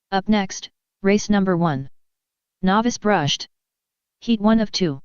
Up next, race number 1. Novice brushed. Heat 1 of 2.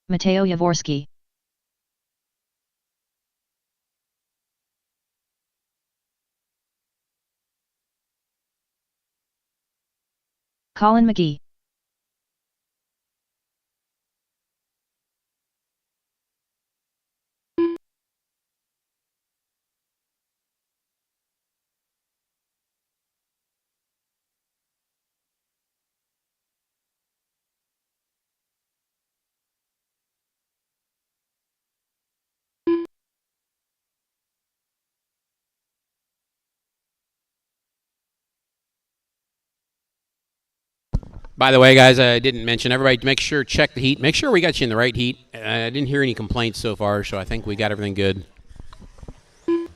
Mateo Yavorsky. Colin McGee. By the way, guys, I didn't mention, everybody make sure, check the heat. Make sure we got you in the right heat. I didn't hear any complaints so far, so I think we got everything good. Yeah,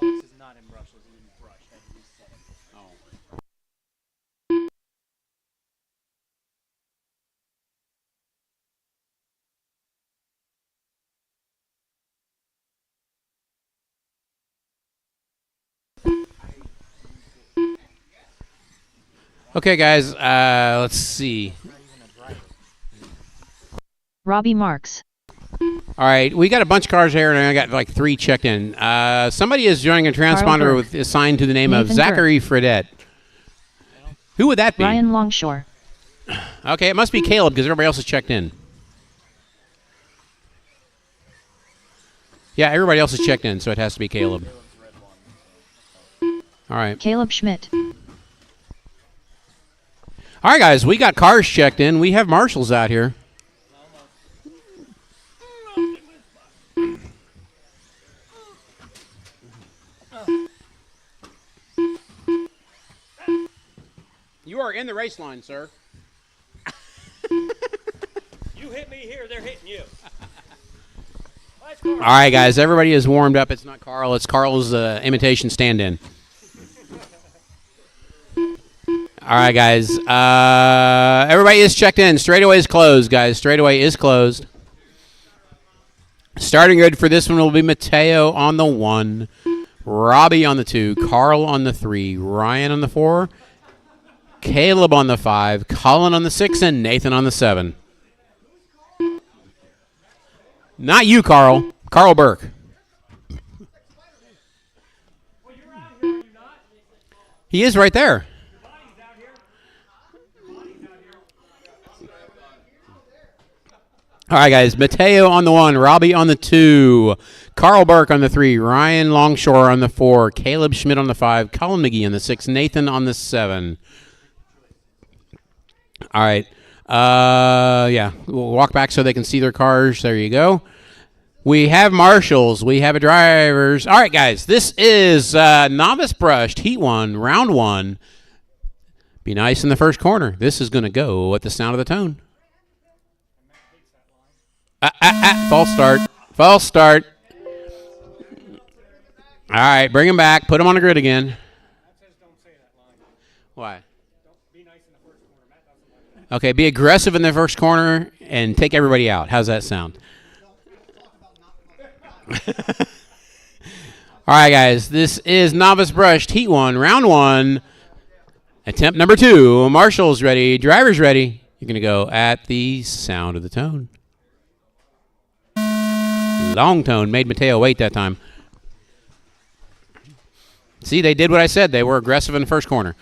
Alex is not in brushless, he's in brush. I had to reset it. Oh. Okay, guys, let's see. Robbie Marks. All right, we got a bunch of cars here, and I got like 3 checked in. Somebody is joining a transponder with assigned to the name Nathan of Zachary Fredette. Who would that be? Ryan Longshore. Okay, it must be Caleb because everybody else is checked in. Yeah, everybody else is checked in, so it has to be Caleb. All right. Caleb Schmidt. All right, guys, we got cars checked in. We have marshals out here. You are in the race line, sir. You hit me here, they're hitting you. All right, guys, everybody is warmed up. It's not Carl. It's Carl's imitation stand-in. All right, guys. Everybody is checked in. Straightaway is closed, guys. Straightaway is closed. Starting grid for this one will be Mateo on the 1, Robbie on the 2, Carl on the 3, Ryan on the 4, Caleb on the 5, Colin on the 6, and Nathan on the 7. Not you, Carl. Carl Burke. He is right there. All right, guys. Mateo on the 1, Robbie on the 2, Carl Burke on the 3, Ryan Longshore on the 4, Caleb Schmidt on the 5, Colin McGee on the 6, Nathan on the 7. All right. Yeah, we'll walk back so they can see their cars. There you go. We have marshals. We have drivers. All right, guys. This is Novice Brushed, Heat 1, Round 1. Be nice in the first corner. This is going to go at the sound of the tone. False start. False start. All right, bring him back. Put him on the grid again. Why? Okay, be aggressive in the first corner and take everybody out. How's that sound? All right, guys. This is Novice Brushed, Heat 1, Round 1. Attempt number 2. Marshall's ready. Driver's ready. You're going to go at the sound of the tone. Long tone. Made Mateo wait that time. See, they did what I said. They were aggressive in the first corner.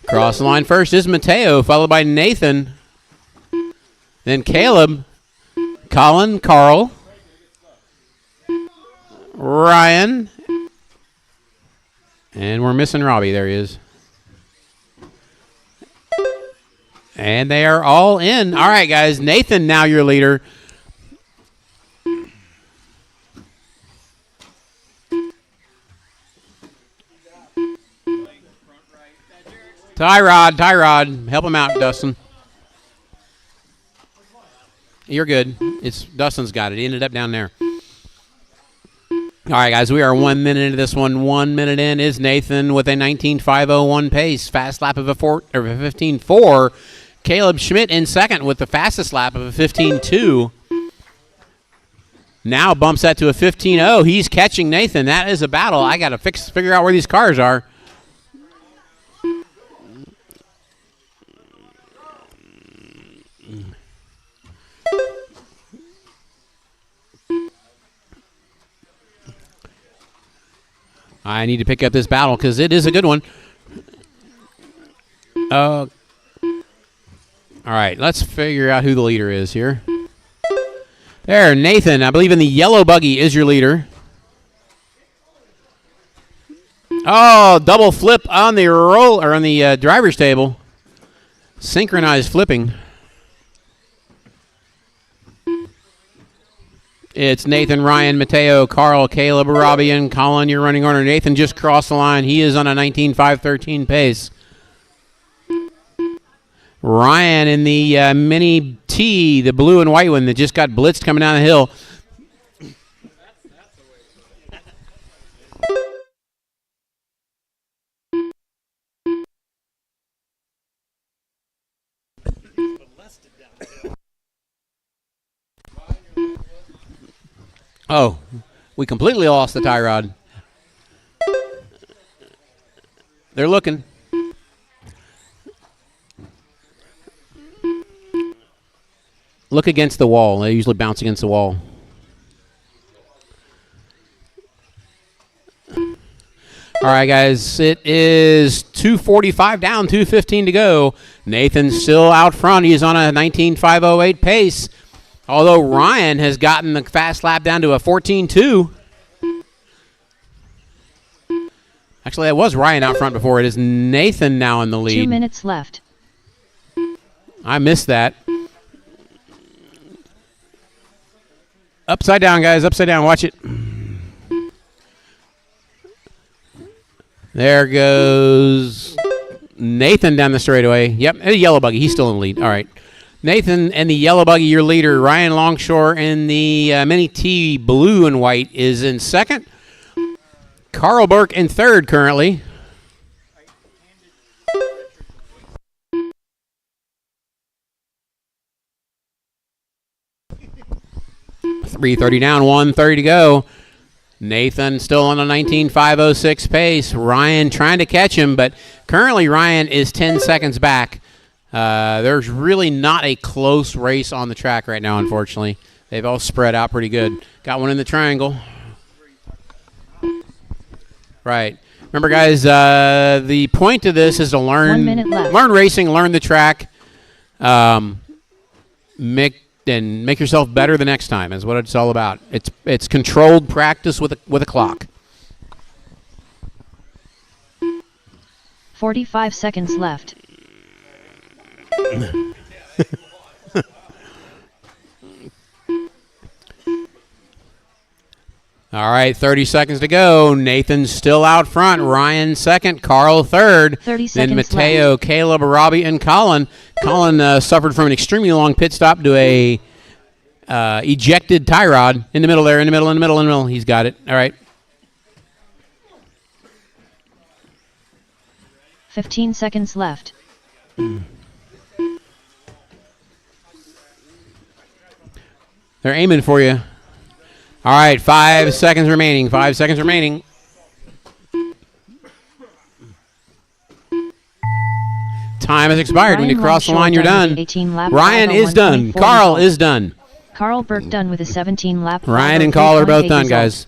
Cross the line first is Mateo, followed by Nathan. Then Caleb, Colin, Carl, Ryan, and we're missing Robbie. There he is. And they are all in. All right, guys. Nathan, now your leader. Tyrod. Help him out, Dustin. You're good. It's Dustin's got it. He ended up down there. All right, guys, we are 1 minute into this one. 1 minute in is Nathan with a 19.501 pace. Fast lap of a 15.4. Caleb Schmidt in second with the fastest lap of a 15.2. Now bumps that to a 15.0. He's catching Nathan. That is a battle. I got to figure out where these cars are. I need to pick up this battle because it is a good one. All right, let's figure out who the leader is here. There, Nathan, I believe in the yellow buggy is your leader. Oh, double flip on the roll or on the driver's table. Synchronized flipping. It's Nathan, Ryan, Mateo, Carl, Caleb, Robbie, and Colin. Your running order. Nathan just crossed the line. He is on a 19.513 pace. Ryan in the Mini T, the blue and white one that just got blitzed coming down the hill. Oh, we completely lost the tie rod. They're looking. Look against the wall. They usually bounce against the wall. All right, guys. It is 2:45 down, 2:15 to go. Nathan's still out front. He's on a 19.508 pace. Although Ryan has gotten the fast lap down to a 14.2. Actually, that was Ryan out front before. It is Nathan now in the lead. 2 minutes left. I missed that. Upside down, guys. Upside down. Watch it. There goes Nathan down the straightaway. Yep, and a yellow buggy. He's still in the lead. All right. Nathan and the yellow buggy, your leader. Ryan Longshore in the Mini T blue and white is in second. Carl Burke in third currently. .330 down, 1:30 to go. Nathan still on a 19.506 pace. Ryan trying to catch him, but currently Ryan is 10 seconds back. There's really not a close race on the track right now, unfortunately. They've all spread out pretty good. Got one in the triangle. Right. Remember, guys, the point of this is to learn 1 minute left. learn racing, learn the track, make yourself better the next time is what it's all about. It's controlled practice with a clock. 45 seconds left. All right, 30 seconds to go. Nathan's still out front. Ryan second. Carl third. 30 then seconds Mateo, Caleb, Robbie, and Colin. Colin suffered from an extremely long pit stop to a ejected tie rod in the middle there. In the middle. He's got it. All right. 15 seconds left. They're aiming for you. All right, 5 seconds remaining. 5 seconds remaining. Time has expired. When you cross the line, you're done. Ryan is done. Carl is done. Carl Burke done with a 17-lap. Ryan and Carl are both done, guys.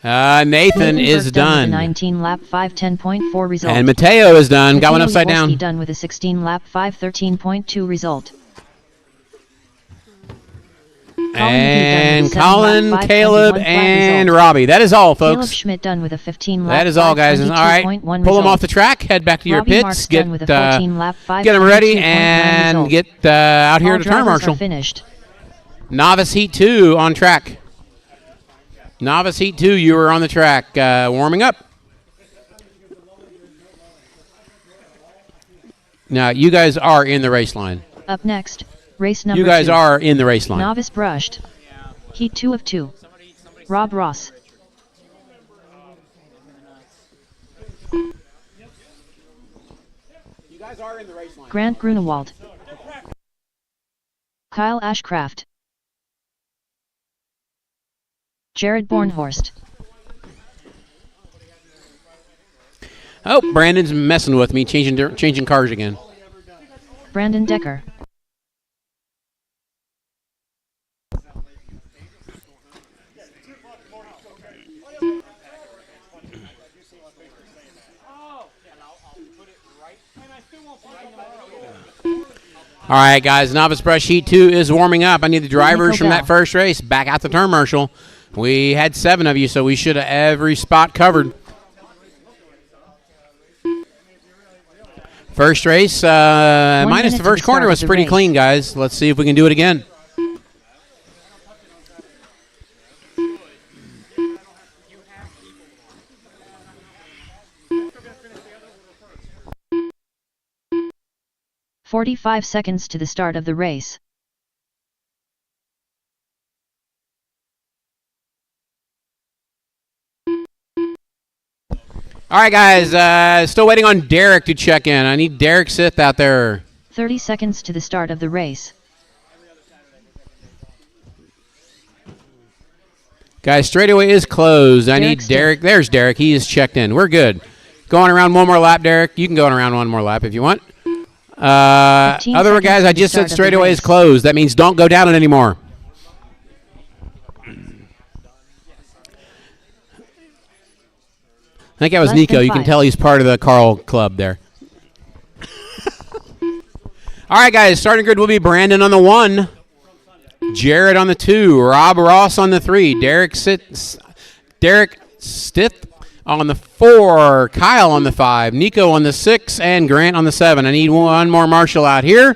Nathan is done. 19-lap 5:10.4 result. And Mateo is done. Got one upside down. Done with a 16-lap 5:13.2 result. And Colin, Caleb, and Robbie. That is all, folks. Caleb Schmidt done with a 15-lap. That is all, guys. All right, pull them off the track. Head back to your Robbie pits. Marks Get done with a 14-lap, them ready and get out here all to turn marshal. Finished. Novice Heat 2 on track. Novice Heat 2, you are on the track, warming up. Now, you guys are in the race line. Up next, race number 2. You guys are in the race line. Novice brushed. Heat 2 of 2. Rob Ross. You guys are in the race line. Grant Grunewald. Kyle Ashcraft. Jared Bornhorst. Oh, Brandon's messing with me, changing cars again. Brandon Decker. All right, guys, Novice Brush Heat 2 is warming up. I need the drivers from that first race back out the turn marshal. We had 7 of you, so we should have every spot covered. First race, minus the first corner, was pretty clean, guys. Let's see if we can do it again. "45 seconds to the start of the race. All right, guys, still waiting on Derek to check in. I need Derek Sith out there. 30 seconds to the start of the race. Guys, straightaway is closed. I need Derek. There's Derek. He is checked in. We're good. Going around one more lap, Derek. You can go around one more lap if you want. Other guys, I just said straightaway is closed. That means don't go down it anymore. I think that was Nico. You can tell he's part of the Carl Club there. All right, guys. Starting grid will be Brandon on the 1, Jared on the 2, Rob Ross on the 3, Derek Stith on the 4, Kyle on the 5, Nico on the 6, and Grant on the 7. I need one more marshal out here.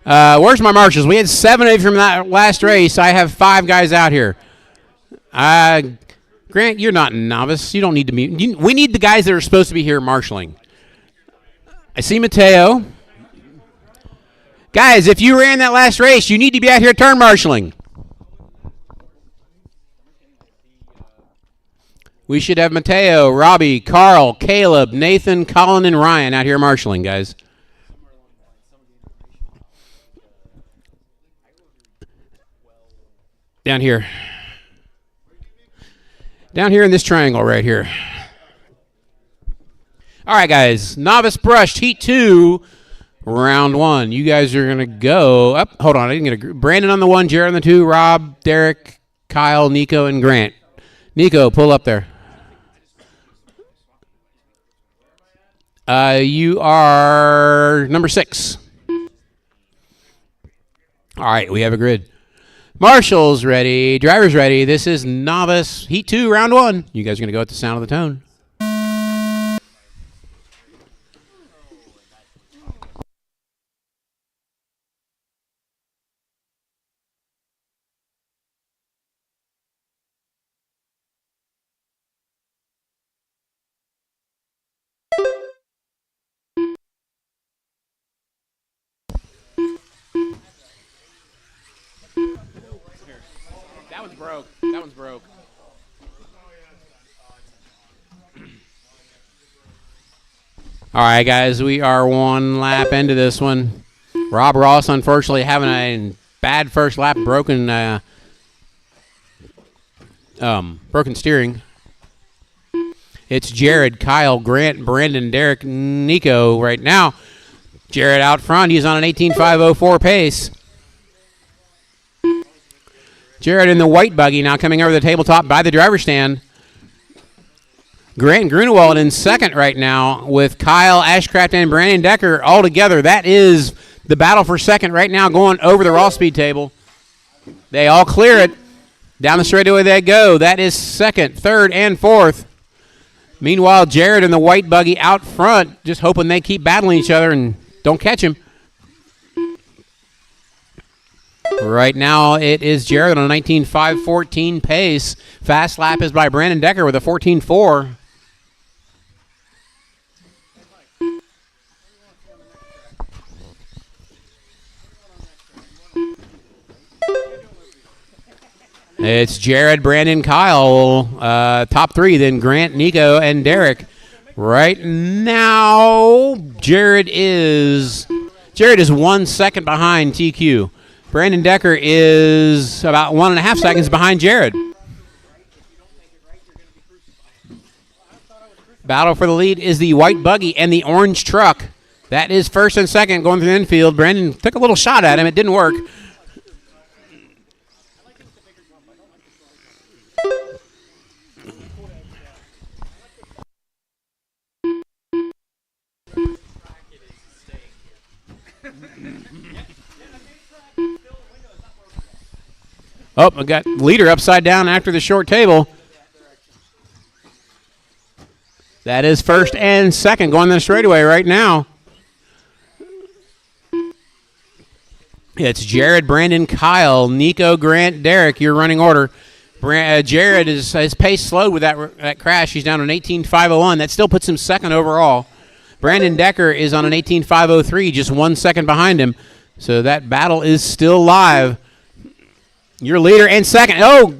Where's my marshals? We had 7 of you from that last race. I have 5 guys out here. Grant, you're not a novice. You don't need to be. We need the guys that are supposed to be here marshaling. I see Mateo. Guys, if you ran that last race, you need to be out here turn marshaling. We should have Mateo, Robbie, Carl, Caleb, Nathan, Colin, and Ryan out here marshaling, guys. Down here. Down here in this triangle right here. All right, guys. Novice brushed Heat 2, round 1. You guys are going to go up. Hold on. I didn't get a Brandon on the 1, Jared on the 2, Rob, Derek, Kyle, Nico, and Grant. Nico, pull up there. You are number 6. All right, we have a grid. Marshall's ready. Driver's ready. This is novice heat 2, round 1. You guys are going to go at the sound of the tone. That one's broke. That one's broke. All right, guys, we are 1 lap into this one. Rob Ross, unfortunately, having a bad first lap, broken steering. It's Jared, Kyle, Grant, Brandon, Derek, Nico right now. Jared out front. He's on an 18.504 pace. Jared in the white buggy now coming over the tabletop by the driver's stand. Grant Grunewald in second right now with Kyle Ashcraft and Brandon Decker all together. That is the battle for second right now going over the raw speed table. They all clear it. Down the straightaway they go. That is second, third, and fourth. Meanwhile, Jared in the white buggy out front just hoping they keep battling each other and don't catch him. Right now, it is Jared on a 19.514 pace. Fast lap is by Brandon Decker with a 14.4. It's Jared, Brandon, Kyle, top 3, then Grant, Nico, and Derek. Right now, Jared is 1 second behind TQ. Brandon Decker is about 1.5 seconds behind Jared. Battle for the lead is the white buggy and the orange truck. That is first and second going through the infield. Brandon took a little shot at him. It didn't work. Oh, I got leader upside down after the short table. That is first and second going the straightaway right now. It's Jared, Brandon, Kyle, Nico, Grant, Derek, your running order. Jared is his pace slowed with that crash. He's down on 18.501. That still puts him second overall. Brandon Decker is on an 18.503, just 1 second behind him. So that battle is still live. Your leader and second. Oh,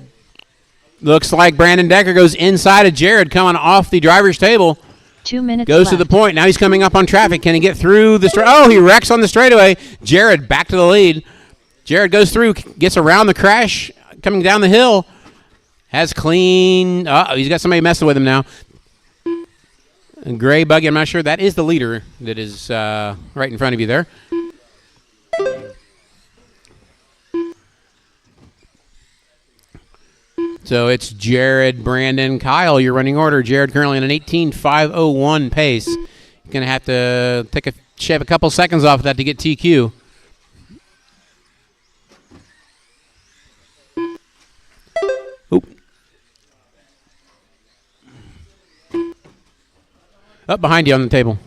looks like Brandon Decker goes inside of Jared coming off the driver's table. 2 minutes Goes left. to the point. Now he's coming up on traffic. Can he get through the Oh, he wrecks on the straightaway. Jared back to the lead. Jared goes through, gets around the crash, coming down the hill. Has clean. He's got somebody messing with him now. A gray buggy, I'm not sure. That is the leader that is right in front of you there. So it's Jared, Brandon, Kyle, your running order. Jared currently on an 18.501 pace. You're going to have to shave a couple seconds off of that to get TQ. Oop. Up behind you on the table.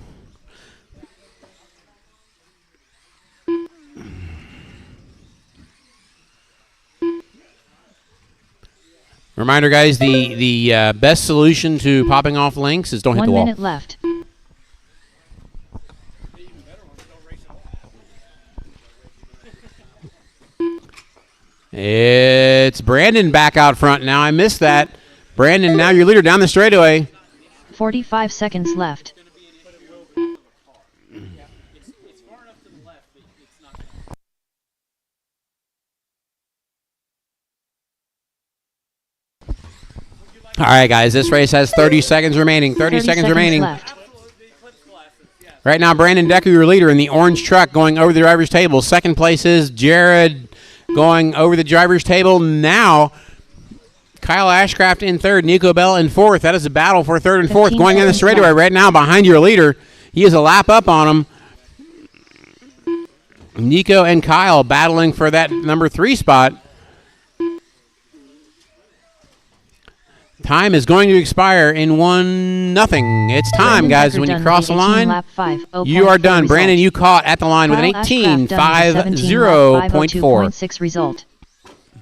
Reminder, guys, the best solution to popping off links is don't hit the wall. 1 minute left. It's Brandon back out front now. I missed that. Brandon, now your leader down the straightaway. 45 seconds left. All right, guys, this race has 30 seconds remaining. 30 seconds remaining. Left. Right now, Brandon Decker, your leader in the orange truck going over the driver's table. Second place is Jared going over the driver's table now. Kyle Ashcraft in third, Nico Bell in fourth. That is a battle for third and fourth. Going in the straightaway right now behind your leader He is a lap up on him. Nico and Kyle battling for that number 3 spot. Time is going to expire in 1-0. It's time, guys. When you cross the line, you are done. Brandon, you caught at the line with an 18.50.4. Result.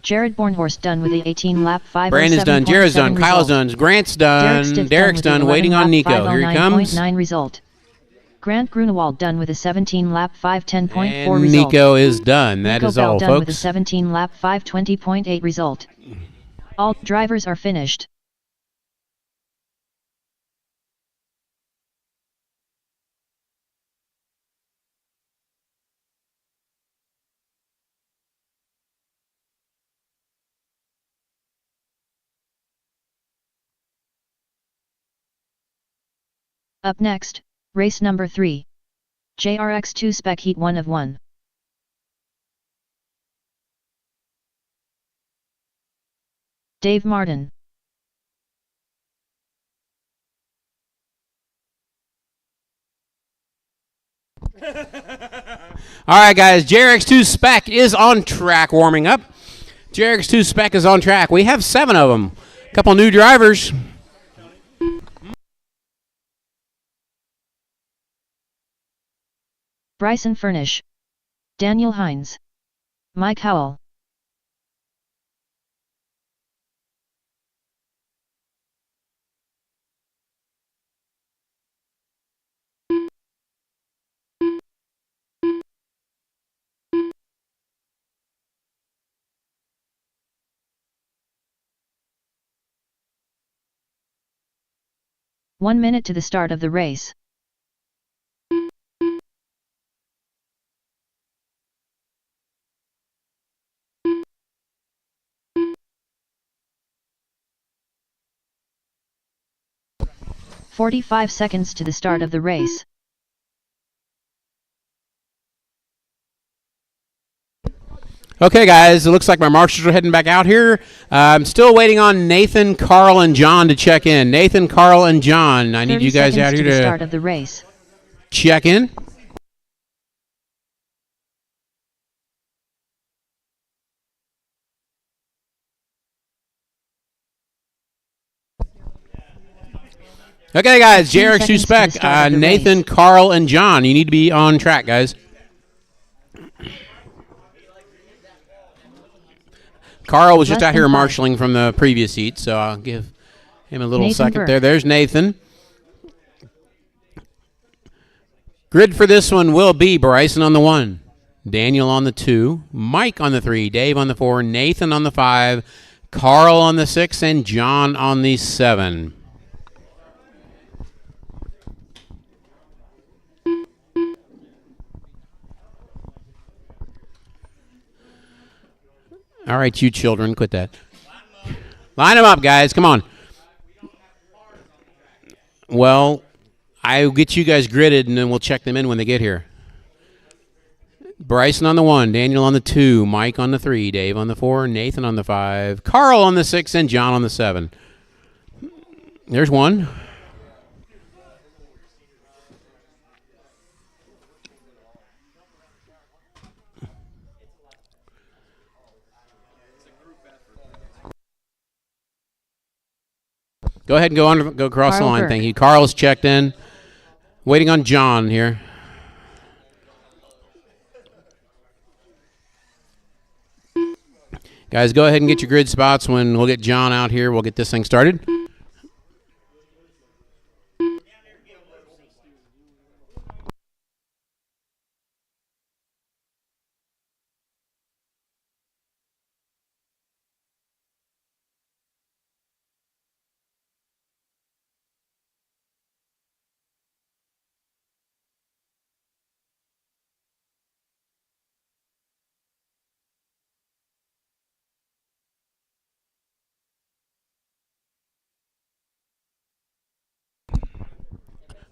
Jared Bornhorst done with the 18 lap 5. Brandon's done. Jared's done. Kyle's done. Grant's done. Derek's done. Waiting on Nico. Here he comes. Result. Grant Grunewald done with a 17 lap 5:10.4 result. Nico is done. That is all, done folks. With a 17 lap 5:20.8 result. All drivers are finished. Up next, race number 3. JRX2 Spec Heat 1 of 1. Dave Martin. All right, guys. JRX2 Spec is on track warming up. JRX2 Spec is on track. We have 7 of them. A couple new drivers. Bryson Furnish. Daniel Hines. Mike Howell. One minute to the start of the race. "45 seconds to the start of the race." Okay, guys, it looks like my marshals are heading back out here. I'm still waiting on Nathan, Carl, and John to check in. Nathan, Carl, and John, I need you guys out here to start of the race. Check in. Okay, guys, JRX2 Spec, Nathan, Carl, and John. You need to be on track, guys. Carl was just out here marshalling from the previous heat, so I'll give him a little second there. There's Nathan. Grid for this one will be Bryson on the 1, Daniel on the 2, Mike on the 3, Dave on the 4, Nathan on the 5, Carl on the 6, and John on the 7. All right, you children, quit that. Line them up, guys. Come on. Well, I'll get you guys gridded, and then we'll check them in when they get here. Bryson on the 1, Daniel on the 2, Mike on the 3, Dave on the 4, Nathan on the 5, Carl on the 6, and John on the 7. There's one. Go ahead and go across the line. Thank you. Carl's checked in. Waiting on John here. Guys, go ahead and get your grid spots. When we'll get John out here, we'll get this thing started.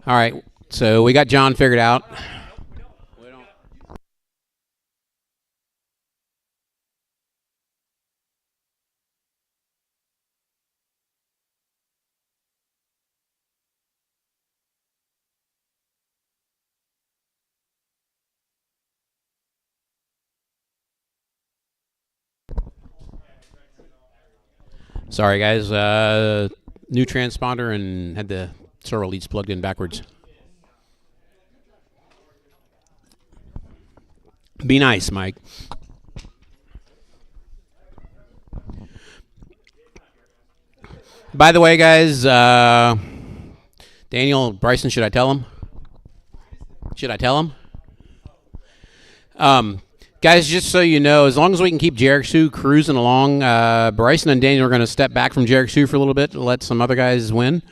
All right, so we got John figured out. Sorry, guys. New transponder and had the servo leads plugged in backwards. Be nice, Mike. By the way, guys, Daniel, Bryson, should I tell him? Should I tell him? Guys, just so you know, as long as we can keep Jericho cruising along, Bryson and Daniel are going to step back from Jericho for a little bit to let some other guys win.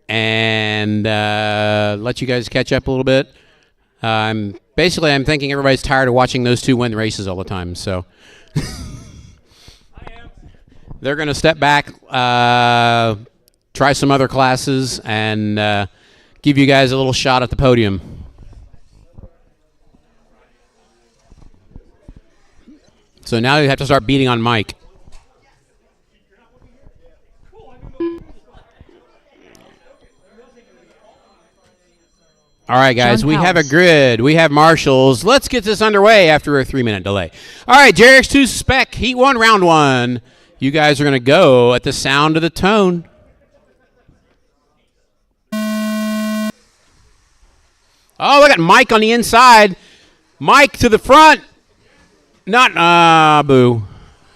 And let you guys catch up a little bit. I'm thinking everybody's tired of watching those two win races all the time. So they're going to step back, try some other classes, and give you guys a little shot at the podium. So now you have to start beating on Mike. All right, guys, we have a grid. We have marshals. Let's get this underway after a 3-minute delay. All right, JRX2 Spec, Heat 1, Round 1. You guys are going to go at the sound of the tone. Oh, look at Mike on the inside. Mike to the front. Not, boo.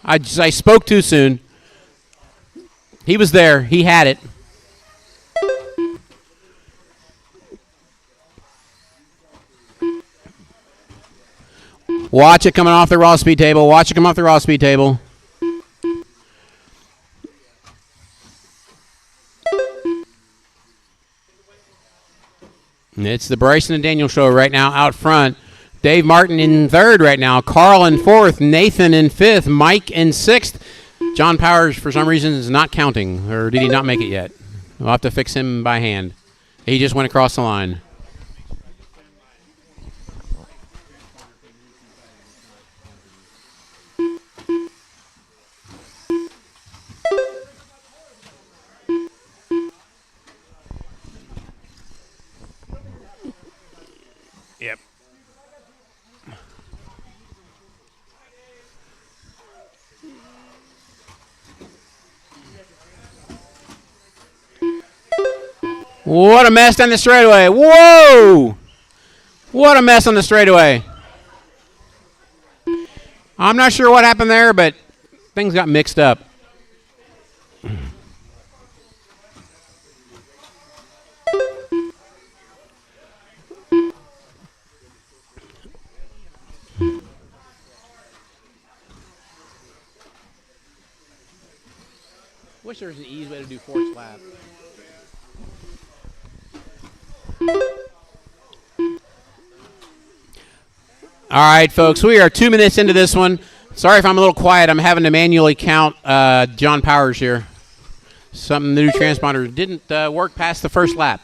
I spoke too soon. He was there. He had it. Watch it coming off the raw speed table. Watch it come off the raw speed table. It's the Bryson and Daniel show right now out front. Dave Martin in third right now. Carl in fourth. Nathan in fifth. Mike in sixth. John Powers, for some reason, is not counting. Or did he not make it yet? We'll have to fix him by hand. He just went across the line. Yep. What a mess down the straightaway. Whoa! What a mess on the straightaway. I'm not sure what happened there, but things got mixed up. Wish there was an easy way to do forced lap. All right, folks, we are 2 minutes into this one. Sorry if I'm a little quiet. I'm having to manually count John Powers here. Something the new transponder didn't work past the first lap.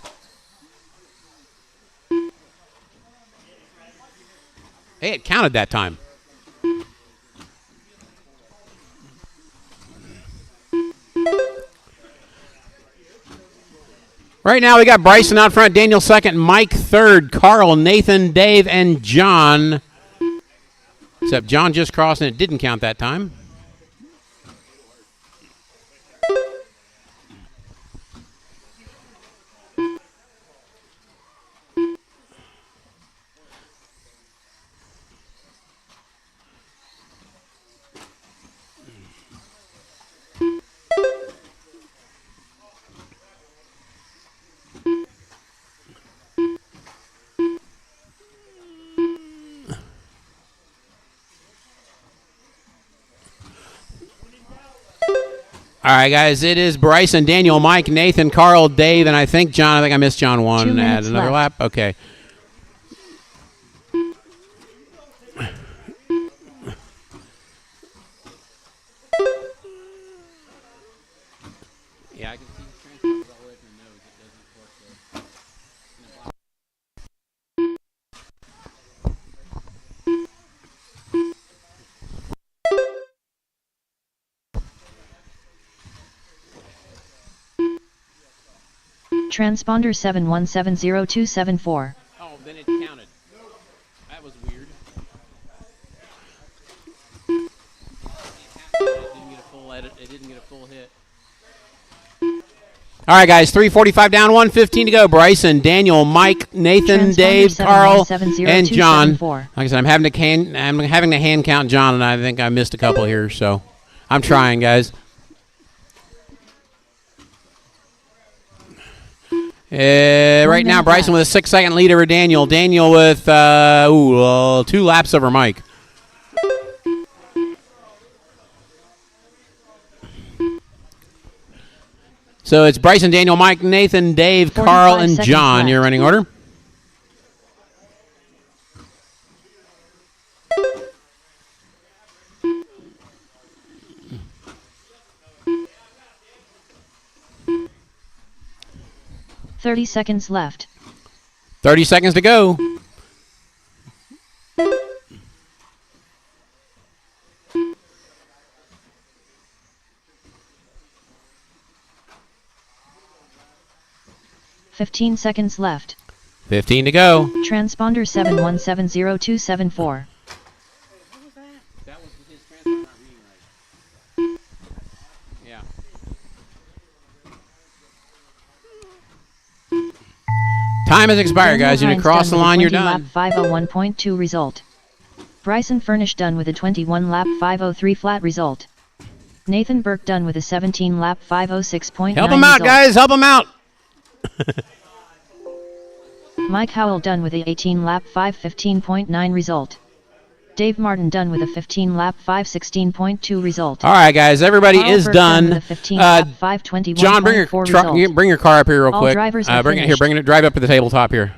Hey, it counted that time. Right now we got Bryson out front, Daniel second, Mike third, Carl, Nathan, Dave, and John. Except John just crossed and it didn't count that time. All right, guys, it is Bryson, Daniel, Mike, Nathan, Carl, Dave, and I think John. I think I missed John one. 2 minutes Add another left. lap. Okay. Yeah, I can see the transponders all the way from the nose. It doesn't work there. Transponder 7170274. Oh, then it counted. That was weird. It didn't get a full edit. It didn't get a full All right, guys, 3:45 down, 1:15 to go. Bryson, Daniel, Mike, Nathan, Dave, Carl, and John. Like I said, I'm having to hand count John, and I think I missed a couple here, so I'm trying, guys. Right now, Bryson with a 6-second lead over Daniel. Daniel with 2 laps over Mike. So it's Bryson, Daniel, Mike, Nathan, Dave, Carl, and John. Your running order. "30 seconds left. 30 seconds to go. "15 seconds left. 15 to go. Transponder 7170-274. That was his transponder not reading right. Yeah. Time has expired, guys. You're going to cross the line, you're done. Lap 501.2 result. Bryson Furnish done with a 21 lap 503 flat result. Nathan Burke done with a 17 lap 506.9 Help him out, guys. Help him out. Mike Howell done with a 18 lap 515.9 result. Dave Martin done with a 15 lap 516.2 result. All right, guys, everybody Carl is Burke done. With a 15 lap 521.4 John, bring your truck, bring your car up here real All quick. drivers are Bring it here. finished. Drive up to the tabletop here.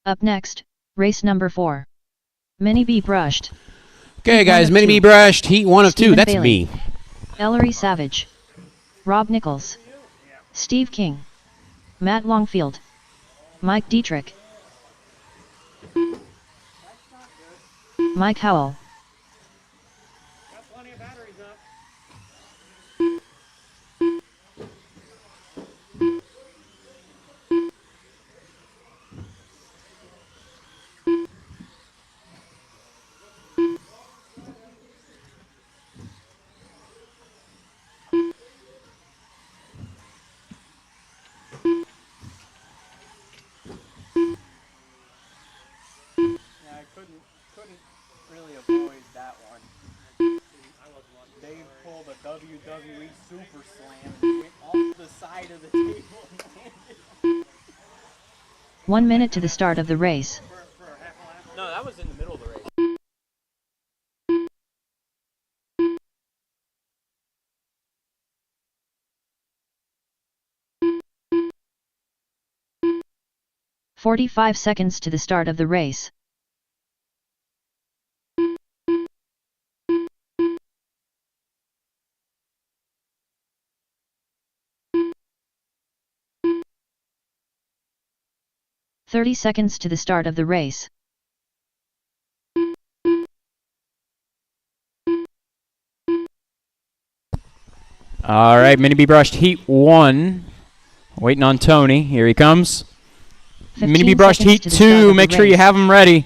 Up next, race number 4. Mini B brushed. Okay, guys, Mini B brushed. Heat 1 of 2. Stephen That's Bailey. me. Ellery Savage. Rob Nichols. Steve King. Matt Longfield. Mike Dietrich. Mike Howell. Got plenty of batteries up. Couldn't really avoid that one. Dave pulled a WWE Super Slam and went off the side of the table and landed. 1 minute to the start of the race. For half a lap? No, that was in the middle of the race. 45 seconds to the start of the race. "30 seconds to the start of the race. All right, Mini B brushed heat 1. Waiting on Tony. Here he comes. Mini B brushed heat 2. Make sure you have them ready.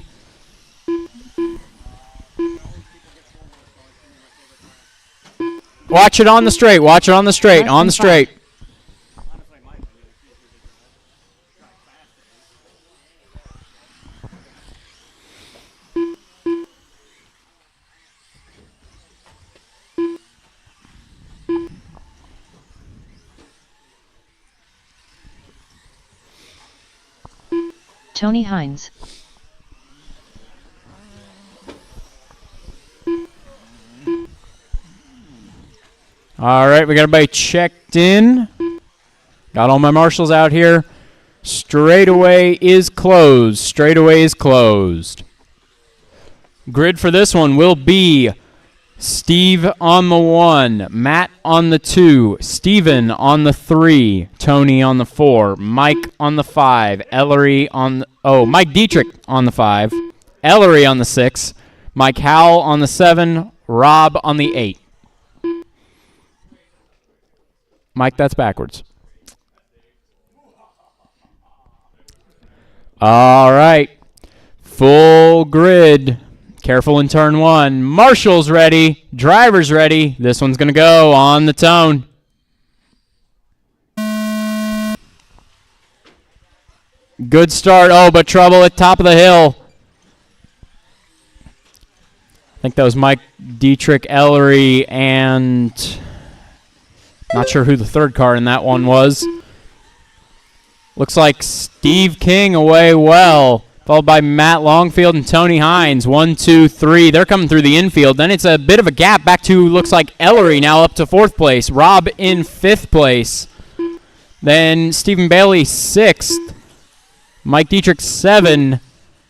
Watch it on the straight. Watch it on the straight. Less On than the straight. Tony Hines. All right, we got everybody checked in. Got all my marshals out here. Straightaway is closed. Straightaway is closed. Grid for this one will be Steve on the 1, Matt on the 2, Steven on the 3, Tony on the 4, Mike on the 5, Ellery on the, Mike Dietrich on the 5, Ellery on the 6, Mike Howell on the 7, Rob on the 8. Mike, that's backwards. All right. Full grid. Careful in turn 1. Marshall's ready. Driver's ready. This one's going to go on the tone. Good start. Oh, but trouble at top of the hill. I think that was Mike Dietrich, Ellery, and not sure who the third car in that one was. Looks like Steve King away well, followed by Matt Longfield and Tony Hines. 1, 2, 3. They're coming through the infield. Then it's a bit of a gap back to, looks like, Ellery now up to 4th place. Rob in 5th place. Then Stephen Bailey 6th. Mike Dietrich 7.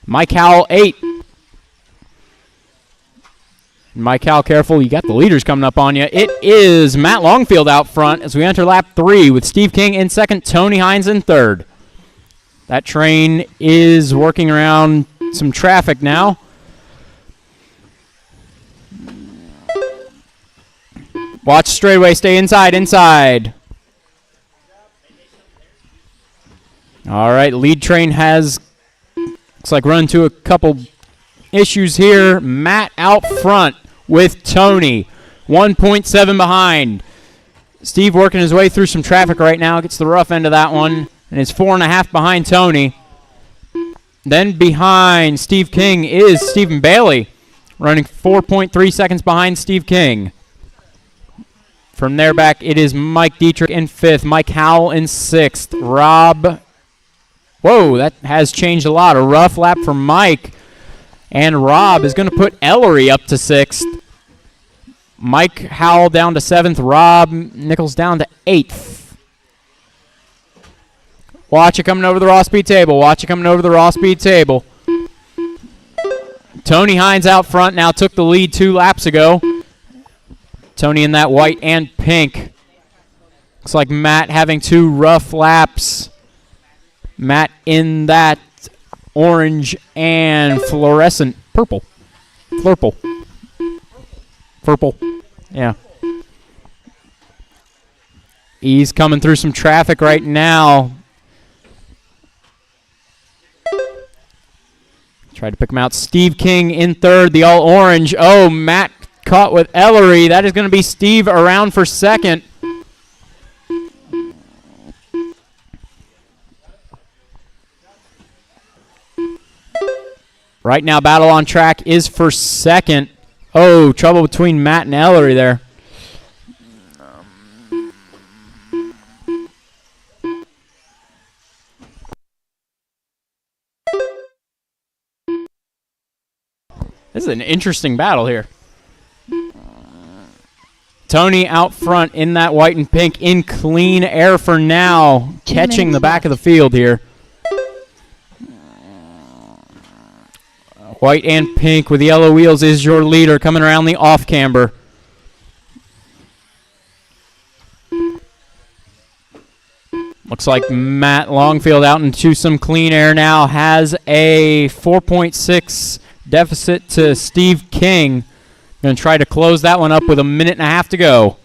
Mike Howell 8. Mike Howell, careful. You got the leaders coming up on you. It is Matt Longfield out front as we enter lap 3 with Steve King in 2nd, Tony Hines in 3rd. That train is working around some traffic now. Watch straightaway. Stay inside, inside. All right, lead train has, looks like, run into a couple issues here. Matt out front with Tony. 1.7 behind. Steve working his way through some traffic right now. Gets the rough end of that one. And it's 4.5 behind Tony. Then behind Steve King is Stephen Bailey, running 4.3 seconds behind Steve King. From there back, it is Mike Dietrich in 5th. Mike Howell in 6th. Rob. Whoa, that has changed a lot. A rough lap for Mike. And Rob is going to put Ellery up to 6th. Mike Howell down to 7th. Rob Nichols down to 8th. Watch it coming over the raw speed table. Watch it coming over the raw speed table. Tony Hines out front now, took the lead 2 laps ago. Tony in that white and pink. Looks like Matt having 2 rough laps. Matt in that orange and fluorescent purple. Flurple. Purple. Yeah. He's coming through some traffic right now. Tried to pick him out. Steve King in 3rd, the all orange. Oh, Matt caught with Ellery. That is going to be Steve around for 2nd. Right now, battle on track is for 2nd. Oh, trouble between Matt and Ellery there. This is an interesting battle here. Tony out front in that white and pink in clean air for now, catching the back of the field here. White and pink with yellow wheels is your leader coming around the off camber. Looks like Matt Longfield out into some clean air now. Has a 4.6 deficit to Steve King. Going to try to close that one up with 1.5 minutes to go.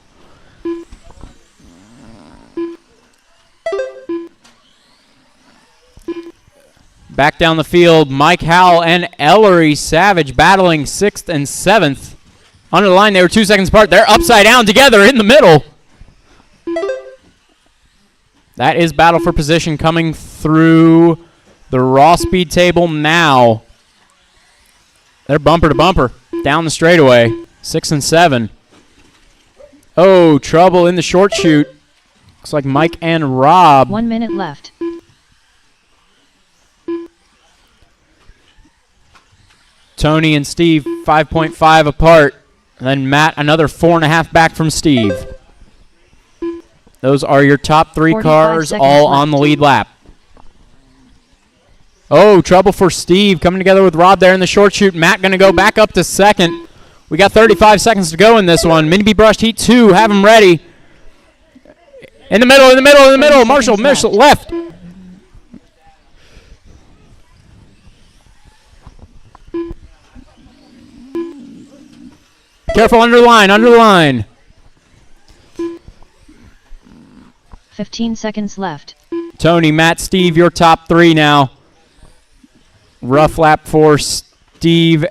Back down the field, Mike Howell and Ellery Savage battling 6th and 7th. Under the line, they were 2 seconds apart. They're upside down together in the middle. That is battle for position coming through the raw speed table now. They're bumper to bumper down the straightaway, 6 and 7. Oh, trouble in the short chute. Looks like Mike and Rob. 1 minute left. Tony and Steve 5.5 apart. And then Matt another 4.5 back from Steve. Those are your top 3 cars all on the lead lap. Oh, trouble for Steve coming together with Rob there in the short chute. Matt going to go back up to 2nd. We got 35 seconds to go in this one. Mini B brushed heat 2. Have them ready. In the middle, in the middle, in the middle. Marshall left. Careful, under the line, under the line. 15 seconds left. Tony, Matt, Steve, your top 3 now. Rough lap for Steve.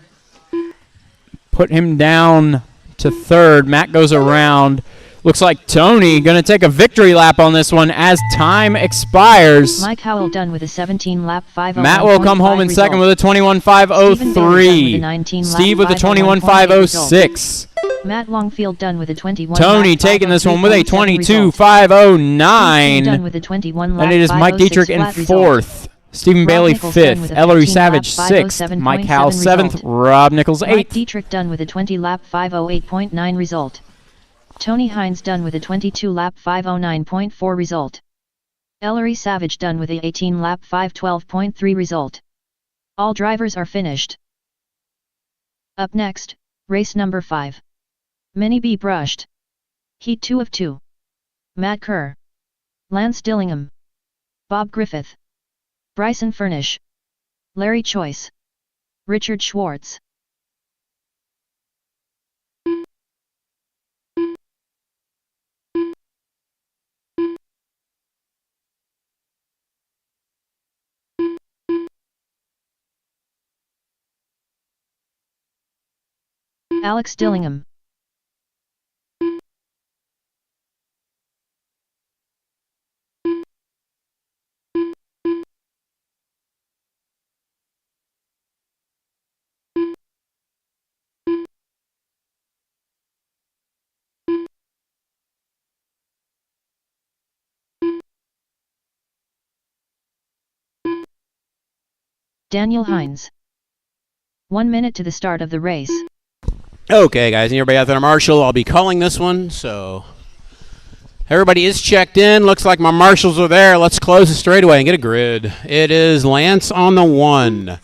Put him down to third. Matt goes around. Looks like Tony going to take a victory lap on this one as time expires. Mike Howell done with a 17-lap 5:01.5 Matt will come home in second with a 21.503. Steve with a 21.506. Matt Longfield done with a 21. Tony taking this one with a 22.509. Done with a 21 and it is Mike Dietrich in fourth. Stephen Bailey fifth. Ellery Savage sixth. Mike Howell seventh. Rob Nichols Mike eighth. Dietrich done with a 20-lap 5:08.9 result. Tony Hines done with a 22-lap 5:09.4 result. Ellery Savage done with a 18-lap 5:12.3 result. All drivers are finished. Up next, race number 5. Mini B brushed. Heat 2 of 2. Matt Kerr, Lance Dillingham, Bob Griffith, Bryson Furnish, Larry Choice, Richard Schwartz. Alex Dillingham. Daniel Hines. 1 minute to the start of the race. Okay, guys, and everybody out there, Marshall, I'll be calling this one, so everybody is checked in. Looks like my marshals are there. Let's close the straightaway and get a grid. It is Lance on the 1,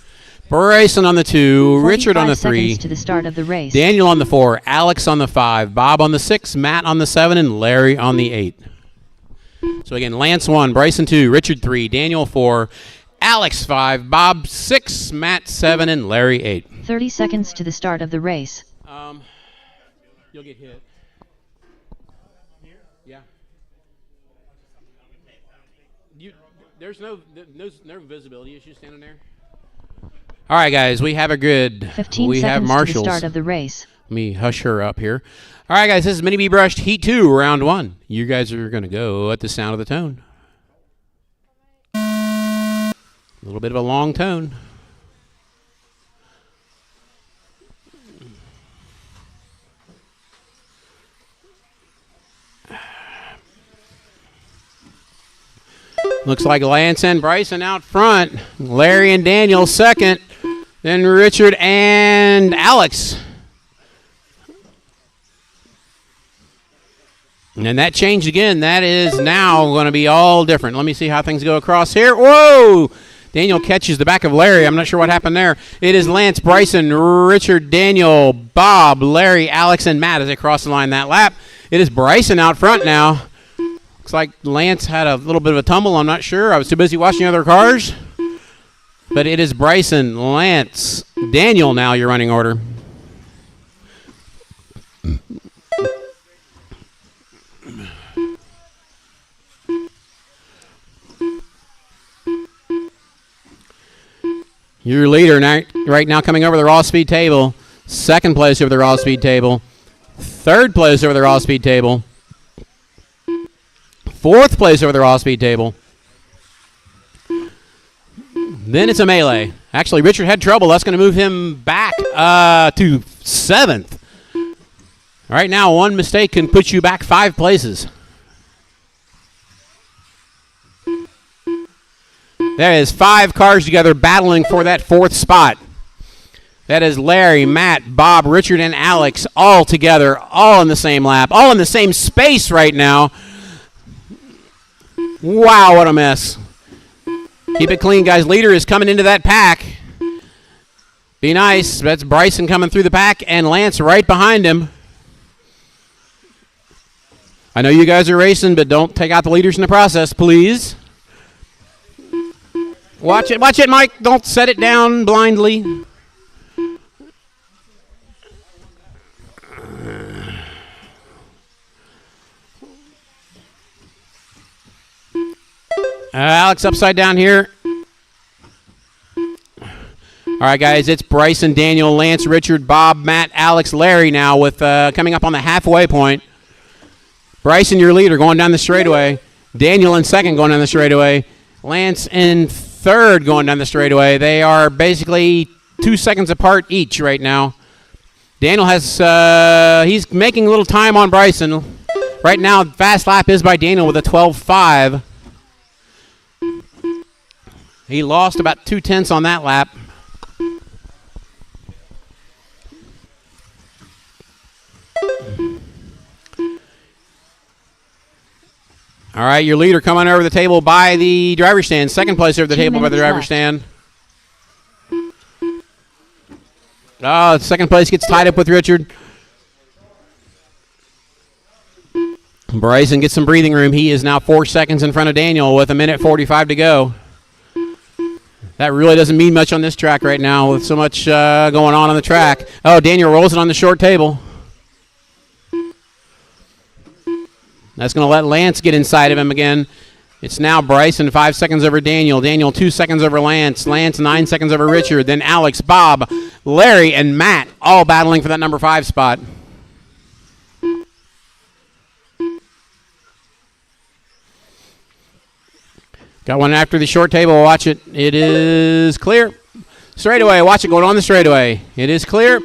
Bryson on the 2, Richard on the 3, to the start of the race. Daniel on the 4, Alex on the 5, Bob on the 6, Matt on the 7, and Larry on the 8. So again, Lance 1, Bryson 2, Richard 3, Daniel 4, Alex 5, Bob 6, Matt 7, and Larry 8. 30 seconds to the start of the race. You'll get hit. Yeah. There's no visibility issue standing there. All right, guys, we have a grid. 15 we seconds have marshals. to the start of the race. Let me hush her up here. All right, guys, this is Mini B Brushed Heat 2, Round 1. You guys are going to go at the sound of the tone. A little bit of a long tone. Looks like Lance and Bryson out front. Larry and Daniel second. Then Richard and Alex. And that changed again. That is now going to be all different. Let me see how things go across here. Whoa! Daniel catches the back of Larry. I'm not sure what happened there. It is Lance, Bryson, Richard, Daniel, Bob, Larry, Alex, and Matt as they cross the line that lap. It is Bryson out front now. Looks like Lance had a little bit of a tumble. I'm not sure. I was too busy watching other cars. But it is Bryson, Lance, Daniel now your running order. Your leader right now coming over the raw speed table. Second place over the raw speed table. Third place over the raw speed table. Fourth place over the raw speed table. Then it's a melee. Actually, Richard had trouble. That's going to move him back to 7th. Right now, one mistake can put you back 5 places. There is 5 cars together battling for that 4th spot. That is Larry, Matt, Bob, Richard, and Alex all together, all in the same lap, all in the same space right now. Wow, what a mess. Keep it clean, guys. Leader is coming into that pack. Be nice. That's Bryson coming through the pack and Lance right behind him. I know you guys are racing, but don't take out the leaders in the process, please. Watch it, Mike. Don't set it down blindly. Alex upside down here. All right, guys, it's Bryson, Daniel, Lance, Richard, Bob, Matt, Alex, Larry now with coming up on the halfway point. Bryson, your leader, going down the straightaway. Daniel in second going down the straightaway. Lance in third going down the straightaway. They are basically 2 seconds apart each right now. Daniel has, he's making a little time on Bryson. Right now, fast lap is by Daniel with a 12.5. He lost about 2/10 on that lap. All right, your leader coming over the table by the driver's stand. Second place over the table by the driver's stand. Oh, second place gets tied up with Richard. Bryson gets some breathing room. He is now 4 seconds in front of Daniel with 1:45 to go. That really doesn't mean much on this track right now with so much going on the track. Oh, Daniel rolls it on the short table. That's going to let Lance get inside of him again. It's now Bryson 5 seconds over Daniel. Daniel 2 seconds over Lance. Lance 9 seconds over Richard. Then Alex, Bob, Larry, and Matt all battling for that number 5 spot. Got one after the short table. Watch it. It is clear. Straightaway. Watch it going on the straightaway. It is clear.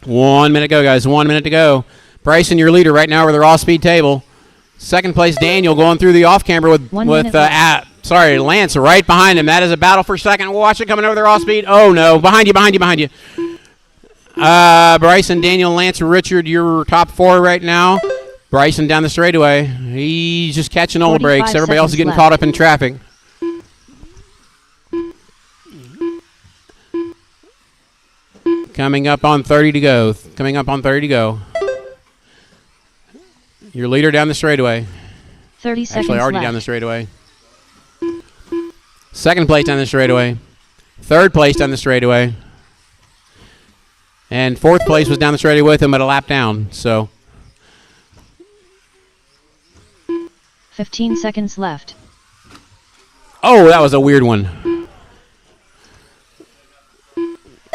1 minute to go, guys. 1 minute to go. Bryson, your leader right now over the raw speed table. Second place, Daniel going through the off camber with Lance right behind him. That is a battle for second. Watch it coming over the raw speed. Oh no, behind you. Bryson, Daniel, Lance, Richard, your top 4 right now. Bryson down the straightaway. He's just catching all the brakes. Everybody else is getting caught up in traffic. Coming up on 30 to go. Your leader down the straightaway. 30 seconds Actually, already left. down the straightaway. Second place down the straightaway. Third place down the straightaway. And fourth place was down the straightaway with him at a lap down. So 15 seconds left. oh, that was a weird one.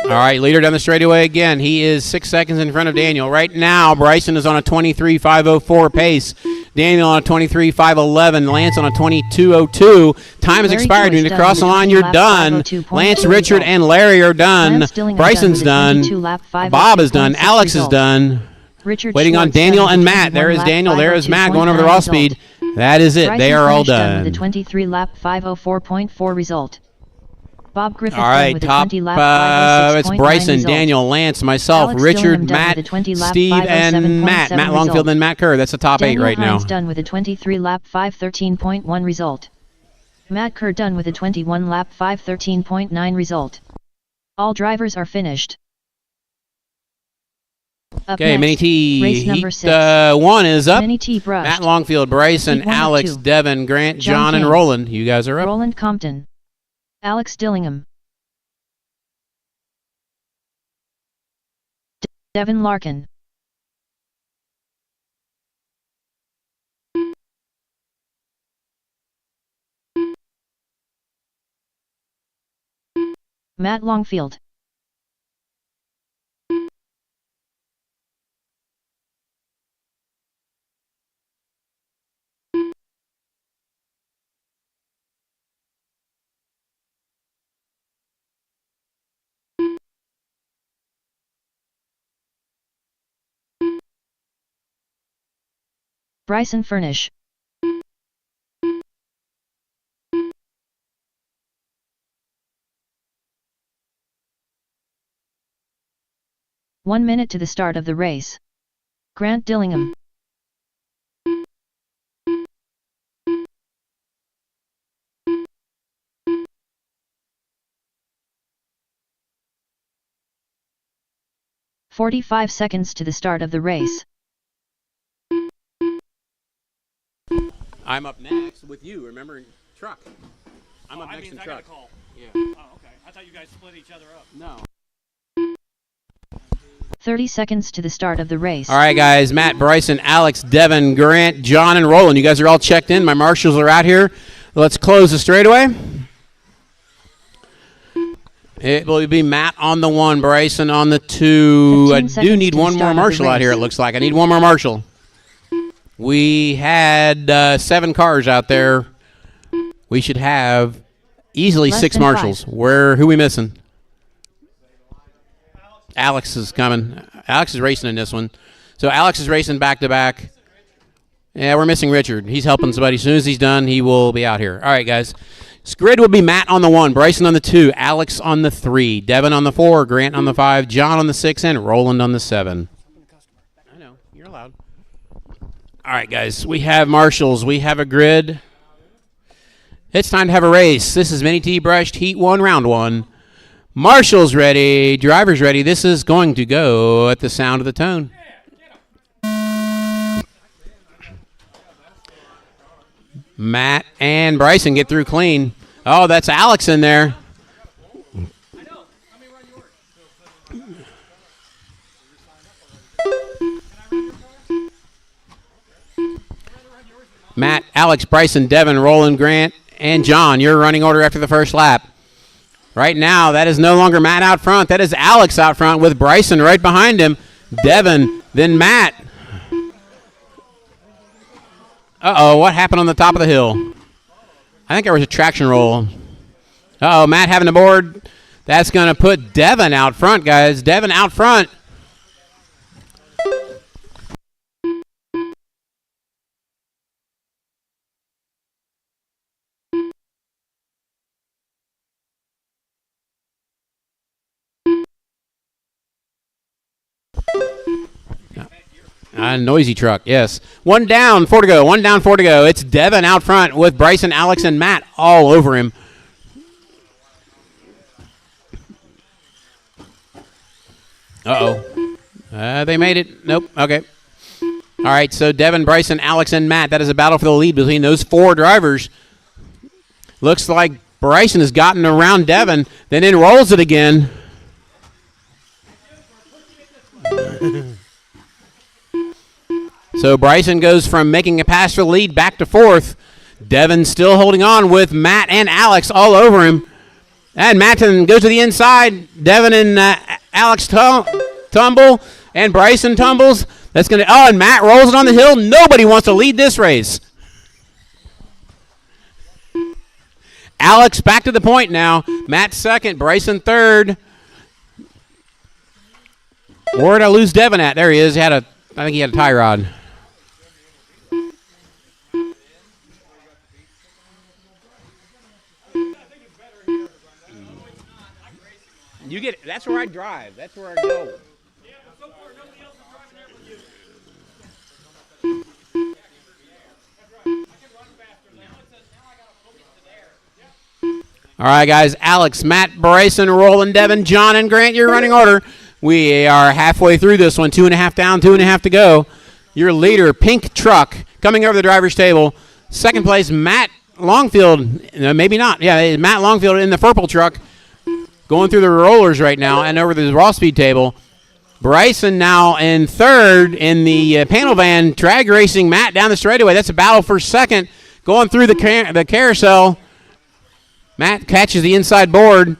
All right, leader down the straightaway again. He is 6 seconds in front of Daniel. Right now, Bryson is on a 23.504 pace. Daniel on a 23.511. Lance on a 22.02. Time has expired. You need to cross the line. You're done. Lance, Richard, and Larry are done. Bryson's done. Bob is done. Alex is done. Waiting on Daniel and Matt. There is Daniel. There is Matt going over the raw speed. That is it. They are all done. With a 23 lap 504.4 result. Bob Griffith all right, with top, a 20 lap it's Bryson, result. Daniel, Lance, myself, Alex Richard, Dillingham Matt, with a 20 lap Steve, and Matt. Matt Longfield result. and Matt Kerr. That's the top Daniel 8 right Hines now. done with a 23 lap 513.1 result. Matt Kerr done with a 21 lap 513.9 result. All drivers are finished. Okay, Mini T. Race number Heat 6. 1 is up. Mini T brushed. Matt Longfield, Bryson, Heat 1 of Alex, 2. Devin, Grant, John, and Kane. Roland. You guys are up. Roland Compton. Alex Dillingham. Devin Larkin. Matt Longfield. Bryson Furnish. One minute to the start of the race. Grant Dillingham. "45 seconds to the start of the race. I'm up next with you. Remember, truck. I'm up next in I truck. got a call. Yeah. Oh, okay. I thought you guys split each other up. No. 30 seconds to the start of the race. All right, guys. Matt, Bryson, Alex, Devin, Grant, John, and Roland. You guys are all checked in. My marshals are out here. Let's close the straightaway. It will be Matt on the 1, Bryson on the 2. I 15 do need seconds to one more start the marshal out here, it race. looks like. I need one more marshal. We had 7 cars out there. We should have easily Less 6 than marshals. 5. Who we missing? Alex is coming. Alex is racing in this one. So Alex is racing back-to-back. Yeah, we're missing Richard. He's helping somebody. As soon as he's done, he will be out here. All right, guys. This grid will be Matt on the 1, Bryson on the 2, Alex on the 3, Devin on the 4, Grant on the 5, John on the 6, and Roland on the 7. I know. You're allowed. All right, guys. We have marshals. We have a grid. It's time to have a race. This is Mini T Brushed Heat 1, Round 1. Marshals ready. Drivers ready. This is going to go at the sound of the tone. Matt and Bryson get through clean. Oh, that's Alex in there. Matt, Alex, Bryson, Devin, Roland, Grant, and John, your running order after the first lap. Right now, that is no longer Matt out front. That is Alex out front with Bryson right behind him. Devin, then Matt. Uh-oh, what happened on the top of the hill? I think there was a traction roll. Uh-oh, Matt having the board. That's going to put Devin out front, guys. Devin out front. Noisy truck, yes. 1 down, 4 to go. 1 down, 4 to go. It's Devin out front with Bryson, Alex, and Matt all over him. Uh-oh. They made it. Nope. Okay. All right, so Devin, Bryson, Alex, and Matt. That is a battle for the lead between those 4 drivers. Looks like Bryson has gotten around Devin, then enrolls it again. So Bryson goes from making a pass for the lead back to 4th. Devin still holding on with Matt and Alex all over him. And Matt goes to the inside. Devin and Alex tumble, and Bryson tumbles. That's gonna. Oh, and Matt rolls it on the hill. Nobody wants to lead this race. Alex back to the point now. Matt second, Bryson third. Where did I lose Devin at? There he is. I think he had a tie rod. You get it. That's where I drive. That's where I go. All right, guys. Alex, Matt, Bryson, Roland, Devin, John, and Grant, your running order. We are halfway through this one. 2.5 down, 2.5 to go. Your leader, pink truck, coming over the driver's table. Second place, Matt Longfield. Maybe not. Yeah, Matt Longfield in the purple truck. Going through the rollers right now and over the raw speed table. Bryson now in third in the panel van, drag racing Matt down the straightaway. That's a battle for second. Going through the carousel. Matt catches the inside board.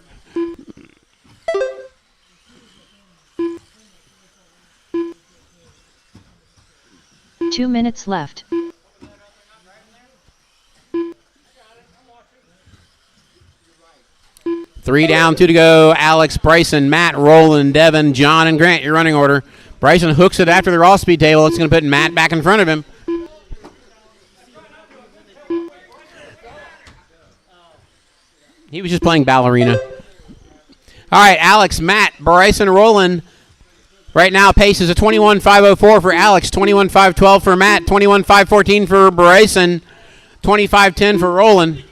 Two minutes left. Three down, 2 to go. Alex, Bryson, Matt, Roland, Devin, John, and Grant, your running order. Bryson hooks it after the raw speed table. It's going to put Matt back in front of him. He was just playing ballerina. All right, Alex, Matt, Bryson, Roland. Right now, pace is a 21.504 for Alex, 21.512 for Matt, 21.514 for Bryson, 25.10 for Roland.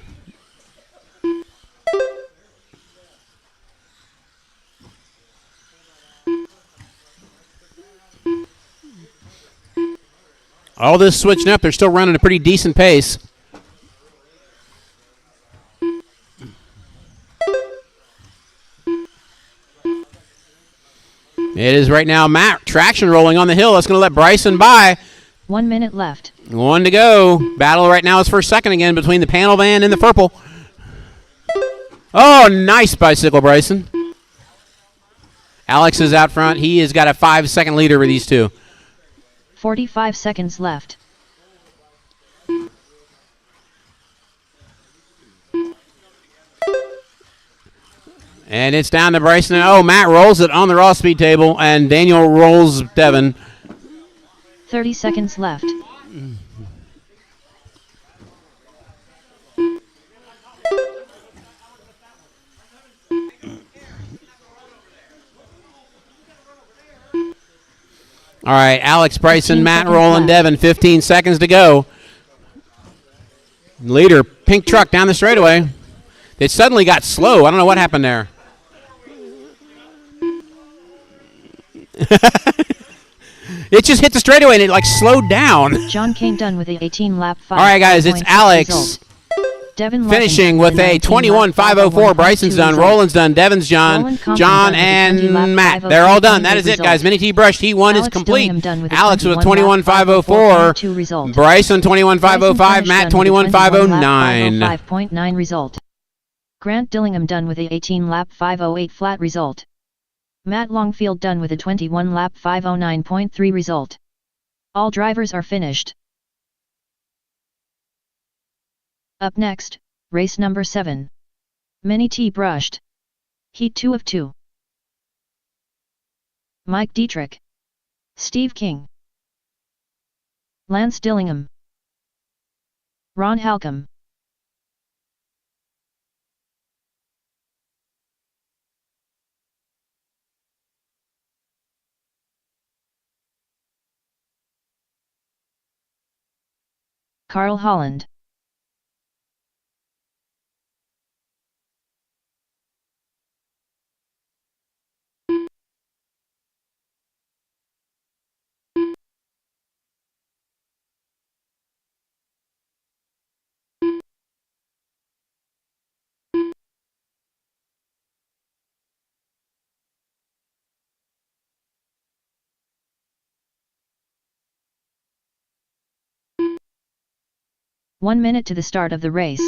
All this switching up, they're still running a pretty decent pace. It is right now Matt traction rolling on the hill. That's going to let Bryson by. 1 minute left. 1 to go. Battle right now is for second again between the panel van and the purple. Oh, nice bicycle, Bryson. Alex is out front. He has got a 5-second lead over these two. 45 seconds left. And it's down to Bryson. Oh, Matt rolls it on the raw speed table, and Daniel rolls Devin. 30 seconds left. All right, Alex, Bryson, Matt, seconds Roland, left. Devin. 15 seconds to go. Leader, pink truck down the straightaway. It suddenly got slow. I don't know what happened there. It just hit the straightaway and it like slowed down. John Kane done with a 18-lap 5. All right, guys, it's Alex Devin finishing with a 21.504. Bryson's done, Roland's done, Devin's John, John and Matt. They're all done. That is it, guys. Mini T Brush T1 is complete. Alex with 21.504. Bryson 21.505. Matt 21.509. 5.9 result. Grant Dillingham done with a 18-lap 508 flat result. Matt Longfield done with a 21-lap 509.3 result. All drivers are finished. Up next, race number 7. Mini T brushed. Heat 2 of 2. Mike Dietrich. Steve King. Lance Dillingham. Ron Halcomb. Carl Holland. One minute to the start of the race.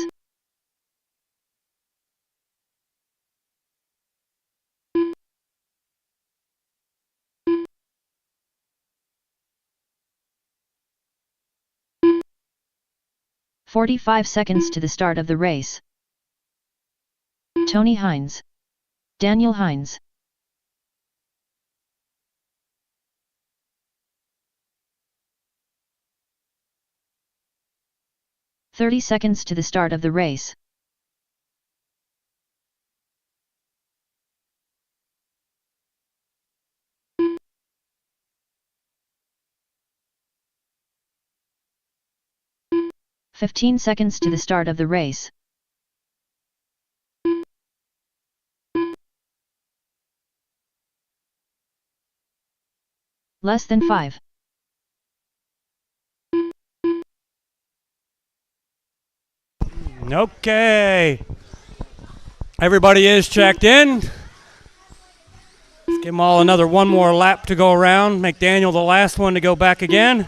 "45 seconds to the start of the race. Tony Hines. Daniel Hines. "30 seconds to the start of the race. "15 seconds to the start of the race. Less than 5. Okay. Everybody is checked in. Let's give them all one more lap to go around. Make Daniel the last one to go back again.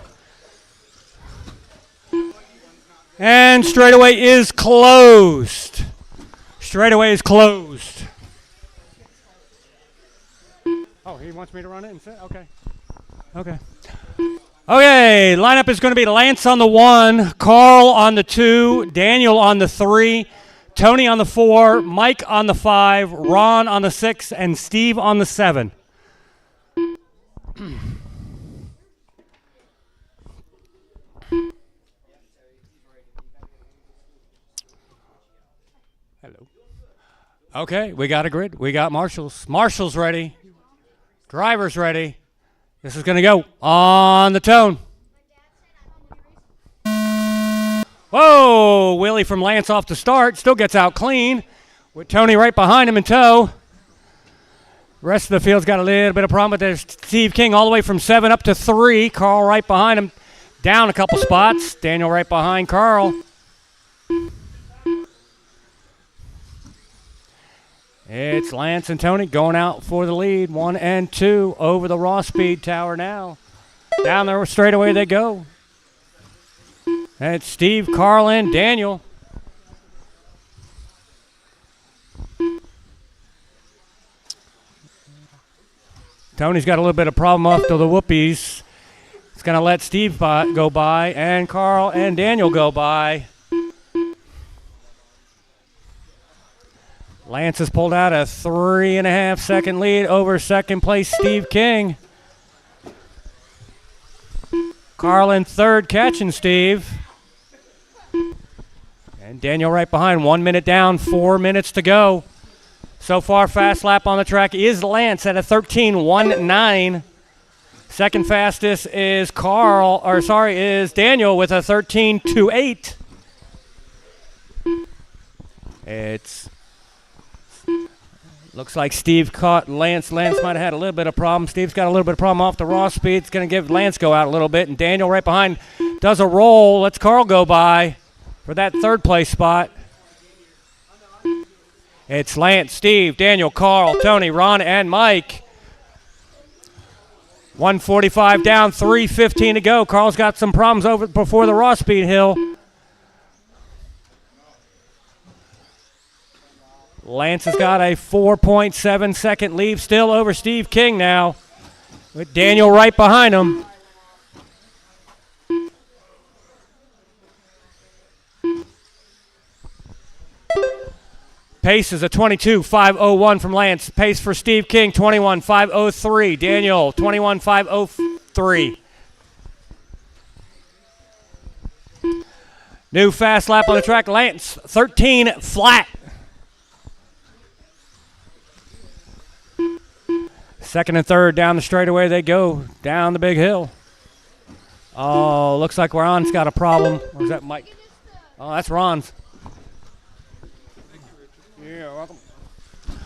And straightaway is closed. Straightaway is closed. Oh, he wants me to run it instead? Okay. Okay. Okay, lineup is going to be Lance on the 1, Carl on the 2, Daniel on the 3, Tony on the 4, Mike on the 5, Ron on the 6, and Steve on the 7. Hello. Okay, we got a grid. We got marshals. Marshals ready. Drivers ready. This is going to go on the tone. Whoa, Willie from Lance off the start. Still gets out clean with Tony right behind him in tow. The rest of the field's got a little bit of problem, but there's Steve King all the way from 7 up to 3. Carl right behind him, down a couple spots. Daniel right behind Carl. It's Lance and Tony going out for the lead. 1 and 2 over the raw speed tower now. Down the straightaway they go. And it's Steve, Carl, and Daniel. Tony's got a little bit of problem off to the whoopies. He's going to let Steve go by, and Carl and Daniel go by. Lance has pulled out a 3.5 second lead over second place Steve King. Carl in third, catching Steve. And Daniel right behind, 1 minute down, 4 minutes to go. So far, fast lap on the track is Lance at a 13.19. Second fastest is is Daniel with a 13.28. Looks like Steve caught Lance. Lance might have had a little bit of problem. Steve's got a little bit of problem off the raw speed. It's going to give Lance go out a little bit. And Daniel right behind does a roll. Lets Carl go by for that third place spot. It's Lance, Steve, Daniel, Carl, Tony, Ron, and Mike. 1:45 down, 3:15 to go. Carl's got some problems before the raw speed hill. Lance has got a 4.7 second lead still over Steve King now, with Daniel right behind him. Pace is a 22.501 from Lance. Pace for Steve King, 21.503. Daniel, 21.503. New fast lap on the track. Lance, 13 flat. Second and third down the straightaway they go, down the big hill. Oh, looks like Ron's got a problem. Or is that Mike? Oh, that's Ron's. Yeah, welcome.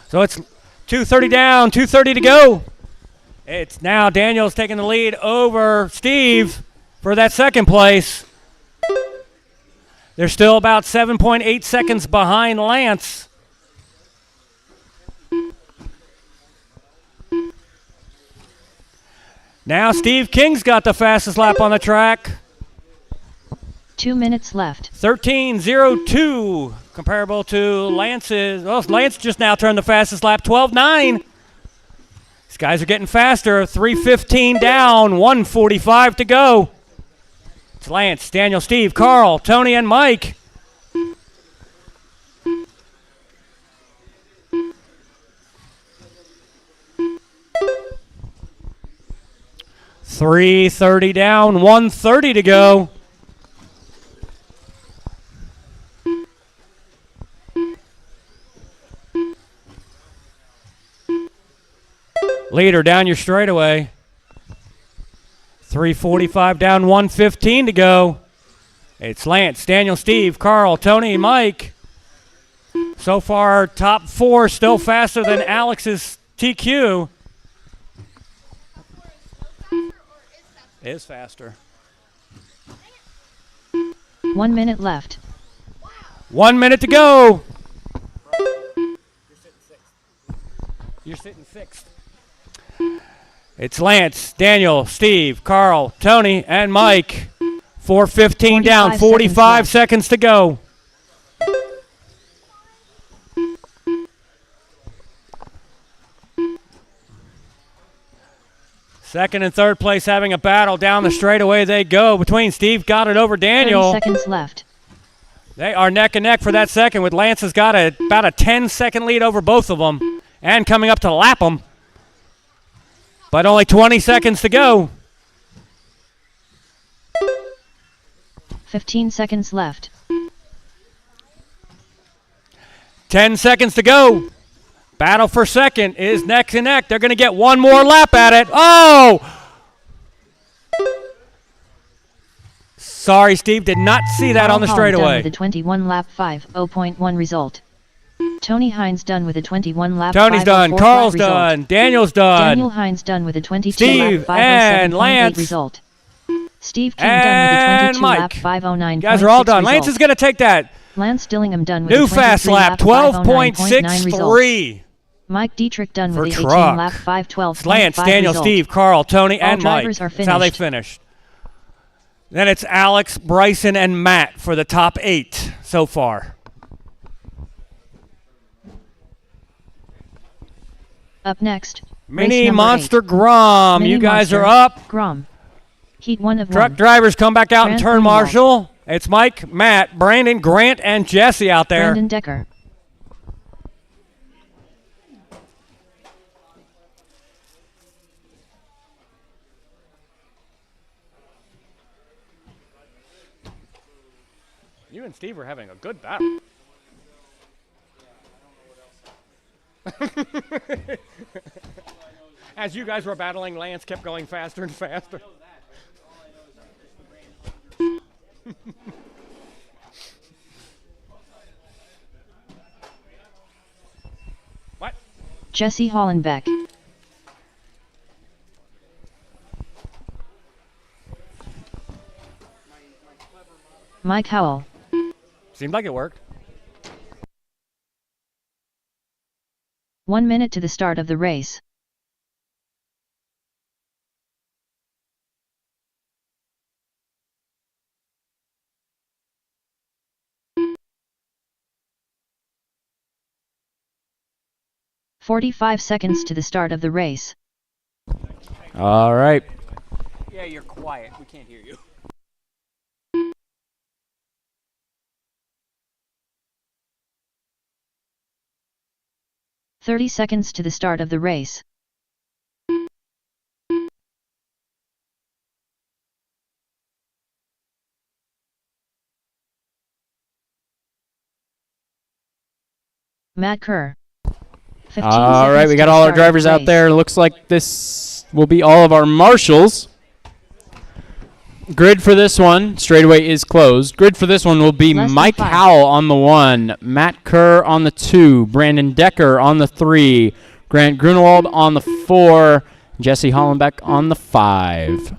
So it's 2:30 down, 2:30 to go. It's now Daniel's taking the lead over Steve for that second place. They're still about 7.8 seconds behind Lance. Now Steve King's got the fastest lap on the track. 2 minutes left. 13.02, comparable to Lance's. Well, Lance just now turned the fastest lap, 12.9. These guys are getting faster. 3:15 down, 1:45 to go. It's Lance, Daniel, Steve, Carl, Tony, and Mike. $3:30 down, 1:30 to go. Leader down your straightaway. 3:45 down, 1:15 to go. It's Lance, Daniel, Steve, Carl, Tony, and Mike. So far, top four still faster than Alex's TQ. Is faster. 1 minute left. 1 minute to go. You're sitting sixth. It's Lance, Daniel, Steve, Carl, Tony, and Mike. 4:15 down, 45 seconds to go. Second and third place having a battle down the straightaway they go. Between Steve got it over Daniel. 30 seconds left. They are neck and neck for that second, with Lance has got about a 10-second lead over both of them and coming up to lap them. But only 20 seconds to go. 15 seconds left. 10 seconds to go. Battle for second is neck and neck. They're going to get one more lap at it. Oh! Sorry, Steve, did not see that on the straightaway. Done with a 21 lap 5.0.1 result. Tony Hines done with a 21 lap. Tony's done. Carl's done. Daniel's done. Daniel Hines done with a 22 Steve lap 507.8 result. Steve King done with a 22 Mike. lap 509. You guys are all done. Lance is going to take that. Lance Dillingham done with new a 23 fast lap 12.63. Mike Dietrich done with a 18 truck. lap 512. Lance, Daniel, result. Steve, Carl, Tony, all and Mike. drivers are That's how they finished. Then it's Alex, Bryson, and Matt for the top 8 so far. Up next, Mini number Monster 8. Grom. Mini You guys Monster, are up. Grom. Heat 1 of Truck 1. drivers come back out and Grant turn Greenwald. marshal. It's Mike, Matt, Brandon, Grant, and Jesse out there. Brandon Decker. You and Steve are having a good battle. As you guys were battling, Lance kept going faster and faster. What? Jesse Hollenbeck. Mike Howell. Seemed like it worked. 1 minute to the start of the race. "45 seconds to the start of the race. All right. Yeah, you're quiet. We can't hear you. "30 seconds to the start of the race. Matt Kerr. 15 All right, seconds we to got the all our start of the drivers out race. there. Looks like this will be all of our marshals. Grid for this one, straightaway is closed. Grid for this one will be Less than Mike 5. Howell on the 1, Matt Kerr on the 2, Brandon Decker on the 3, Grant Grunewald on the 4, Jesse Hollenbeck on the 5.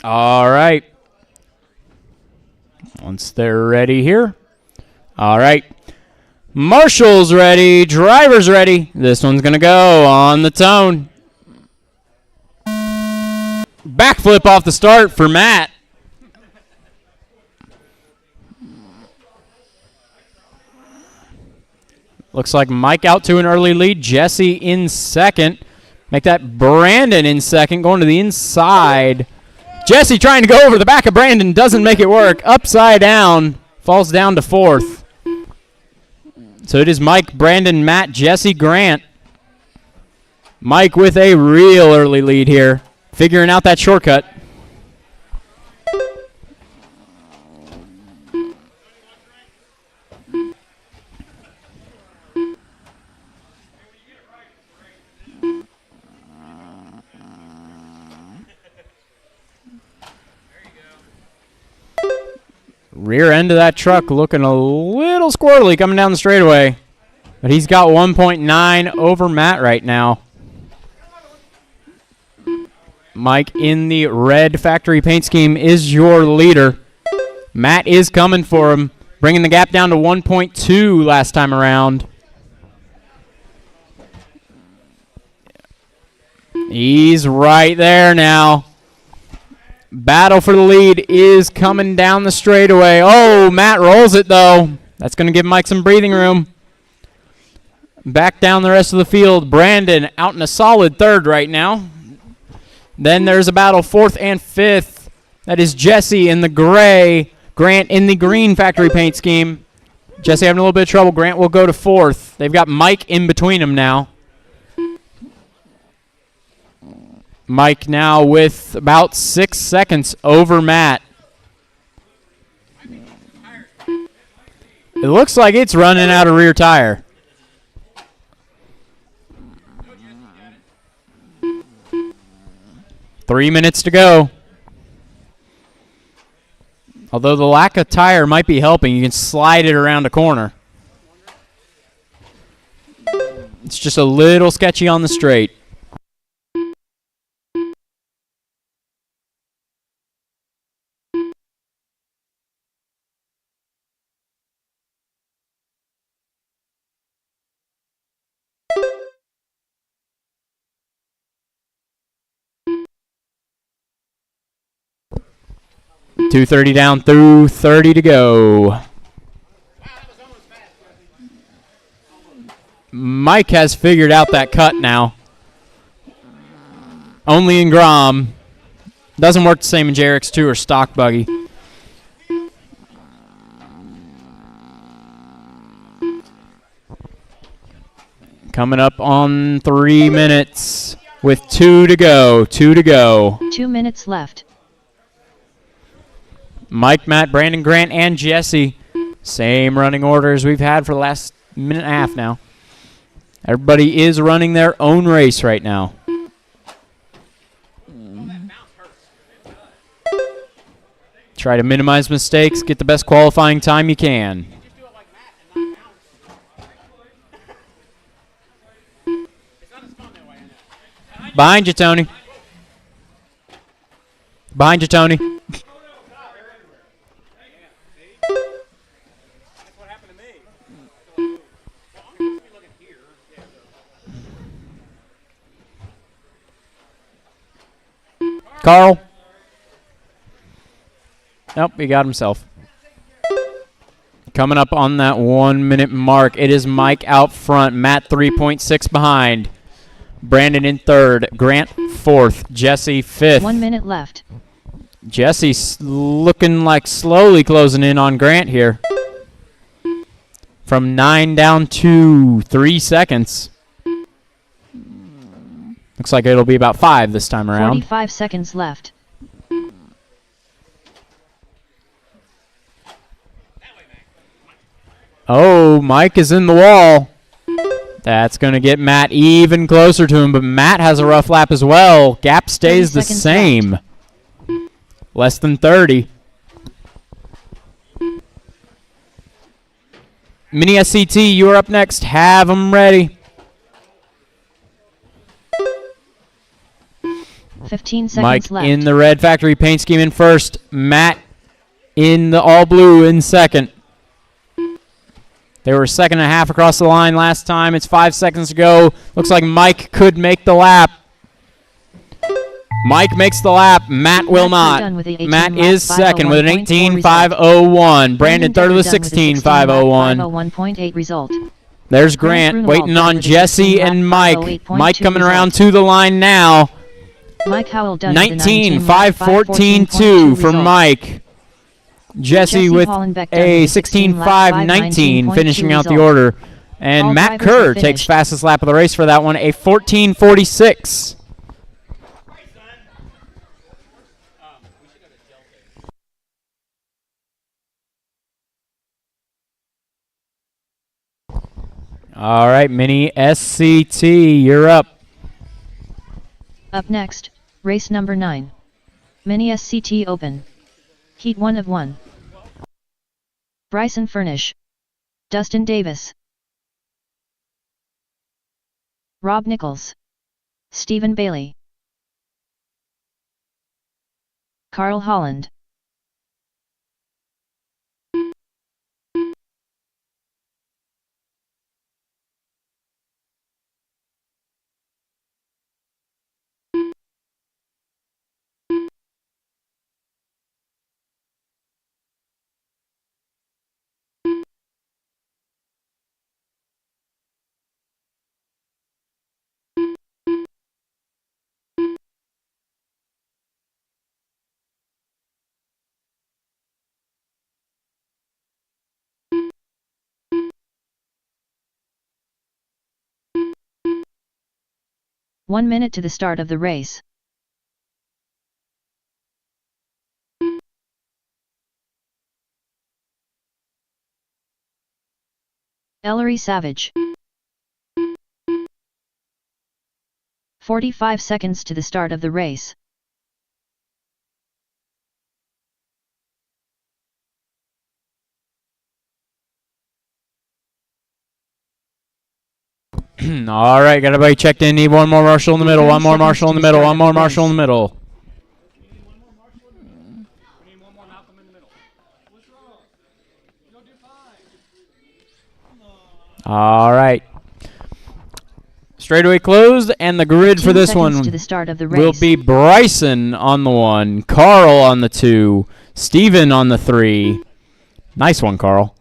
All right. Once they're ready here. All right. Marshall's ready. Driver's ready. This one's going to go on the tone. Backflip off the start for Matt. Looks like Mike out to an early lead. Jesse in second. Make that Brandon in second. Going to the inside. Jesse trying to go over the back of Brandon. Doesn't make it work. Upside down. Falls down to fourth. So it is Mike, Brandon, Matt, Jesse, Grant. Mike with a real early lead here. Figuring out that shortcut. Rear end of that truck looking a little squirrely coming down the straightaway. But he's got 1.9 over Matt right now. Mike in the red factory paint scheme is your leader. Matt is coming for him, bringing the gap down to 1.2 last time around. He's right there now. Battle for the lead is coming down the straightaway. Oh, Matt rolls it, though. That's going to give Mike some breathing room. Back down the rest of the field. Brandon out in a solid third right now. Then there's a battle fourth and fifth. That is Jesse in the gray. Grant in the green factory paint scheme. Jesse having a little bit of trouble. Grant will go to fourth. They've got Mike in between them now. Mike now with about 6 seconds over Matt. It looks like it's running out of rear tire. Three minutes to go. Although the lack of tire might be helping, you can slide it around a corner. It's just a little sketchy on the straight. .230 down through 30 to go. Mike has figured out that cut now. Only in Grom. Doesn't work the same in JRX2 or stock buggy. Coming up on 3 minutes with 2 to go. 2 to go. 2 minutes left. Mike, Matt, Brandon, Grant, and Jesse. Same running order as we've had for the last minute and a half now. Everybody is running their own race right now. Try to minimize mistakes, get the best qualifying time you can. Behind you, Tony. Behind you, Tony. Carl. Nope, he got himself. Coming up on that 1 minute mark, it is Mike out front, Matt 3.6 behind, Brandon in third, Grant fourth, Jesse fifth. 1 minute left. Jesse's looking like slowly closing in on Grant here. From 9 down to 3 seconds. Looks like it'll be about 5 this time around. 45 seconds left. Oh, Mike is in the wall. That's going to get Matt even closer to him, but Matt has a rough lap as well. Gap stays the same. Left. Less than 30. Mini SCT, you are up next. Have them ready. 15 seconds Mike left. in the red factory paint scheme in first. Matt in the all blue in second. They were a second and a half across the line last time. It's 5 seconds to go. Looks like Mike could make the lap. Mike makes the lap. Matt will not. Matt is second with an 18.501. Brandon third with a 16.501. 501.8 result. There's Grant waiting on Jesse and Mike. Mike coming around to the line now. Mike Howell done 19.514.2 for Mike. Jesse with a 16.519 finishing out the order. And Matt Kerr takes fastest lap of the race for that one, a 14.46. All right, Mini SCT, you're up. Up next, race number 9. Mini SCT Open. Heat 1 of 1. Bryson Furnish. Dustin Davis. Rob Nichols. Stephen Bailey. Carl Holland. One minute to the start of the race. Ellery Savage. 45 seconds to the start of the race. All right, got everybody checked in. Need one more marshal in the middle. One more marshal in the middle. One more marshal in the middle. All right. Straightaway closed, and the grid for this one to the start of the race will be Bryson on the 1, Carl on the 2, Steven on the 3. Nice one, Carl.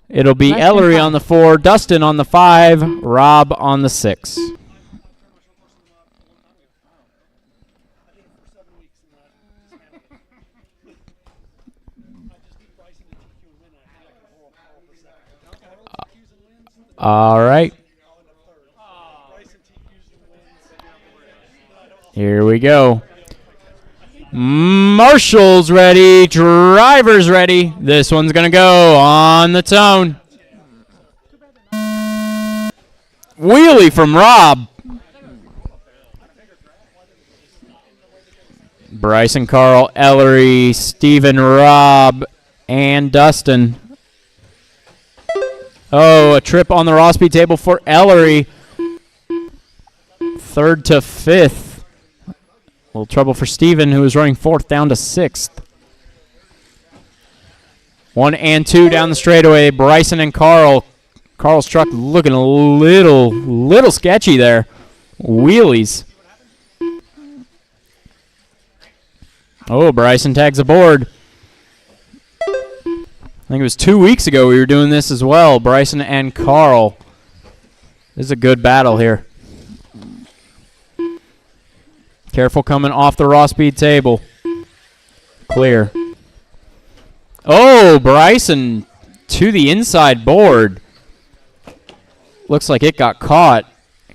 It'll be Less than Ellery 5. on the 4, Dustin on the 5, Rob on the 6. All right. Here we go. Marshall's ready. Driver's ready. This one's going to go on the tone. Wheelie from Rob. Bryson, Carl, Ellery, Steven, Rob, and Dustin. Oh, a trip on the raw speed table for Ellery. 3rd to 5th. A little trouble for Steven, who is running 4th down to 6th. 1 and 2 down the straightaway. Bryson and Carl. Carl's truck looking a little sketchy there. Wheelies. Oh, Bryson tags aboard. I think it was 2 weeks ago we were doing this as well, Bryson and Carl. This is a good battle here. Careful coming off the raw speed table. Clear. Oh, Bryson to the inside board. Looks like it got caught.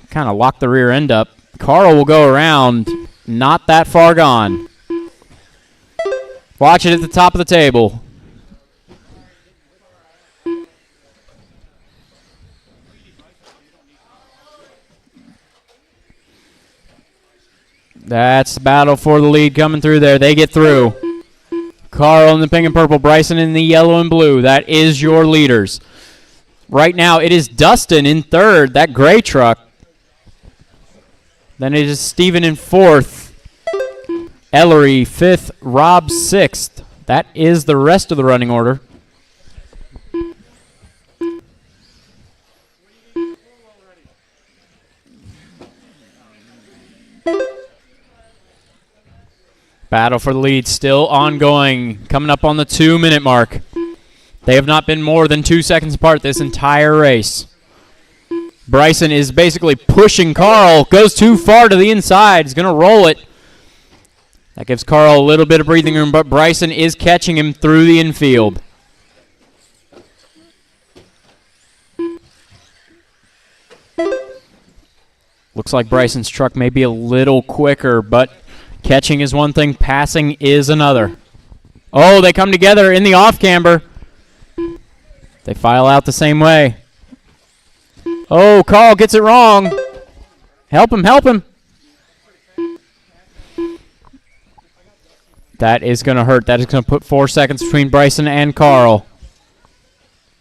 Kind of locked the rear end up. Carl will go around. Not that far gone. Watch it at the top of the table. That's the battle for the lead coming through there. They get through. Carl in the pink and purple, Bryson in the yellow and blue. That is your leaders. Right now it is Dustin in 3rd, that gray truck. Then it is Steven in 4th. Ellery 5th, Rob 6th. That is the rest of the running order. Battle for the lead still ongoing. Coming up on the 2-minute mark. They have not been more than 2 seconds apart this entire race. Bryson is basically pushing Carl. Goes too far to the inside. He's going to roll it. That gives Carl a little bit of breathing room, but Bryson is catching him through the infield. Looks like Bryson's truck may be a little quicker, but catching is one thing, passing is another. Oh, they come together in the off-camber. They file out the same way. Oh, Carl gets it wrong. Help him, help him. That is going to hurt. That is going to put 4 seconds between Bryson and Carl.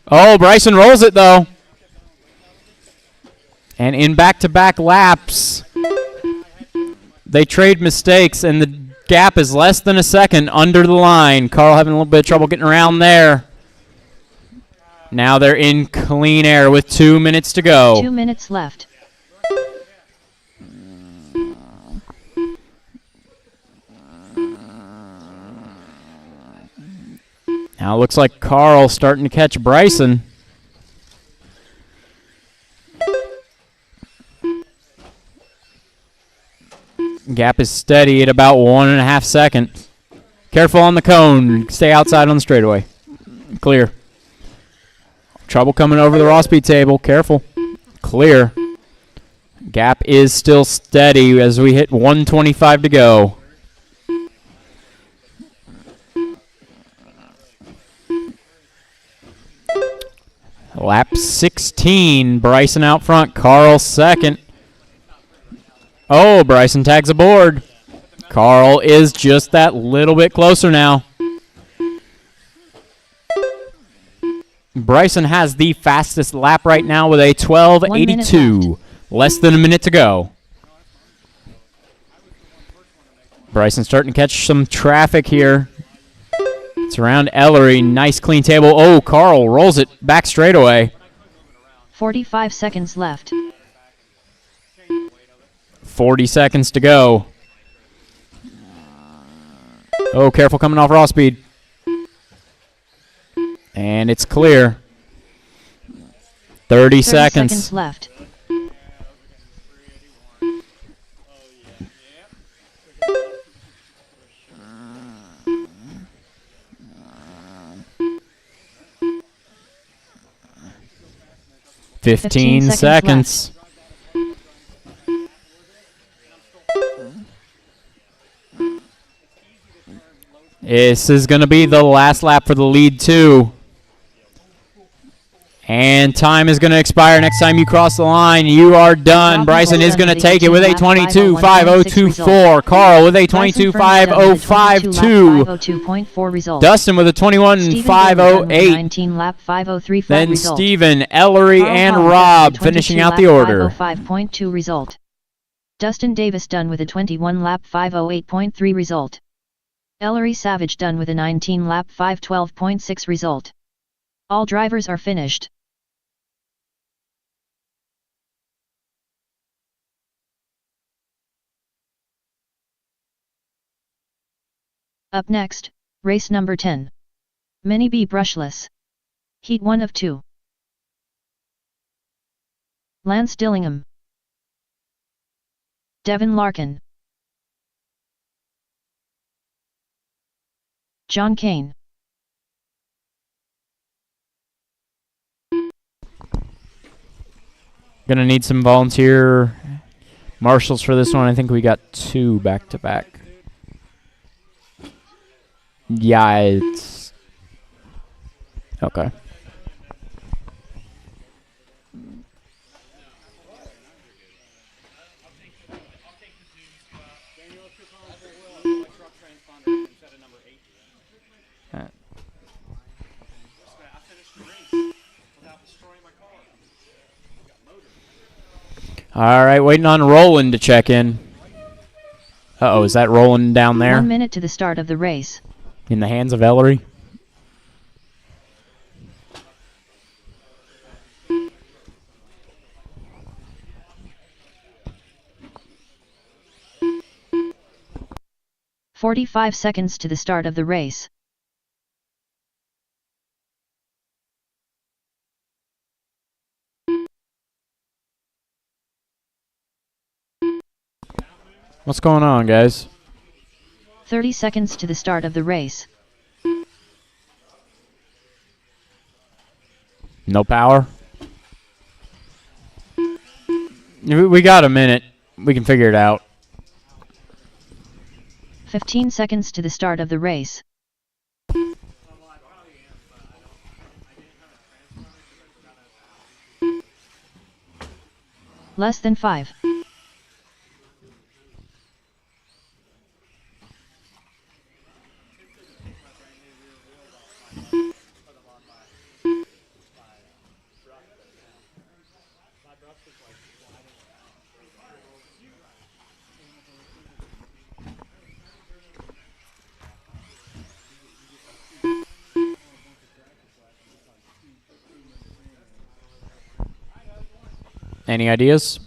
Oh, Bryson rolls it, though. And in back-to-back laps, they trade mistakes, and the gap is less than a second under the line. Carl having a little bit of trouble getting around there. Now they're in clean air with 2 minutes to go. 2 minutes left. Now it looks like Carl starting to catch Bryson. Gap is steady at about 1.5 seconds. Careful on the cone. Stay outside on the straightaway. Clear. Trouble coming over the raw speed table. Careful. Clear. Gap is still steady as we hit 1:25 to go. Lap 16. Bryson out front. Carl second. Oh, Bryson tags aboard. Carl is just that little bit closer now. Bryson has the fastest lap right now with a 12:82. Less than a minute to go. Bryson starting to catch some traffic here. It's around Ellery. Nice clean table. Oh, Carl rolls it back straightaway. 45 seconds left. 40 seconds to go. Oh, careful coming off raw speed. And it's clear. 30 seconds. seconds left. Fifteen seconds. This is going to be the last lap for the lead 2. And time is going to expire next time you cross the line. You are done. Bryson is going to take it with a 22.5024. Carl with a 22.5052. Dustin with a 21.508. Then Steven, Ellery, and Rob finishing out the order. 5.2 result. Dustin Davis done with a 21 lap 508.3 result. Ellery Savage done with a 19 lap 512.6 result. All drivers are finished. Up next, race number 10. Mini B brushless. Heat 1 of 2. Lance Dillingham. Devin Larkin. John Kane. Gonna need some volunteer marshals for this one. I think we got 2 back to back. Yeah, it's okay. All right, waiting on Roland to check in. Uh-oh, is that Roland down there? 1 minute to the start of the race. In the hands of Ellery. "45 seconds to the start of the race. What's going on, guys? 30 seconds to the start of the race. No power? We got a minute. We can figure it out. 15 seconds to the start of the race. Less than 5. Any ideas?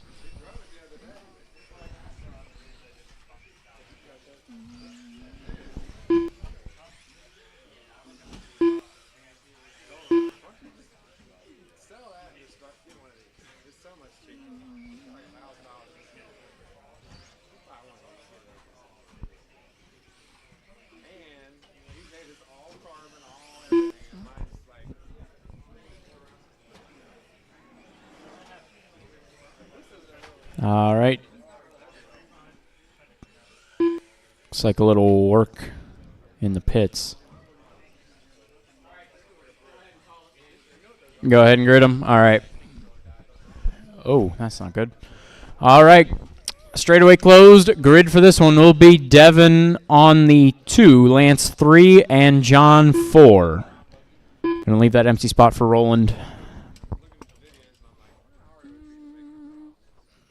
All right. Looks like a little work in the pits. Go ahead and grid them. All right. Oh, that's not good. All right. Straightaway closed. Grid for this one will be Devin on the 2, Lance 3, and John 4. Gonna leave that empty spot for Roland.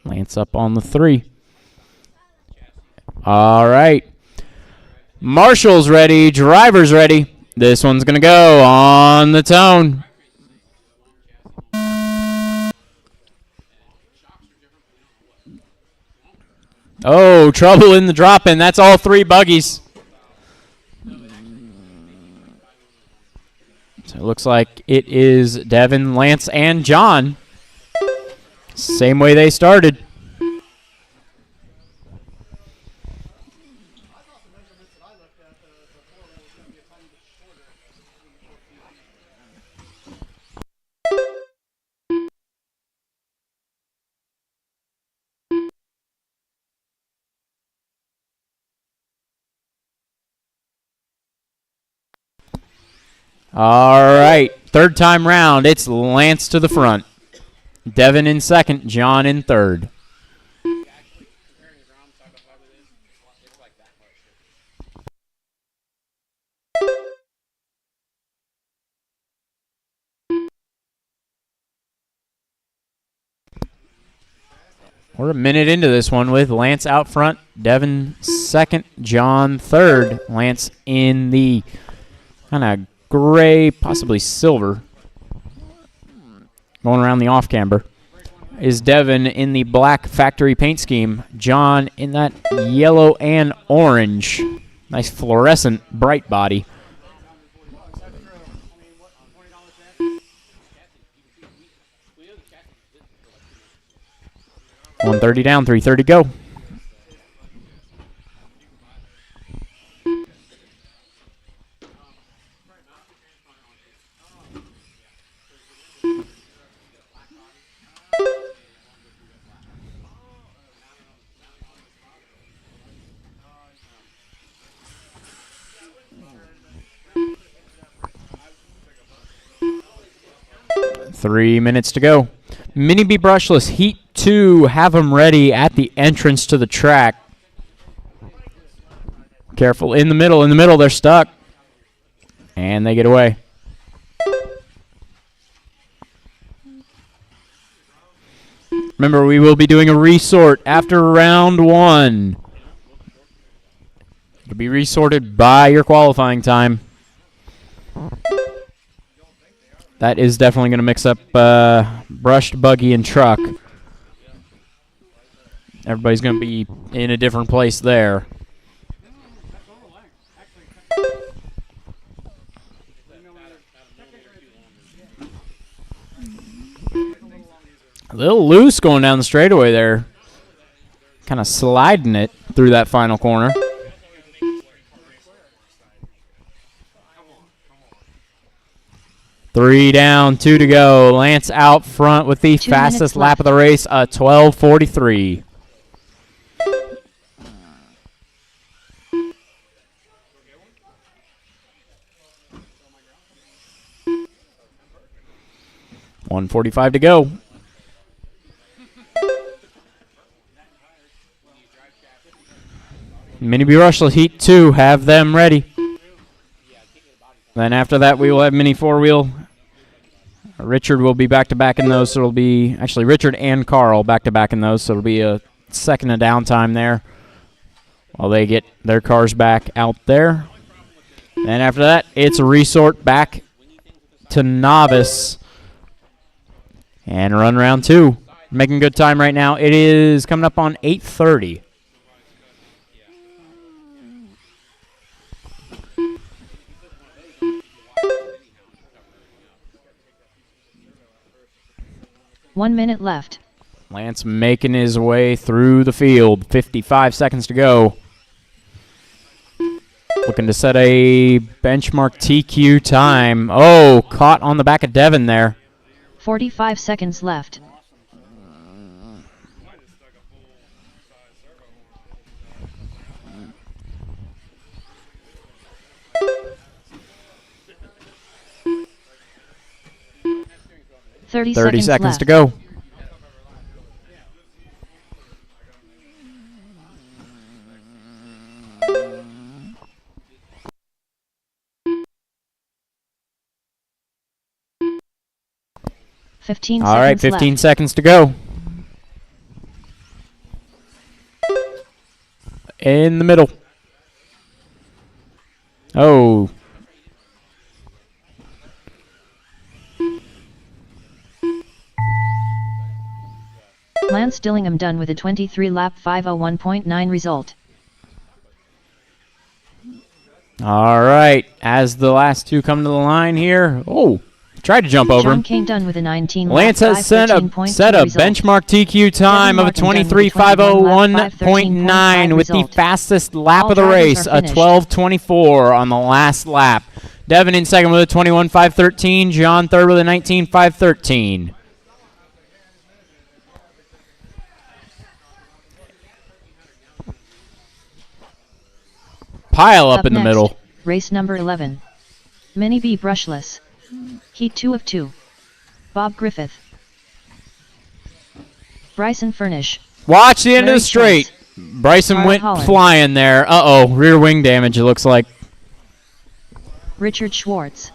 Lance up on the 3. All right. Marshall's ready. Driver's ready. This one's going to go on the tone. Oh, trouble in the drop-in. That's all 3 buggies. So it looks like it is Devin, Lance, and John Same way they started. All right, third time round. It's Lance to the front. Devin in second, John in third. We're a minute into this one with Lance out front, Devin second, John third. Lance in the kind of gray, possibly silver, going around the off-camber, is Devin in the black factory paint scheme. John in that yellow and orange. Nice fluorescent bright body. $130 down, $330 go. Three minutes to go. Mini B brushless heat 2. Have them ready at the entrance to the track. Careful in the middle. In the middle, they're stuck. And they get away. Remember, we will be doing a resort after round 1. It'll be resorted by your qualifying time. That is definitely going to mix up brushed, buggy, and truck. Everybody's going to be in a different place there. A little loose going down the straightaway there. Kind of sliding it through that final corner. Three down, 2 to go. Lance out front with the fastest lap of the race, 12:43. $145 to go. Mini B Rushless Heat 2, have them ready. Then after that, we will have mini 4-wheel. Richard will be back-to-back in those, so it'll be actually Richard and Carl back-to-back in those, so it'll be a second of downtime there while they get their cars back out there. And after that, it's a resort back to novice and run round 2. Making good time right now. It is coming up on 8:30. One minute left. Lance making his way through the field. 55 seconds to go. Looking to set a benchmark TQ time. Oh, caught on the back of Devin there. 45 seconds left. Thirty seconds to go. All right, 15 seconds to go. In the middle. Oh. Lance Dillingham done with a 23-lap 5:01.9 result. All right, as the last two come to the line here. Oh, Tried to jump over John him. Kane done with a 19. Lance has set a benchmark TQ time of a 23.501.9 with the fastest lap of the race, a 12.24 on the last lap. Devin in second with a 21.513. John third with a 19.513. Pile up in the middle. Race number 11. Mini B brushless. Heat 2 of 2. Bob Griffith. Bryson Furnish. Watch the end of Larry the straight. Schultz. Bryson Carl went Holland. flying there. Uh-oh, rear wing damage it looks like. Richard Schwartz.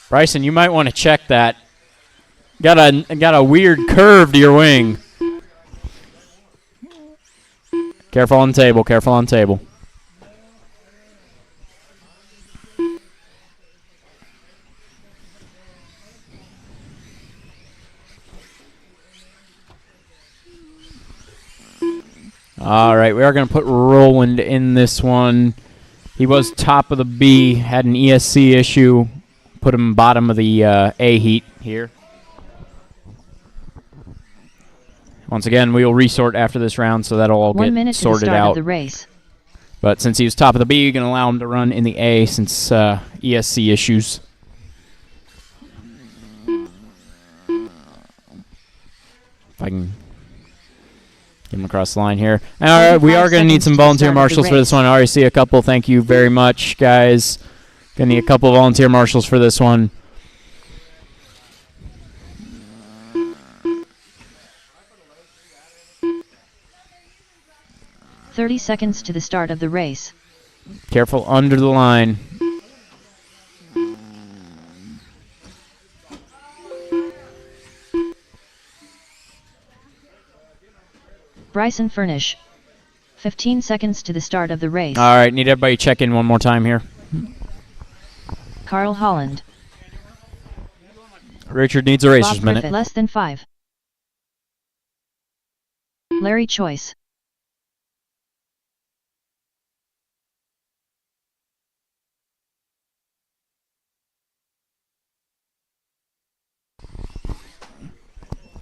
Bryson, you might want to check that. Got a weird curve to your wing. Careful on the table, careful on the table. All right, we are going to put Roland in this one. He was top of the B, had an ESC issue. Put him bottom of the A heat here. Once again, we will resort after this round, so that'll all 1 get minute to the sorted start out. of the race. But since he was top of the B, you're going to allow him to run in the A since ESC issues. If I can get him across the line here. All right, we are going to need some volunteer marshals for this one. I already see a couple. Thank you very much, guys. Going to need a couple of volunteer marshals for this one. "30 seconds to the start of the race. Careful under the line. Bryson Furnish. 15 seconds to the start of the race. All right, need everybody to check in one more time here. Carl Holland. Richard needs a racer's Bob minute. Griffith. Less than 5. Larry Choice.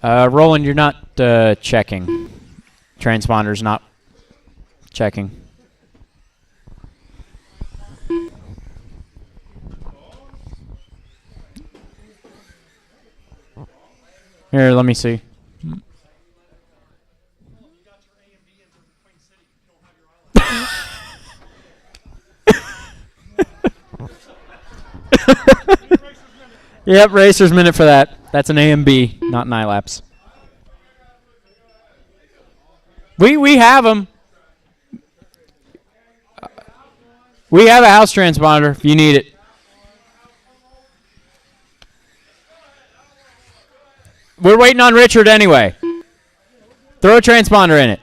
Roland, you're not checking. Transponder's not checking. Here, let me see. Yep, racer's minute for that. That's an A and B, not an ILAPS. We have them. We have a house transponder if you need it. We're waiting on Richard anyway. Throw a transponder in it.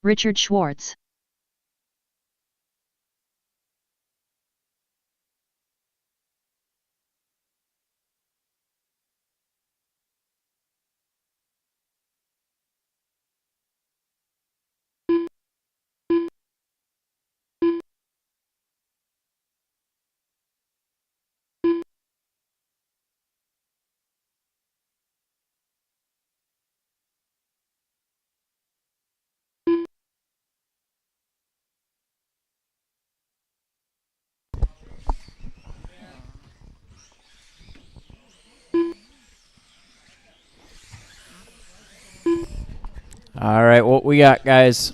Richard Schwartz. All right, what we got, guys?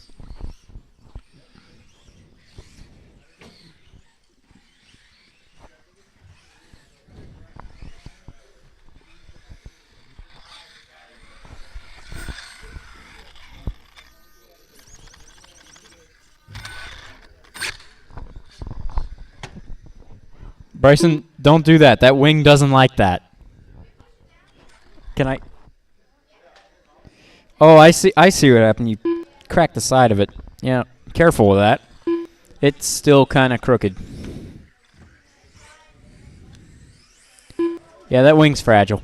Bryson, don't do that. That wing doesn't like that. Can I? Oh, I see what happened. You cracked the side of it. Yeah. Careful with that. It's still kind of crooked. Yeah, that wing's fragile.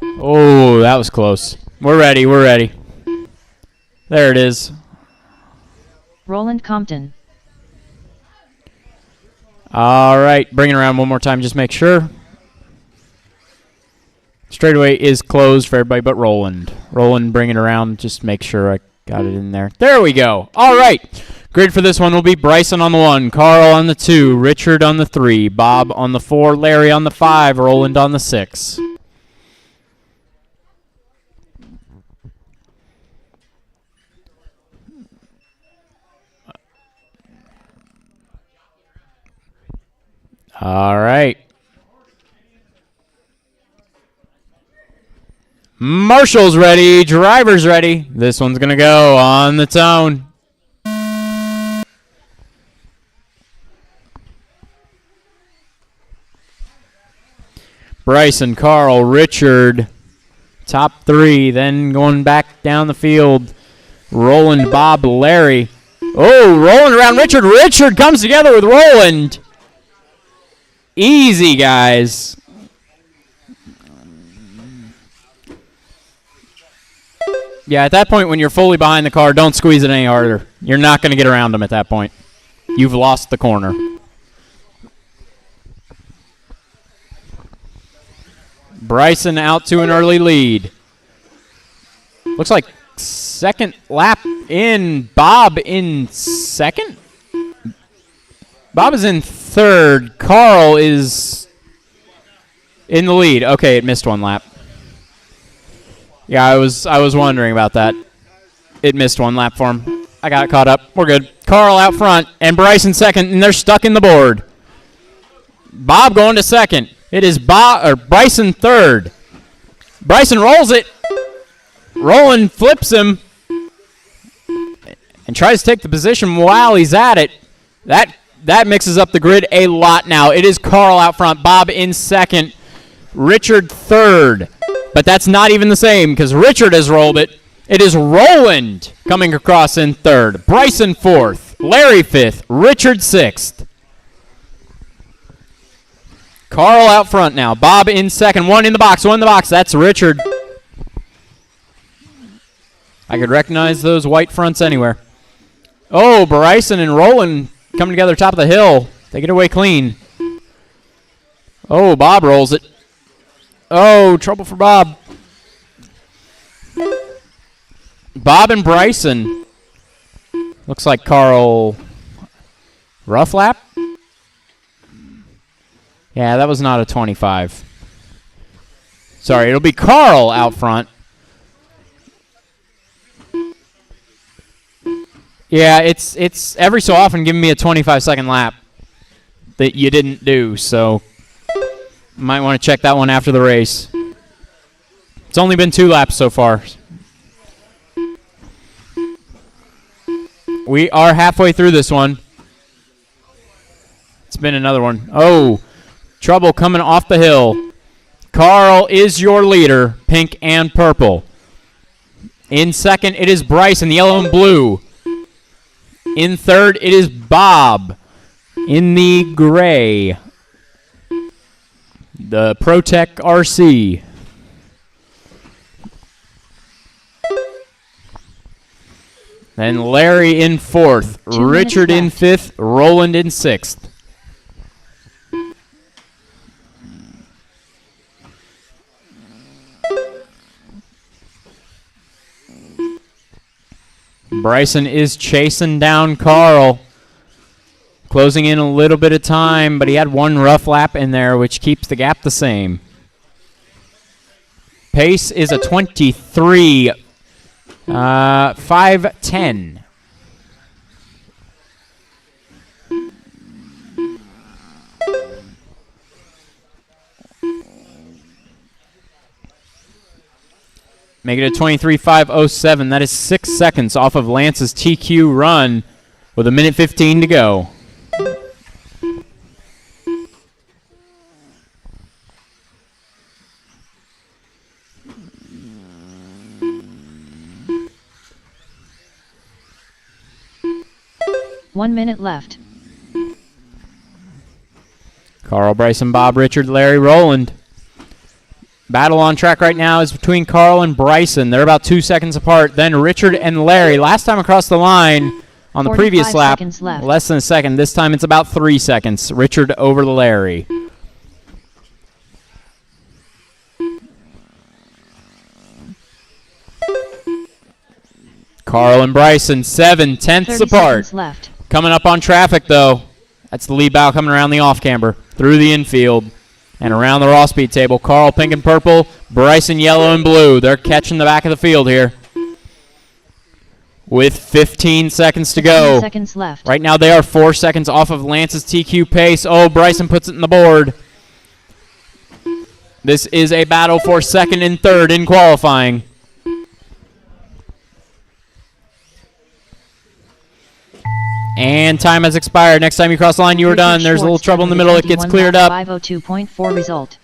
Oh, that was close. We're ready. We're ready. There it is. Roland Compton. All right, bring it around one more time. Just make sure. Straightaway is closed for everybody but Roland. Roland, bring it around. Just make sure I got it in there. There we go. All right. Grid for this one will be Bryson on the 1, Carl on the 2, Richard on the 3, Bob on the 4, Larry on the 5, Roland on the 6. All right. Marshall's ready. Driver's ready. This one's going to go on the tone. Bryson, Carl, Richard, top 3. Then going back down the field, Roland, Bob, Larry. Oh, Roland around Richard. Richard comes together with Roland. Easy, guys. Yeah, at that point when you're fully behind the car, don't squeeze it any harder. You're not going to get around them at that point. You've lost the corner. Bryson out to an early lead. Looks like second lap in. Bob in second? Bob is in third. Carl is in the lead. Okay, it missed one lap. Yeah, I was wondering about that. It missed one lap for him. I got caught up. We're good. Carl out front and Bryson second, and they're stuck in the board. Bob going to second. It is Bryson third. Bryson rolls it. Roland flips him and tries to take the position while he's at it. That mixes up the grid a lot now. It is Carl out front, Bob in second, Richard third. But that's not even the same because Richard has rolled it. It is Roland coming across in third, Bryson fourth, Larry fifth, Richard sixth. Carl out front now, Bob in second, one in the box. That's Richard. I could recognize those white fronts anywhere. Oh, Bryson and Roland coming together top of the hill. They get away clean. Oh, Bob rolls it. Oh, trouble for Bob. Bob and Bryson. Looks like Carl. Rough lap? Yeah, that was not a 25. Sorry, it'll be Carl out front. Yeah, it's every so often giving me a 25-second lap that you didn't do, so might want to check that one after the race. It's only been 2 laps so far. We are halfway through this one. It's been another one. Oh, trouble coming off the hill. Carl is your leader, pink and purple. In second, it is Bryson, the yellow and blue. In third, it is Bob in the gray. The ProTech RC. Then Larry in fourth, Richard in fifth, Roland in sixth. Bryson is chasing down Carl. Closing in a little bit of time, but he had one rough lap in there, which keeps the gap the same. Pace is a 23, 5:10. Make it a 23.507. That is 6 seconds off of Lance's TQ run with 1:15 to go. 1 minute left. Carl, Bryson, Bob, Richard, Larry, Roland. Battle on track right now is between Carl and Bryson. They're about 2 seconds apart. Then Richard and Larry. Last time across the line on the previous lap, less than a second. This time it's about 3 seconds. Richard over Larry. Carl and Bryson, 7/10 apart. Left. Coming up on traffic, though. That's the lead bow coming around the off-camber, through the infield, and around the raw speed table. Carl, pink and purple. Bryson, yellow and blue. They're catching the back of the field here. With 15 seconds to go. 15 seconds left. Right now they are 4 seconds off of Lance's TQ pace. Oh, Bryson puts it in the board. This is a battle for second and third in qualifying. And time has expired. Next time you cross the line, you are done. There's a little trouble in the middle. It gets cleared up. 502.4 result.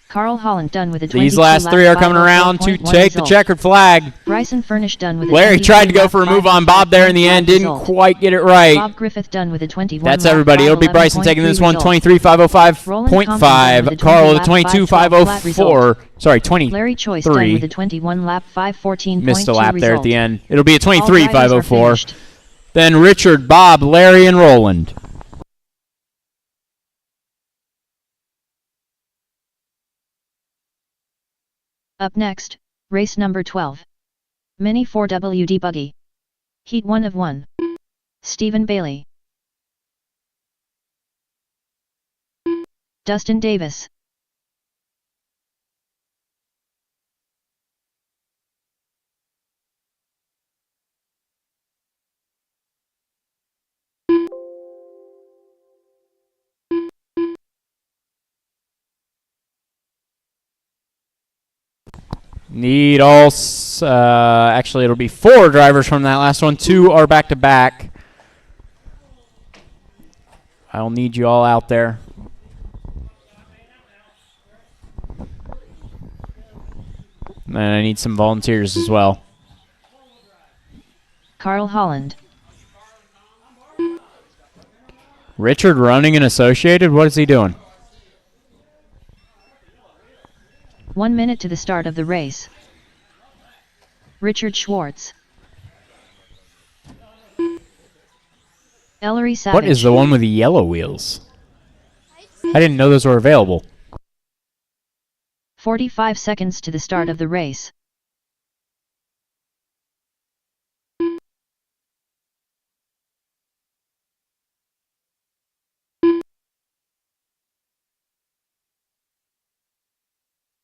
Carl Holland done with a 22 These last three are coming around to take the checkered flag. Bryson Furnish done with a Larry tried to go for a move on Bob there in the end. Didn't quite get it right. Bob Griffith done with a 21. That's everybody. It'll be Bryson taking this one. 23.505.5. Carl with a 22.504. Sorry, 20. Larry Choice done with a 21 lap 514.2. Missed a lap there at the end. It'll be a All drivers are 23.504. finished. Then Richard, Bob, Larry, and Roland. Up next, race number 12. Mini 4WD Buggy. Heat 1 of 1. Stephen Bailey. Dustin Davis. Need all, actually it'll be 4 drivers from that last one. 2 are back-to-back. I'll need you all out there. And I need some volunteers as well. Carl Holland. Richard running and associated? What is he doing? 1 minute to the start of the race. Richard Schwartz. Ellery Savage. What is the one with the yellow wheels? I didn't know those were available. 45 seconds to the start of the race.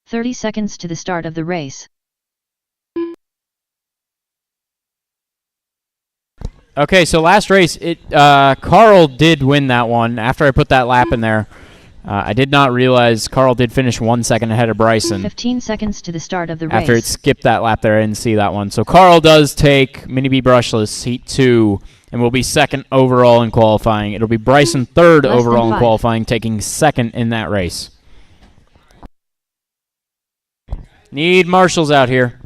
"30 seconds to the start of the race. Okay, so last race, Carl did win that one after I put that lap in there. I did not realize Carl did finish 1 second ahead of Bryson. 15 seconds to the start of the race. After it skipped that lap there, I didn't see that one. So Carl does take Mini B Brushless Heat 2 and will be second overall in qualifying. It'll be Bryson third Less overall than in 5. qualifying, taking second in that race. Need marshals out here.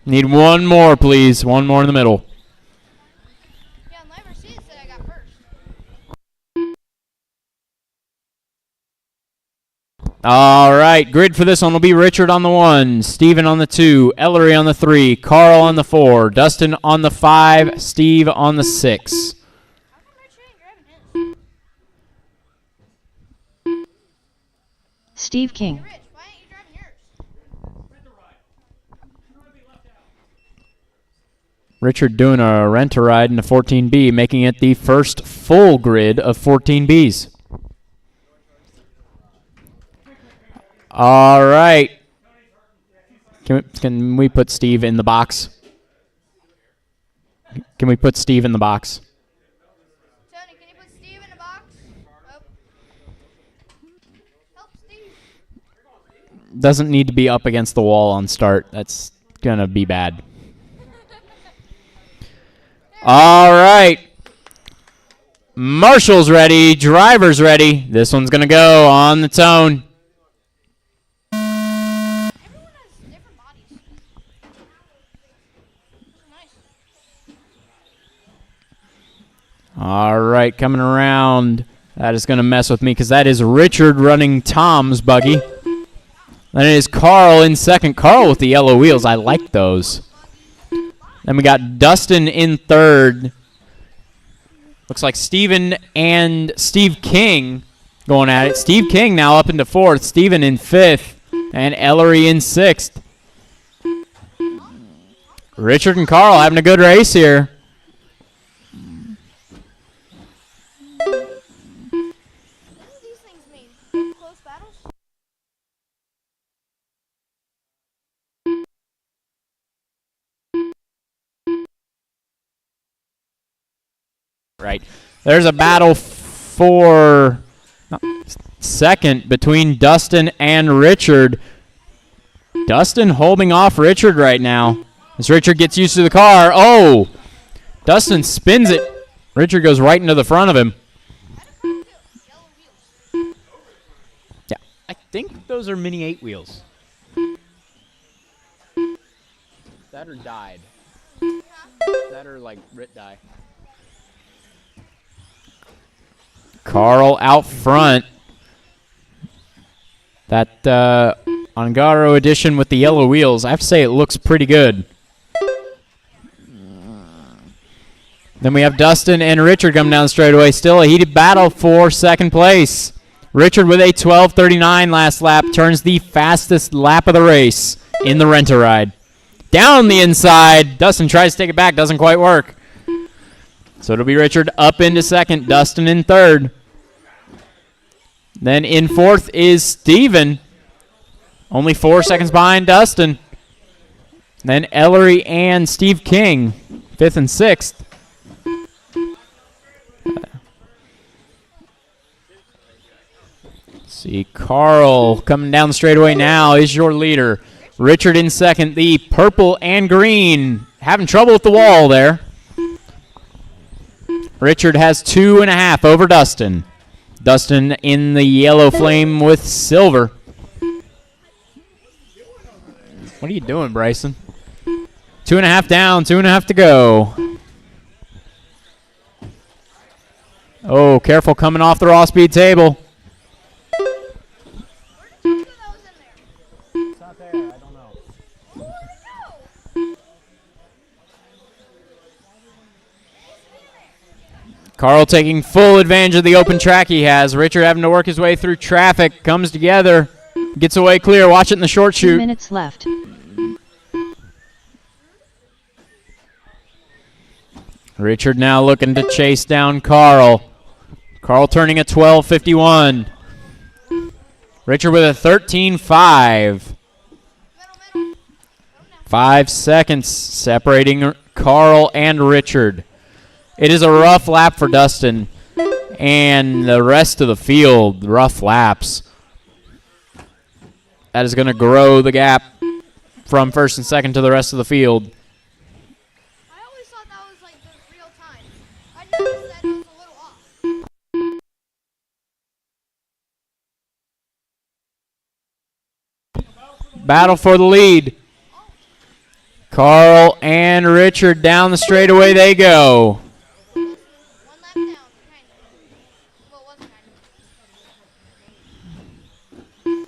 Need one more, please. One more in the middle. Yeah, on live receipts that I got first. All right, grid for this one will be Richard on the 1, Steven on the 2, Ellery on the 3, Carl on the 4, Dustin on the 5, Steve on the 6. How come Richard ain't grabbing his? Steve King. Rich, why ain't you driving yours? Richard doing a rent-a-ride in the 14B, making it the first full grid of 14Bs. All right. Can we put Steve in the box? Can we put Steve in the box? Tony, can you put Steve in a box? Oh. Help Steve. Doesn't need to be up against the wall on start. That's going to be bad. All right. Marshall's ready. Driver's ready. This one's going to go on the tone. Everyone has different bodies. Nice. All right, coming around. That is going to mess with me because that is Richard running Tom's buggy. Then it is Carl in second. Carl with the yellow wheels. I like those. Then we got Dustin in third. Looks like Steven and Steve King going at it. Steve King now up into fourth. Steven in fifth. And Ellery in sixth. Richard and Carl having a good race here. Right. There's a battle for second between Dustin and Richard. Dustin holding off Richard right now as Richard gets used to the car. Oh! Dustin spins it. Richard goes right into the front of him. Yeah, I think those are mini 8 wheels. That or died. That or like Rit die. Carl out front. That Ongaro edition with the yellow wheels, I have to say it looks pretty good. Then we have Dustin and Richard coming down the straightaway. Still a heated battle for second place. Richard with a 12:39 last lap turns the fastest lap of the race in the rent-a-ride. Down the inside. Dustin tries to take it back. Doesn't quite work. So it'll be Richard up into second. Dustin in third. Then in fourth is Steven. Only 4 seconds behind Dustin. Then Ellery and Steve King, fifth and sixth. See, Carl coming down the straightaway now is your leader. Richard in second, the purple and green. Having trouble with the wall there. Richard has 2.5 over Dustin. Dustin in the yellow flame with silver. What are you doing, Bryson? 2.5 down, 2.5 to go. Oh, careful coming off the raw speed table. It's not there. I don't know. Carl taking full advantage of the open track he has. Richard having to work his way through traffic. Comes together. Gets away clear. Watch it in the short chute. 2 minutes left. Richard now looking to chase down Carl. Carl turning a 12:51. Richard with a 13:5. 5 seconds separating Carl and Richard. It is a rough lap for Dustin and the rest of the field. Rough laps. That is going to grow the gap from first and second to the rest of the field. I always thought that was like the real time. I noticed that it was a little off. Battle for the lead. Carl and Richard down the straightaway they go. 1 lap down, kind of. Well, it wasn't kind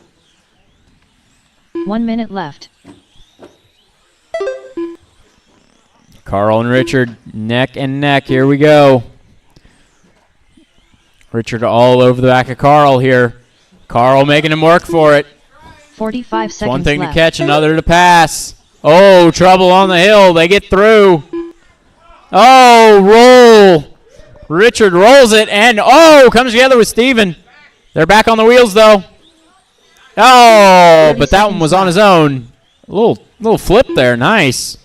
of. 1 minute left. Carl and Richard neck and neck. Here we go. Richard all over the back of Carl here. Carl making him work for it. 45 seconds One thing left. to catch, another to pass. Oh, trouble on the hill. They get through. Oh, roll. Richard rolls it and, oh, comes together with Steven. They're back on the wheels, though. Oh, but that one was on his own. A little flip there. Nice.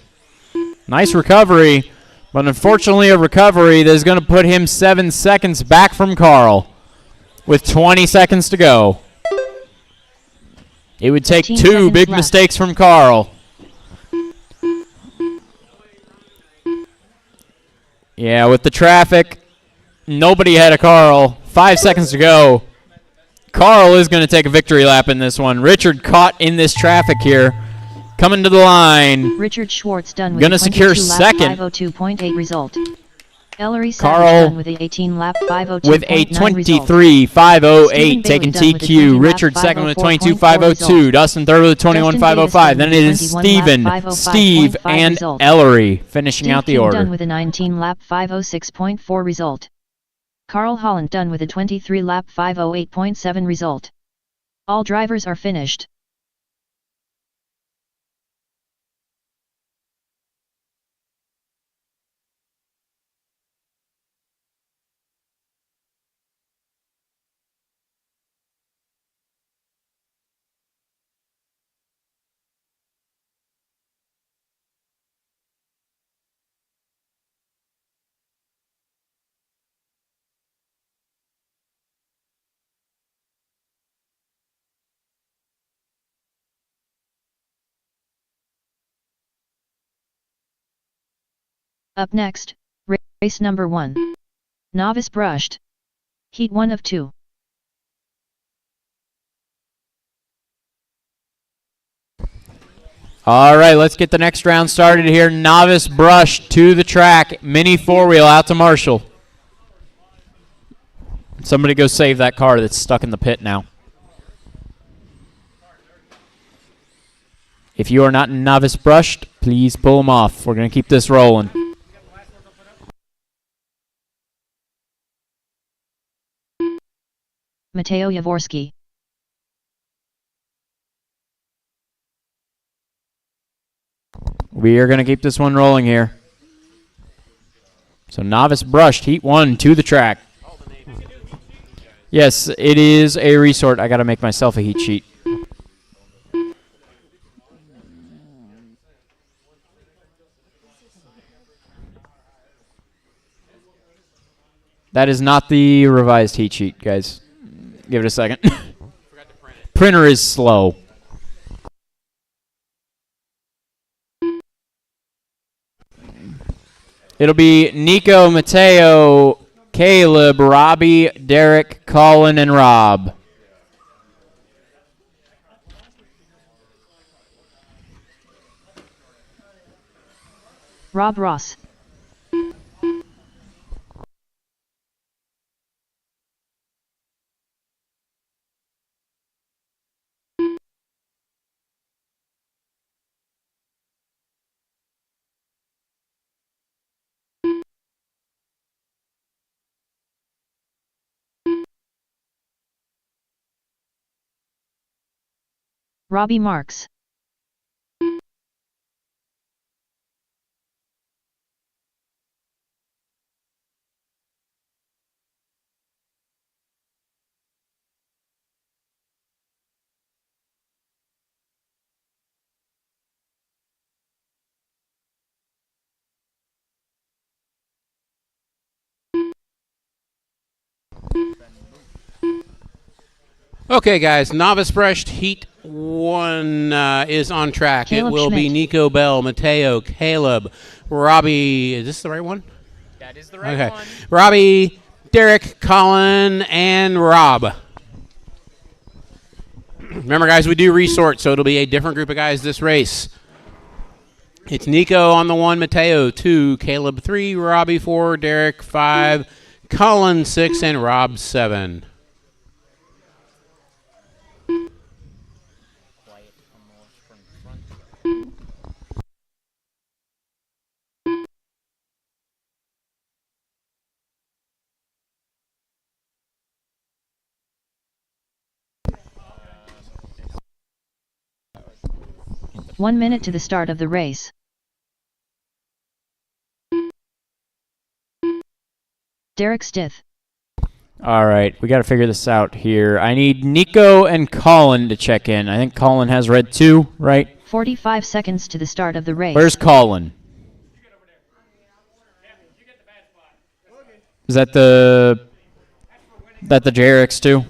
Nice recovery. But unfortunately, a recovery that is going to put him 7 seconds back from Carl with 20 seconds to go. It would take 15 2 seconds big left. mistakes from Carl. Yeah, with the traffic, nobody had a Carl. 5 seconds to go. Carl is going to take a victory lap in this one. Richard caught in this traffic here. Coming to the line. Richard Schwartz done with Gonna a secure 22 lap second. 502.8 result. Ellery Savage Carl done with a 18 lap 502.9 with a result. 23.508, Stephen taking Bailey done with a TQ. 20 lap Richard second with a 504.4 22.502. result. Dustin third with a 21.505. Davis Then done it with is a 21 lap Stephen, 505.5 Steve, and result. Ellery finishing Steve out the King order. done with a 19 lap 506.4 result. Carl Holland done with a 23 lap 508.7 result. All drivers are finished. Up next, race number 1. Novice brushed. Heat 1 of 2. All right, let's get the next round started here. Novice brush to the track. Mini four-wheel out to Marshall. Somebody go save that car that's stuck in the pit now. If you are not novice brushed, please pull them off. We're going to keep this rolling. Mateo Yavorsky. We are going to keep this one rolling here. So novice brushed, heat 1 to the track. Yes, it is a resort. I got to make myself a heat sheet. That is not the revised heat sheet, guys. Give it a second. Printer is slow. It'll be Nico, Mateo, Caleb, Robbie, Derek, Colin, and Rob. Rob Ross. Robbie Marks. Okay, guys, novice brushed heat 1 is on track. Caleb it will be Schmidt. Nico Bell, Mateo, Caleb, Robbie. Is this the right one? That is the right one. Robbie, Derek, Colin, and Rob. Remember, guys, we do resort, so it'll be a different group of guys this race. It's Nico on the 1, Mateo 2, Caleb 3, Robbie 4, Derek 5, Colin 6, and Rob 7. One minute to the start of the race. Derek Stith. All right, we got to figure this out here. I need Nico and Colin to check in. I think Colin has red 2, right? 45 seconds to the start of the race. Where's Colin? Is that the JRX2?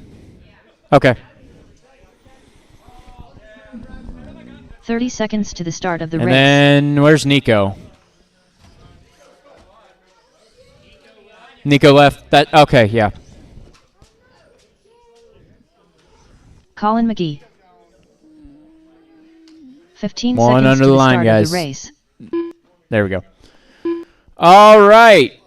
Okay. 30 seconds to the start of the And race. then where's Nico? Nico left. That okay, yeah. Colin McGee. 15 One seconds under to the the line, start guys. of the race. There we go. All right.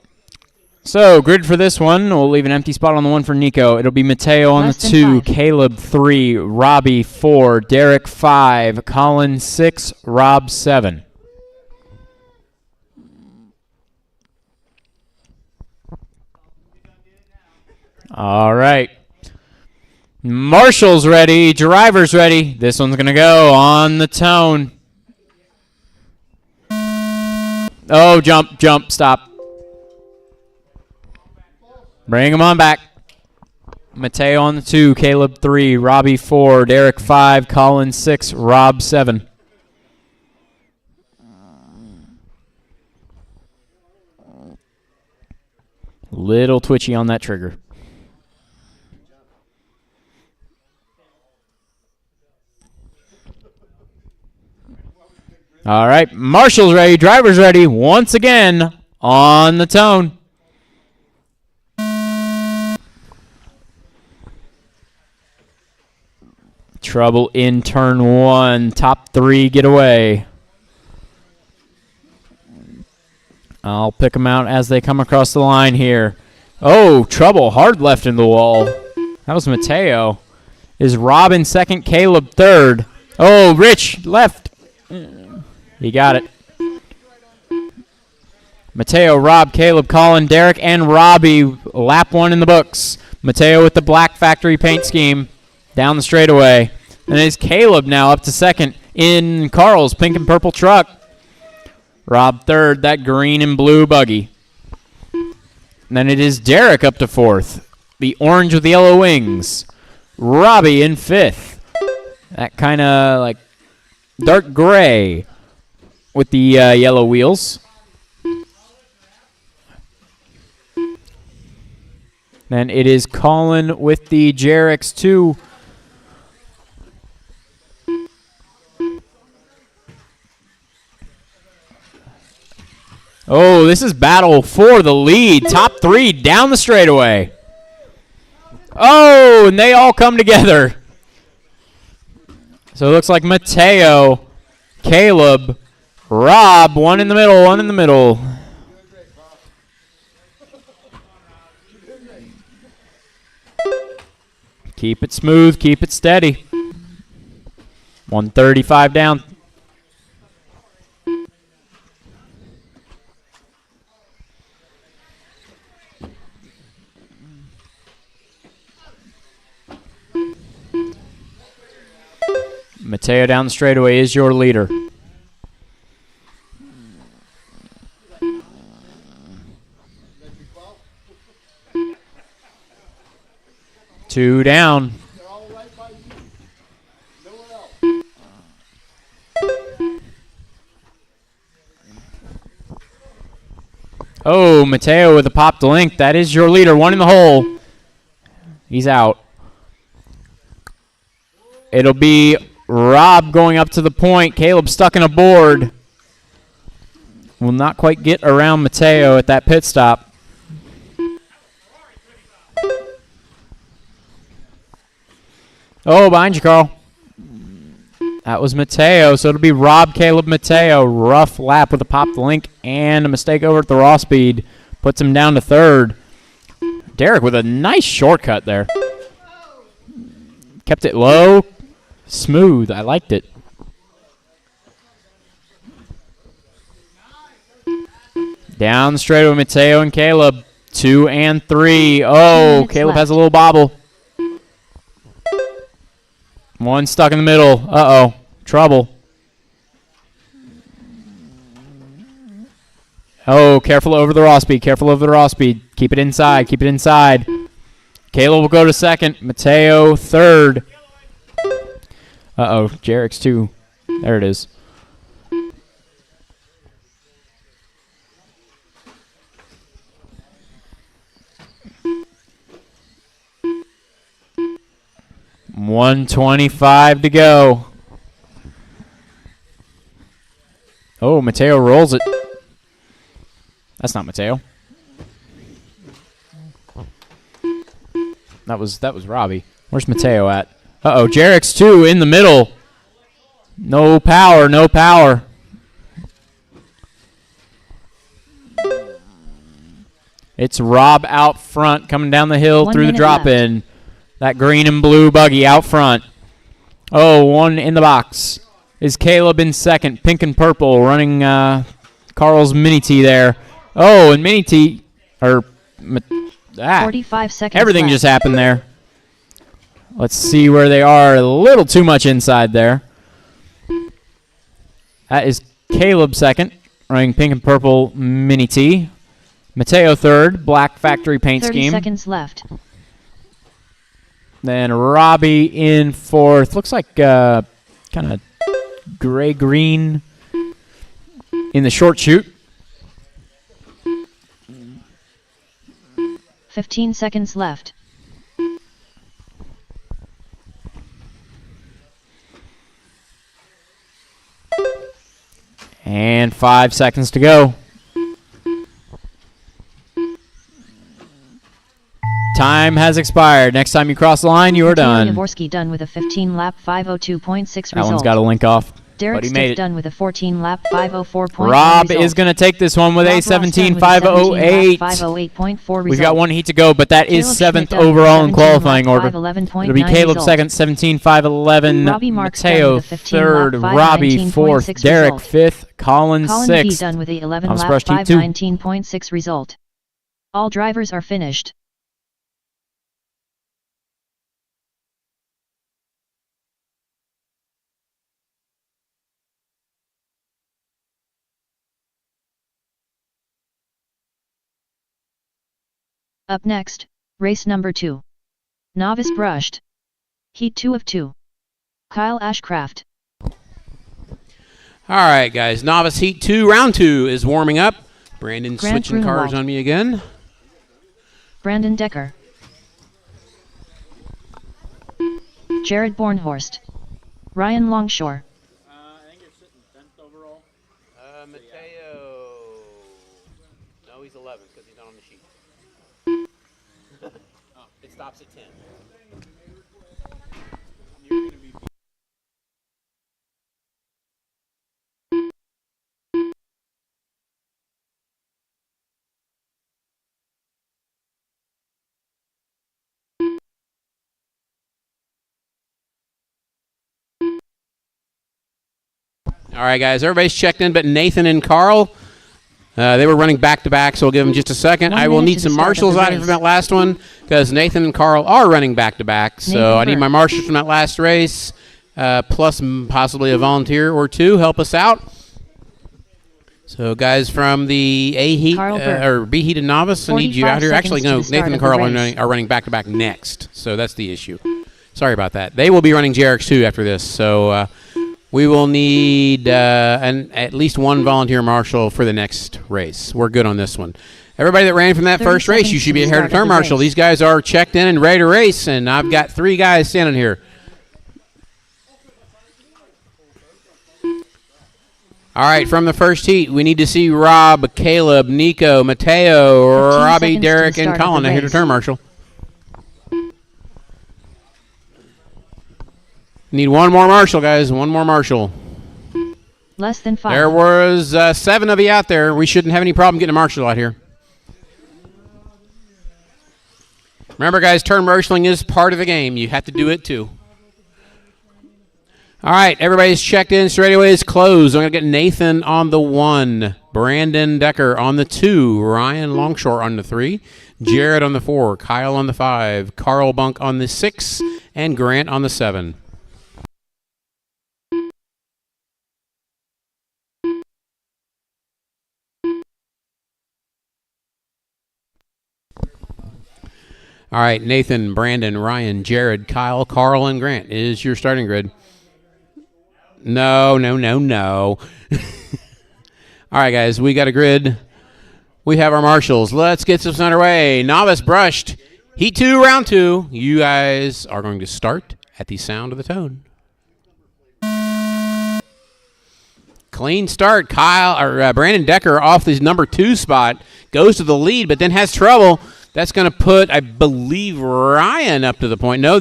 So, grid for this one. We'll leave an empty spot on the 1 for Nico. It'll be Mateo on Less the than 2, 5. Caleb 3, Robbie 4, Derek 5, Colin 6, Rob 7. All right. Marshall's ready. Driver's ready. This one's going to go on the tone. Oh, jump, stop. Bring him on back. Mateo on the 2, Caleb 3, Robbie 4, Derek 5, Colin 6, Rob 7. Little twitchy on that trigger. All right, Marshall's ready, driver's ready, once again on the tone. Trouble in turn 1, top 3 get away. I'll pick them out as they come across the line here. Oh, trouble, hard left in the wall. That was Mateo. Is Rob in second, Caleb third. Oh, Rich, left. He got it. Mateo, Rob, Caleb, Colin, Derek, and Robbie. Lap 1 in the books. Mateo with the black factory paint scheme down the straightaway. And it's Caleb now up to second in Carl's pink and purple truck. Rob third, that green and blue buggy. And then it is Derek up to fourth. The orange with the yellow wings. Robbie in fifth. That kind of like dark gray with the yellow wheels. Then it is Colin with the JRX 2. Oh, this is battle for the lead. Top 3 down the straightaway. Oh, and they all come together. So it looks like Mateo, Caleb, Rob, one in the middle. Keep it smooth, keep it steady. 135 down. Mateo down the straightaway is your leader. Two down. Oh, Mateo with a popped link. That is your leader. One in the hole. He's out. It'll be Rob going up to the point. Caleb stuck in a board. Will not quite get around Mateo at that pit stop. Oh, behind you, Carl. That was Mateo, so it'll be Rob, Caleb, Mateo. Rough lap with a popped link and a mistake over at the raw speed. Puts him down to third. Derek with a nice shortcut there. Kept it low. Smooth. I liked it. Down the straightaway, Mateo and Caleb. 2 and 3. Oh, Caleb has a little bobble. One stuck in the middle. Uh-oh. Trouble. Oh, careful over the raw speed. Careful over the raw speed. Keep it inside. Keep it inside. Caleb will go to second. Mateo third. Uh-oh. JRX 2. There it is. $125 to go. Oh, Mateo rolls it. That's not Mateo. That was Robbie. Where's Mateo at? Uh-oh, JRX 2 in the middle. No power, no power. It's Rob out front coming down the hill 1 through the minute drop-in. That green and blue buggy out front. Oh, one in the box. Is Caleb in second. Pink and purple running Carl's Mini T there. Oh, and Mini T, 45 seconds everything left. just happened there. Let's see where they are. A little too much inside there. That is Caleb second, running pink and purple Mini T. Mateo third, black factory paint 30 scheme. seconds left. Then Robbie in fourth. Looks like kind of gray-green in the short chute. 15 seconds left. And 5 seconds to go. Time has expired. Next time you cross the line, you are done. Yavorski done with a 15-lap 5:02.6 result. That one's got a link off. Derek but he made Stick it. done with a 14-lap 5:04.1 Rob result. is going to take this one with Rob a Ross done with a 17.508. 5:08.4 We've got 1 heat to go, but that is Caleb 7th Schmidt done with a overall in 17 qualifying lap order. 5:11.9 It'll be Caleb result. second, 17.511. Robbie Marks done Mateo with a 15 third. lap Robbie 5:19.6 fourth. Derek result. fifth. Colin Colin B sixth. done with a 11 Thomas lap Brush Heat 2. 5:19.6 result. All drivers are finished. Up next, race number 2. Novice brushed. Heat 2 of 2. Kyle Ashcraft. All right, guys. Novice Heat 2, round 2 is warming up. Brandon Grant switching cars Grunewald. on me again. Brandon Decker. Jared Bornhorst. Ryan Longshore. I think you're sitting 10th overall. Mateo. No, he's 11th because he's not on the sheet. It stops at 10. You're going to be All right, guys. Everybody's checked in, but Nathan and Carl, they were running back-to-back, so we'll give them just a second. 1 I will minute need to some the start of marshals the out here race. from that last one because Nathan and Carl are running back-to-back. So Nathan I need Burke. my marshals from that last race, plus possibly a volunteer or two. Help us out. So, guys, from the A heat Carl Burke. or B heat and novice, I need you 45 out here. Actually, seconds to no, the start Nathan and of the Carl race. are running back-to-back next. So that's the issue. Sorry about that. They will be running JRX 2 after this. So we will need at least one volunteer marshal for the next race. We're good on this one. Everybody that ran from that 30 first race, you seconds should to be the a head start to turn of the marshal. race. These guys are checked in and ready to race, and I've got 3 guys standing here. All right, from the first heat, we need to see Rob, Caleb, Nico, Mateo, 15 Robbie, seconds to Derek, the and start of Colin. the Now here to race. turn marshal. Need one more marshal, guys. One more marshal. Less than 5. There was 7 of you out there. We shouldn't have any problem getting a marshal out here. Remember, guys, turn marshaling is part of the game. You have to do it, too. All right, everybody's checked in. Straightaway is closed. I'm going to get Nathan on the 1, Brandon Decker on the 2, Ryan Longshore on the 3, Jared on the 4, Kyle on the 5, Carl Bunk on the 6, and Grant on the 7. All right, Nathan, Brandon, Ryan, Jared, Kyle, Carl, and Grant is your starting grid. No. All right, guys, we got a grid. We have our marshals. Let's get this underway. Novice brushed. Heat 2, round 2. You guys are going to start at the sound of the tone. Clean start. Brandon Decker off his number 2 spot. Goes to the lead, but then has trouble. That's going to put, I believe, Ryan up to the point. No,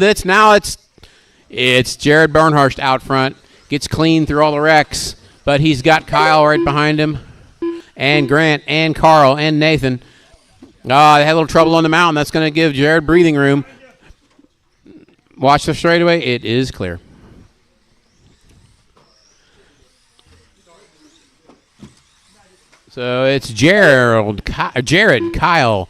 it's Jared Bernhardt out front. Gets clean through all the wrecks, but he's got Kyle right behind him, and Grant, and Carl, and Nathan. They had a little trouble on the mountain. That's going to give Jared breathing room. Watch the straightaway. It is clear. So it's Jared, Kyle,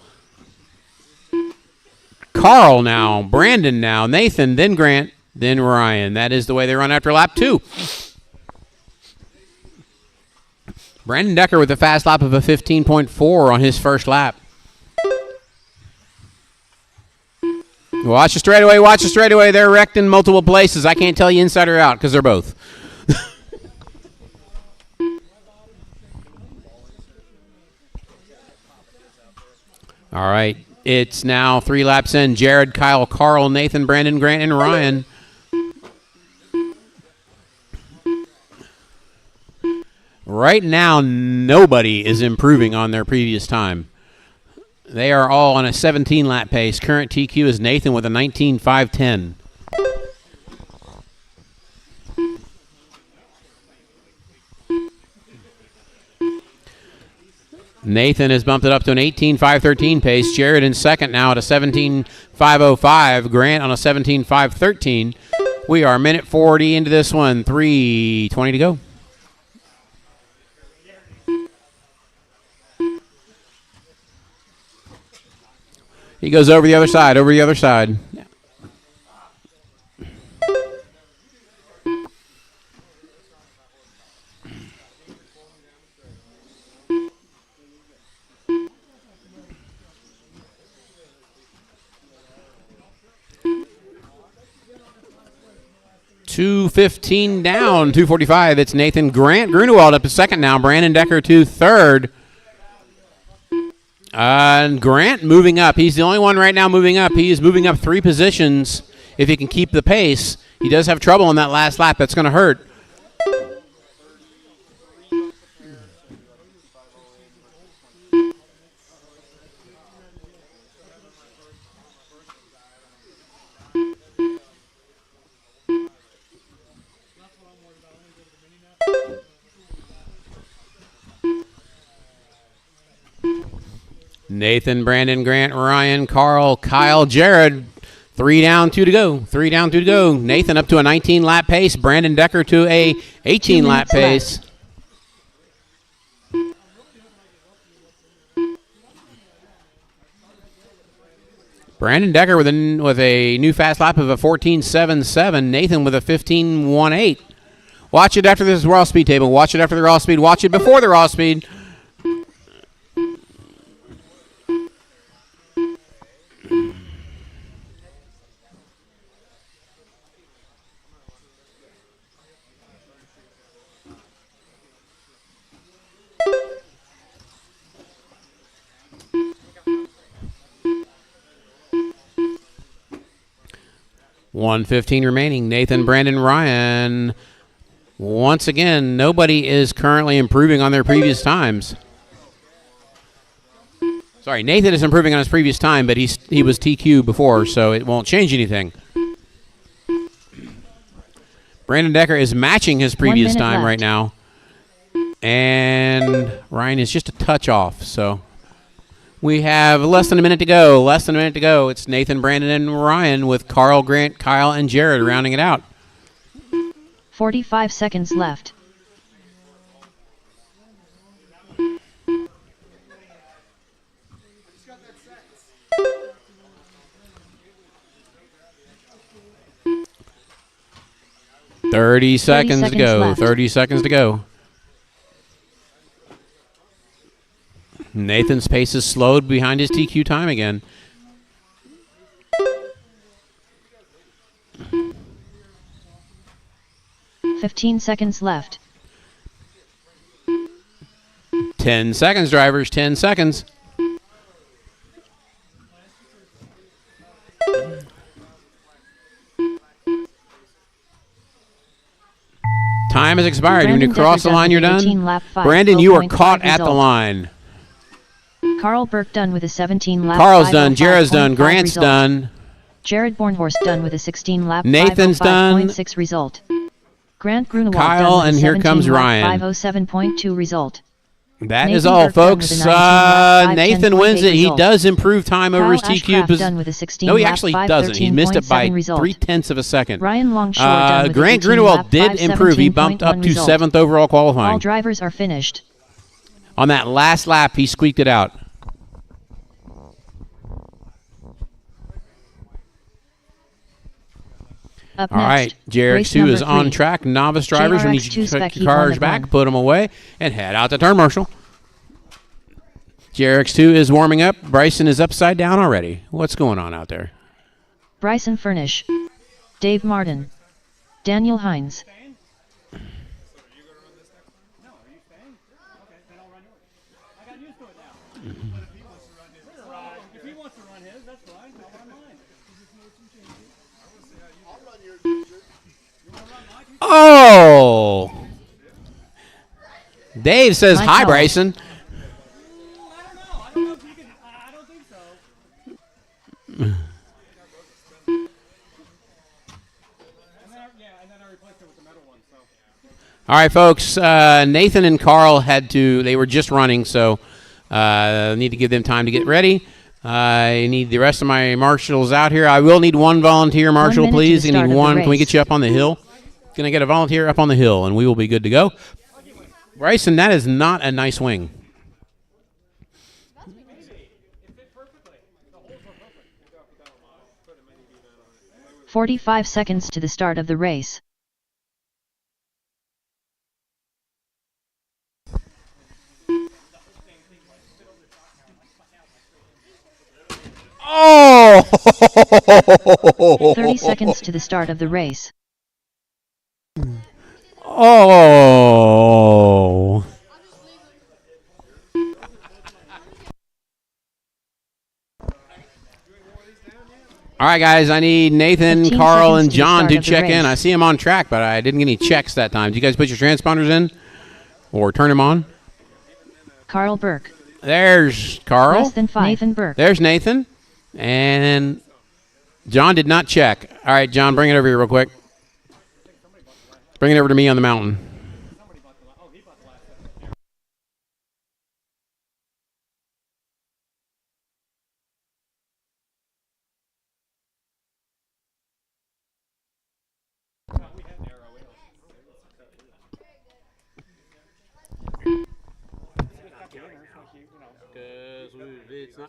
Carl now, Brandon now, Nathan, then Grant, then Ryan. That is the way they run after lap 2. Brandon Decker with a fast lap of a 15.4 on his first lap. Watch the straightaway, watch the straightaway. They're wrecked in multiple places. I can't tell you inside or out because they're both. All right, it's now 3 laps in. Jared, Kyle, Carl, Nathan, Brandon, Grant, and Ryan. Right now, nobody is improving on their previous time. They are all on a 17-lap pace. Current TQ is Nathan with a 19.510. Nathan has bumped it up to an 18.513 pace. Jared in second now at a 17.505. Grant on a 17.513. We are a minute 40 into this one. 3:20 to go. He goes over the other side, over the other side. .215 down, 2:45. It's Nathan Grant Grunewald up to second now. Brandon Decker to third. And Grant moving up. He's the only one right now moving up. He is moving up 3 positions if he can keep the pace. He does have trouble on that last lap. That's going to hurt. Nathan, Brandon, Grant, Ryan, Carl, Kyle, Jared. 3 down, 2 to go. 3 down, 2 to go. Nathan up to a 19-lap pace. Brandon Decker to a 18-lap pace. Brandon Decker with a new fast lap of a 14.77. Nathan with a 15.18. Watch it after this raw speed table. Watch it after the raw speed. Watch it before the raw speed. .115 remaining. Nathan, Brandon, Ryan. Once again, nobody is currently improving on their previous times. Sorry, Nathan is improving on his previous time, but he was TQ before, so it won't change anything. Brandon Decker is matching his previous time right now. And Ryan is just a touch off, so we have less than a minute to go. Less than a minute to go. It's Nathan, Brandon, and Ryan with Carl, Grant, Kyle, and Jared rounding it out. 45 seconds left. Thirty seconds to go. left. 30 seconds to go. Nathan's pace is slowed behind his TQ time again. $15 seconds left. 10 seconds, drivers. 10 seconds. Time has expired. When you cross the line, you're done. Brandon, you are caught at the line. Carl Burke done with a 17-lap. Carl's done. Jared's done. Grant's done. Jared Bornhorst done with a 16-lap. Nathan's done. 505.6 result. Grant Grunewald Kyle, done with and a here comes 17-lap Ryan. 507.2 result. That Nathan is all, Burke done folks. with a 19 lap, Nathan wins it. He result. does improve time over his Kyle TQ. Ashcraft done with a 16 No, he lap, actually doesn't. He missed it by 5:13.7 result. 0.3 of a second. Ryan Longshore done with Grant a 18 Grunewald lap, did improve. He bumped up 5:17.1 to result. 7th overall qualifying. All drivers are finished. On that last lap, he squeaked it out. Up All next, right, race JRX2 is number on 3. track. Novice drivers, we need you JRX2 to spec check heat your cars 1 of back, 1. put them away, and head out to turn marshal. JRX2 is warming up. Bryson is upside down already. What's going on out there? Bryson Furnish, Dave Martin, Daniel Hines. Oh! Dave says, Mike hi, Hall. Bryson. All right, folks. Nathan and Carl they were just running, so I need to give them time to get ready. I need the rest of my marshals out here. I will need one volunteer marshal, 1 minute to please. the I start need of the one. Can we race. get you up on the hill? Can I get a volunteer up on the hill, and we will be good to go. Bryson, that is not a nice wing. "45 seconds to the start of the race. Oh! 30 seconds to the start of the race. Oh! All right, guys, I need Nathan, 15 Carl, seconds and to the John start to of the check in. race. I see them on track, but I didn't get any checks that time. Did you guys put your transponders in or turn them on? Carl Burke. There's Carl. Less than 5. Nathan Burke. There's Nathan. And John did not check. All right, John, bring it over here real quick. Bring it over to me on the mountain.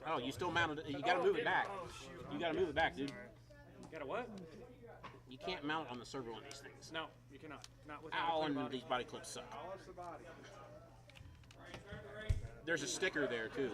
Oh, you still mounted it. You got to move it back. You got to move it back, dude. You got a what? You can't mount it on the servo on these things. No, you cannot. Not with Ow, and these body clips suck. There's a sticker there, too.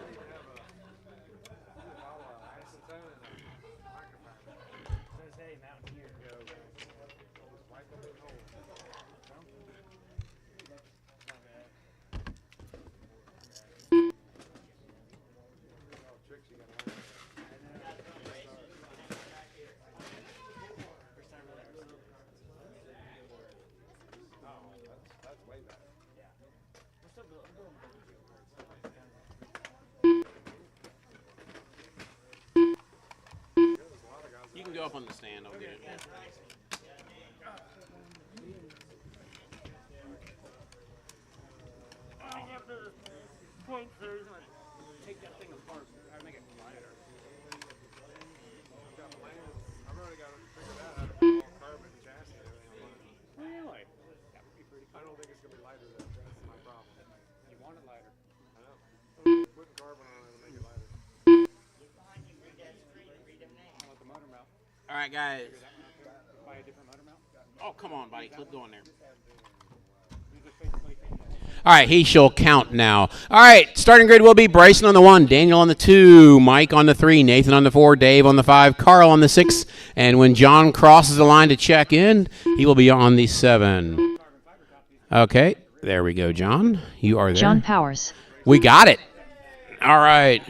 You can go up on the stand. I'll get it. Take that thing apart. I make it lighter. I've already got to figure that out. Carbon chassis and everything on it. Really? That would be pretty I don't think it's going to be lighter though. That's my problem. You want it lighter. I know. Putting carbon on it will make it lighter. I want the motor mount. All right, guys. Buy a different motor mount. Oh, come on, buddy. Clip going there. All right, he shall count now. All right, starting grid will be Bryson on the 1, Daniel on the 2, Mike on the 3, Nathan on the 4, Dave on the 5, Carl on the 6, and when John crosses the line to check in, he will be on the 7. Okay, there we go, John. You are there. John Powers. We got it. All right.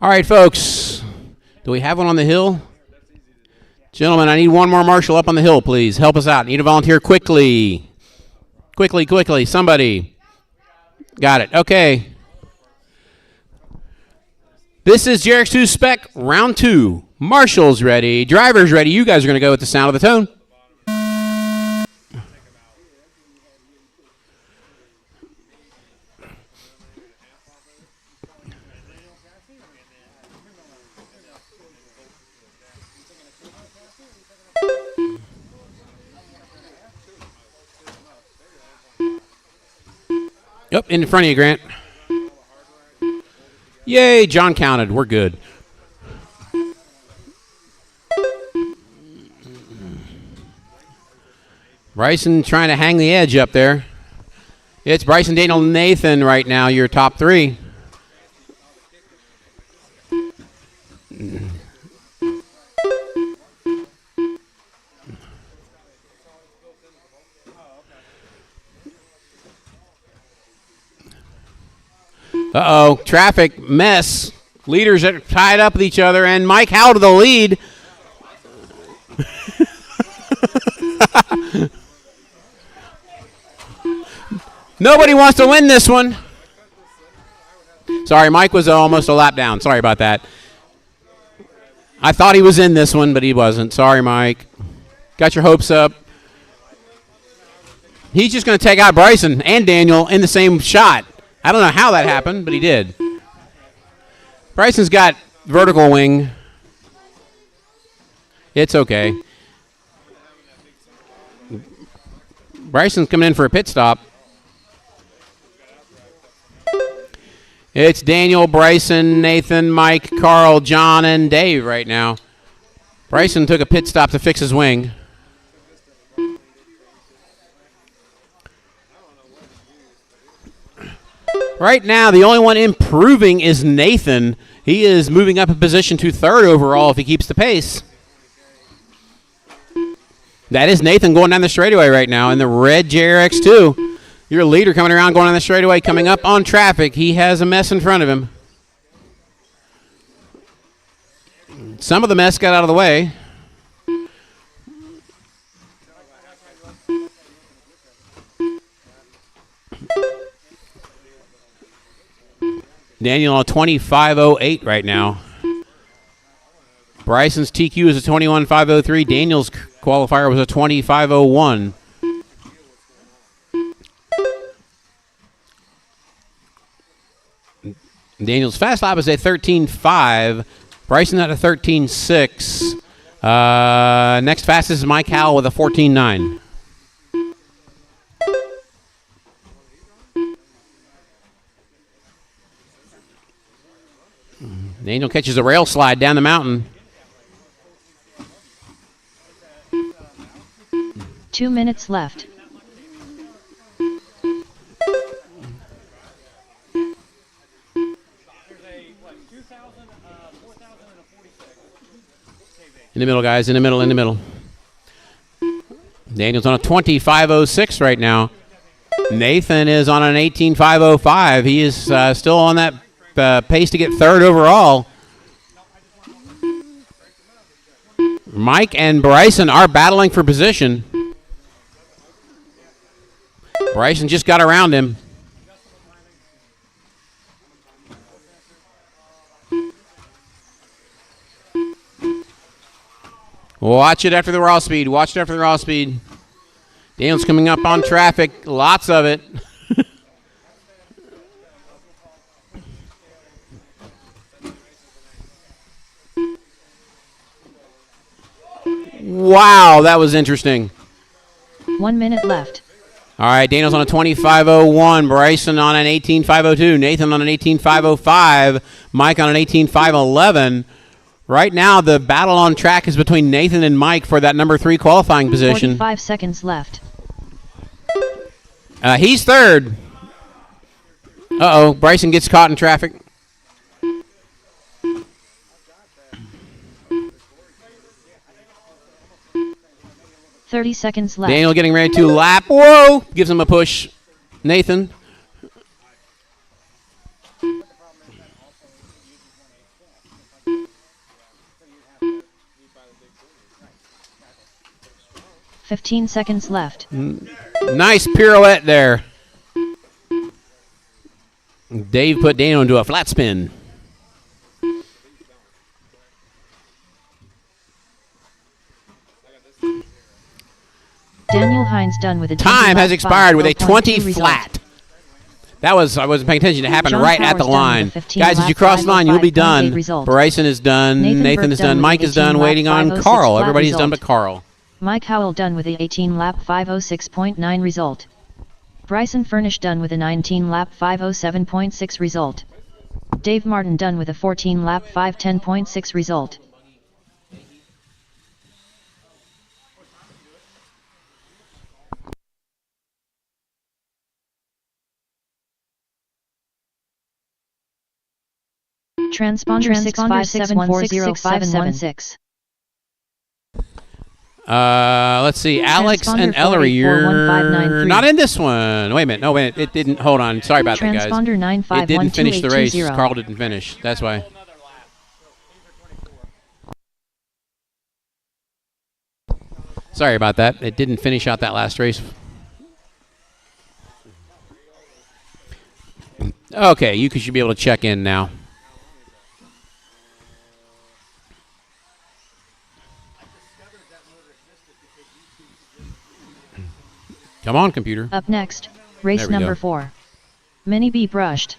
All right, folks. Do we have one on the hill? Gentlemen, I need one more marshal up on the hill, please. Help us out. Need a volunteer quickly. Quickly. Somebody. Got it. Okay. This is JRX2 Spec Round 2. Marshals ready. Drivers ready. You guys are going to go with the sound of the tone. Yep, in front of you, Grant. Yay, John counted. We're good. Bryson trying to hang the edge up there. It's Bryson, Daniel, Nathan right now, your top three. Uh-oh, traffic mess. Leaders are tied up with each other, and Mike Howell to the lead. Nobody wants to win this one. Sorry, Mike was almost a lap down. Sorry about that. I thought he was in this one, but he wasn't. Sorry, Mike. Got your hopes up. He's just going to take out Bryson and Daniel in the same shot. I don't know how that happened, but he did. Bryson's got vertical wing. It's okay. Bryson's coming in for a pit stop. It's Daniel, Bryson, Nathan, Mike, Carl, John, and Dave right now. Bryson took a pit stop to fix his wing. Right now, the only one improving is Nathan. He is moving up a position to third overall if he keeps the pace. That is Nathan going down the straightaway right now in the red JRX2. Your leader coming around, going on the straightaway, coming up on traffic. He has a mess in front of him. Some of the mess got out of the way. Daniel on 25.08 right now. Bryson's TQ is a 21.503. Daniel's qualifier was a 25.01. Daniel's fast lap is a 13.5. Bryson at a 13.6. Next fastest is Mike Howell with a 14.9. Daniel catches a rail slide down the mountain. 2 minutes left. In the middle, guys. In the middle, in the middle. Daniel's on a 25.06 right now. Nathan is on an 18.505. He is still on that pace to get third overall. Mike and Bryson are battling for position. Bryson just got around him. Watch it after the raw speed. Watch it after the raw speed. Daniel's coming up on traffic. Lots of it. Wow, that was interesting. 1 minute left. All right, Daniel's on a 25.01. Bryson on an 18.502. Nathan on an 18.505. Mike on an 18.511. Right now, the battle on track is between Nathan and Mike for that number 3 qualifying position. 45 seconds left. He's third. Uh-oh, Bryson gets caught in traffic. .30 seconds left. Daniel getting ready to lap. Whoa! Gives him a push. Nathan. .15 seconds left. Nice pirouette there. Dave put Daniel into a flat spin. Daniel Hines done with a Time has expired with a 20 result. flat. That was, I wasn't paying attention. It happened John right at Powers the done line. with a 15 Guys, as lap you cross the line, you'll be 505.8 done. result. Bryson is done. Nathan Burke is done. with Mike is 18 done. lap Waiting on 506 Carl. flat Everybody's done result. but Carl. Mike Howell done with the 18 lap 506.9 result. Bryson Furnish done with a 19-lap 5:07.6 result. Dave Martin done with a 14-lap 5:10.6 result. Transponder 657405716. Let's see. Alex and Transponder Ellery, you're 4841593. not in this one. Wait a minute. No, wait. It didn't. Hold on. Sorry about that, guys. Transponder It didn't finish the race. 95128820. Carl didn't finish. That's why. Sorry about that. It didn't finish out that last race. Okay, you should be able to check in now. Come on, computer. Up next, race There we number go. 4. Mini B brushed.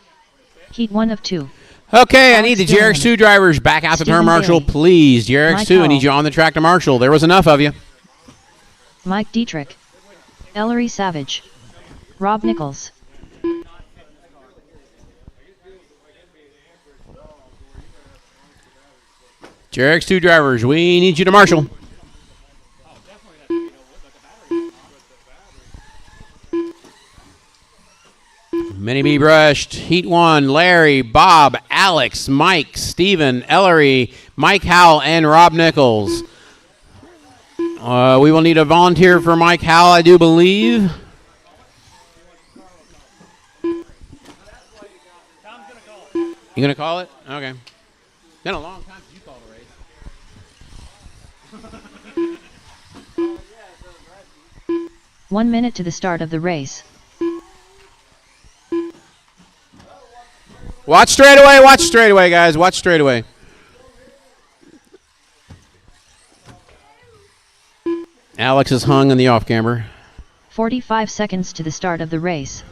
Heat 1 of 2. Okay, I Alex need the Dillon. JRX2 drivers back out to turn Stephen marshal, Bailey. please. JRX2, Mike I Hall. need you on the track to marshal. There was enough of you. Mike Dietrich. Ellery Savage. Rob Nichols. JRX2 drivers, we need you to marshal. Mini B brushed. Heat 1, Larry, Bob, Alex, Mike, Steven, Ellery, Mike Howell, and Rob Nichols. We will need a volunteer for Mike Howell, I do believe. You going to call it? Okay. Been a long time since you called a race. 1 minute to the start of the race. Watch straight away, guys. Watch straight away. Alex is hung in the off camber. 45 seconds to the start of the race.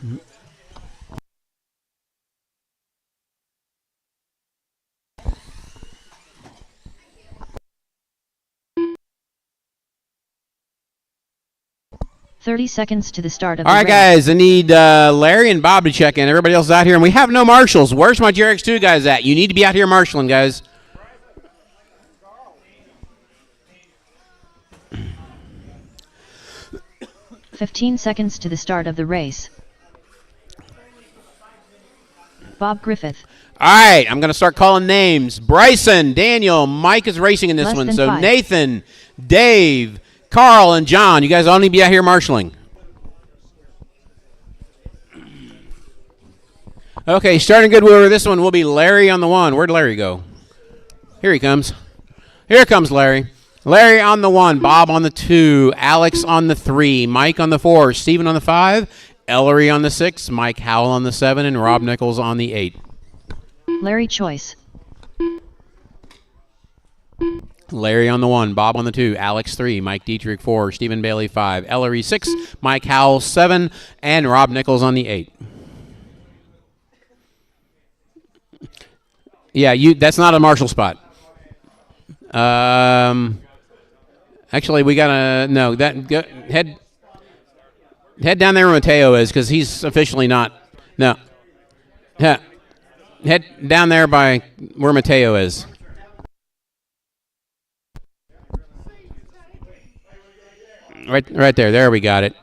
"30 seconds to the start of the All right, race. guys. I need Larry and Bob to check in. Everybody else is out here, and we have no marshals. Where's my JRX2 guys at? You need to be out here marshaling, guys. "15 seconds to the start of the race. Bob Griffith. All right, I'm going to start calling names. Bryson, Daniel, Mike is racing in this Less one. than So 5. Nathan, Dave, Carl, and John, you guys all need to be out here marshaling. Okay, starting good with this one will be Larry on the 1. Where'd Larry go? Here he comes. Here comes Larry. Larry on the 1, Bob on the 2, Alex on the 3, Mike on the 4, Steven on the 5, Ellery on the 6, Mike Howell on the 7, and Rob Nichols on the 8. Larry Choice. Larry on the 1, Bob on the 2, Alex 3, Mike Dietrich 4, Stephen Bailey 5, Ellery 6, Mike Howell 7, and Rob Nichols on the 8. Yeah, that's not a marshal spot. Actually, we gotta head down there where Mateo is, because he's officially not. No, head down there by where Mateo is. Right there. There we got it.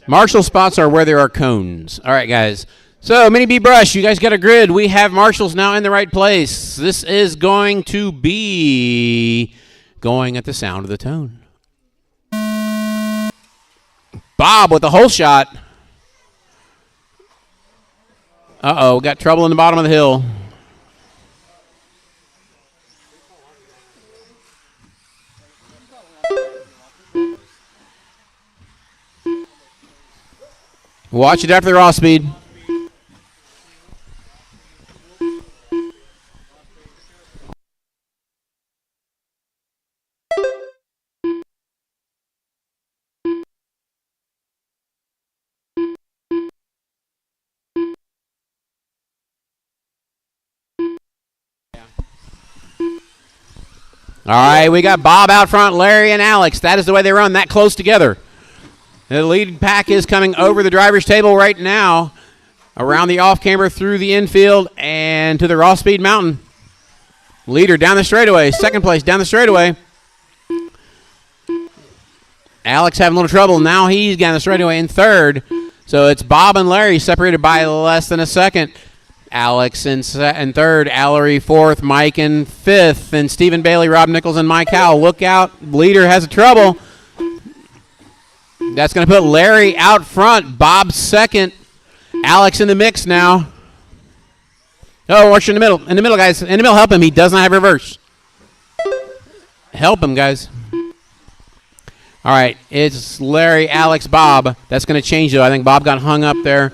Marshal spots are where there are cones. All right, guys. So, Mini B Brush, you guys got a grid. We have marshals now in the right place. This is going to be going at the sound of the tone. Bob with the hole shot. Uh-oh, got trouble in the bottom of the hill. Watch it after the raw speed. All right, we got Bob out front, Larry and Alex. That is the way they run, that close together. The lead pack is coming over the driver's table right now, around the off-camber, through the infield, and to the raw speed mountain. Leader down the straightaway. Second place down the straightaway. Alex having a little trouble. Now he's down the straightaway in third. So it's Bob and Larry separated by less than a second. Alex in third, Allery fourth, Mike in fifth, and Stephen Bailey, Rob Nichols, and Mike Howell. Look out. Leader has a trouble. That's going to put Larry out front. Bob second. Alex in the mix now. Oh, watch in the middle. In the middle, guys. In the middle, help him. He does not have reverse. Help him, guys. All right, it's Larry, Alex, Bob. That's going to change, though. I think Bob got hung up there.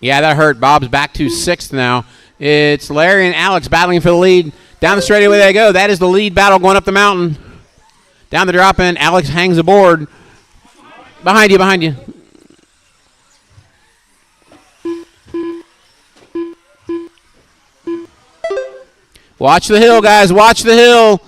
Yeah, that hurt. Bob's back to sixth now. It's Larry and Alex battling for the lead. Down the straightaway they go. That is the lead battle going up the mountain. Down the drop in, Alex hangs aboard. Behind you, behind you. Watch the hill, guys. Watch the hill.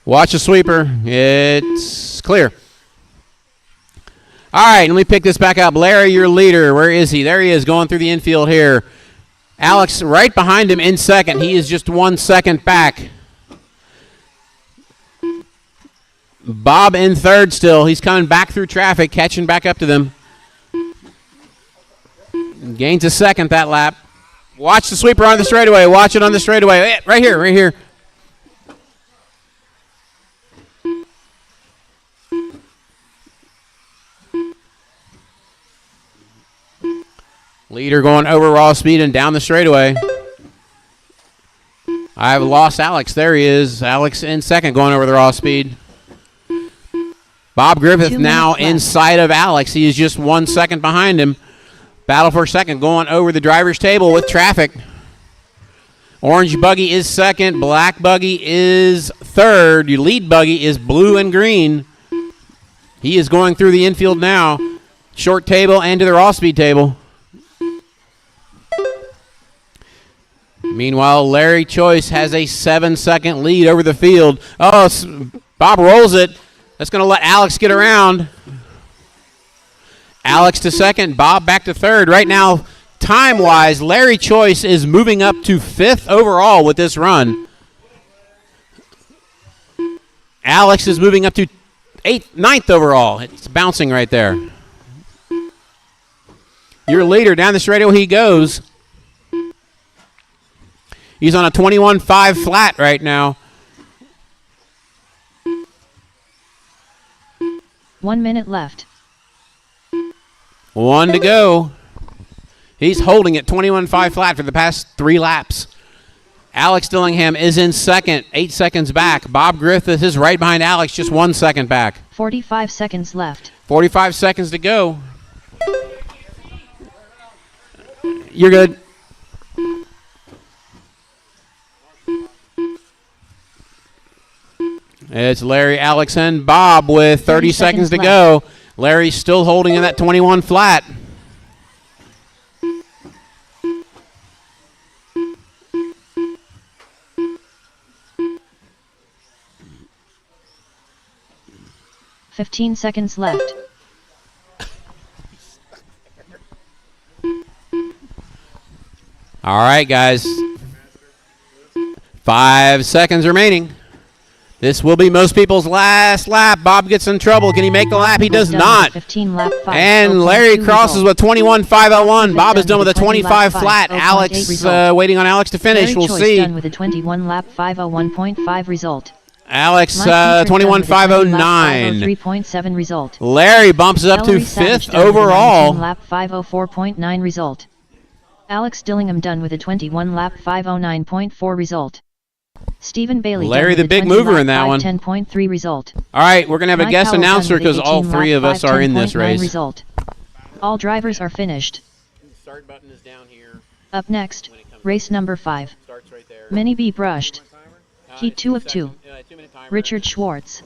Watch the sweeper. It's clear. All right, let me pick this back up. Larry, your leader. Where is he? There he is, going through the infield here. Alex right behind him in second. He is just 1 second back. Bob in third still. He's coming back through traffic, catching back up to them. Gains a second that lap. Watch the sweeper on the straightaway. Watch it on the straightaway. Right here, right here. Leader going over raw speed and down the straightaway. I've lost Alex. There he is. Alex in second going over the raw speed. Bob Griffith now inside of Alex. He is just 1 second behind him. Battle for second going over the driver's table with traffic. Orange buggy is second. Black buggy is third. Your lead buggy is blue and green. He is going through the infield now. Short table and to the raw speed table. Meanwhile, Larry Choice has a 7-second lead over the field. Oh, Bob rolls it. That's going to let Alex get around. Alex to second, Bob back to third. Right now, time-wise, Larry Choice is moving up to fifth overall with this run. Alex is moving up to ninth overall. It's bouncing right there. Your leader, down the straightaway he goes. He's on a 21.5 flat right now. 1 minute left. 1 to go. He's holding it 21.5 flat for the past 3 laps. Alex Dillingham is in second, 8 seconds back. Bob Griffith is right behind Alex, just 1 second back. 45 seconds left. 45 seconds to go. You're good. It's Larry, Alex, and Bob with 30 seconds to go. Larry's still holding in that 21 flat. "15 seconds left. All right, guys. 5 seconds remaining. This will be most people's last lap. Bob gets in trouble. Can he make the lap? He does not. 15 lap 5, and Larry crosses with 21.501. Bob is done with a 25 flat. Alex waiting on Alex to finish. We'll see. Done with a 21 lap 501.5 result. Alex 21.509. 3.7 result. Larry bumps up to fifth overall. Lap 504.9 result. Alex Dillingham done with a 21 lap 509.4 result. Stephen Bailey. Larry the big mover in that one. 10.3 result. All right, we're going to have a guest announcer because all 3 of us are in this race. Result. All drivers are finished. The start button is down here. Up next, race number 5. Starts right there. Mini B brushed. Heat 2 of 2. Richard Schwartz.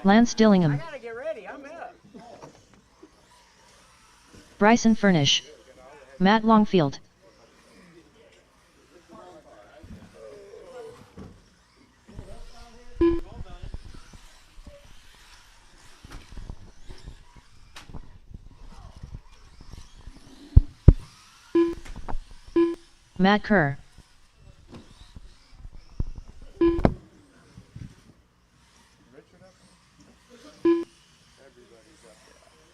Lance Dillingham. Get ready, I'm up. Bryson Furnish. Matt Longfield. Matt Kerr.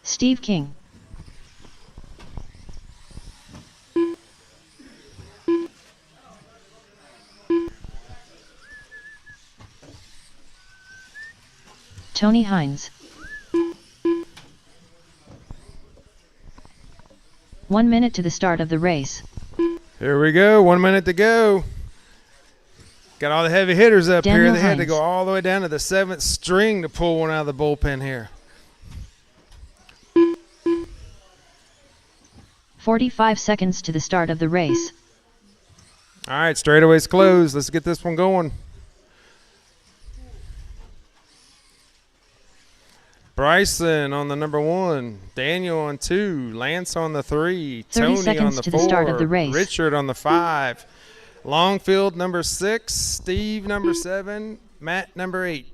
Steve King. Tony Hines. 1 minute to the start of the race. Here we go. 1 minute to go. Got all the heavy hitters up Daniel here. They had to Hines. go all the way down to the 7th string to pull one out of the bullpen here. 45 seconds to the start of the race. All right, straightaways closed. Let's get this one going. Bryson on the number 1, Daniel on 2, Lance on the 3, 30 Tony on seconds the to 4, the start of the race. Richard on the 5, Longfield number 6, Steve number 7, Matt number 8.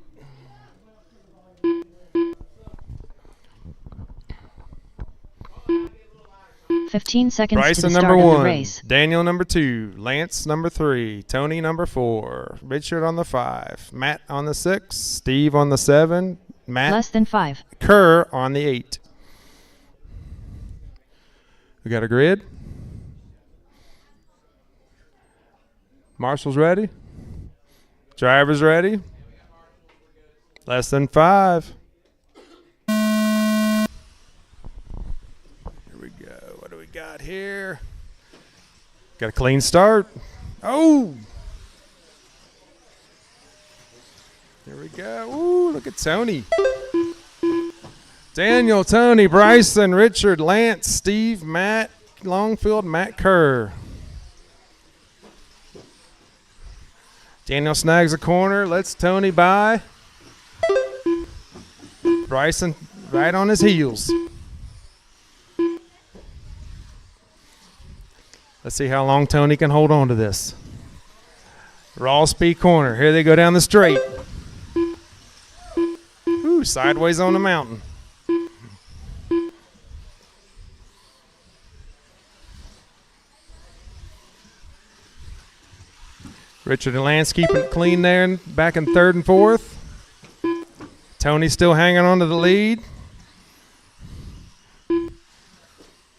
Fifteen seconds to Bryson the number start of the 1, race. Daniel number 2, Lance number 3, Tony number 4, Richard on the 5, Matt on the 6, Steve on the 7, Matt Less than 5. Kerr on the 8. We got a grid. Marshall's ready. Driver's ready. Less than 5. Here we go. What do we got here? Got a clean start. Oh! Here we go. Ooh, look at Tony. Daniel, Tony, Bryson, Richard, Lance, Steve, Matt, Longfield, Matt Kerr. Daniel snags a corner, lets Tony by. Bryson right on his heels. Let's see how long Tony can hold on to this. Raw speed corner. Here they go down the straight. Ooh, sideways on the mountain. Richard and Lance keeping it clean there, and back in 3rd and 4th. Tony still hanging on to the lead.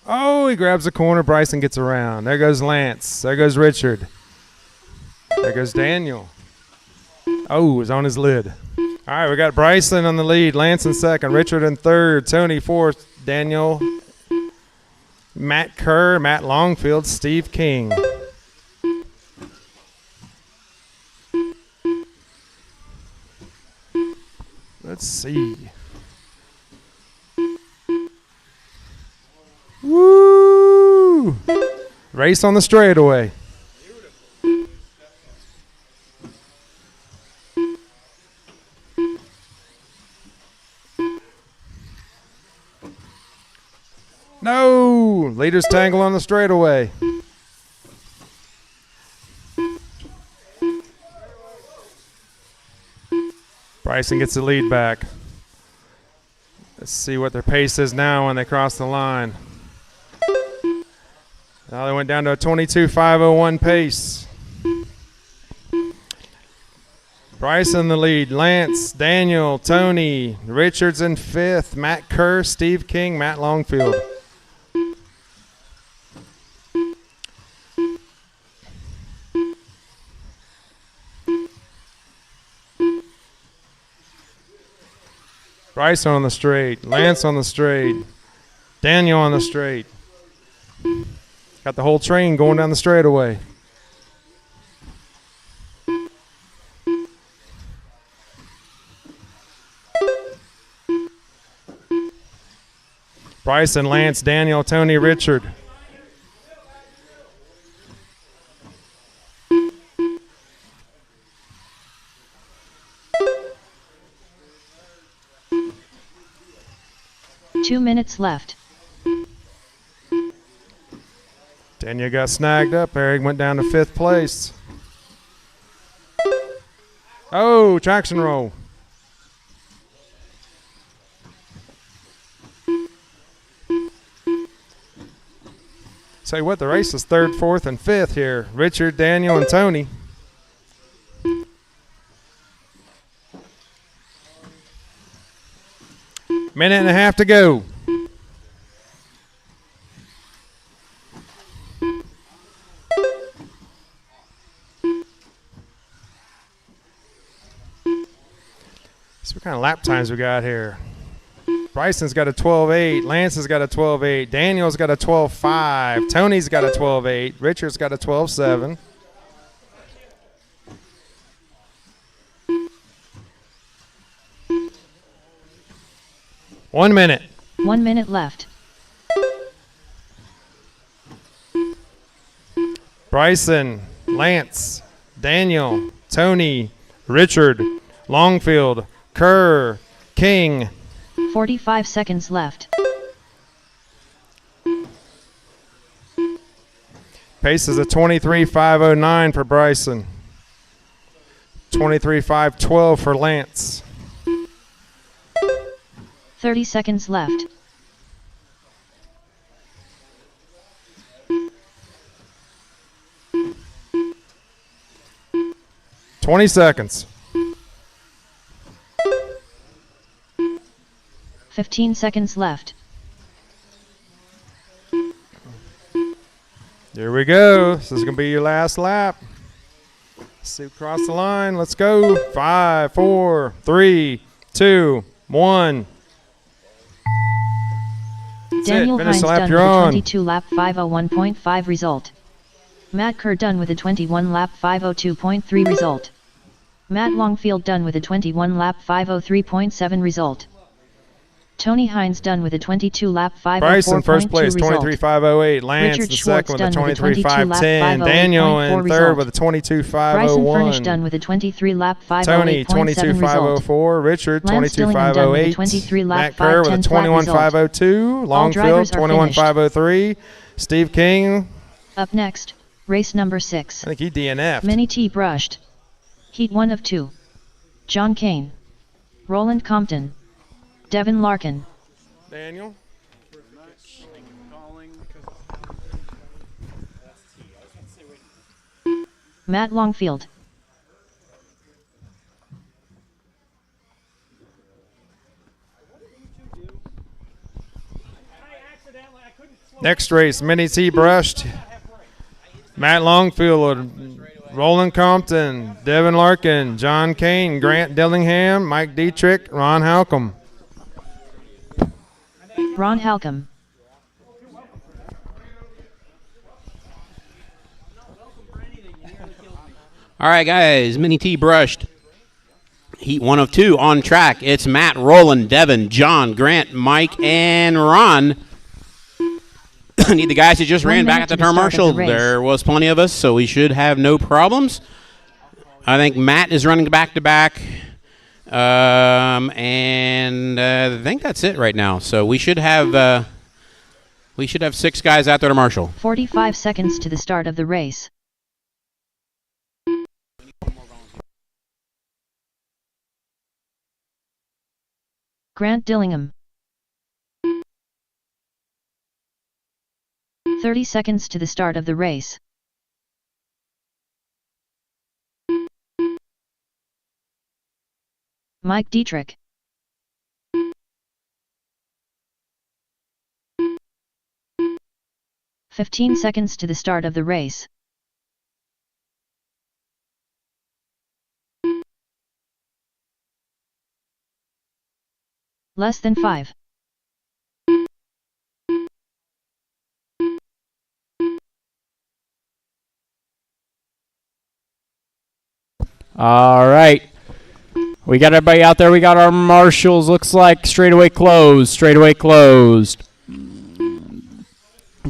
Oh, he grabs the corner. Bryson gets around. There goes Lance. There goes Richard. There goes Daniel. Oh, it's on his lid. All right, we got Bryson on the lead. Lance in 2nd. Richard in 3rd. Tony 4th. Daniel. Matt Kerr. Matt Longfield. Steve King. Let's see. Woo! Race on the straightaway. No! Leaders tangle on the straightaway. Bryson gets the lead back. Let's see what their pace is now when they cross the line. Now they went down to a 22.501 pace. Bryson in the lead. Lance, Daniel, Tony, Richards in 5th. Matt Kerr, Steve King, Matt Longfield. Bryson on the straight, Lance on the straight, Daniel on the straight. Got the whole train going down the straightaway. Bryson, Lance, Daniel, Tony, Richard. Two minutes left. Daniel got snagged up there. He went down to 5th place. Oh, traction roll. Tell you what, the race is 3rd, 4th, and 5th here. Richard, Daniel, and Tony. Minute and a half to go. So what kind of lap times we got here? Bryson's got a 12.8. Lance has got a 12.8. Daniel's got a 12.5. Tony's got a 12.8. Richard's got a 12.7. One minute. 1 minute left. Bryson, Lance, Daniel, Tony, Richard, Longfield, Kerr, King. 45 seconds left. Pace is a 23.509 for Bryson. 23.512 for Lance. 30 seconds left. $20 seconds. 15 seconds left. Here we go. This is going to be your last lap. See, cross the line. Let's go. 5, 4, 3, 2, 1. That's Daniel it. Finish Hines the lap. done You're with a on. 22 lap 501.5 result. Matt Kerr done with a 21 lap 502.3 result. Matt Longfield done with a 21 lap 503.7 result. Tony Hines done with a 22 lap 504.2 Bryson first place, result. 23.508. Lance Richard the Schwartz second with a done with a 23.510. 22 Daniel lap in 508.4 third with a Bryson Furnish 22.501. done with a 23 lap Tony 508.7 result. 22.504. Richard Lance Dillingham done with a 22.508. 23 lap Matt Kerr with a 510 flat result. 21.502. Longfield drivers are 21.503. Steve King, Up next, race number 6. I think he DNF'd. Mini T brushed. Heat 1 of 2. John Kane. Roland Compton. Devin Larkin. Daniel. Matt Longfield. Next race, Mini T brushed. Matt Longfield, Roland Compton, Devin Larkin, John Kane, Grant Dillingham, Mike Dietrich, Ron Halcomb. Ron Halcomb. All right, guys. Mini T brushed. Heat 1 of 2 on track. It's Matt, Roland, Devin, John, Grant, Mike, and Ron. Need the guys who just 1 ran back minute at the to the turn start of marshal. the race. There was plenty of us, so we should have no problems. I think Matt is running back-to-back. And I think that's it right now. So we should have 6 guys out there to marshal. 45 seconds to the start of the race. Grant Dillingham. 30 seconds to the start of the race. Mike Dietrich. "15 seconds to the start of the race. Less than 5. All right. We got everybody out there. We got our marshals. Looks like straightaway closed. Straightaway closed.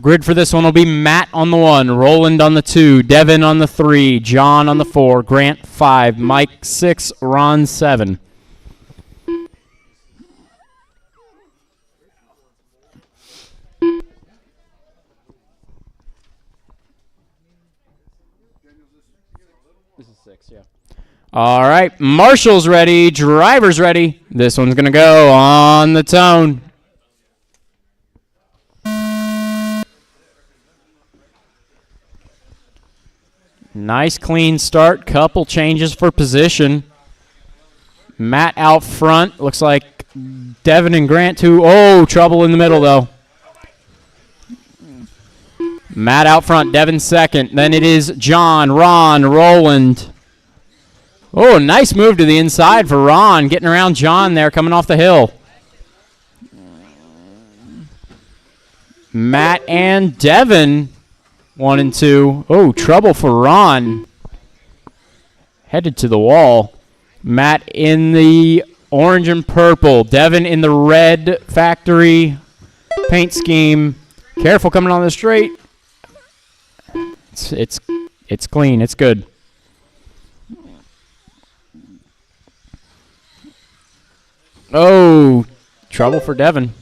Grid for this one will be Matt on the 1, Roland on the 2, Devin on the 3, John on the 4, Grant 5, Mike 6, Ron 7. 6, yeah. All right, Marshall's ready, driver's ready. This one's going to go on the tone. Nice clean start, couple changes for position. Matt out front, looks like Devin and Grant too. Oh, trouble in the middle though. Matt out front, Devin second. Then it is John, Ron, Roland. Oh, nice move to the inside for Ron, getting around John there, coming off the hill. Matt and Devin, 1 and 2. Oh, trouble for Ron. Headed to the wall. Matt in the orange and purple. Devin in the red factory paint scheme. Careful coming on the straight. It's clean. It's good. Oh, trouble for Devin.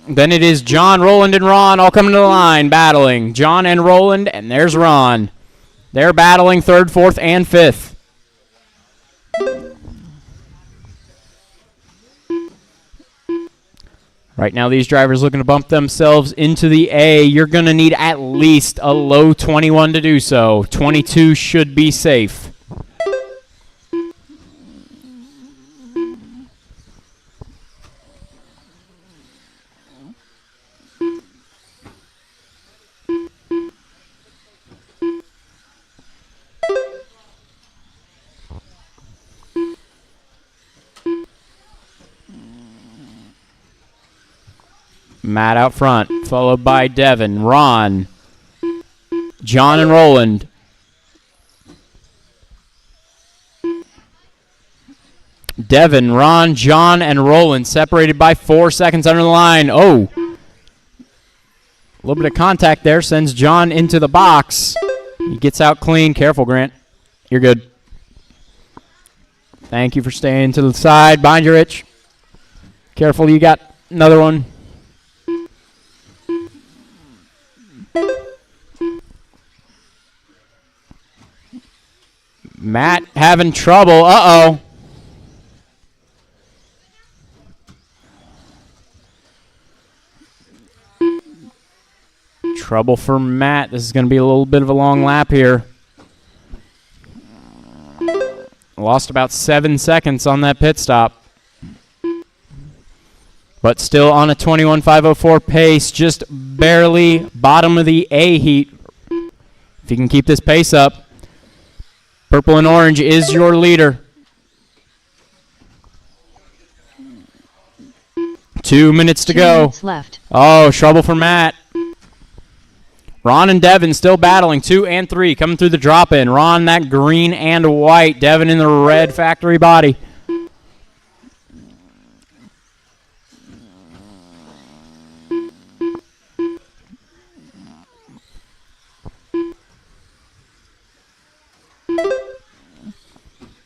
Then it is John, Roland, and Ron all coming to the line, battling. John and Roland, and there's Ron. They're battling 3rd, 4th, and 5th. Right now, these drivers looking to bump themselves into the A. You're going to need at least a low 21 to do so. 22 should be safe. Matt out front, followed by Devin, Ron, John, and Roland. Devin, Ron, John, and Roland separated by 4 seconds under the line. Oh, a little bit of contact there sends John into the box. He gets out clean. Careful, Grant. You're good. Thank you for staying to the side. Behind you, Rich. Careful, you got another one. Matt having trouble. Uh-oh. Trouble for Matt. This is going to be a little bit of a long lap here. Lost about 7 seconds on that pit stop. But still on a 21.504 pace, just barely bottom of the A heat. If you can keep this pace up. Purple and orange is your leader. 2 minutes to 2 go. minutes left. Oh, trouble for Matt. Ron and Devin still battling. 2 and 3 coming through the drop-in. Ron that green and white. Devin in the red factory body.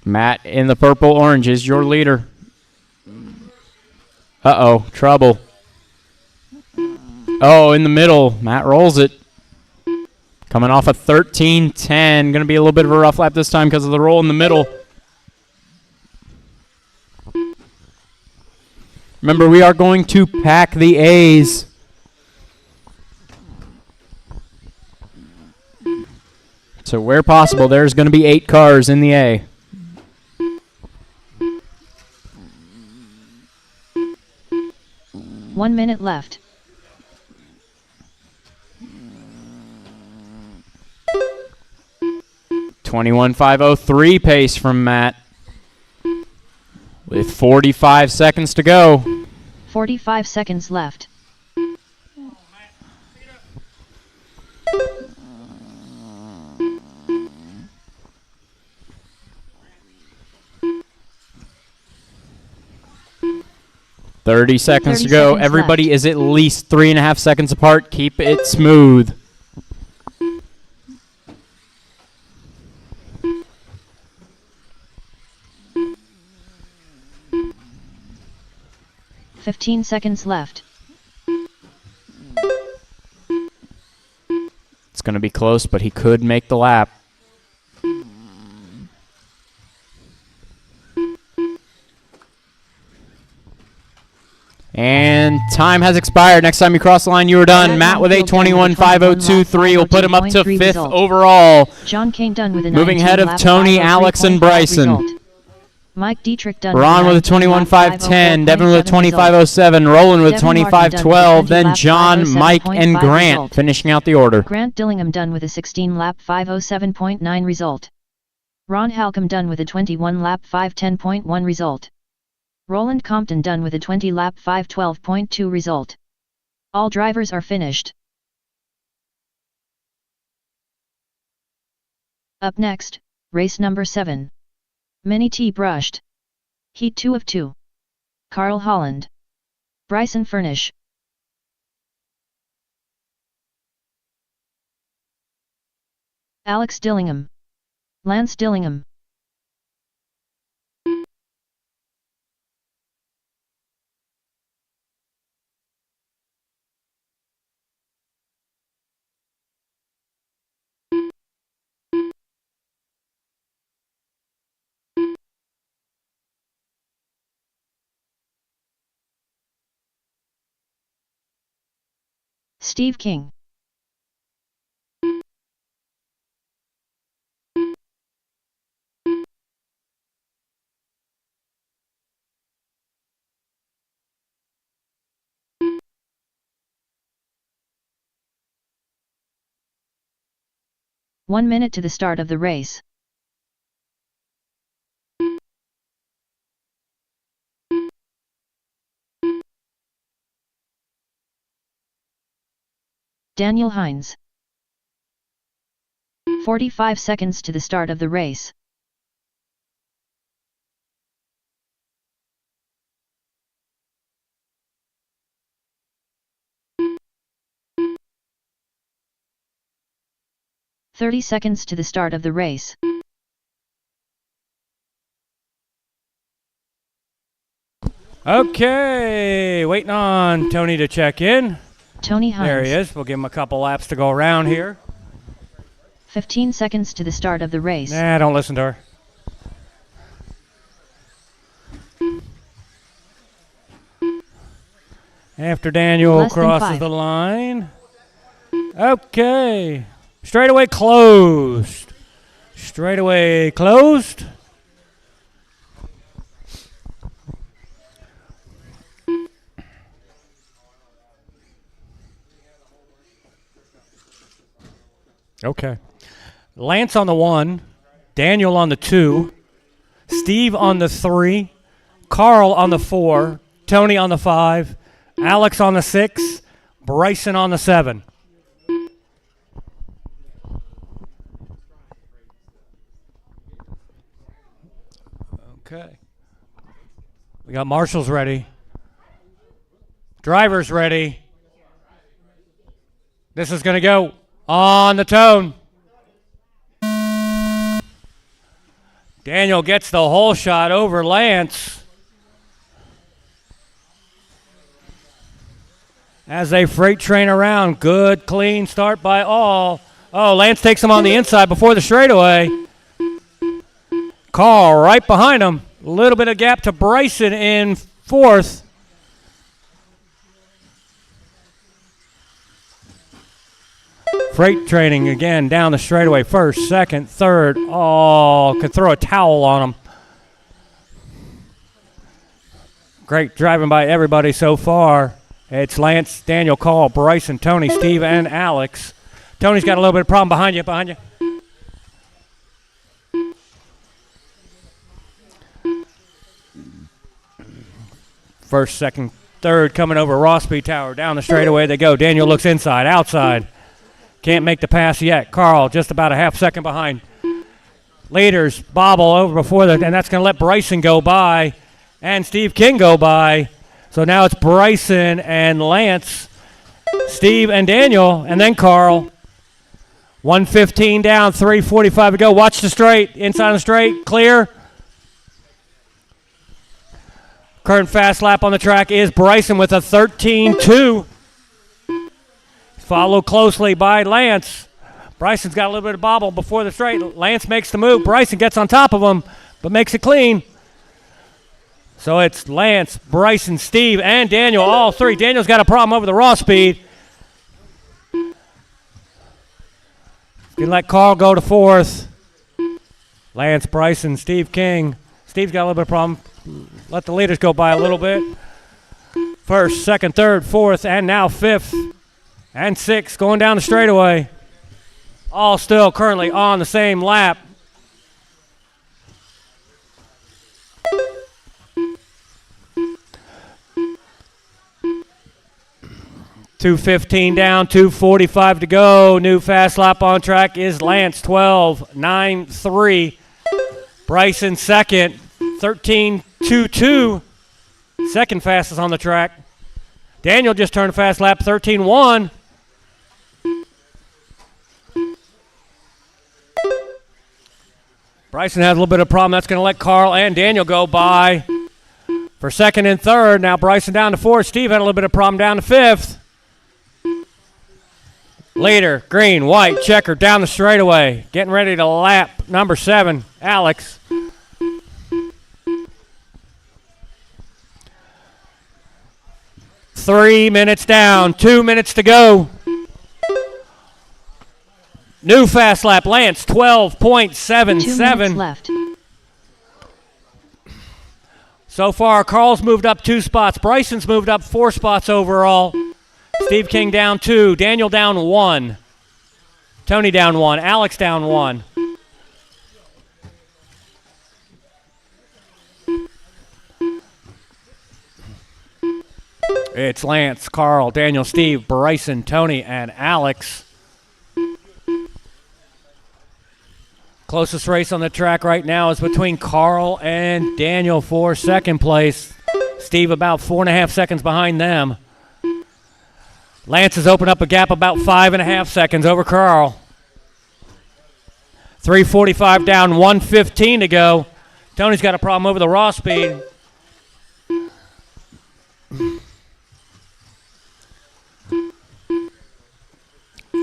Matt in the purple-orange is your leader. Uh-oh, trouble. Oh, in the middle. Matt rolls it. Coming off a 13.10. Going to be a little bit of a rough lap this time because of the roll in the middle. Remember, we are going to pack the A's. So where possible, there's going to be 8 cars in the A. One minute left. .21.503 pace from Matt. With 45 seconds to go. 45 seconds left. .30 seconds 30 to go. seconds Everybody left. is at least 3.5 seconds apart. Keep it smooth. $15 seconds left. It's It's going to be close, but he could make the lap. And time has expired. Next time you cross the line, you were done. Matt with a 21.5023 will put him up to 5th overall. John Kane done with a Moving ahead of 19 lap Tony, 503.5 Alex, and Bryson. result. Mike Dietrich done Ron with a 19 lap 21.510. Devin with a 504.7 25.07. Roland with Devin Martin done with 25.12. 20 Then lap John, Mike, and 507.5 Grant result. finishing out the order. Grant Dillingham done with a 16 lap 507.9 result. Ron Halcombe done with a 21 lap 510.1 result. Roland Compton done with a 20 lap 512.2 result. All drivers are finished. Up next, race number 7. Mini T brushed. Heat 2 of 2. Carl Holland. Bryson Furnish. Alex Dillingham. Lance Dillingham. Steve King. One minute to the start of the race. Daniel Hines. 45 seconds to the start of the race. "30 seconds to the start of the race. Okay, waiting on Tony to check in. Tony Hines. There he is. We'll give him a couple laps to go around here. 15 seconds to the start of the race. Nah, don't listen to her. After Daniel Less than crosses 5. the line. Okay. Straightaway closed. Straightaway closed. Okay. Lance on the 1, Daniel on the 2, Steve on the 3, Carl on the 4, Tony on the 5, Alex on the 6, Bryson on the 7. Okay. We got marshals ready. Drivers ready. This is going to go on the tone. Daniel gets the whole shot over Lance. As they freight train around. Good, clean start by all. Oh, Lance takes him on the inside before the straightaway. Carl right behind him. A little bit of gap to Bryson in 4th. Freight training again down the straightaway. 1st, 2nd, 3rd. Oh, could throw a towel on him. Great driving by everybody so far. It's Lance, Daniel, Carl, Bryson, Tony, Steve, and Alex. Tony's got a little bit of problem behind you. 1st, 2nd, 3rd coming over Rossby Tower. Down the straightaway they go. Daniel looks inside, outside. Can't make the pass yet. Carl just about a half second behind. Leaders bobble over before and that's going to let Bryson go by and Steve King go by. So now it's Bryson and Lance, Steve and Daniel, and then Carl. 1:15 down, 3:45 to go. Watch the straight, inside the straight, clear. Current fast lap on the track is Bryson with a 13.2. Followed closely by Lance Bryson's got a little bit of bobble before the straight. Lance makes the move. Bryson gets on top of him, but makes it clean. So it's Lance, Bryson, Steve, and Daniel, all three. Daniel's got a problem over the raw speed. Can let Carl go to fourth. Lance, Bryson, Steve King. Steve's got a little bit of problem. Let the leaders go by a little bit. First, second, third, fourth, and now fifth and sixth going down the straightaway. All still currently on the same lap. .215 down, 2:45 to go. New fast lap on track is Lance, 12:93. Bryson second, 13:22. Second fastest on the track. Daniel just turned a fast lap, 13:1. Bryson has a little bit of problem. That's going to let Carl and Daniel go by for second and third. Now Bryson down to fourth. Steve had a little bit of problem down to fifth. Leader, green, white, checker, down the straightaway. Getting ready to lap number 7, Alex. Three minutes down, 2 minutes to go. New fast lap, Lance, 12.77. 2 minutes left. So far, Carl's moved up 2 spots. Bryson's moved up 4 spots overall. Steve King down 2. Daniel down 1. Tony down 1. Alex down 1. It's Lance, Carl, Daniel, Steve, Bryson, Tony, and Alex. Closest race on the track right now is between Carl and Daniel for second place. Steve about 4.5 seconds behind them. Lance has opened up a gap about 5.5 seconds over Carl. 3:45 down, 1:15 to go. Tony's got a problem over the raw speed.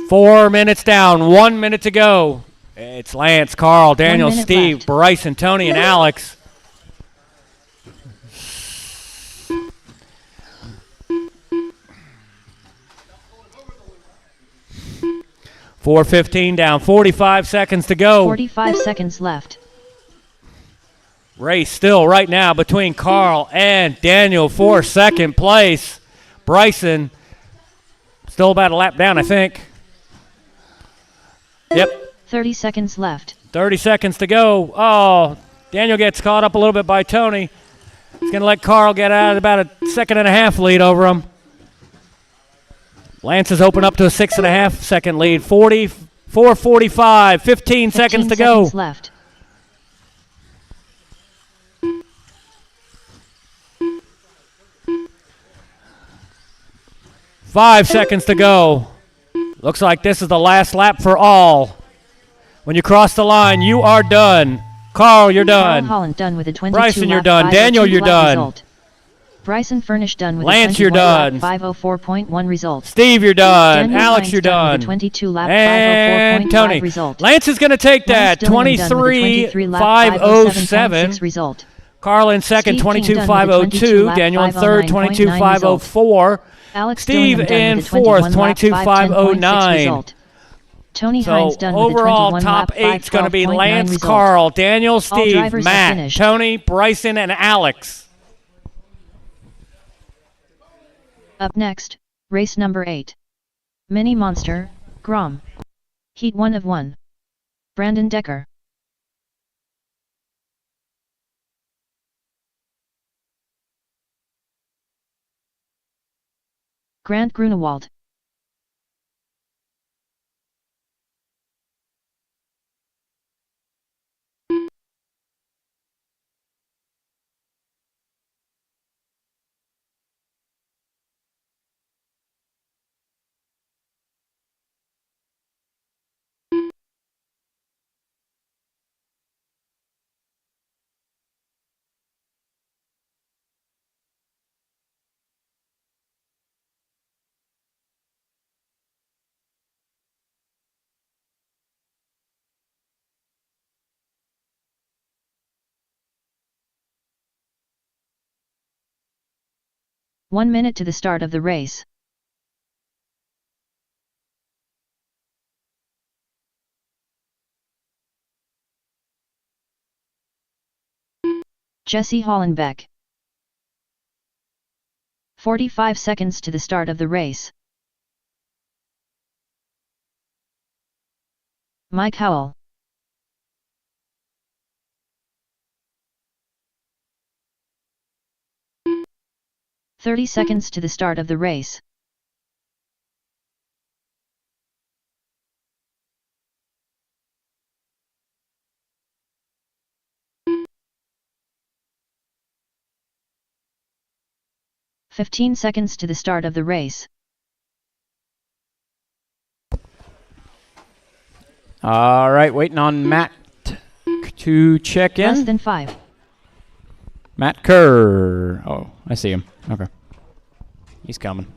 Four minutes down, 1 minute to go. It's Lance, Carl, Daniel, Steve, left. Bryson, Tony, and Alex. 4:15 down, 45 seconds to go. 45 seconds left. Race still right now between Carl and Daniel for second place. Bryson still about a lap down, I think. Yep. 30 seconds left. 30 seconds to go. Oh, Daniel gets caught up a little bit by Tony. He's going to let Carl get out of about a 1.5 lead over him. Lance has opened up to a 6.5 second lead. 44:45, 15 seconds to go. Seconds left. Five seconds to go. Looks like this is the last lap for all. When you cross the line, you are done. Carl, you're done. Carl Holland done with a 22 Bryson, you're lap done. 502 Daniel, you're lap done. Result. Bryson Furnish done with Lance, a you're 21 lap done. 504.1 result. Steve, you're done. Daniel Alex, Hines you're done with done. a 22 lap And 504.5 Tony. result. Lance is going to take that. Lance Dillon done with a 23 lap 507.6 23:507. result. Carl in second, Steve King done with a 22:502. 22 lap Daniel in third, 509.9 22:504. Alex Steve Dillingham done in with a fourth, 21 lap 22:509. 510.6 result. Tony Hines So done with a overall, 21 top lap 8's going to be 512.9 Lance, result. Carl, Daniel, Steve, drivers have Matt, finished. Tony, Bryson, and Alex. Up next, race number 8. Mini Monster, Grom. Heat 1 of 1. Brandon Decker. Grant Grunewald. 1 minute to the start of the race. Jesse Hollenbeck. 45 seconds to the start of the race. Mike Howell. "30 seconds to the start of the race. "15 seconds to the start of the race. All right, waiting on Matt to check in. Less than 5. Matt Kerr. Oh, I see him. Okay. He's coming.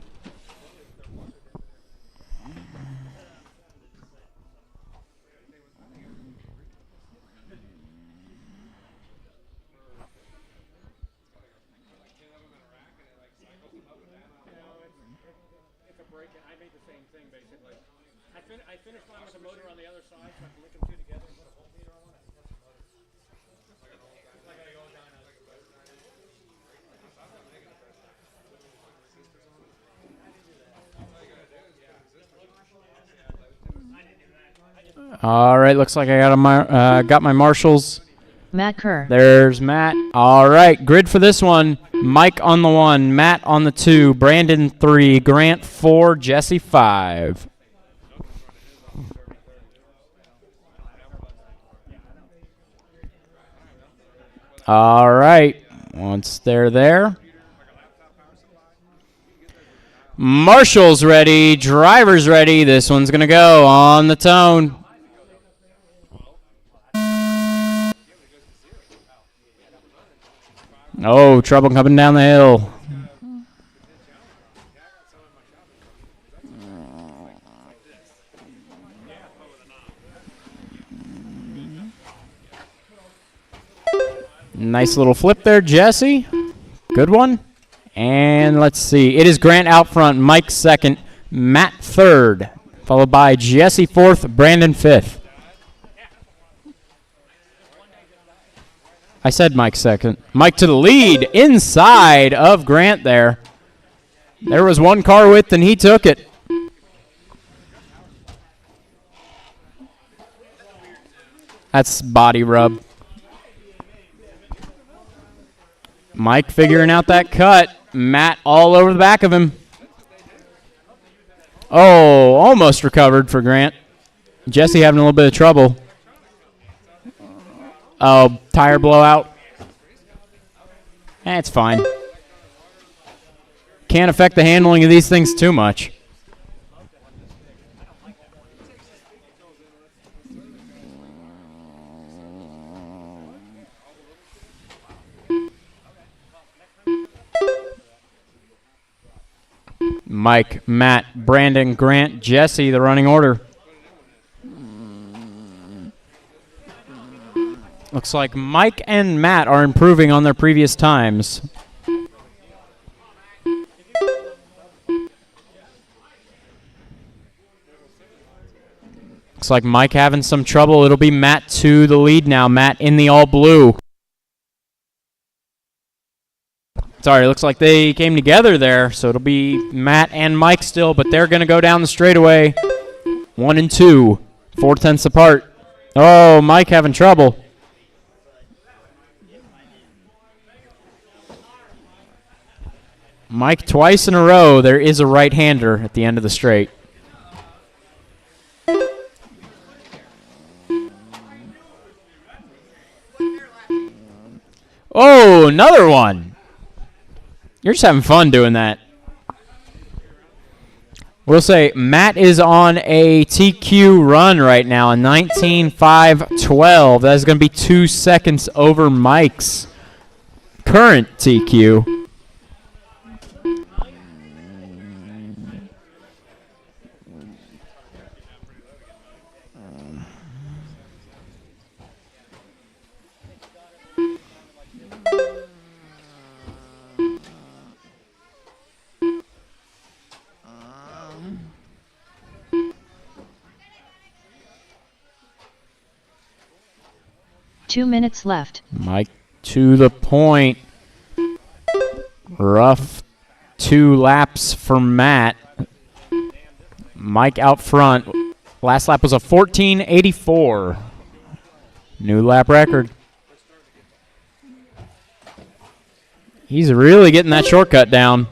I finished mine with a motor on the other side, so I can link them two together and put a voltmeter on it. Like I go down. All right, looks like I got my marshals. Matt Kerr. There's Matt. All right, grid for this one. Mike on the 1, Matt on the 2, Brandon 3, Grant 4, Jesse 5. All right, once they're there. Marshall's ready, driver's ready. This one's going to go on the tone. Oh, trouble coming down the hill. Nice little flip there, Jesse. Good one. And let's see. It is Grant out front, Mike second, Matt third, followed by Jesse fourth, Brandon fifth. I said Mike second. Mike to the lead, inside of Grant there. There was one car width, and he took it. That's body rub. Mike figuring out that cut. Matt all over the back of him. Oh, almost recovered for Grant. Jesse having a little bit of trouble. Oh, tire blowout. That's fine. Can't affect the handling of these things too much. Mike, Matt, Brandon, Grant, Jesse, the running order. Looks like Mike and Matt are improving on their previous times. Looks like Mike having some trouble. It'll be Matt to the lead now. Matt in the all blue. Sorry, looks like they came together there, so it'll be Matt and Mike still, but they're going to go down the straightaway. 1 and 2, 4/10 apart. Oh, Mike having trouble. Mike twice in a row, there is a right-hander at the end of the straight. Oh, another one. You're just having fun doing that. We'll say Matt is on a TQ run right now, a 19.5.12. That is going to be 2 seconds over Mike's current TQ. 2 minutes left. Mike to the point. Rough 2 laps for Matt. Mike out front. Last lap was a 14:84. New lap record. He's really getting that shortcut down.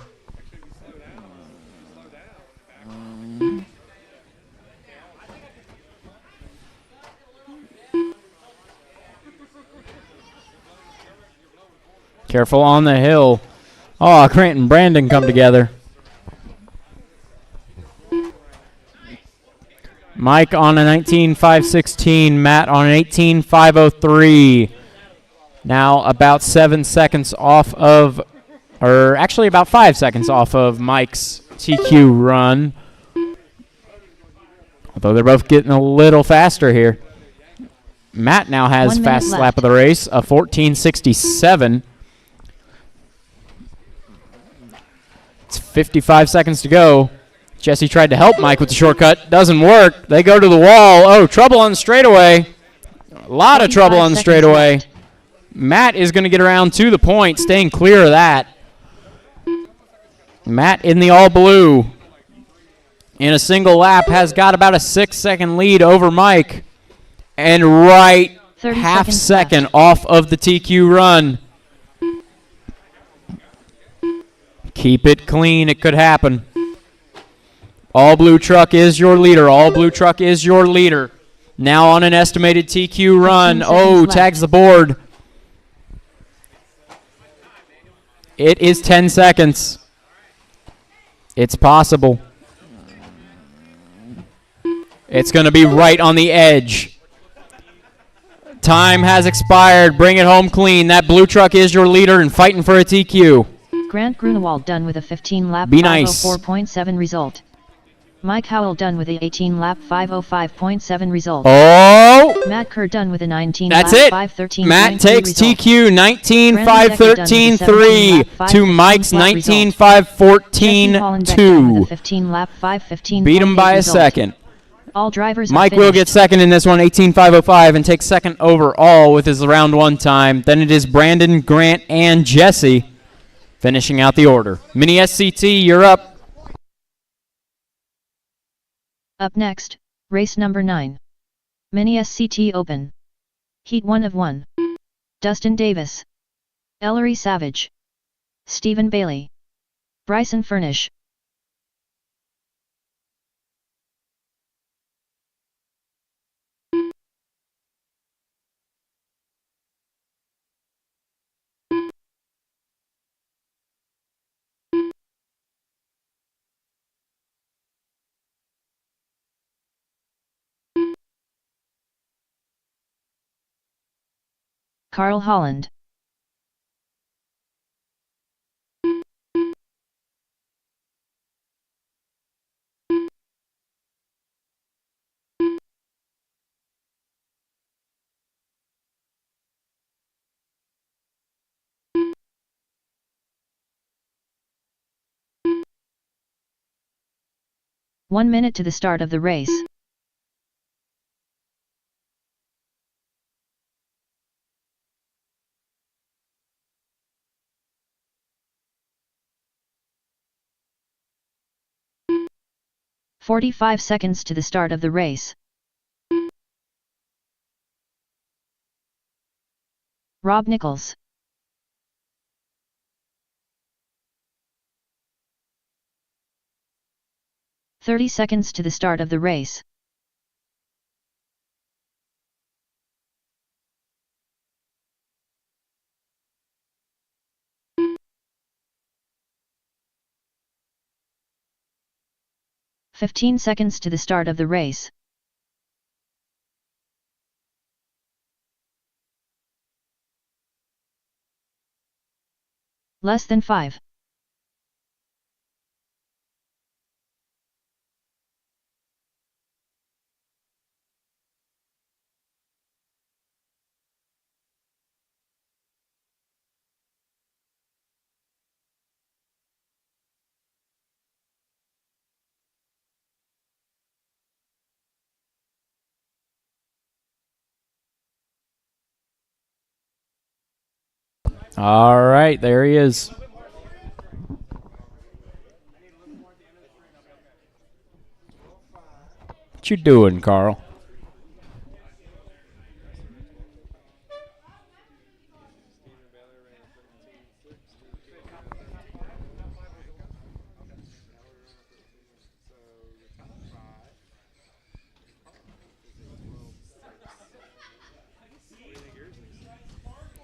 Careful on the hill. Oh, Grant and Brandon come together. Mike on a 19.516, Matt on an 18.503. Now about 7 seconds off of, or actually about 5 seconds off of Mike's TQ run. Although they're both getting a little faster here. Matt now has 1 minute fastest left. lap of the race, a 14:67. It's 55 seconds to go. Jesse tried to help Mike with the shortcut. Doesn't work. They go to the wall. Oh, trouble on the straightaway. A lot of trouble on the 45 seconds straightaway. left. Matt is going to get around to the point, staying clear of that. Matt in the all blue in a single lap has got about a 6-second lead over Mike. And right 30 half seconds second left. off of the TQ run. Keep it clean. It could happen. All blue truck is your leader. All blue truck is your leader. Now on an estimated TQ run. 15 Oh, seconds tags the board. It is 10 seconds. It's possible. It's going to be right on the edge. Time has expired. Bring it home clean. That blue truck is your leader and fighting for a TQ. Grant Grunewald done with a 15-lap Be nice. 504.7 result. Mike Howell done with a 18-lap 505.7 result. Oh, Matt Kerr done with a 19-lap that's it. 513.3 Matt takes result. TQ 19.513.3 to Mike's 19.514.2. 15-lap 515. Beat him by a second. All drivers are Mike will get finished. second in this one, 18.505, and takes second overall with his round 1 time. Then it is Brandon, Grant, and Jesse finishing out the order. Mini SCT, you're up. Up next, race number 9. Mini SCT Open. Heat 1 of 1. Dustin Davis. Ellery Savage. Stephen Bailey. Bryson Furnish. Carl Holland. One minute to the start of the race. "45 seconds to the start of the race. Rob Nichols. "30 seconds to the start of the race. "15 seconds to the start of the race. Less than 5. All right, there he is. What you doing, Carl?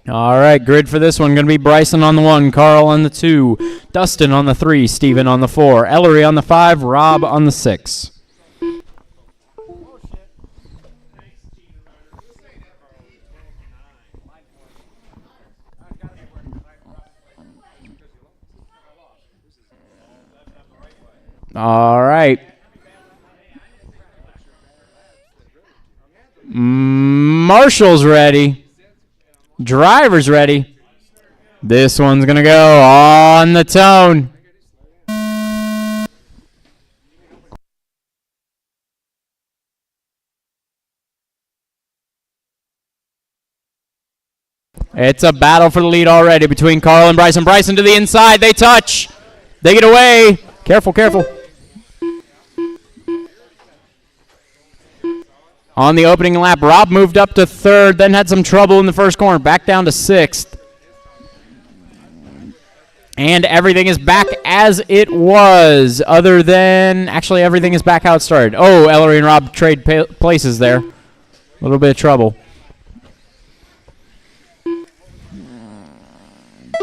All right, grid for this one going to be Bryson on the 1, Carl on the 2, Dustin on the 3, Steven on the 4, Ellery on the 5, Rob on the 6. All right. Marshall's ready. Driver's ready. This one's going to go on the tone. It's a battle for the lead already between Carl and Bryson. Bryson to the inside. They touch. They get away. Careful, careful. On the opening lap, Rob moved up to 3rd, then had some trouble in the first corner, back down to 6th. And everything is back as it was, other than, actually everything is back how it started. Oh, Ellery and Rob trade places there. A little bit of trouble.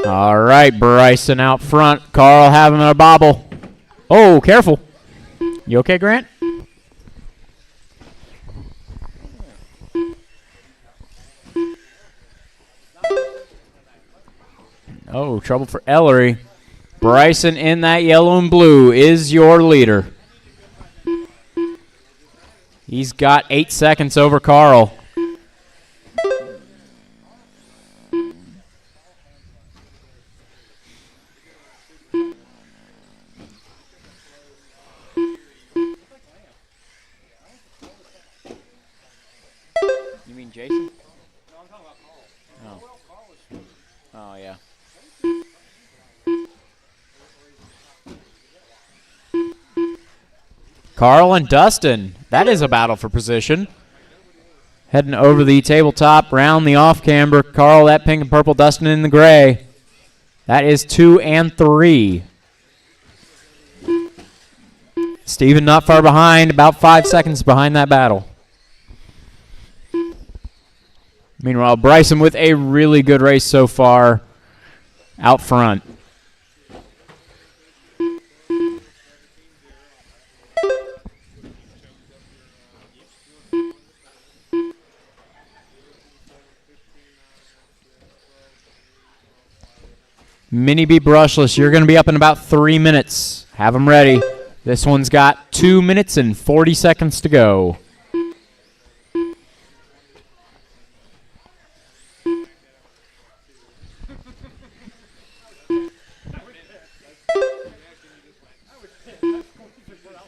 All right, Bryson out front. Carl having a bobble. Oh, careful. You okay, Grant? Oh, trouble for Ellery. Bryson in that yellow and blue is your leader. He's got 8 seconds over Carl. You mean Jason? No, I'm talking about Carl. Oh. Oh, yeah. Carl and Dustin. That is a battle for position. Heading over the tabletop, round the off-camber. Carl, that pink and purple. Dustin in the gray. That is 2 and 3. Steven not far behind, about 5 seconds behind that battle. Meanwhile, Bryson with a really good race so far out front. Mini B brushless, you're going to be up in about 3 minutes. Have them ready. This one's got 2 minutes and 40 seconds to go.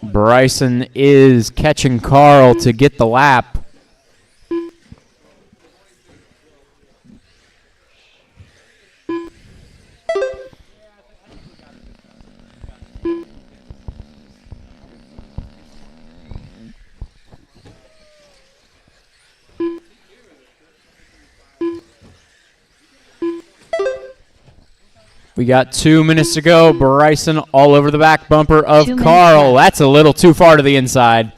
Bryson is catching Carl to get the lap. We got 2 minutes to go. Bryson all over the back bumper of Carl. That's a little too far to the inside.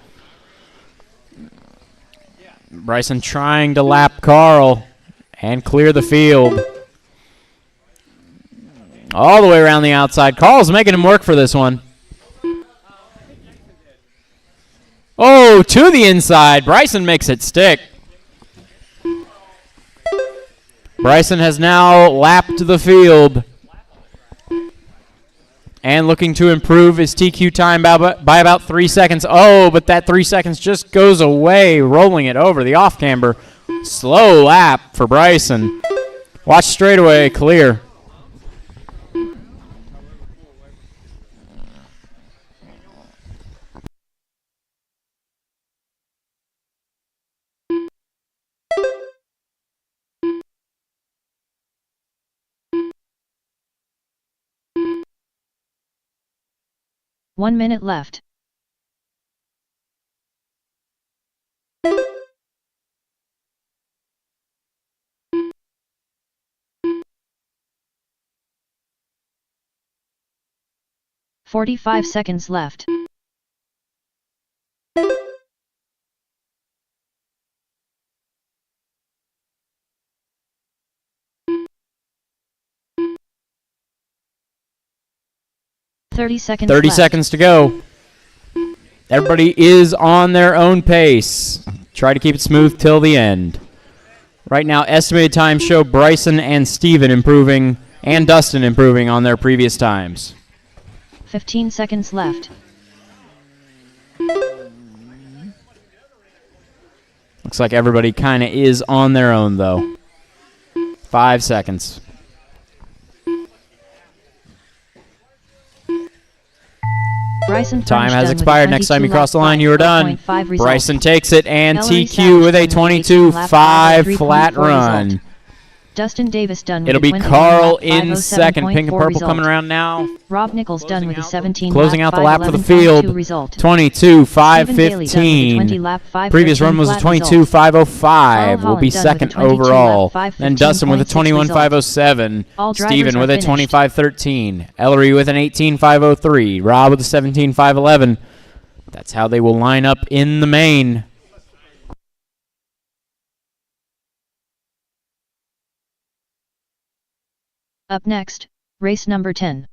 Bryson trying to lap Carl and clear the field. All the way around the outside. Carl's making him work for this one. Oh, to the inside. Bryson makes it stick. Bryson has now lapped the field and looking to improve his TQ time by about 3 seconds. Oh, but that 3 seconds just goes away, rolling it over the off-camber. Slow lap for Bryson. Watch straightaway, clear. 1 minute left. "45 seconds left. "30 seconds 30 left. seconds to go. Everybody is on their own pace. Try to keep it smooth till the end. Right now, estimated times show Bryson and Steven improving, and Dustin improving on their previous times. 15 seconds left. Looks like everybody kind of is on their own, though. 5 seconds. Bryson Time Furnish has done with a expired. Next time you 22 cross the lap line, you are done. 4.5 result. Bryson takes it, and Ellery TQ with a Savage done with 18 lap 22.5 flat 5.3.4 run. result. Dustin Davis done with It'll a be 21 Carl lap in 507.4 second. Pink and purple result. coming around now. Rob Nichols done with a 17 Closing lap out the lap for the 511.2 field. result. 22.515. Previous run was a 22.505. Will be second overall. Then Dustin with a 21.507. Steven with a 25.13. Ellery with an 18.503. Rob with a 17.511. That's how they will line up in the main. Up next, race number 10.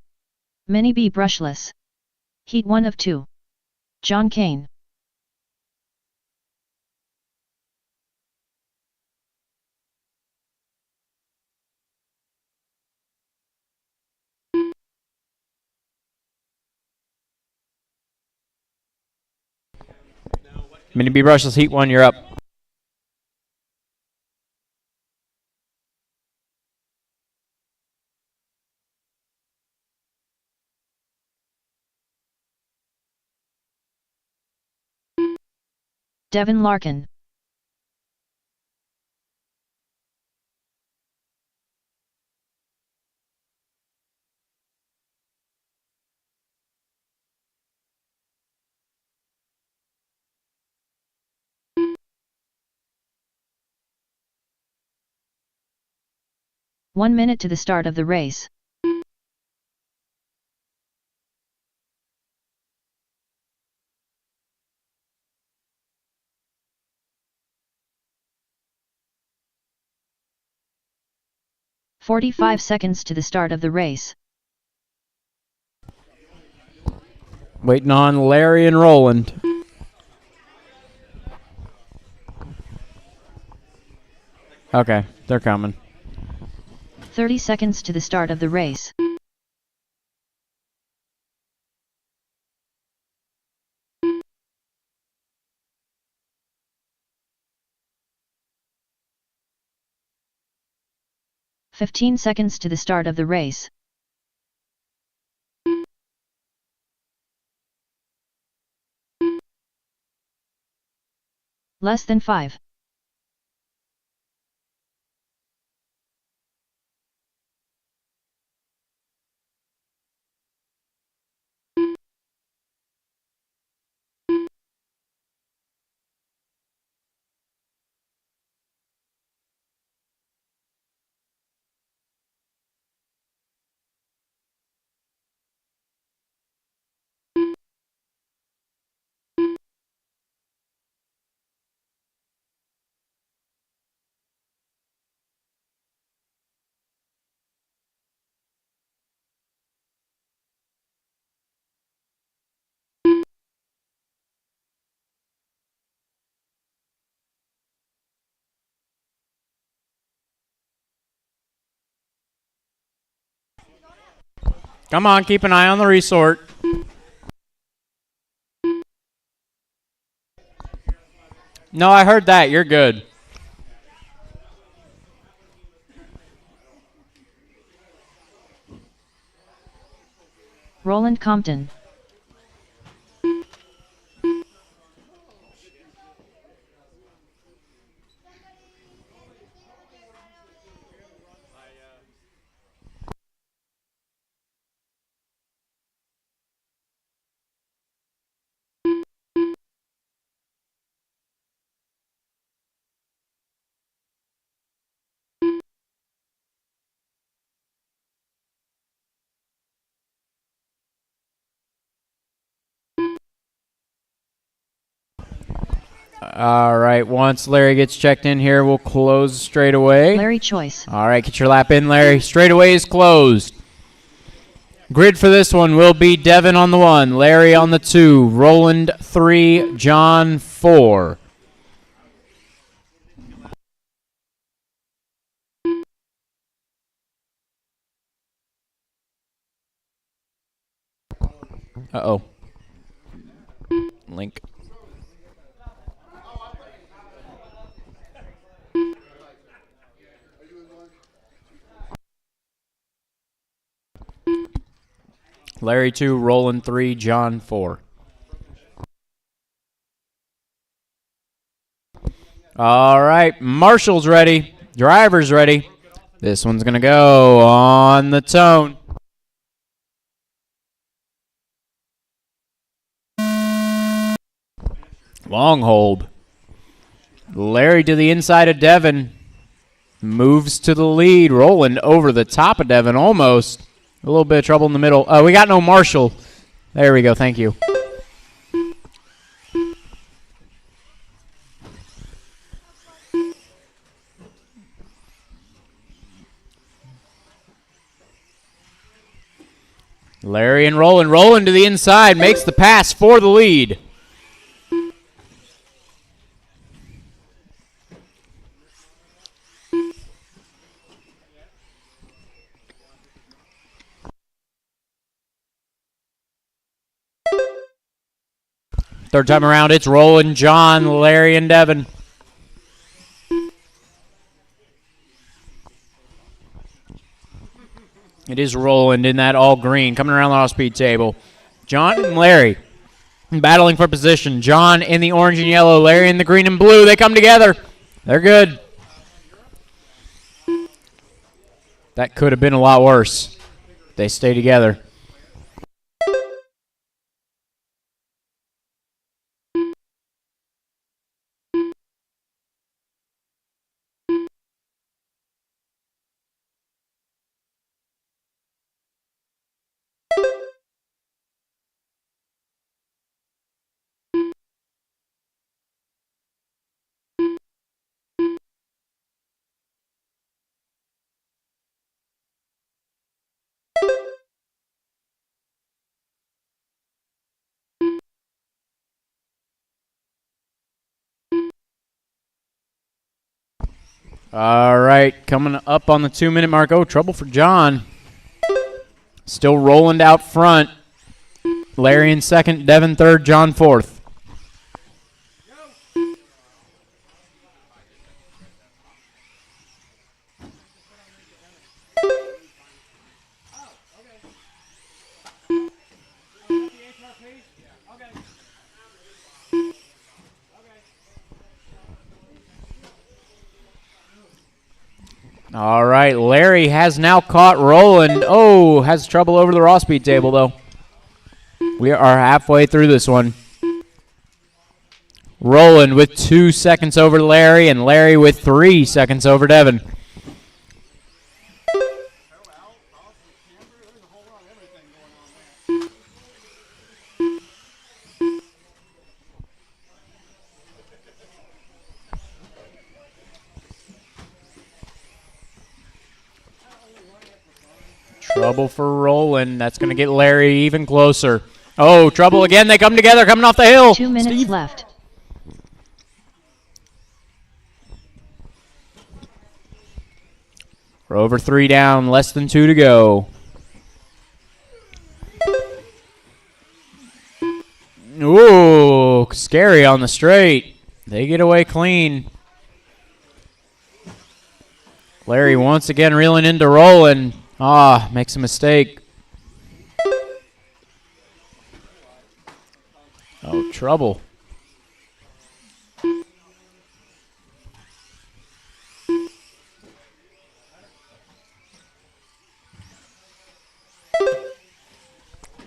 Mini B brushless. Heat 1 of 2. John Kane. Mini B brushless heat 1, you're up. Devin Larkin. One minute to the start of the race. "45 seconds to the start of the race. Waiting on Larry and Roland. Okay, they're coming. 30 seconds to the start of the race. "15 seconds to the start of the race. Less than 5. Come on, keep an eye on the resort. No, I heard that. You're good. Roland Compton. All right, once Larry gets checked in here, we'll close straightaway. Larry choice. All right, get your lap in, Larry. Straightaway is closed. Grid for this one will be Devin on the 1, Larry on the 2, Roland 3, John 4. Uh-oh. Link. Larry 2, Roland 3, John 4. All right, Marshall's ready. Driver's ready. This one's going to go on the tone. Long hold. Larry to the inside of Devin. Moves to the lead. Roland over the top of Devin almost. A little bit of trouble in the middle. We got no Marshall. There we go. Thank you. Larry and Roland. Roland to the inside. Makes the pass for the lead. Third time around, it's Roland, John, Larry, and Devin. It is Roland in that all green, coming around the off-speed table. John and Larry battling for position. John in the orange and yellow, Larry in the green and blue. They come together. They're good. That could have been a lot worse. They stay together. All right, coming up on the 2-minute mark. Oh, trouble for John. Still Roland out front. Larry in second, Devin third, John fourth. All right, Larry has now caught Roland. Oh, has trouble over the raw speed table, though. We are halfway through this one. Roland with 2 seconds over Larry, and Larry with 3 seconds over Devin. Trouble for Roland. That's going to get Larry even closer. Oh, trouble again. They come together, coming off the hill. 2 minutes left. We're over 3 down, less than 2 to go. Ooh, scary on the straight. They get away clean. Larry once again reeling into Roland. Makes a mistake. Oh, trouble.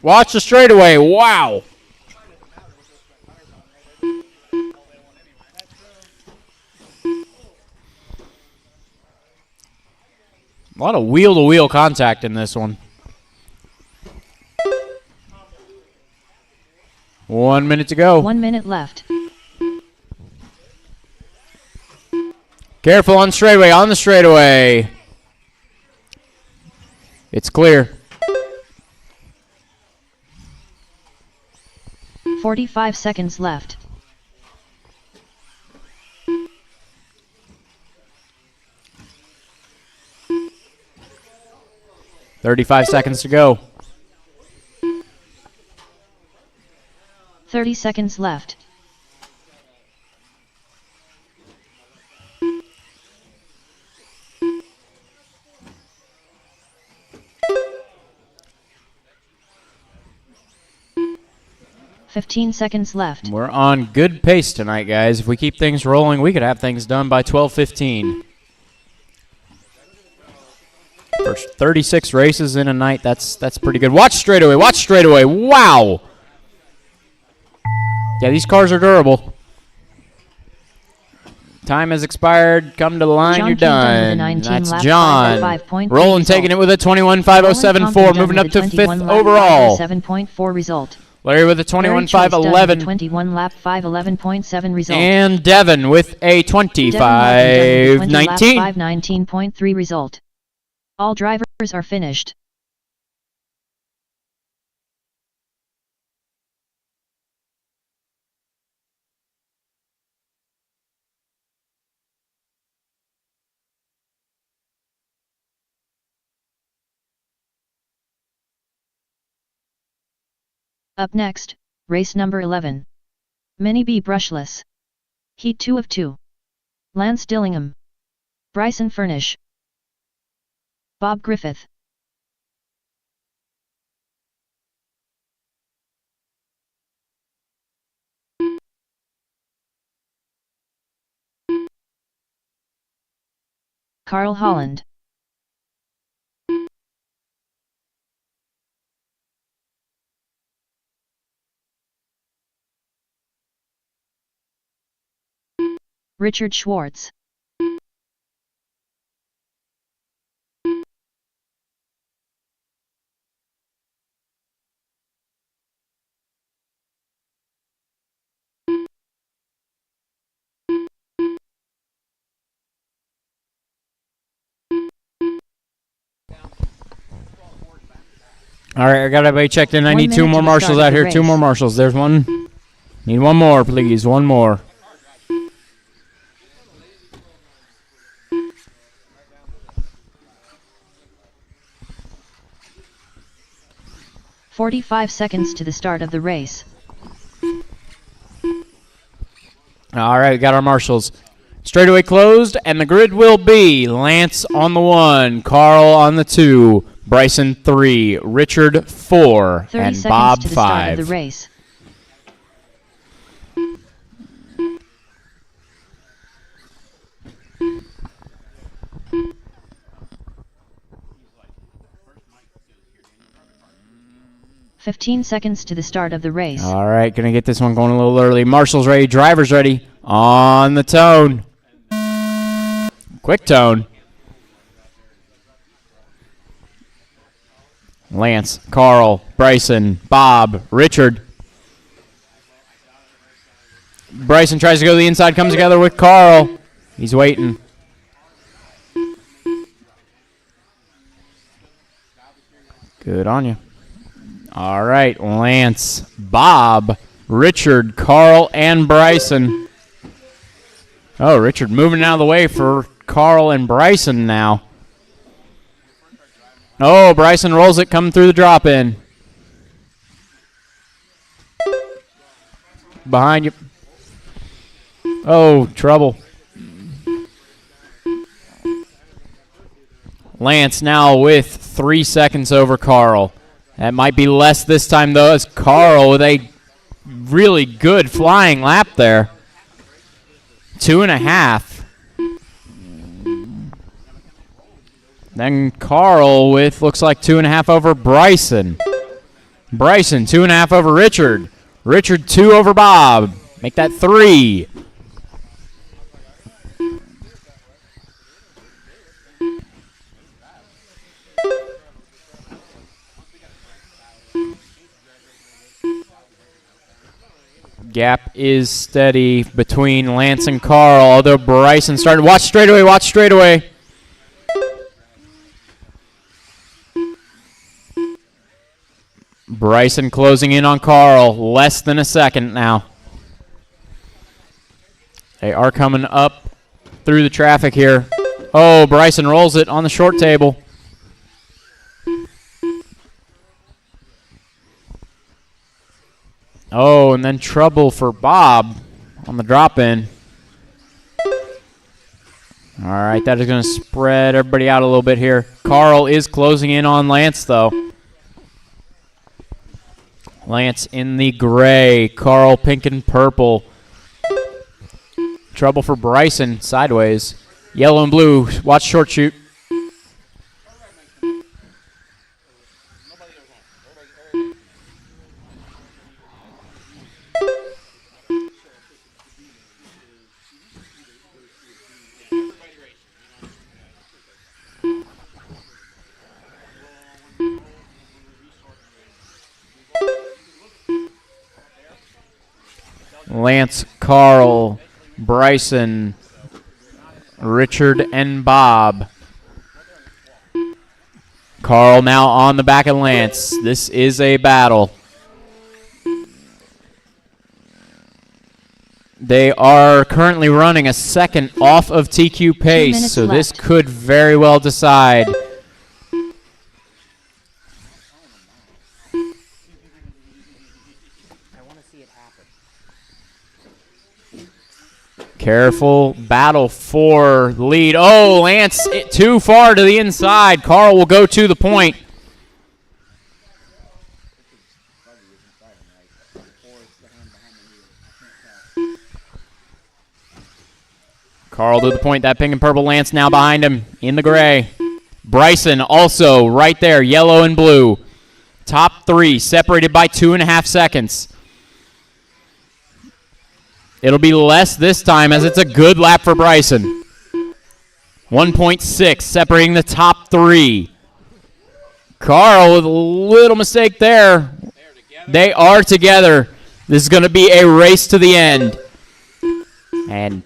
Watch the straightaway. Wow. A lot of wheel-to-wheel contact in this one. 1 minute to go. 1 minute left. Careful on straightaway, on the straightaway. It's clear. 45 seconds left. $35 seconds to go. 30 seconds left. $15 left. We're on good pace tonight, guys. If we keep things rolling, we could have things done by 12:15. First 36 races in a night. That's pretty good. Watch straightaway. Watch straightaway. Wow. Yeah, these cars are durable. Time has expired. Come to the line. John You're King done with a done. 19 That's lap John. 5.3 Roland result. taking it with a 21.507.4, moving up to 5th overall. 7.4 result. Larry with a 21.511. 21 lap 511.7 result. And Devin with a Devin Morgan done with a 20 lap 25.19. 519.3 result. All drivers are finished. Up next, race number 11. Mini B brushless. Heat 2 of 2. Lance Dillingham. Bryson Furnish. Bob Griffith. Carl Holland. Richard Schwartz. All right, I got everybody checked in. I 1 need 2 minute more to the marshals start out of the here. 2 race. more marshals. There's one. Need one more, please. One more. "45 seconds to the start of the race. All right, we got our marshals. Straightaway closed, and the grid will be Lance on the 1, Carl on the 2, Bryson 3, Richard 4, 30 and seconds Bob to the start 5. of the race. "15 seconds to the start of the race. All right, gonna get this one going a little early. Marshals ready, drivers ready. On the tone. Quick tone. Lance, Carl, Bryson, Bob, Richard. Bryson tries to go to the inside, comes together with Carl. He's waiting. Good on you. All right, Lance, Bob, Richard, Carl, and Bryson. Oh, Richard moving out of the way for Carl and Bryson now. Oh, Bryson rolls it, coming through the drop-in. Behind you. Oh, trouble. Lance now with 3 seconds over Carl. That might be less this time, though, as Carl with a really good flying lap there. 2.5. Then Carl with, looks like 2.5 over Bryson. Bryson, 2.5 over Richard. Richard, 2 over Bob. Make that 3. gap is steady between Lance and Carl, although Bryson started. Watch straightaway, watch straightaway. Bryson closing in on Carl. Less than a second now. They are coming up through the traffic here. Oh, Bryson rolls it on the short table. Oh, and then trouble for Bob on the drop-in. All right, that is going to spread everybody out a little bit here. Carl is closing in on Lance, though. Lance in the gray. Carl pink and purple. Trouble for Bryson sideways. Yellow and blue. Watch short shoot. Lance, Carl, Bryson, Richard, and Bob. Carl now on the back of Lance. This is a battle. They are currently running a second off of TQ pace, so this could very well decide. Careful battle for the lead. Oh, Lance too far to the inside. Carl will go to the point. Carl to the point. That pink and purple Lance now behind him in the gray. Bryson also right there, yellow and blue. Top three separated by 2.5 seconds. It'll be less this time as it's a good lap for Bryson. 1.6 separating the top three. Carl with a little mistake there. They are together. This is going to be a race to the end. And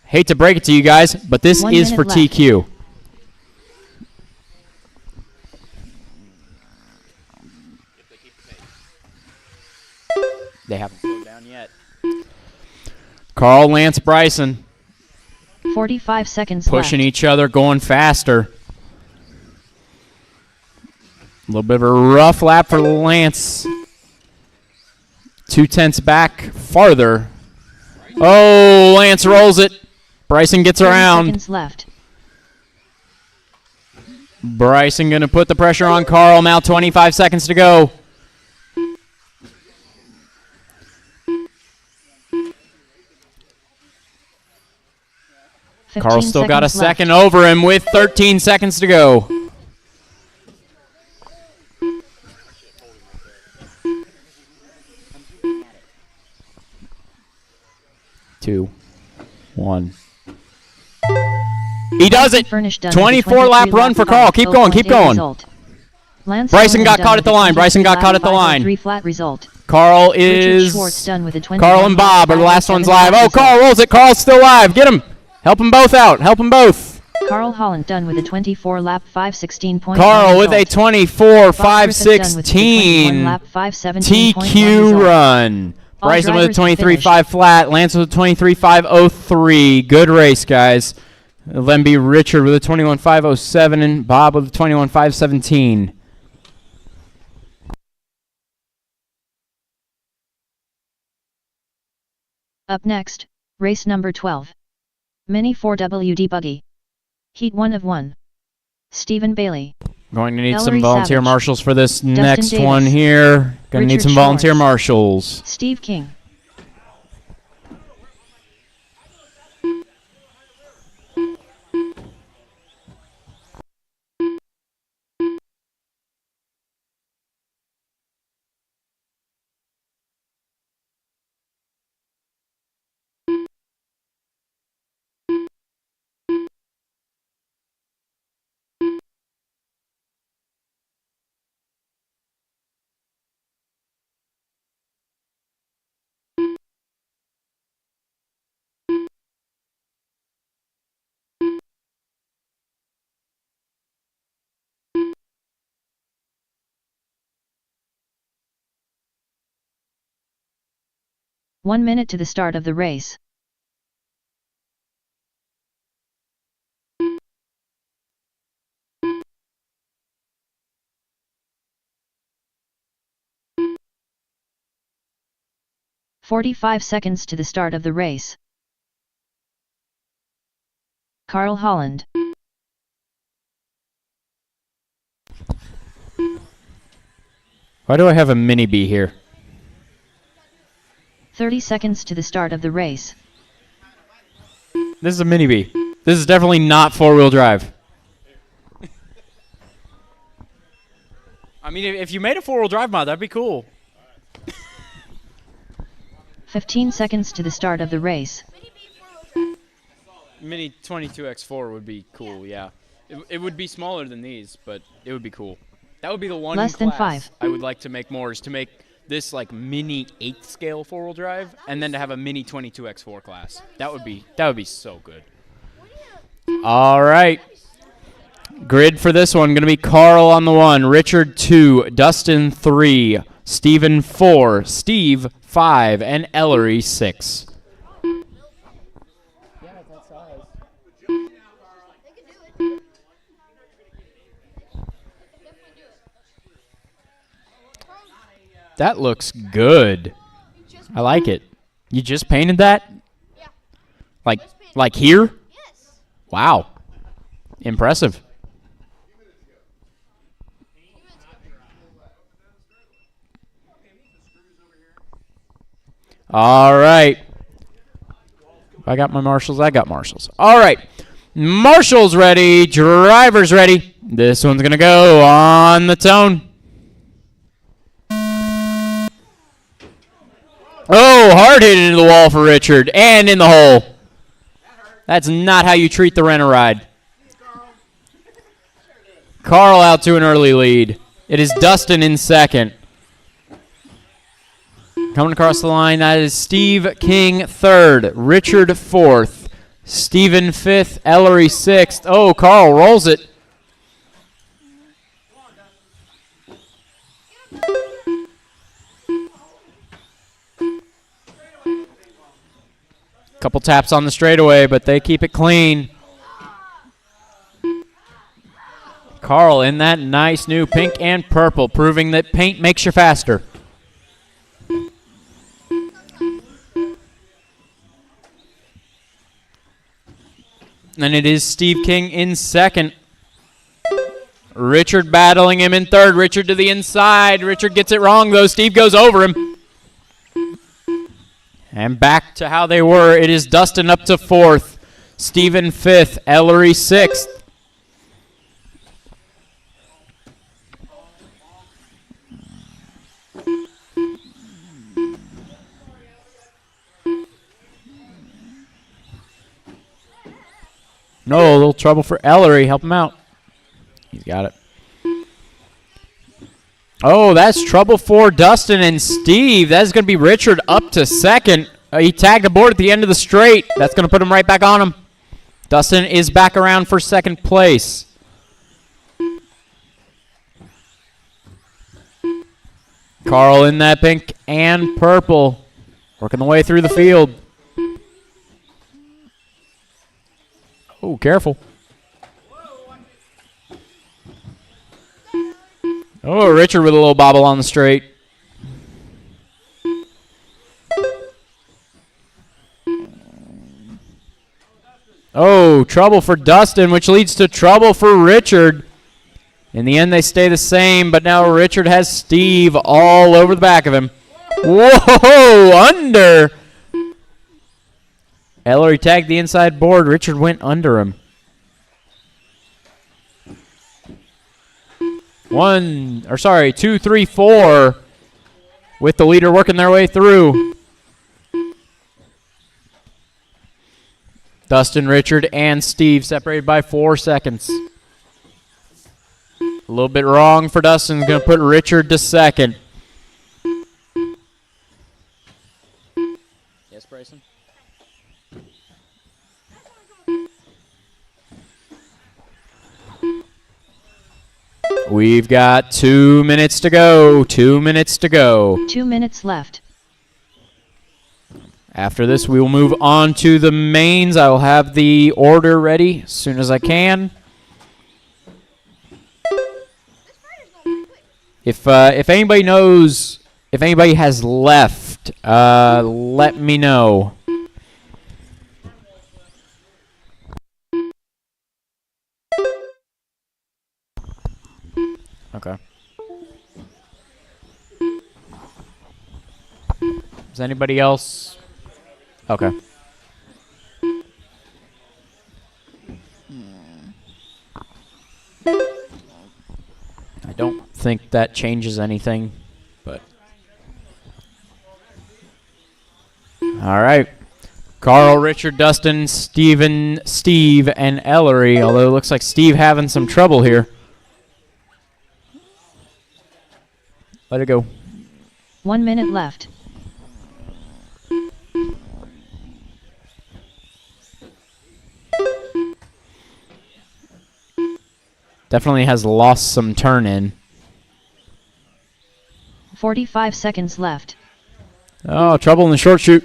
hate to break it to you guys, but this is for TQ. They haven't slowed down yet. Carl, Lance, Bryson. 45 seconds pushing left. Each other, going faster. A little bit of a rough lap for Lance. 2/10 back farther. Oh, Lance rolls it. Bryson gets around. Seconds left. Bryson going to put the pressure on Carl. Now 25 seconds to go. Carl still got a second over him with 13 seconds to go. Two, one. He does it. 24 lap run for Carl. Keep going, keep going. Bryson got caught at the line. Bryson got caught at the line. Carl is. Carl and Bob are the last ones live. Oh, Carl rolls it. Carl's still live. Get him. Help them both out. Help them both. Carl Holland done with a 24 lap 5:16.1. Carl with a 24 5:16 TQ run. Bryson with a 23.5 flat. Lance with a 23.503. Good race, guys. Then be Richard with a 21.507 and Bob with a 21.517. Up next, race number 12. Mini 4WD Buggy. Heat 1 of 1. Stephen Bailey. Going to need Ellery some volunteer Savage. marshals for this Dustin next Davis. one here. Going to need Richard some volunteer Schwartz. marshals. Steve King. 1 minute to the start of the race. "45 seconds to the start of the race. Carl Holland. Why do I have a mini B here? 30 seconds to the start of the race. This is a mini B. This is definitely not four-wheel drive. I mean, if you made a four-wheel drive mod, that'd be cool. 15 seconds to the start of the race. Mini 22X4 would be cool, yeah. It would be smaller than these, but it would be cool. That would be the one Less than class 5. I would like to make more, is to make this like mini 8th scale four-wheel drive, and then to have a mini 22X4 class. That would be so good. All right. Grid for this one going to be Carl on the 1, Richard 2, Dustin 3, Steven 4, Steve 5, and Ellery 6. That looks good. I like it. You just painted that? Yeah. Like here? Yes. Wow. Impressive. All right. If I got my marshals, I got marshals. All right. Marshals ready. Drivers ready. This one's going to go on the tone. Oh, hard hit into the wall for Richard and in the hole. That's not how you treat the rent-a-ride. Carl out to an early lead. It is Dustin in second. Coming across the line, that is Steve King third, Richard fourth, Steven fifth, Ellery sixth. Oh, Carl rolls it. Couple taps on the straightaway, but they keep it clean. Carl in that nice new pink and purple, proving that paint makes you faster. And it is Steve King in second. Richard battling him in third. Richard to the inside. Richard gets it wrong, though. Steve goes over him. And back to how they were. It is Dustin up to fourth. Steven fifth. Ellery sixth. No, a little trouble for Ellery. Help him out. He's got it. Oh, that's trouble for Dustin and Steve. That's going to be Richard up to second. He tagged the board at the end of the straight. That's going to put him right back on him. Dustin is back around for second place. Carl in that pink and purple. Working the way through the field. Oh, careful. Oh, Richard with a little bobble on the straight. Oh, trouble for Dustin, which leads to trouble for Richard. In the end, they stay the same, but now Richard has Steve all over the back of him. Whoa, under. Ellery tagged the inside board. Richard went under him. 2, 3, 4. With the leader working their way through. Dustin, Richard, and Steve separated by 4 seconds. A little bit wrong for Dustin. Going to put Richard to second. Yes, Bryson? We've got 2 minutes to go. 2 minutes to go. 2 minutes left. After this, we will move on to the mains. I will have the order ready as soon as I can. If anybody knows, if anybody has left, let me know. Okay. Is anybody else? Okay. I don't think that changes anything, but. All right. Carl, Richard, Dustin, Steven, Steve, and Ellery, although it looks like Steve having some trouble here. Let it go. 1 minute left. Definitely has lost some turn in. 45 seconds left. Oh, trouble in the short chute.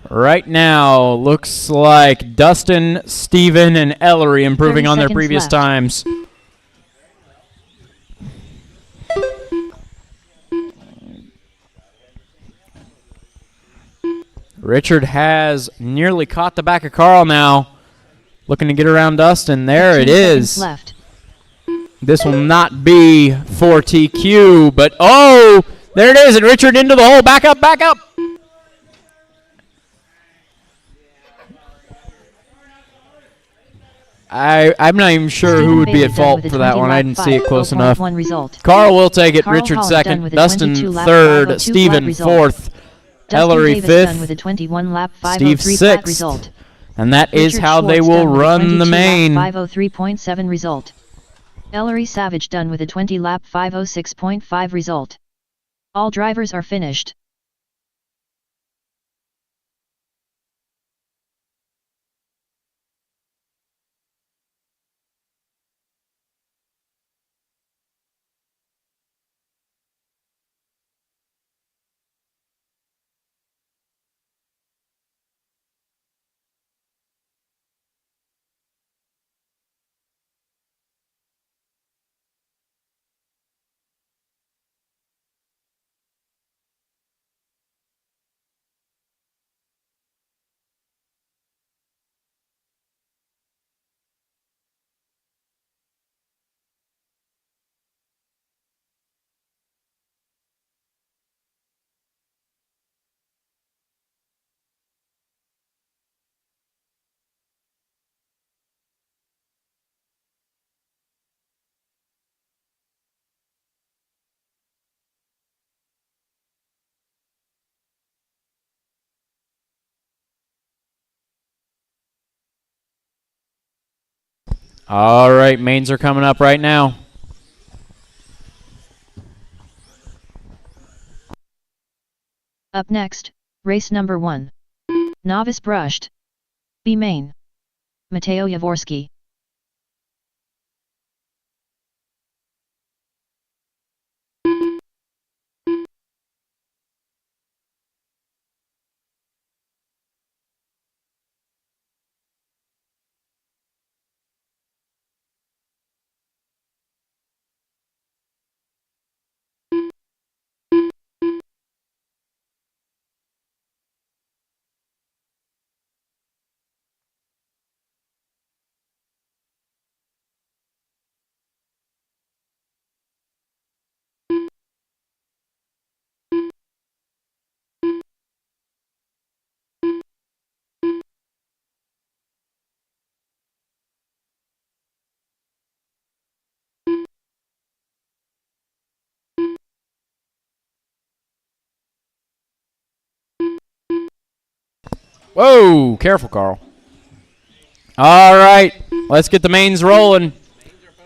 Right now, looks like Dustin, Steven, and Ellery improving 30 on their seconds previous left. times. Richard has nearly caught the back of Carl now. Looking to get around Dustin. There it 15 is. seconds left. This will not be for TQ, but oh, there it is. And Richard into the hole. Back up, back up. I'm not even sure who would be at fault for that one. I didn't see it close enough. Result. Carl will take it. Carl Richard Holland done second. with a Dustin 22 lap third. 502 Steven flat result. fourth. Dustin Ellery Davis fifth. done with a 21 lap Steve 503 flat sixth. result. And that is Richard how they Schwartz will done with a run the 22 main. lap 503.7 result. Ellery Savage done with a 20 lap 506.5 result. All drivers are finished. All right, mains are coming up right now. Up next, race number 1. Novice brushed. B main. Mateo Yavorsky. Whoa, careful, Carl. All right, let's get the mains rolling.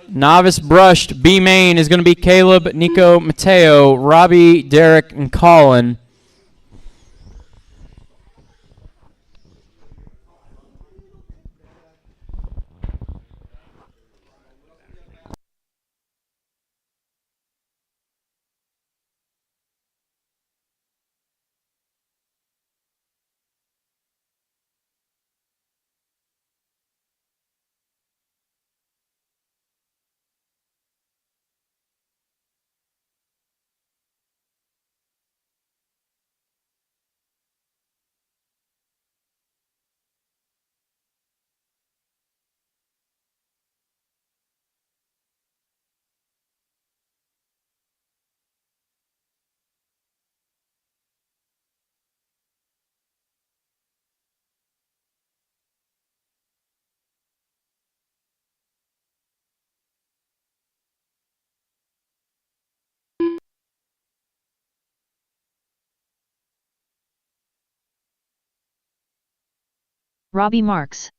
Novice brushed B main is going to be Caleb, Nico, Mateo, Robbie, Derek, and Colin. Robbie Marks.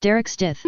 Derek Stith.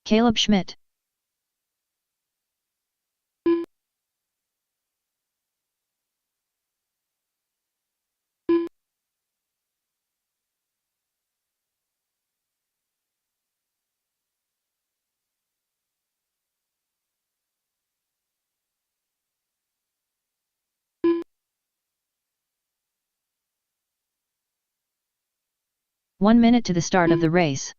Caleb Schmidt. One minute to the start of the race.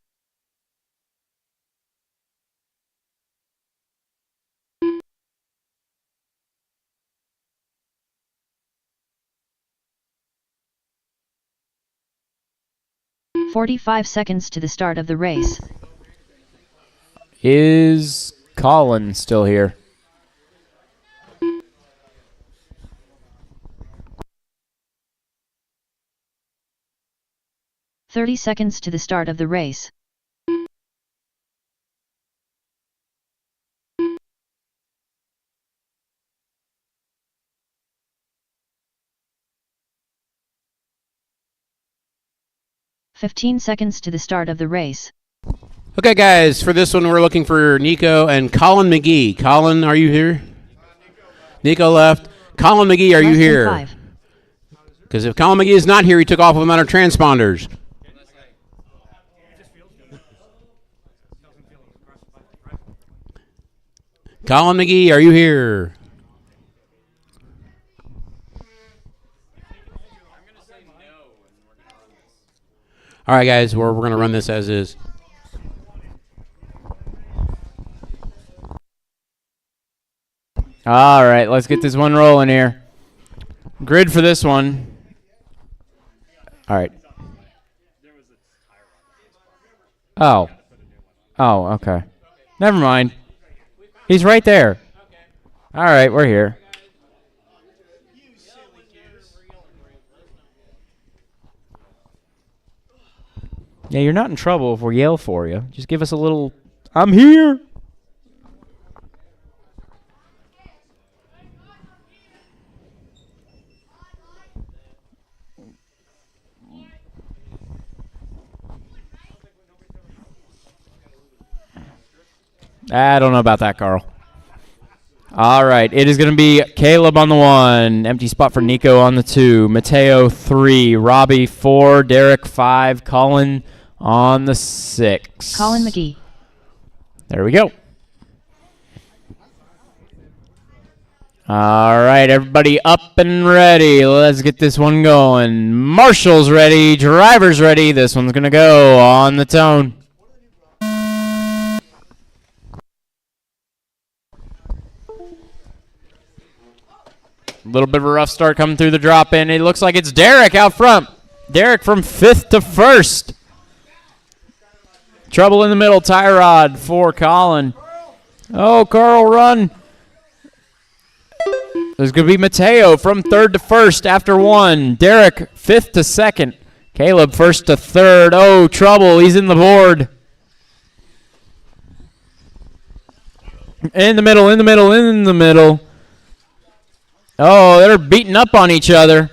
"45 seconds to the start of the race. Is Colin still here? "30 seconds to the start of the race. "15 seconds to the start of the race. Okay, guys, for this one, we're looking for Nico and Colin McGee. Colin, are you here? Nico left. Colin McGee, are you Less than here? 5. Because if Colin McGee is not here, he took off with amount of transponders. Colin McGee, are you here? All right, guys, we're going to run this as is. All right, let's get this one rolling here. Grid for this one. All right. Oh. Oh, okay. Never mind. He's right there. All right, we're here. Yeah, you're not in trouble if we yell for you. Just give us a little, "I'm here." I don't know about that, Carl. All right, it is going to be Caleb on the 1, empty spot for Nico on the 2, Mateo 3, Robbie 4, Derek 5, Colin on the 6. Colin McGee. There we go. All right, everybody up and ready. Let's get this one going. Marshall's ready, driver's ready. This one's going to go on the tone. A little bit of a rough start coming through the drop-in. It looks like it's Derek out front. Derek from 5th to 1st. Trouble in the middle, tie rod for Colin. Oh, Carl, run. There's going to be Mateo from 3rd to 1st after 1. Derek 5th to 2nd. Caleb 1st to 3rd. Oh, trouble. He's in the board. In the middle, in the middle, in the middle. Oh, they're beating up on each other.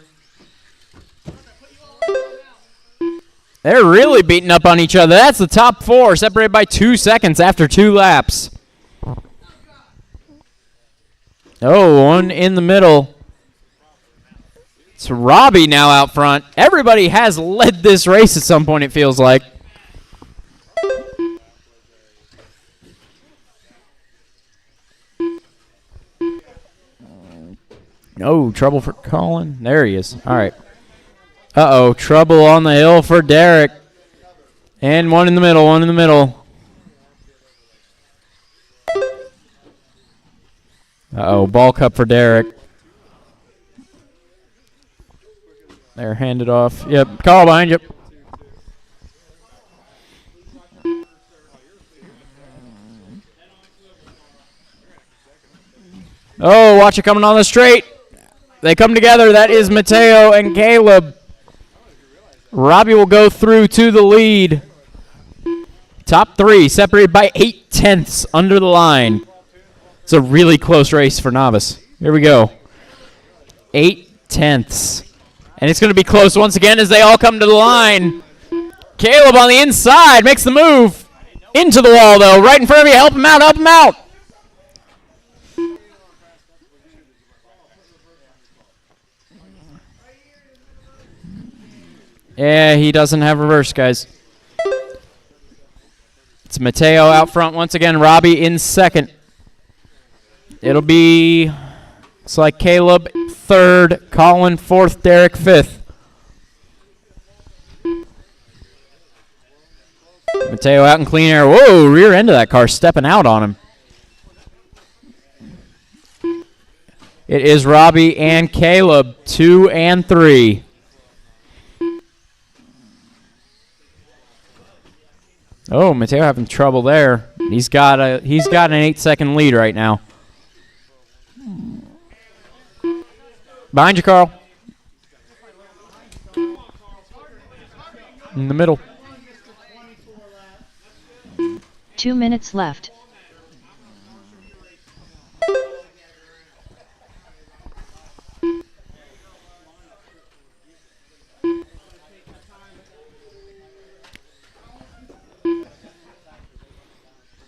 They're really beating up on each other. That's the top 4, separated by 2 seconds after 2 laps. Oh, one in the middle. It's Robbie now out front. Everybody has led this race at some point, it feels like. No, trouble for Colin. There he is. All right. Uh-oh, trouble on the hill for Derek. And one in the middle, one in the middle. Uh-oh, ball cup for Derek. There, hand it off. Yep, Carl behind you. Oh, watch it coming on the straight. They come together. That is Mateo and Caleb. Robbie will go through to the lead. Top three separated by 0.8 under the line. It's a really close race for novice. Here we go. 0.8. And it's going to be close once again as they all come to the line. Caleb on the inside makes the move. Into the wall, though. Right in front of you. Help him out. Help him out. Yeah, he doesn't have reverse, guys. It's Mateo out front once again. Robbie in second. It'll be, it's like Caleb third, Colin fourth, Derek fifth. Mateo out in clean air. Whoa, rear end of that car stepping out on him. It is Robbie and Caleb, 2 and 3. Oh, Mateo having trouble there. He's got an 8-second lead right now. Behind you, Carl. In the middle. 2 minutes left.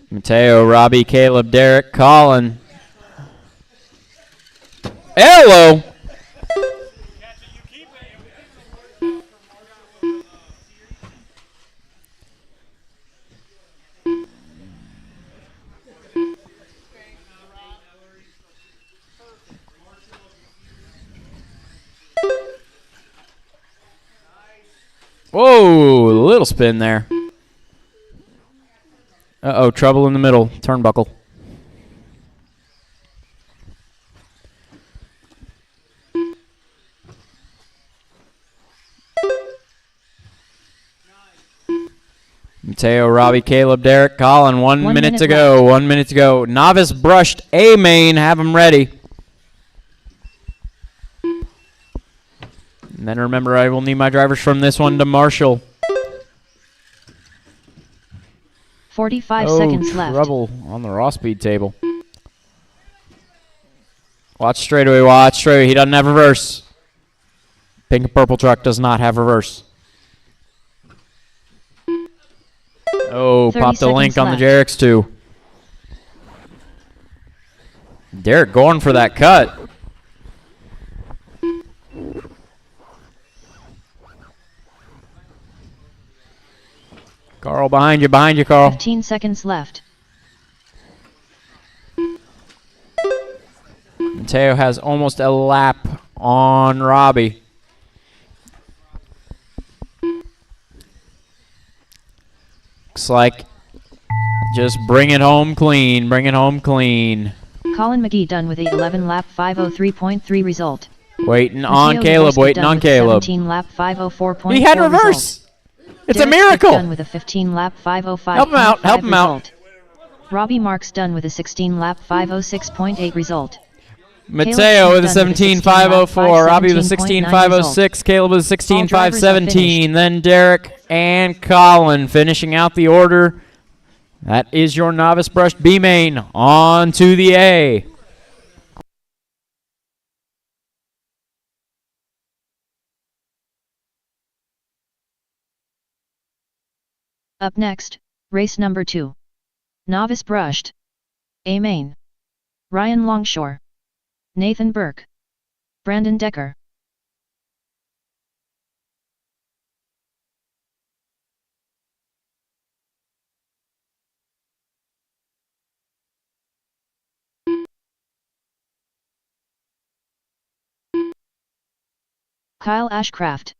Mateo, Robbie, Caleb, Derek, Colin. Hello. Whoa, a little spin there. Uh-oh, trouble in the middle. Turnbuckle. Mateo, Robbie, Caleb, Derek, Colin. 1 minute to go. 1 minute to go. Novice brushed A main. Have them ready. And then remember, I will need my drivers from this one to Marshall. 45 seconds left. Trouble on the raw speed table. Watch straightaway, watch straightaway. He doesn't have reverse. Pink and purple truck does not have reverse. Oh, popped the link on the Jarek's too. Derek going for that cut. Carl, behind you, Carl. 15 seconds left. Mateo has almost a lap on Robbie. Looks like just bring it home clean, bring it home clean. Colin McGee done with a 11-lap 503.3 result. Waiting on Caleb, waiting on Caleb. 17-lap 504.4 He had reverse. Result. It's Derek a miracle. Done with a 15-lap 505. Help him out, help him out. Robbie Marks done with a 16-lap 506.8 result. Mateo with a 17.504, Robbie with a 16.506, Caleb with a 16.517, then Derek and Colin finishing out the order. That is your novice brushed B main. On to the A. Up next, race number 2. Novice brushed. A main. Ryan Longshore. Nathan Burke. Brandon Decker. Kyle Ashcraft.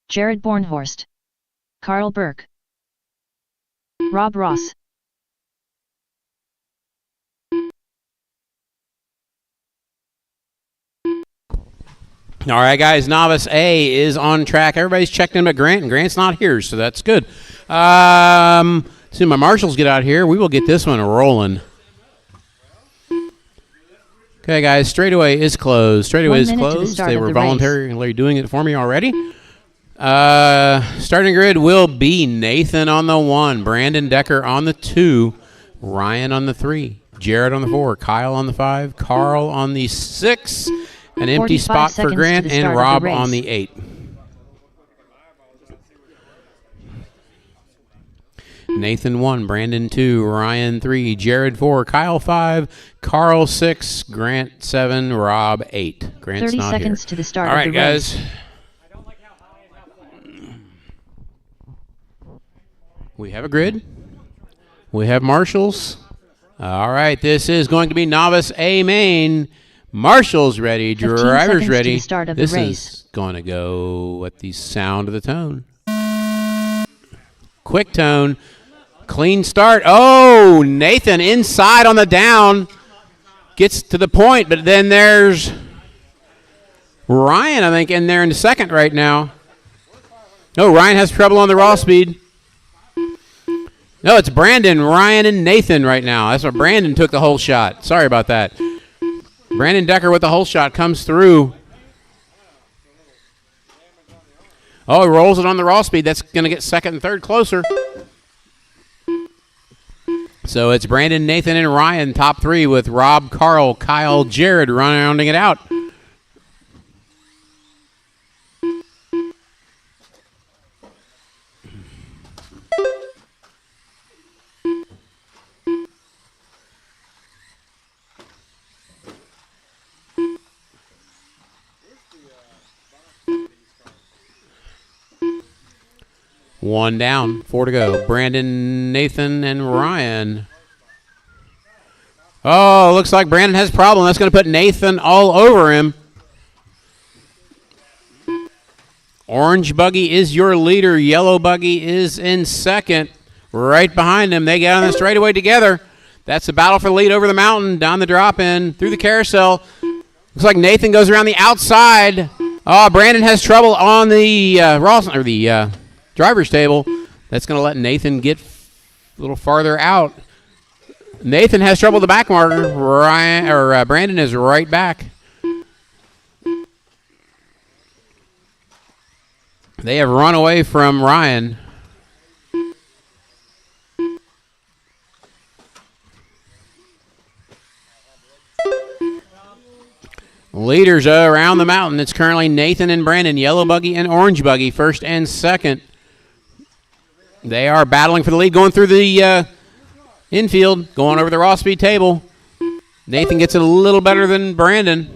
Jared Bornhorst. Carl Burke. Rob Ross. All right, guys, Novice A is on track. Everybody's checked in but Grant, and Grant's not here, so that's good. Soon my marshals get out here. We will get this one rolling. Okay, guys, straightaway is closed. Straightaway is closed. They were voluntarily doing it for me already. Starting grid will be Nathan on the 1, Brandon Decker on the 2, Ryan on the 3, Jared on the 4, Kyle on the 5, Carl on the 6, an empty spot for Grant, and Rob on the 8. Nathan 1, Brandon 2, Ryan 3, Jared 4, Kyle 5, Carl 6, Grant 7, Rob 8. Grant's 30 not seconds here. to the start All of right, the race. guys. We have a grid. We have marshals. All right, this is going to be Novice A main. Marshals ready, drivers ready. This is going to go at the sound of the tone. Quick tone. Clean start. Oh, Nathan inside on the down. Gets to the point, but then there's Ryan, I think, in there in the second right now. No, Ryan has trouble on the raw speed. No, it's Brandon, Ryan, and Nathan right now. That's why Brandon took the whole shot. Sorry about that. Brandon Decker with the whole shot comes through. Oh, he rolls it on the raw speed. That's going to get second and third closer. So it's Brandon, Nathan, and Ryan, top 3, with Rob, Carl, Kyle, Jared rounding it out. One down, 4 to go. Brandon, Nathan, and Ryan. Oh, looks like Brandon has a problem. That's going to put Nathan all over him. Orange buggy is your leader. Yellow buggy is in second. Right behind him. They get on the straightaway together. That's the battle for the lead over the mountain, down the drop-in, through the carousel. Looks like Nathan goes around the outside. Oh, Brandon has trouble on the driver's table. That's going to let Nathan get a little farther out. Nathan has trouble with the back marker. Brandon is right back. They have run away from Ryan. Leaders around the mountain. It's currently Nathan and Brandon, yellow buggy and orange buggy, first and second. They are battling for the lead, going through the infield, going over the raw speed table. Nathan gets it a little better than Brandon.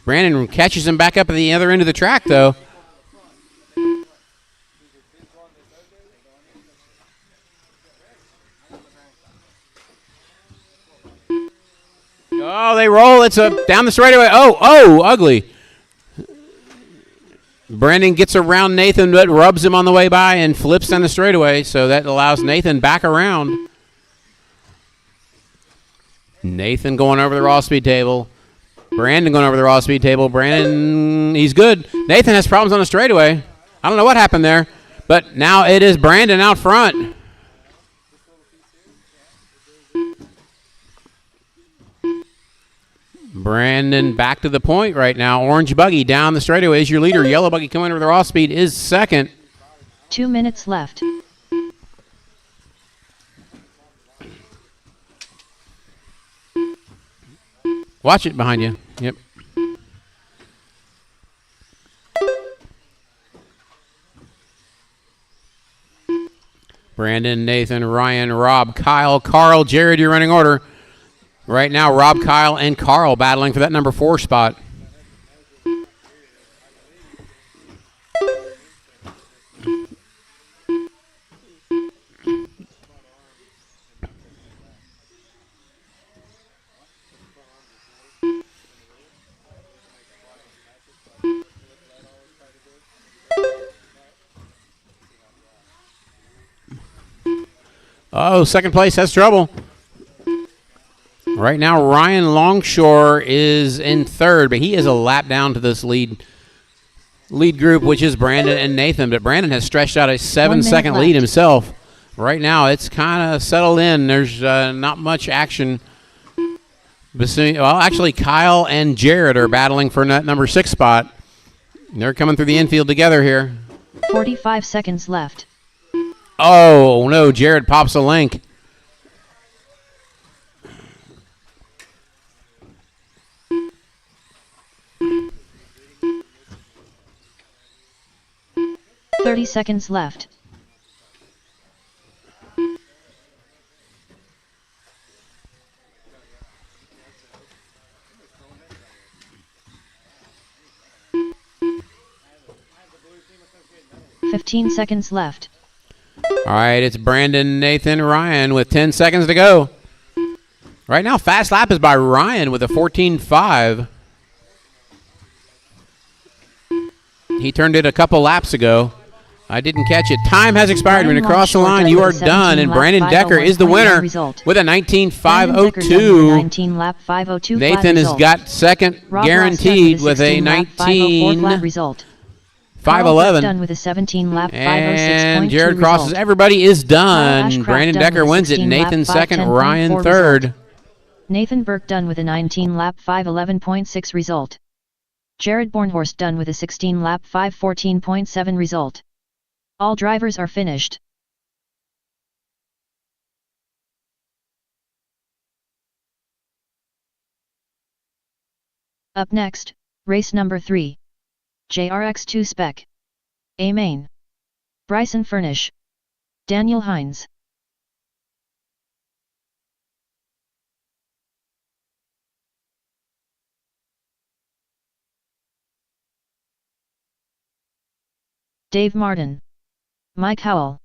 Brandon catches him back up at the other end of the track, though. Oh, they roll. It's down the straightaway. Oh, ugly. Brandon gets around Nathan, but rubs him on the way by and flips down the straightaway, so that allows Nathan back around. Nathan going over the raw speed table. Brandon going over the raw speed table. Brandon, he's good. Nathan has problems on the straightaway. I don't know what happened there, but now it is Brandon out front. Brandon back to the point right now. Orange buggy down the straightaway is your leader. Yellow buggy coming over the raw speed is second. 2 minutes left. Watch it behind you. Yep. Brandon, Nathan, Ryan, Rob, Kyle, Carl, Jared, your running order. Right now, Rob, Kyle, and Carl battling for that number 4 spot. Oh, second place has trouble. Right now, Ryan Longshore is in third, but he is a lap down to this lead group, which is Brandon and Nathan. But Brandon has stretched out a 7-second lead himself. Right now, it's kind of settled in. There's not much action. Well, actually, Kyle and Jared are battling for that number 6 spot. They're coming through the infield together here. 45 seconds left. Oh, no, Jared pops a link. "30 seconds left. "15 seconds left. All right, it's Brandon, Nathan, Ryan with 10 seconds to go. Right now, fast lap is by Ryan with a 14.5. He turned it a couple laps ago. I didn't catch it. Time has expired. When you cross the line, you are done. And Brandon Decker is the winner with a 19.502. Nathan has got second guaranteed with a 19.511. Done with a 17 lap 506.2 and Jared crosses. result. Everybody is done. Ashcraft Brandon done Decker with a wins it. 16 Nathan lap second. 510.4 Ryan third. result. Nathan Burke done with a 19 lap 511.6 result. Jared Bornhorst done with a 16 lap 514.7 result. All drivers are finished. Up next, race number 3. JRX2 Spec. A main. Bryson Furnish. Daniel Hines. Dave Martin. Mike Howell.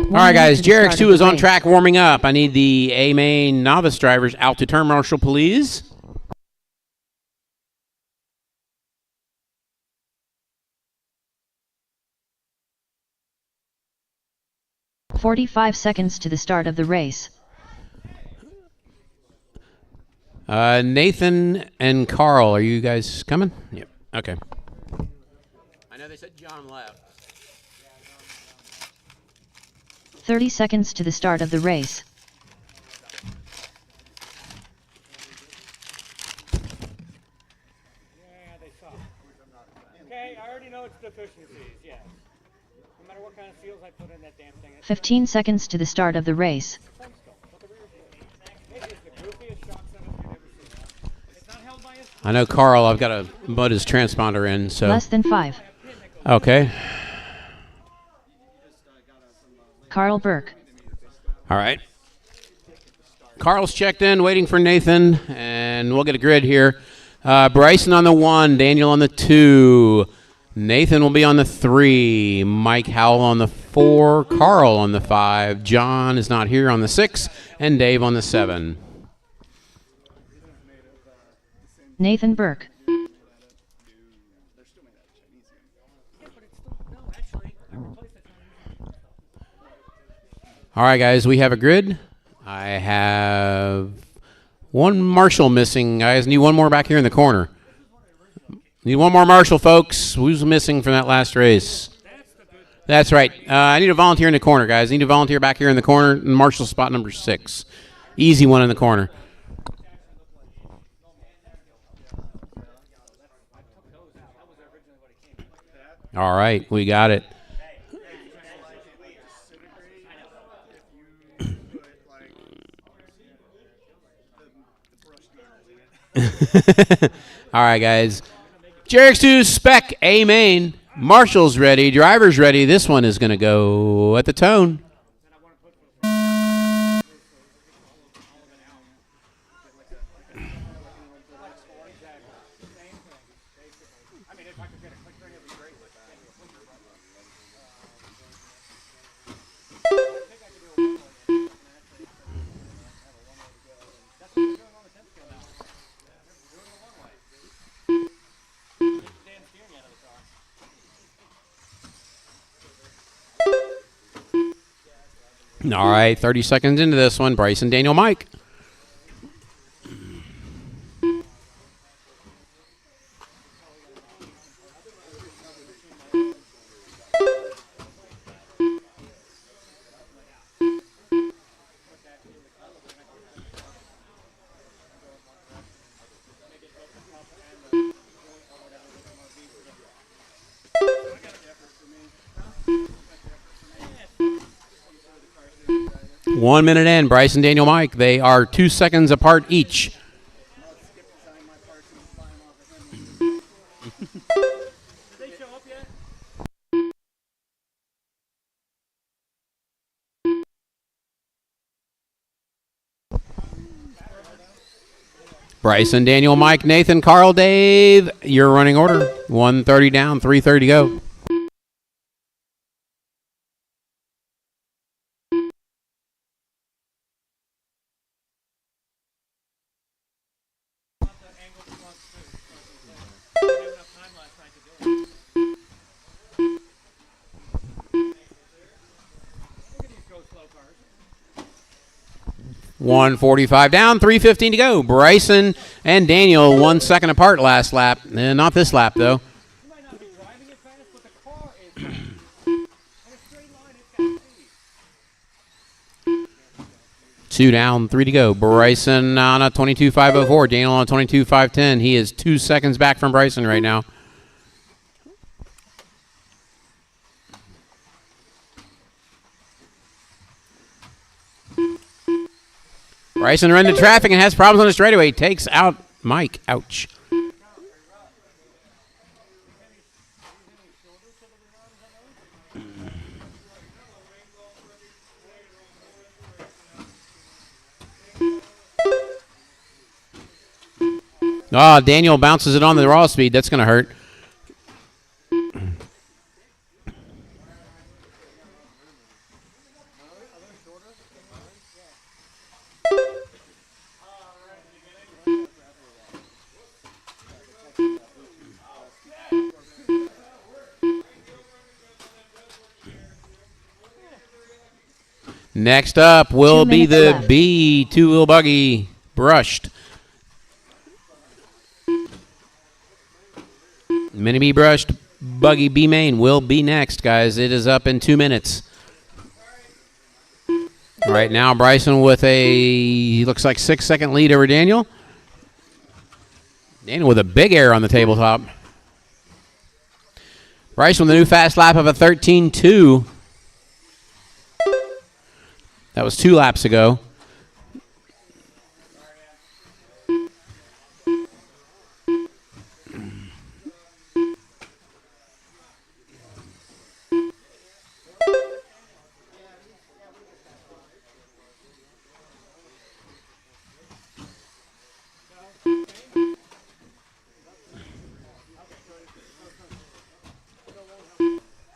All right, guys. JRX2 is on track warming up. I need the A-Main novice drivers out to turn marshal, please. "45 seconds to the start of the race. Nathan and Carl, are you guys coming? Yep. Okay. I know they said John left. 30 seconds to the start of the race. Yeah, they suck. Okay, I already know it's deficiencies, yeah. No matter what kind of seals I put in that damn thing. 15 seconds to the start of the race. I know Carl, I've got to mud his transponder in, so. Less than 5. Okay. Carl Burke. All right. Carl's checked in, waiting for Nathan, and we'll get a grid here. Bryson on the 1, Daniel on the 2, Nathan will be on the 3, Mike Howell on the 4, Carl on the 5, John is not here on the 6, and Dave on the 7. Nathan Burke. All right, guys, we have a grid. I have one marshal missing. Guys, need one more back here in the corner. Need one more marshal, folks. Who's missing from that last race? That's right. I need a volunteer in the corner, guys. I need a volunteer back here in the corner. Marshal spot number 6. Easy one in the corner. All right, we got it. All right, guys. JRX2 Spec A main. Marshall's ready. Driver's ready. This one is going to go at the tone. All right, 30 seconds into this one. Bryson, Daniel, Mike. One minute in, Bryson, Daniel, Mike. They are 2 seconds apart each. Bryson, Daniel, Mike, Nathan, Carl, Dave, your running order. 1:30 down, 3:30 to go. $1:45 down, 3:15 to go. Bryson and Daniel 1 second apart last lap. Not this lap, though. Two down, 3 to go. Bryson on a 22.504. Daniel on a 22.510. He is 2 seconds back from Bryson right now. Bryson ran into traffic and has problems on the straightaway. Takes out Mike. Ouch. Oh, Daniel bounces it on the raw speed. That's going to hurt. Next up will be the left. B two-wheel buggy brushed. Mini B brushed buggy B main will be next, guys. It is up in 2 minutes. Right now, Bryson with a looks like 6 second lead over Daniel. Daniel with a big error on the tabletop. Bryson with a new fast lap of a 13.2. That was 2 laps ago.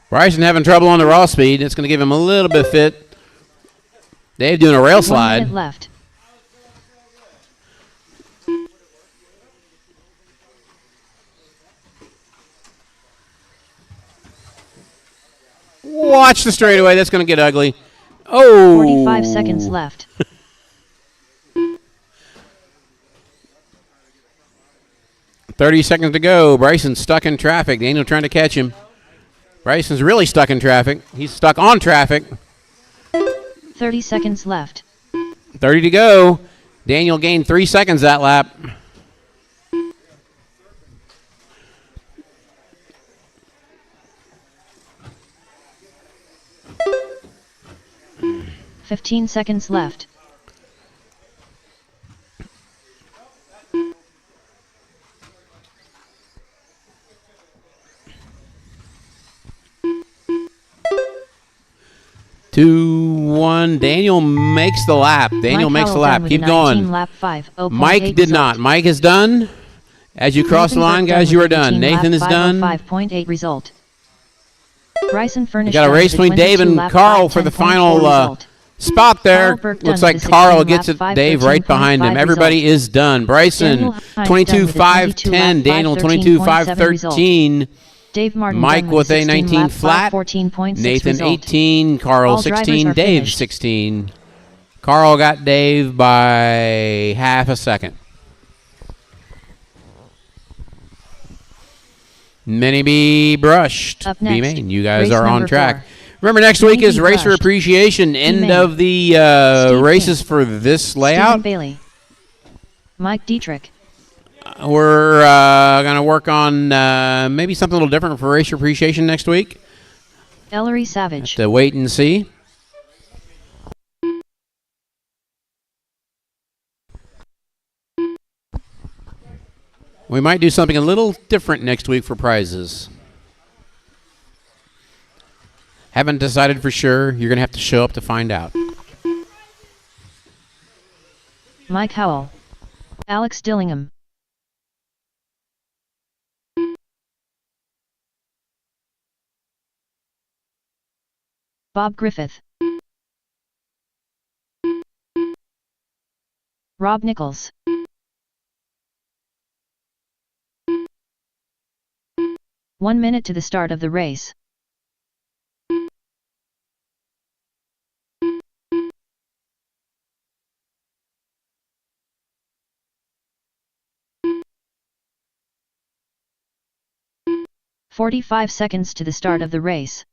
Bryson having trouble on the raw speed. It's going to give him a little bit of fit. Dave doing a rail 1 slide. minute left. Watch the straightaway. That's going to get ugly. Oh. 45 seconds left. $30 seconds to go. Bryson's stuck in traffic. Daniel trying to catch him. Bryson's really stuck in traffic. He's stuck on traffic. 30 seconds left. 30 to go. Daniel gained 3 seconds that lap. $15 seconds left. 2-1. Daniel makes the lap. Daniel Mike makes the Howell lap. done with Keep a 19 going. lap 5, 0.8 Mike did result. not. Mike is done. As you cross the Nathan line, Burke guys, done you with are done. 18 Nathan lap is done. 5.8 result. Bryson We Furnish got a done race with between Dave 22 and lap Carl 5, for the 10.4 final result. spot there. Carl Burke Looks done like with a Carl 16 gets lap it. 5, Dave right behind him. 13.5 Everybody result. is done. Bryson, Daniel Hines 22 done with a 5 22 10. lap Daniel 5, 22 5 13.7 result. 13. Dave Martin Mike done with a 16 19 lap flat. 5, 14.6 Nathan result. 18. Carl All drivers 16. are Dave finished. 16. Carl got Dave by half a second. Many be brushed. Up next, B-Main, you guys race are on number track. 4. Remember, next Many week is be Racer brushed. Appreciation. End B-Main. of the Steve races King. for this Stephen layout. Bailey. Mike Dietrich. We're going to work on maybe something a little different for Racer Appreciation next week. Ellery Savage. To wait and see. We might do something a little different next week for prizes. Haven't decided for sure. You're going to have to show up to find out. Mike Howell. Alex Dillingham. Bob Griffith. Rob Nichols. One minute to the start of the race. "45 seconds to the start of the race.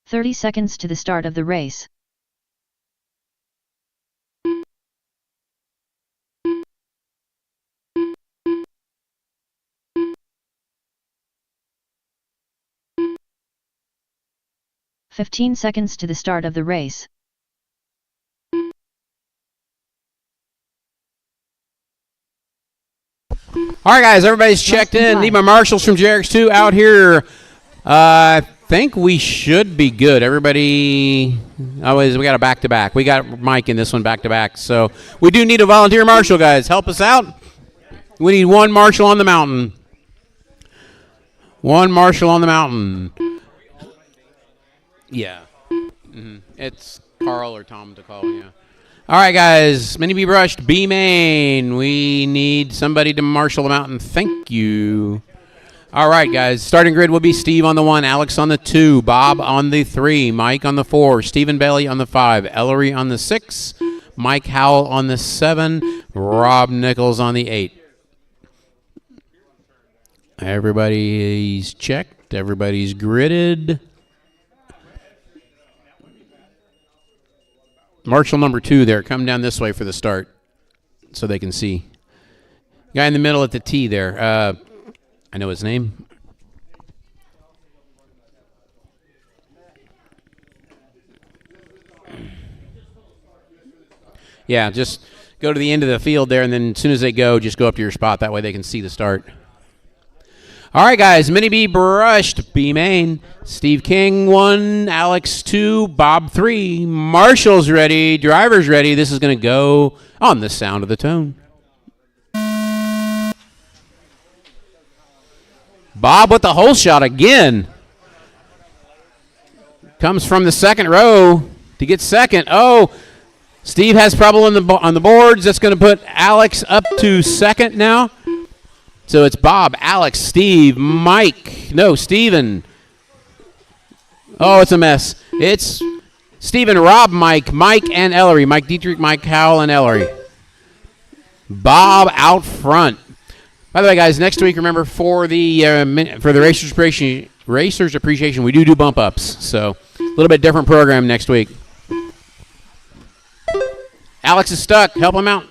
"30 seconds to the start of the race. "15 seconds to the start of the race. All right, guys, everybody's checked in. Need my marshals from JRX2 out here. I think we should be good. Everybody, always, we got a back-to-back. We got Mike in this one back-to-back. So we do need a volunteer marshal, guys. Help us out. We need one marshal on the mountain. One marshal on the mountain. Yeah. It's Carl or Tom to call, yeah. All right, guys. Many be brushed. B-Main. We need somebody to marshal the mountain. Thank you. All right, guys. Starting grid will be Steve on the 1, Alex on the 2, Bob on the 3, Mike on the 4, Stephen Bailey on the 5, Ellery on the 6, Mike Howell on the 7, Rob Nichols on the 8. Everybody's checked. Everybody's gridded. Marshal number 2 there. Come down this way for the start so they can see. Guy in the middle at the T there. I know his name. Yeah, just go to the end of the field there, and then as soon as they go, just go up to your spot. That way they can see the start. All right, guys. Mini B brushed. B main. Steve King 1, Alex 2, Bob 3. Marshall's ready. Driver's ready. This is going to go on the sound of the tone. Bob with the hole shot again. Comes from the second row to get second. Oh, Steve has trouble on the boards. That's going to put Alex up to second now. So it's Bob, Alex, Steve, Mike. No, Steven. Oh, it's a mess. It's Steven, Rob, Mike, and Ellery. Mike Dietrich, Mike Howell, and Ellery. Bob out front. By the way, guys, next week, remember, for the Racers Appreciation, we do bump ups. So a little bit different program next week. Alex is stuck. Help him out.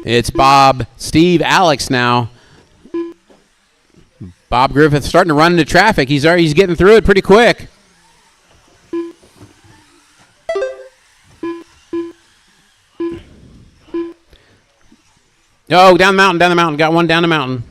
It's Bob, Steve, Alex now. Bob Griffith starting to run into traffic. He's getting through it pretty quick. Oh, down the mountain, down the mountain. Got one down the mountain.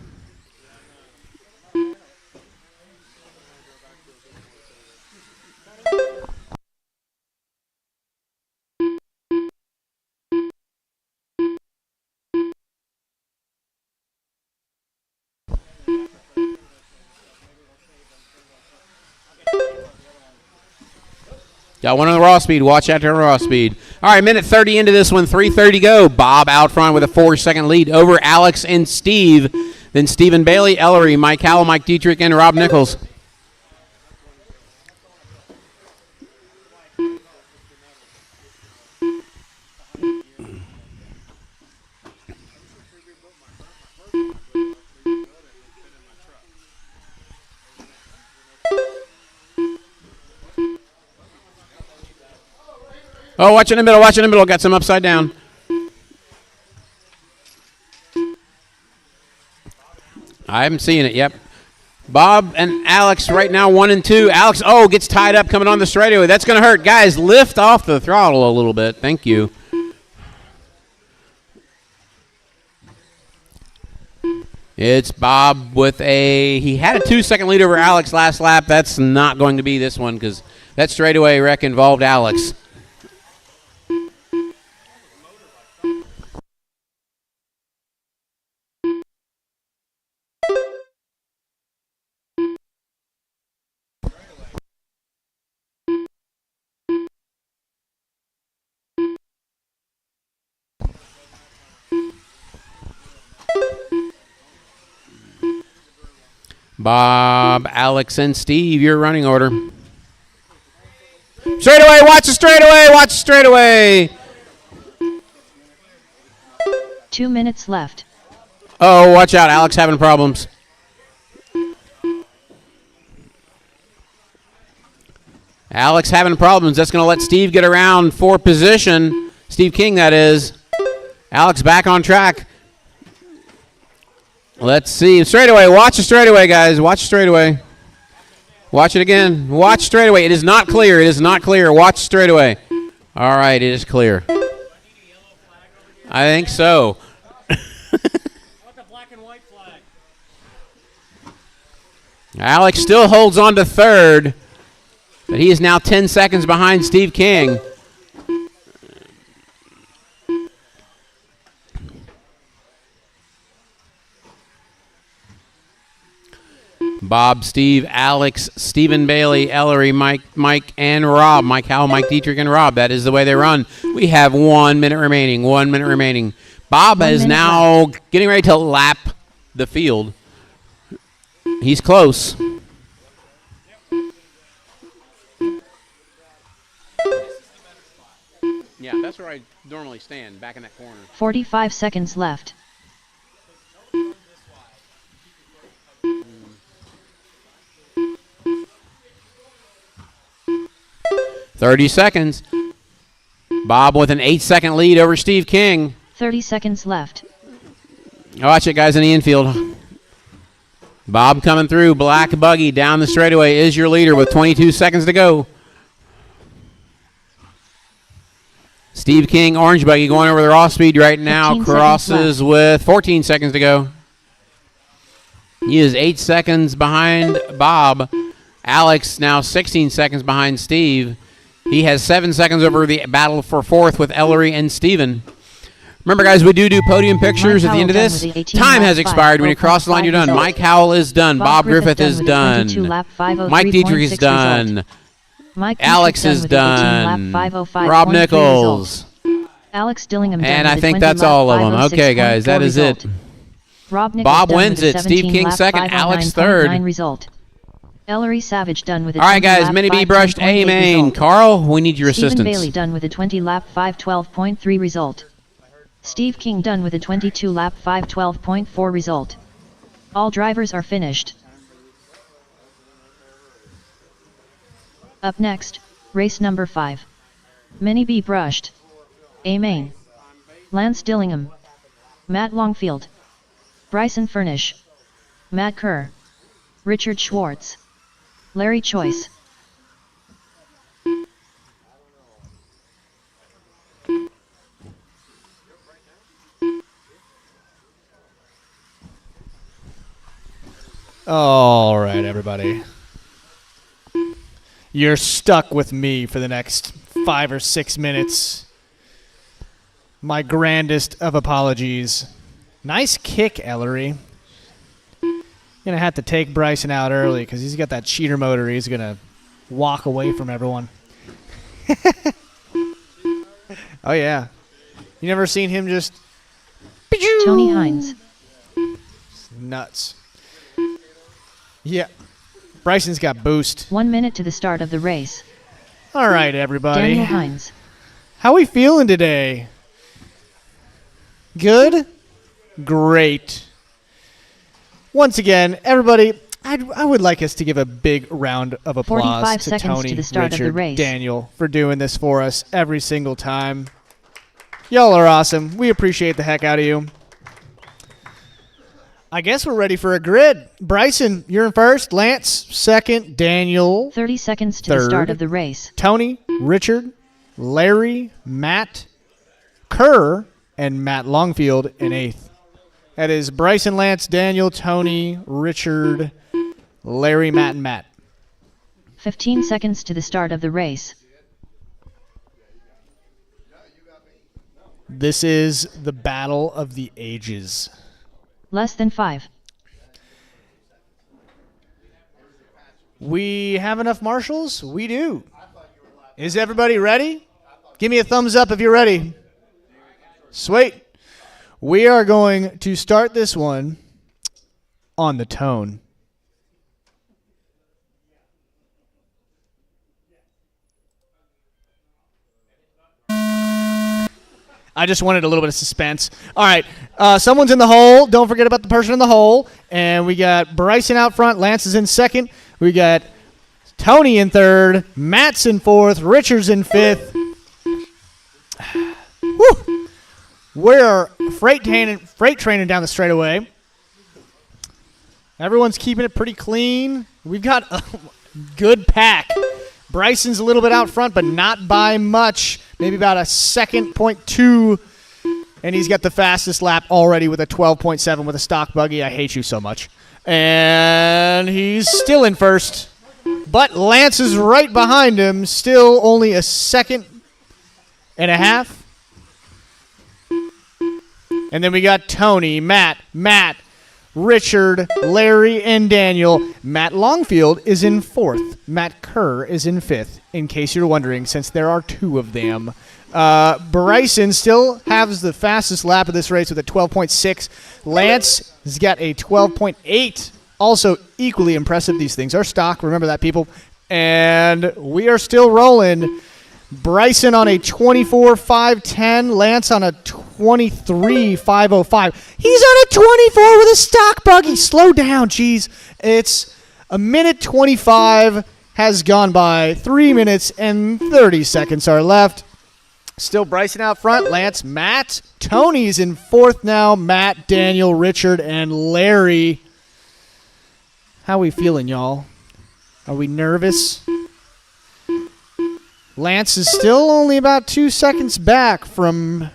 Got one on the raw speed. Watch out there on raw speed. All right, minute 30 into this one. 3:30 go. Bob out front with a 4-second lead over Alex and Steve. Then Stephen Bailey, Ellery, Mike Howell, Mike Dietrich, and Rob Nichols. Oh, watch in the middle, watch in the middle. Got some upside down. I'm seeing it, yep. Bob and Alex right now 1 and 2. Alex, oh, gets tied up coming on the straightaway. That's going to hurt. Guys, lift off the throttle a little bit. Thank you. It's Bob with he had a 2-second lead over Alex last lap. That's not going to be this one because that straightaway wreck involved Alex. Bob, Alex, and Steve, your running order. Straightaway, watch the straightaway, watch the straightaway. 2 minutes left. Oh, watch out, Alex having problems. Alex having problems. That's going to let Steve get around for position. Steve King, that is. Alex back on track. Let's see. Straightaway. Watch the straightaway, guys. Watch the straightaway. Watch it again. Watch straightaway. It is not clear. It is not clear. Watch straightaway. All right, it is clear. I think so. Alex still holds on to third, but he is now 10 seconds behind Steve King. Bob, Steve, Alex, Stephen Bailey, Ellery, Mike, and Rob. Mike Howell, Mike Dietrich, and Rob. That is the way they run. We have 1 minute remaining. 1 minute remaining. Bob is now getting ready to lap the field. He's close. Yeah, that's where I normally stand, back in that corner. 45 seconds left. 30 seconds. Bob with an 8-second lead over Steve King. 30 seconds left. Watch it, guys, in the infield. Bob coming through. Black buggy down the straightaway is your leader with 22 seconds to go. Steve King, orange buggy, going over the raw speed right now. Crosses with 14 seconds to go. He is 8 seconds behind Bob. Alex now 16 seconds behind Steve. He has 7 seconds over the battle for fourth with Ellery and Steven. Remember, guys, we do podium pictures at the end of this. Time has expired. When you cross the line, you're done. Mike Howell is done. Bob Griffith is done. Mike Dietrich is done. Alex is done. Rob Nichols. Alex Dillingham. And I think that's all of them. Okay, guys, that is it. Bob wins it. Steve King second. Alex third. Result. Ellery Savage done with a all right, guys, Mini B brushed A main. Carl, we need your assistance. Stephen Bailey done with a 20-lap 5:12.3 result. Steve King done with a 22-lap 5:12.4 result. All drivers are finished. Up next, race number 5. Mini B brushed. A main. Lance Dillingham. Matt Longfield. Bryson Furnish. Matt Kerr. Richard Schwartz. Larry Choice. All right, everybody. You're stuck with me for the next 5 or 6 minutes. My grandest of apologies. Nice kick, Ellery. Gonna have to take Bryson out early because he's got that cheater motor. He's gonna walk away from everyone. Oh yeah, you never seen him just Tony Hines. nuts. Yeah, Bryson's got boost. 1 minute to the start of the race. All right, everybody. Daniel Hines. How we feeling today? Good? Great. Once again, everybody, I would like us to give a big round of applause 45 to seconds Tony, to the start of Richard, the race. Daniel for doing this for us every single time. Y'all are awesome. We appreciate the heck out of you. I guess we're ready for a grid. Bryson, you're in first. Lance, second. Daniel, 30 seconds to third. the start of the race. Tony, Richard, Larry, Matt, Kerr, and Matt Longfield in eighth. That is Bryson, Lance, Daniel, Tony, Richard, Larry, Matt, and Matt. 15 seconds to the start of the race. This is the battle of the ages. Less than 5. We have enough marshals? We do. Is everybody ready? Give me a thumbs up if you're ready. Sweet. We are going to start this one on the tone. I just wanted a little bit of suspense. All right, someone's in the hole. Don't forget about the person in the hole. And we got Bryson out front. Lance is in second. We got Tony in third. Matt's in fourth. Richard's in fifth. Woo! We're freight training down the straightaway. Everyone's keeping it pretty clean. We've got a good pack. Bryson's a little bit out front, but not by much. Maybe about a 2.2. And he's got the fastest lap already with a 12.7 with a stock buggy. I hate you so much. And he's still in first. But Lance is right behind him. Still only a 2.5 seconds. And then we got Tony, Matt, Richard, Larry, and Daniel. Matt Longfield is in fourth. Matt Kerr is in fifth, in case you're wondering, since there are two of them. Bryson still has the fastest lap of this race with a 12.6. Lance has got a 12.8. Also equally impressive. These things are stock. Remember that, people. And we are still rolling. Bryson on a 24.510. Lance on a 23.505. He's on a 24 with a stock buggy. Slow down, jeez. It's a minute 25 has gone by. 3 minutes and 30 seconds are left. Still Bryson out front. Lance, Matt. Tony's in fourth now. Matt, Daniel, Richard, and Larry. How we feeling, y'all? Are we nervous? Lance is still only about 2 seconds back from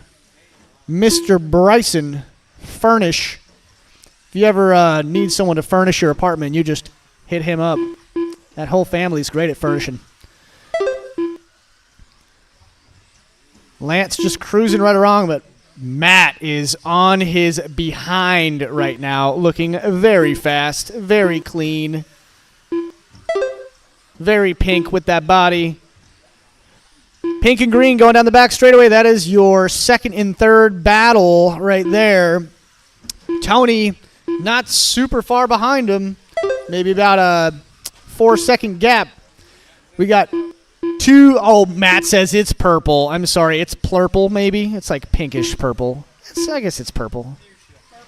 Mr. Bryson Furnish. If you ever need someone to furnish your apartment, you just hit him up. That whole family's great at furnishing. Lance just cruising right along, but Matt is on his behind right now, looking very fast, very clean, very pink with that body. Pink and green going down the back straightaway. That is your second and third battle right there. Tony not super far behind him. Maybe about a 4-second gap. We got two. Oh, Matt says it's purple. I'm sorry. It's plurple maybe. It's like pinkish purple. I guess it's purple.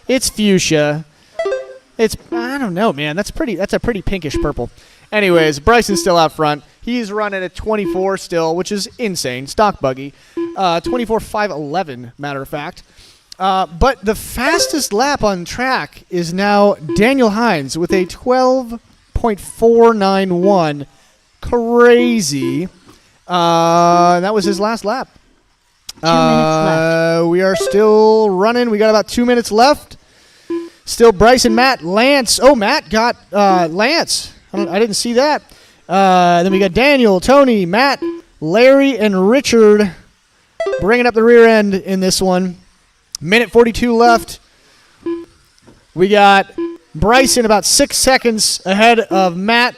It's fuchsia. I don't know, man. That's a pretty pinkish purple. Anyways, Bryson's still out front. He's running at 24 still, which is insane. Stock buggy. 24.511, matter of fact. But the fastest lap on track is now Daniel Hines with a 12.491. Crazy. That was his last lap. 2 minutes left. We are still running. We got about 2 minutes left. Still Bryson, Matt, Lance. Oh, Matt got Lance. I didn't see that. Then we got Daniel, Tony, Matt, Larry, and Richard bringing up the rear end in this one. Minute 42 left. We got Bryson about 6 seconds ahead of Matt.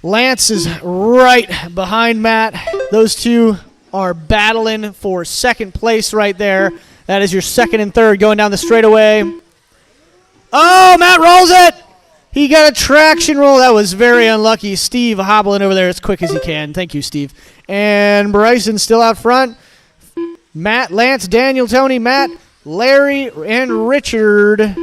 Lance is right behind Matt. Those two are battling for second place right there. That is your second and third going down the straightaway. Oh, Matt rolls it. He got a traction roll. That was very unlucky. Steve hobbling over there as quick as he can. Thank you, Steve. And Bryson still out front. Matt, Lance, Daniel, Tony, Matt, Larry, and Richard.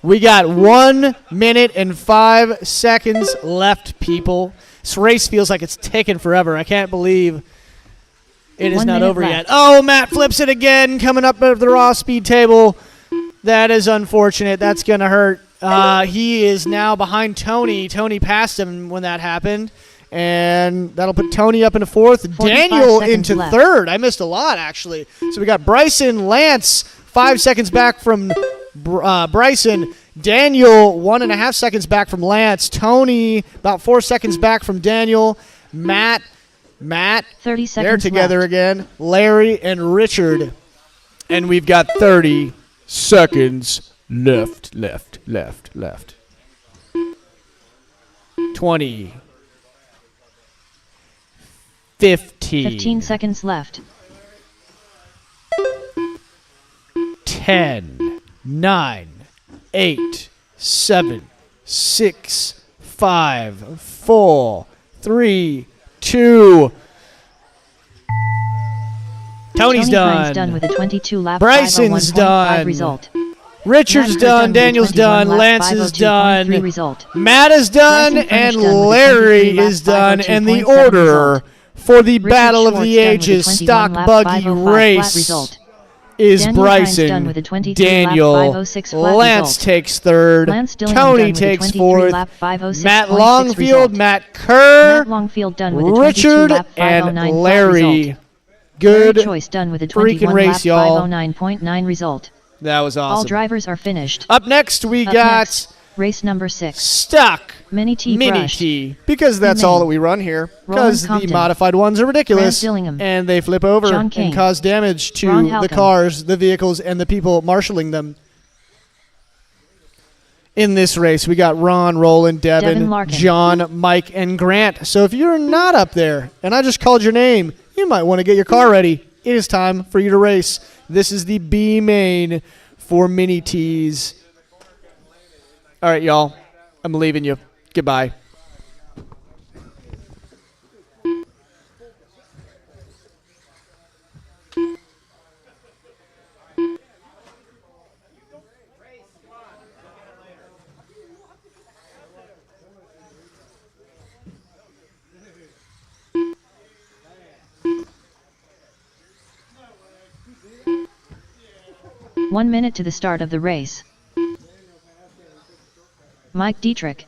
We got 1 minute and 5 seconds left, people. This race feels like it's taken forever. I can't believe it is 1 not minute over left. yet. Oh, Matt flips it again, coming up over the raw speed table. That is unfortunate. That's going to hurt. He is now behind Tony. Tony passed him when that happened. And that'll put Tony up into fourth. 45 Daniel seconds into left. third. I missed a lot, actually. So we got Bryson, Lance, 5 seconds back from Bryson. Daniel, 1.5 seconds back from Lance. Tony, about 4 seconds back from Daniel. Matt, 30 seconds they're together left. again. Larry and Richard. And we've got 30 seconds left. 20. 15. 15 seconds left. 10, 9, 8, 7, 6, 5, 4, 3, 2. Tony's Hines done. done with a 22 lap Bryson's 501.5 done. result. Richard's Matt Kerr done. with a Daniel's 21 done. lap Lance is 502.3 done. result. Matt is done. Bryson And finished done with a Larry 23 lap is done. And the 502.7 order result. for the Richard Battle of Schwartz the done with a Ages 21 stock lap buggy 505 flat race result. is Daniel Hines done Bryson. with a 22 lap Daniel. 506 flat Lance result. takes third. Lance Dillingham Tony done with a takes 23 fourth. lap 506.6 Matt Longfield, result. Matt Kerr, Matt Longfield done with a 22 Richard, lap 509 and flat Larry. result. Good Larry Choice done with a freaking 21 race, lap y'all. 509.9 result. That was All awesome. drivers are finished. Up next, we Up got next, race number 6. Stock Mini T Mini brushed. T, because that's all that we run here. Because the Compton. modified ones are ridiculous, Grant Dillingham. and they flip over John King. and cause damage to Ron the Halcomb. cars, the vehicles, and the people marshaling them. In this race, we got Ron, Roland, Devin, Devin Larkin. John, Mike, and Grant. So if you're not up there, and I just called your name, you might want to get your car ready. It is time for you to race. This is the B main for Mini T's. All right, y'all. I'm leaving you. Goodbye. One minute to the start of the race. Mike Dietrich.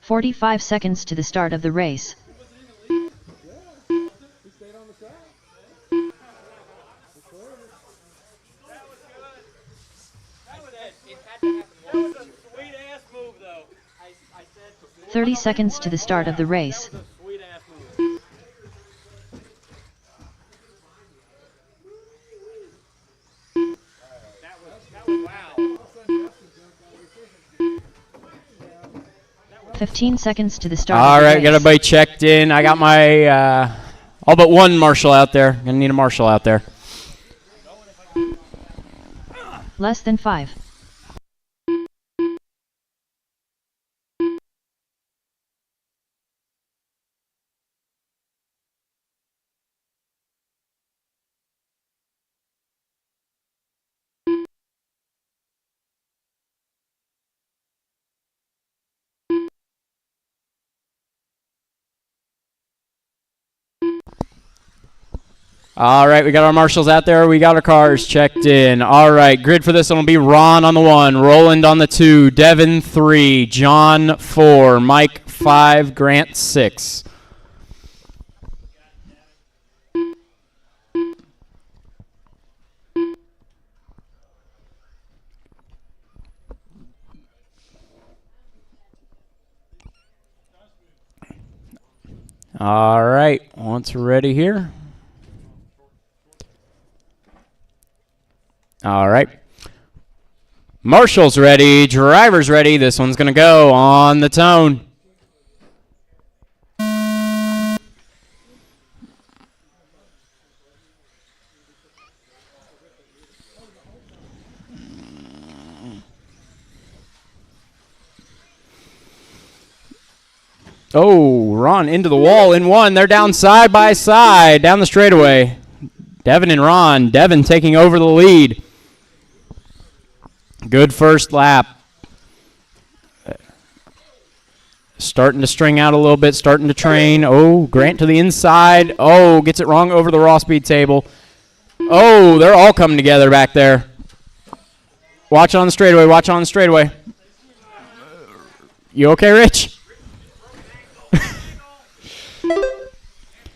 "45 seconds to the start of the race. That was a sweet-ass move, though. I said 30 seconds to the start of the race. sweet-ass move. That was wow. 15 seconds to the start All of the right, race. got everybody checked in. I got my all but one marshal out there. Gonna need a marshal out there. Less than 5. All right, we got our marshals out there. We got our cars checked in. All right, grid for this one will be Ron on the 1, Roland on the 2, Devin 3, John 4, Mike 5, Grant 6. All right, once we're ready here. All right. Marshall's ready, driver's ready. This one's going to go on the tone. Oh, Ron into the wall in one. They're down side by side down the straightaway. Devin and Ron. Devin taking over the lead. Good first lap. Starting to string out a little bit, starting to train. Oh, Grant to the inside. Oh, gets it wrong over the raw speed table. Oh, they're all coming together back there. Watch on the straightaway, watch on the straightaway. You okay, Rich?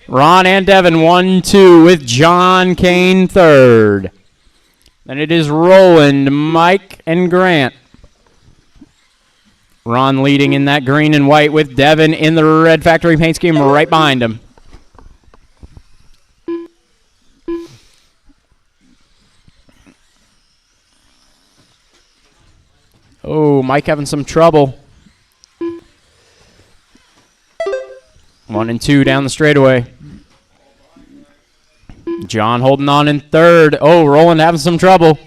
Ron and Devin 1-2 with John Kane third. Then it is Roland, Mike, and Grant. Ron leading in that green and white with Devin in the red factory paint scheme right behind him. Oh, Mike having some trouble. 1 and 2 down the straightaway. John holding on in third. Oh, Roland having some trouble.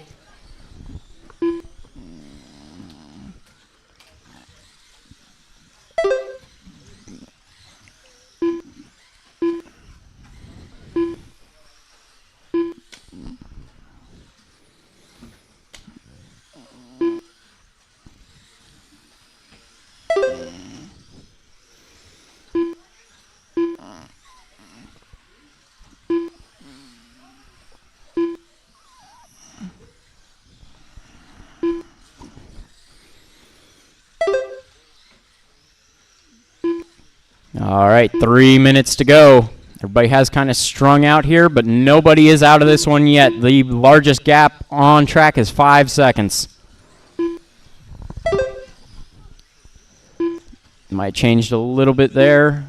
All right, 3 minutes to go. Everybody has kind of strung out here, but nobody is out of this one yet. The largest gap on track is 5 seconds. Might changed a little bit there.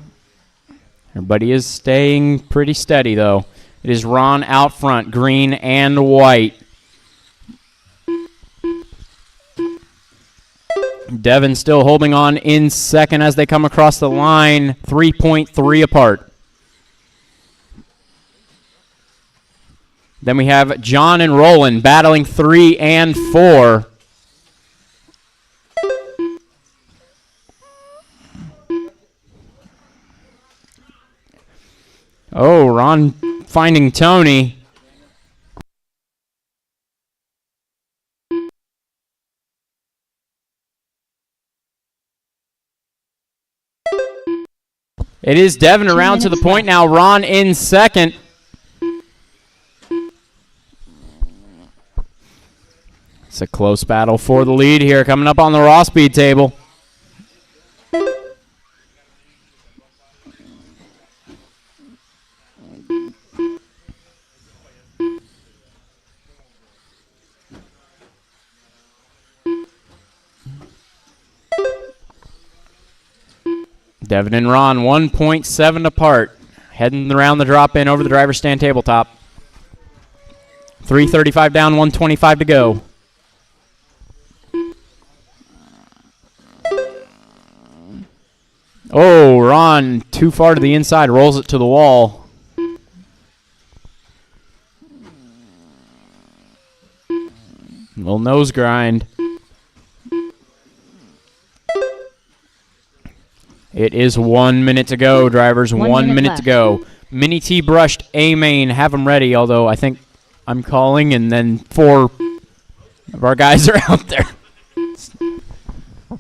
Everybody is staying pretty steady, though. It is Ron out front, green and white. Devin still holding on in second as they come across the line, 3.3 apart. Then we have John and Roland battling 3 and 4. Oh, Ron finding Tony. It is Devin around to the point now. Ron in second. It's a close battle for the lead here. Coming up on the raw speed table. Devin and Ron 1.7 apart. Heading around the drop in over the driver's stand tabletop. 3:35 down, 1:25 to go. Oh, Ron too far to the inside, rolls it to the wall. Little nose grind. It is 1 minute to go, drivers. 1 minute to go. Mini T brushed A main. Have them ready, although I think I'm calling, and then 4 of our guys are out there.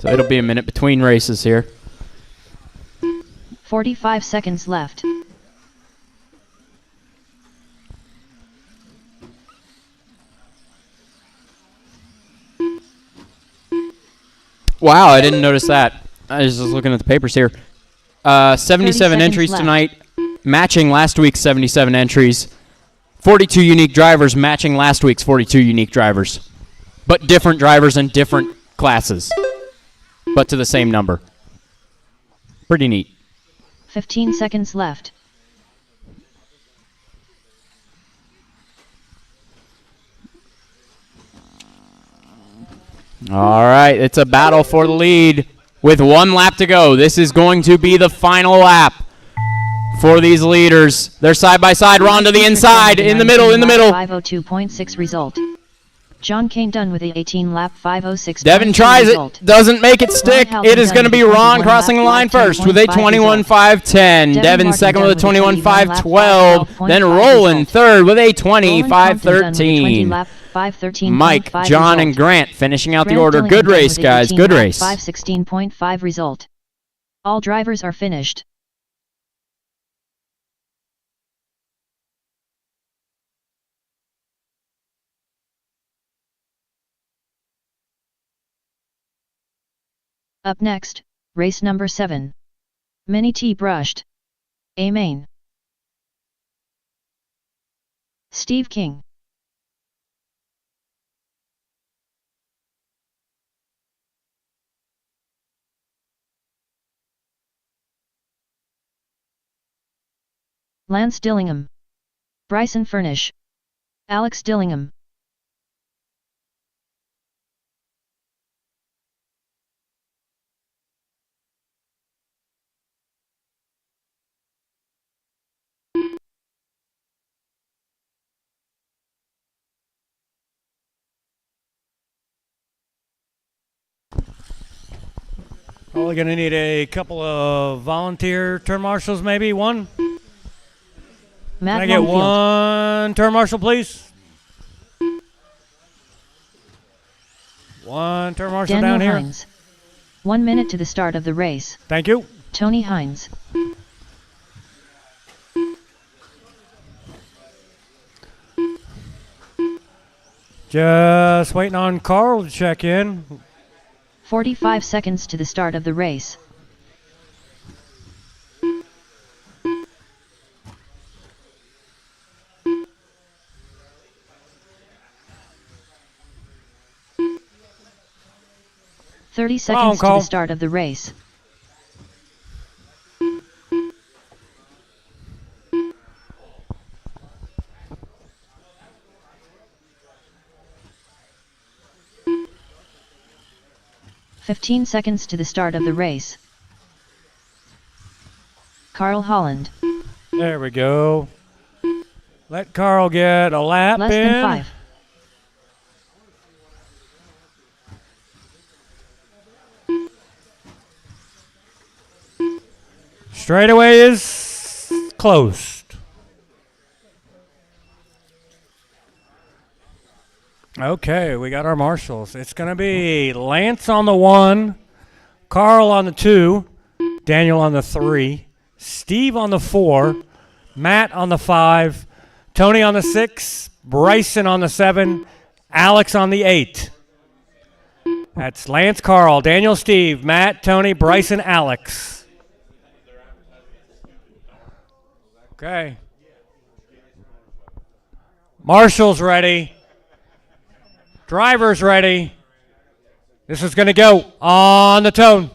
So it'll be a minute between races here. 45 seconds left. Wow, I didn't notice that. I was just looking at the papers here. 77 entries left. tonight, matching last week's 77 entries. 42 unique drivers matching last week's 42 unique drivers. But different drivers in different classes, but to the same number. Pretty neat. 15 seconds left. All right, it's a battle for the lead with 1 lap to go. This is going to be the final lap for these leaders. They're side by side. Ron to the inside, in the middle, in the middle. 502.6 result. John Kane done with the 18 lap 506. Devin tries result. it, doesn't make it stick. Halpin It is done going to with be the Ron 21 crossing the lap line first with a 21.510. Devin Martin second done with a with the 21.512. Then 12.5 Roland result. third with a Roland Compton done with the 20 25.13. lap 513.5 Mike, John, and result. Grant finishing out the Grant order. Dillingham Good done race, with the guys. 18 Good lap race. 516.5 result. All drivers are finished. Up next, race number 7. Mini T brushed. A main. Steve King. Lance Dillingham. Bryson Furnish. Alex Dillingham. Probably going to need a couple of volunteer turn marshals, maybe one. Matt Can I get Longfield. one turn marshal, please? One turn marshal Daniel down here. Hines. 1 minute to the start of the race. Thank you. Tony Hines. Just waiting on Carl to check in. 45 seconds to the start of the race. Thirty seconds to Carl. the start of the race. "15 seconds to the start of the race. Carl Holland. There we go. Let Carl get a lap Less in. than 5. Straightaway is closed. Okay, we got our marshals. It's going to be Lance on the 1, Carl on the 2, Daniel on the 3, Steve on the 4, Matt on the 5, Tony on the 6, Bryson on the 7, Alex on the 8. That's Lance, Carl, Daniel, Steve, Matt, Tony, Bryson, Alex. Okay. Marshall's ready. Driver's ready. This is going to go on the tone.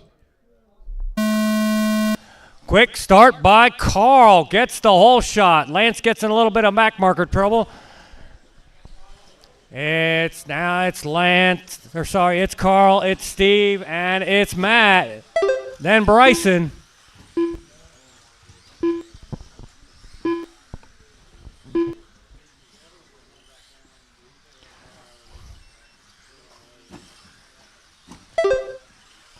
Quick start by Carl. Gets the whole shot. Lance gets in a little bit of back marker trouble. It's Lance. Or sorry, it's Carl, it's Steve, and it's Matt. Then Bryson.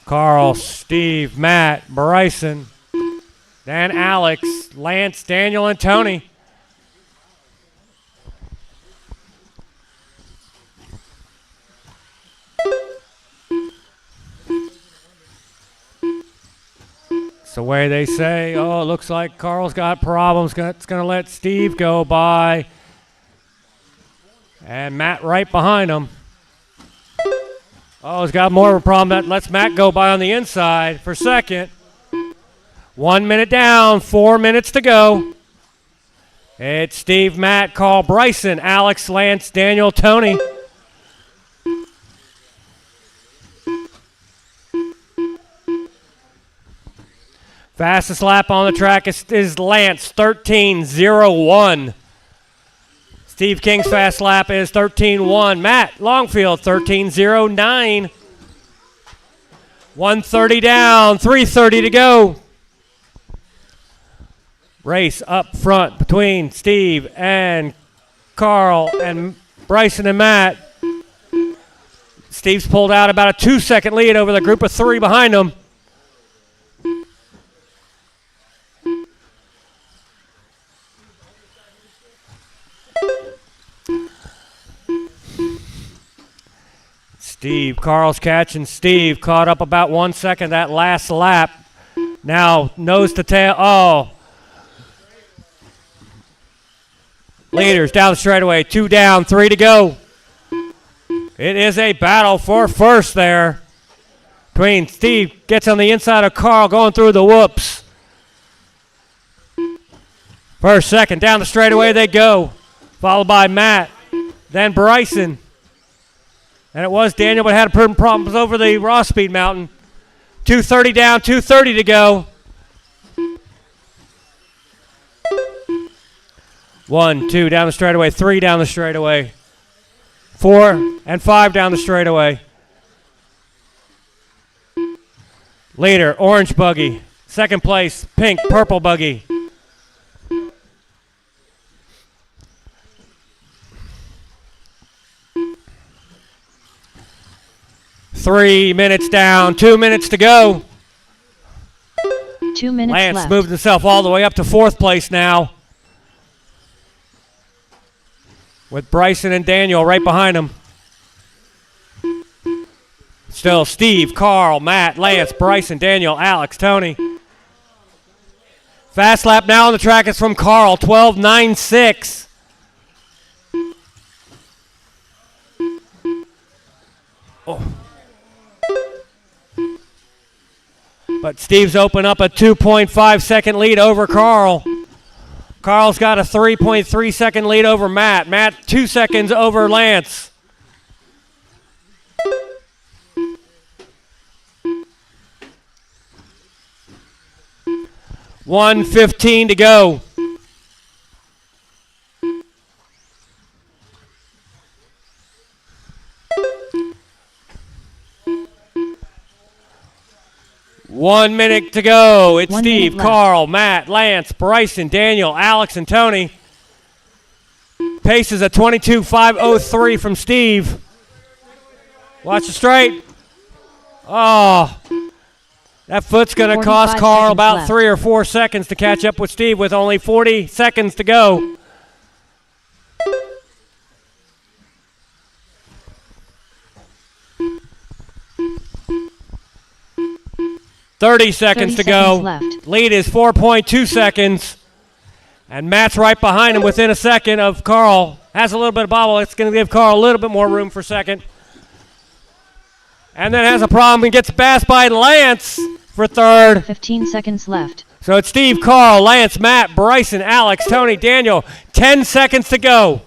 Carl, Steve, Matt, Bryson, then Alex, Lance, Daniel, and Tony. It's the way they say, oh, it looks like Carl's got problems. It's going to let Steve go by. And Matt right behind him. Oh, he's got more of a problem. That lets Matt go by on the inside for second. 1 minute down, 4 minutes to go. It's Steve, Matt, Carl, Bryson, Alex, Lance, Daniel, Tony. Fastest lap on the track is Lance, 13:01. Steve King's fast lap is 13:01. Matt Longfield, 13:09. 1:30 down, 3:30 to go. Race up front between Steve and Carl and Bryson and Matt. Steve's pulled out about a 2-second lead over the group of 3 behind him. Steve, Carl's catching Steve. Caught up about 1 second that last lap. Now nose to tail. Oh. Leaders down the straightaway. 2 down, 3 to go. It is a battle for first there. Between Steve gets on the inside of Carl going through the whoops. First, second, down the straightaway they go. Followed by Matt. Then Bryson. And it was Daniel, but had problems over the raw speed mountain. 2:30 down, 2:30 to go. 1, 2 down the straightaway, 3 down the straightaway. 4 and 5 down the straightaway. Leader, orange buggy. Second place, pink, purple buggy. Three minutes down, 2 minutes to go. 2 minutes Lance left. moved himself all the way up to 4th place now. With Bryson and Daniel right behind him. Still Steve, Carl, Matt, Lance, Bryson, Daniel, Alex, Tony. Fast lap now on the track is from Carl, 12:96. Oh. But Steve's opened up a 2.5 second lead over Carl. Carl's got a 3.3 second lead over Matt. Matt 2 seconds over Lance. $1:15 to go. One minute to go. It's 1 Steve, minute left. Carl, Matt, Lance, Bryson, Daniel, Alex, and Tony. Pace is a 22:503 from Steve. Watch the straight. Oh, that foot's going to cost 45 Carl seconds about left. 3 or 4 seconds to catch up with Steve with only 40 seconds to go. Thirty seconds to go. Left. Lead is 4.2 seconds. And Matt's right behind him within a second of Carl. Has a little bit of bobble. It's going to give Carl a little bit more room for second. And then has a problem and gets passed by Lance for third. 15 seconds left. So it's Steve, Carl, Lance, Matt, Bryson, Alex, Tony, Daniel. 10 seconds to go.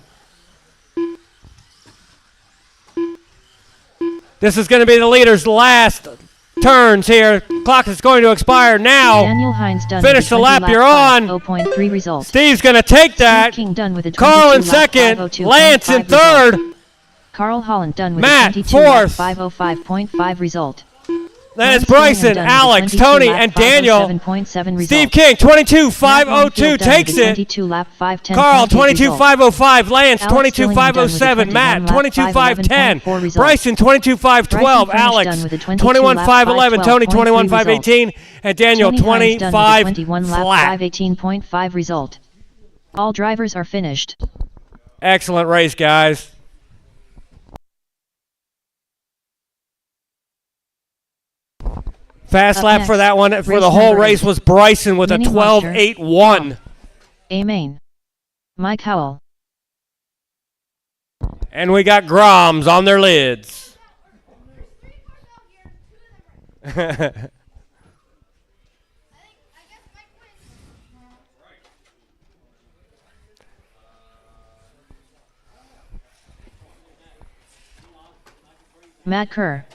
This is going to be the leader's last turns here. Clock is going to expire now. Daniel Hines done Finish with the a 20 lap you're on. 0.3 result. Steve's going to take that. Steve King done with a Carl in 22 lap second. 502.5 Lance in result. third. Carl Holland done with Matt, a 22 lap fourth. 505.5 result. Then it's Lance Bryson, Gilliam done with a Alex, 22 Tony, lap and Daniel. 507.7 result. Steve King, 22.502 Matt Longfield done takes with a it. 22 lap 510.8 Carl, result. 22.505. Lance, Alex Gilliam done with a 22.507. Matt, 21 lap 22.510. 511.4 result. Bryson, 22.512. Bryson Alex, done with a 22 lap 21.511. Tony, 512.3 21.518. And Daniel, Tony Hines done with a 21 lap flat. 518.5 result. All drivers are finished. Excellent race, guys. Fast Up lap next, for that one. For race the whole number race 8. was Bryson with a Mini Monster. 12.81. Amen. Mike Howell. And we got Groms on their lids. Matt Kerr.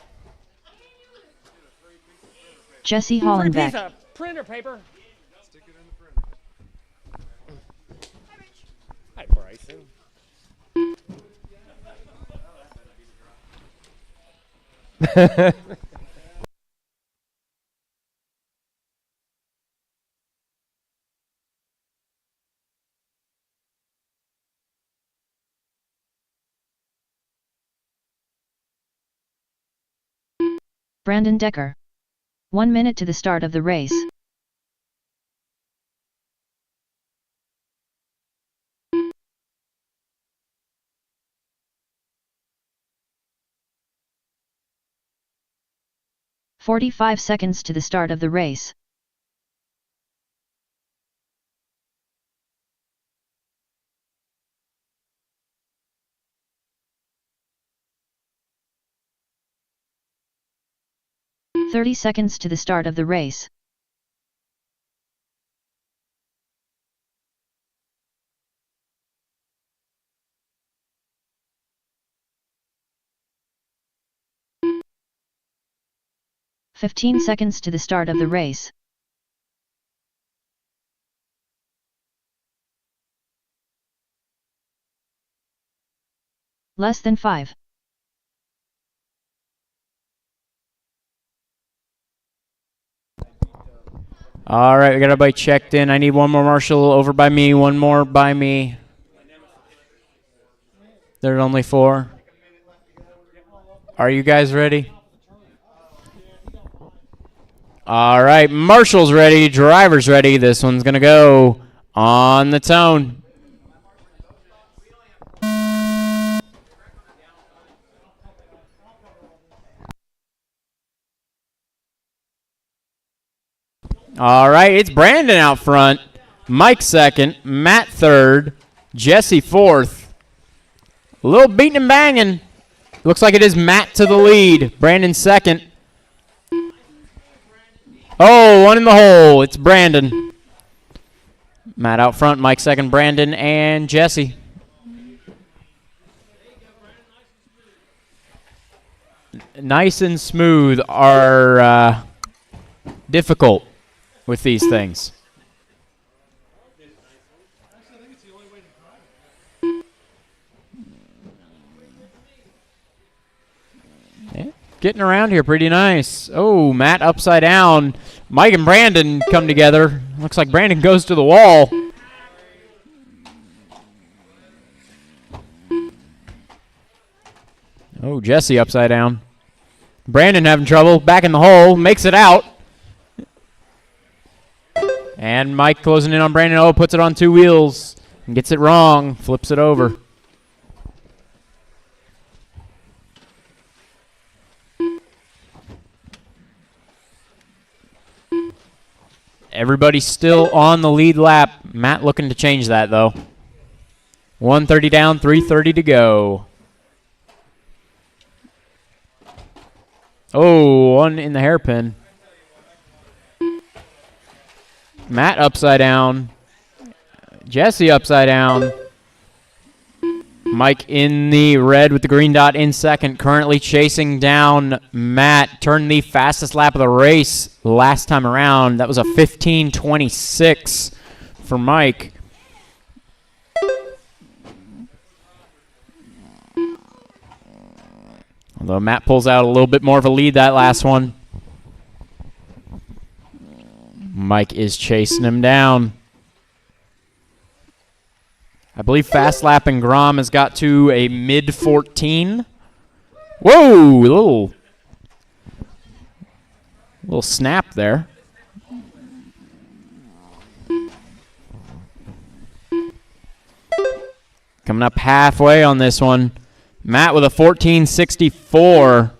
Jesse Free piece Hollenbeck. of printer paper. Hi, Bryson. Brandon Decker. 1 minute to the start of the race. "45 seconds to the start of the race. "30 seconds to the start of the race. "15 seconds to the start of the race. Less than 5. All right, we got everybody checked in. I need one more marshal over by me, one more by me. There's only 4. Are you guys ready? All right, marshals ready, drivers ready. This one's going to go on the tone. All right, it's Brandon out front, Mike second, Matt third, Jesse fourth. A little beating and banging. Looks like it is Matt to the lead, Brandon second. Oh, one in the hole. It's Brandon. Matt out front, Mike second, Brandon, and Jesse. Nice and smooth are difficult with these things. Yeah, getting around here pretty nice. Oh, Matt upside down. Mike and Brandon come together. Looks like Brandon goes to the wall. Oh, Jesse upside down. Brandon having trouble. Back in the hole. Makes it out. And Mike closing in on Brandon. Oh, puts it on 2 wheels. And gets it wrong. Flips it over. Everybody's still on the lead lap. Matt looking to change that, though. 130 down, 330 to go. Oh, one in the hairpin. Matt upside down. Jesse upside down. Mike in the red with the green dot in second, currently chasing down Matt. Turned the fastest lap of the race last time around. That was a 15:26 for Mike. Although Matt pulls out a little bit more of a lead that last one. Mike is chasing him down. I believe Fast Lap and Grom has got to a mid-14. Whoa, little snap there. Coming up halfway on this one. Matt with a 14:64.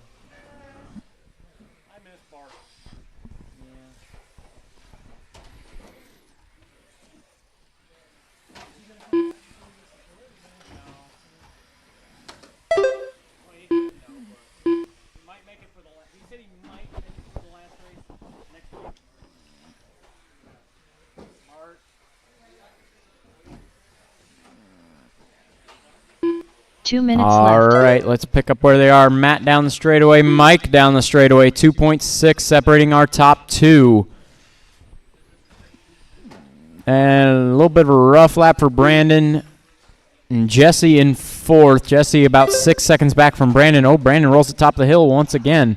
2 minutes All left. right, let's pick up where they are. Matt down the straightaway, Mike down the straightaway. 2.6 separating our top two. And a little bit of a rough lap for Brandon. And Jesse in fourth. Jesse about 6 seconds back from Brandon. Oh, Brandon rolls the top of the hill once again.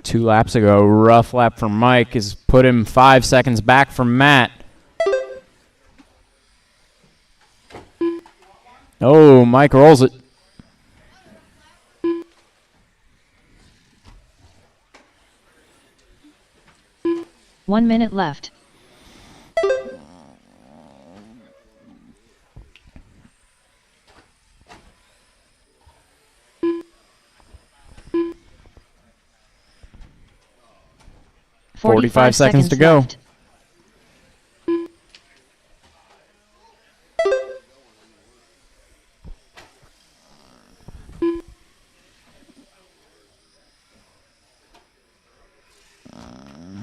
Two laps ago, rough lap for Mike has put him 5 seconds back from Matt. Oh, Mike rolls it. One minute left. Forty-five seconds to go. Left.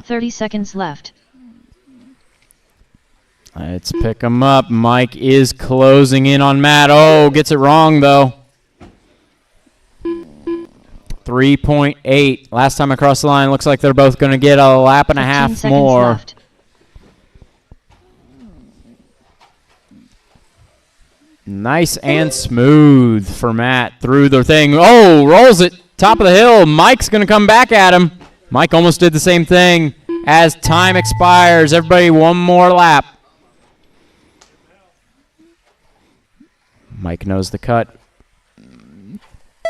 $30 left. Let's pick him up. Mike is closing in on Matt. Oh, gets it wrong, though. 3.8. Last time across the line, looks like they're both going to get a lap and a half more. Left. Nice and smooth for Matt through the thing. Oh, rolls it. Top of the hill. Mike's going to come back at him. Mike almost did the same thing as time expires. Everybody, one more lap. Mike knows the cut.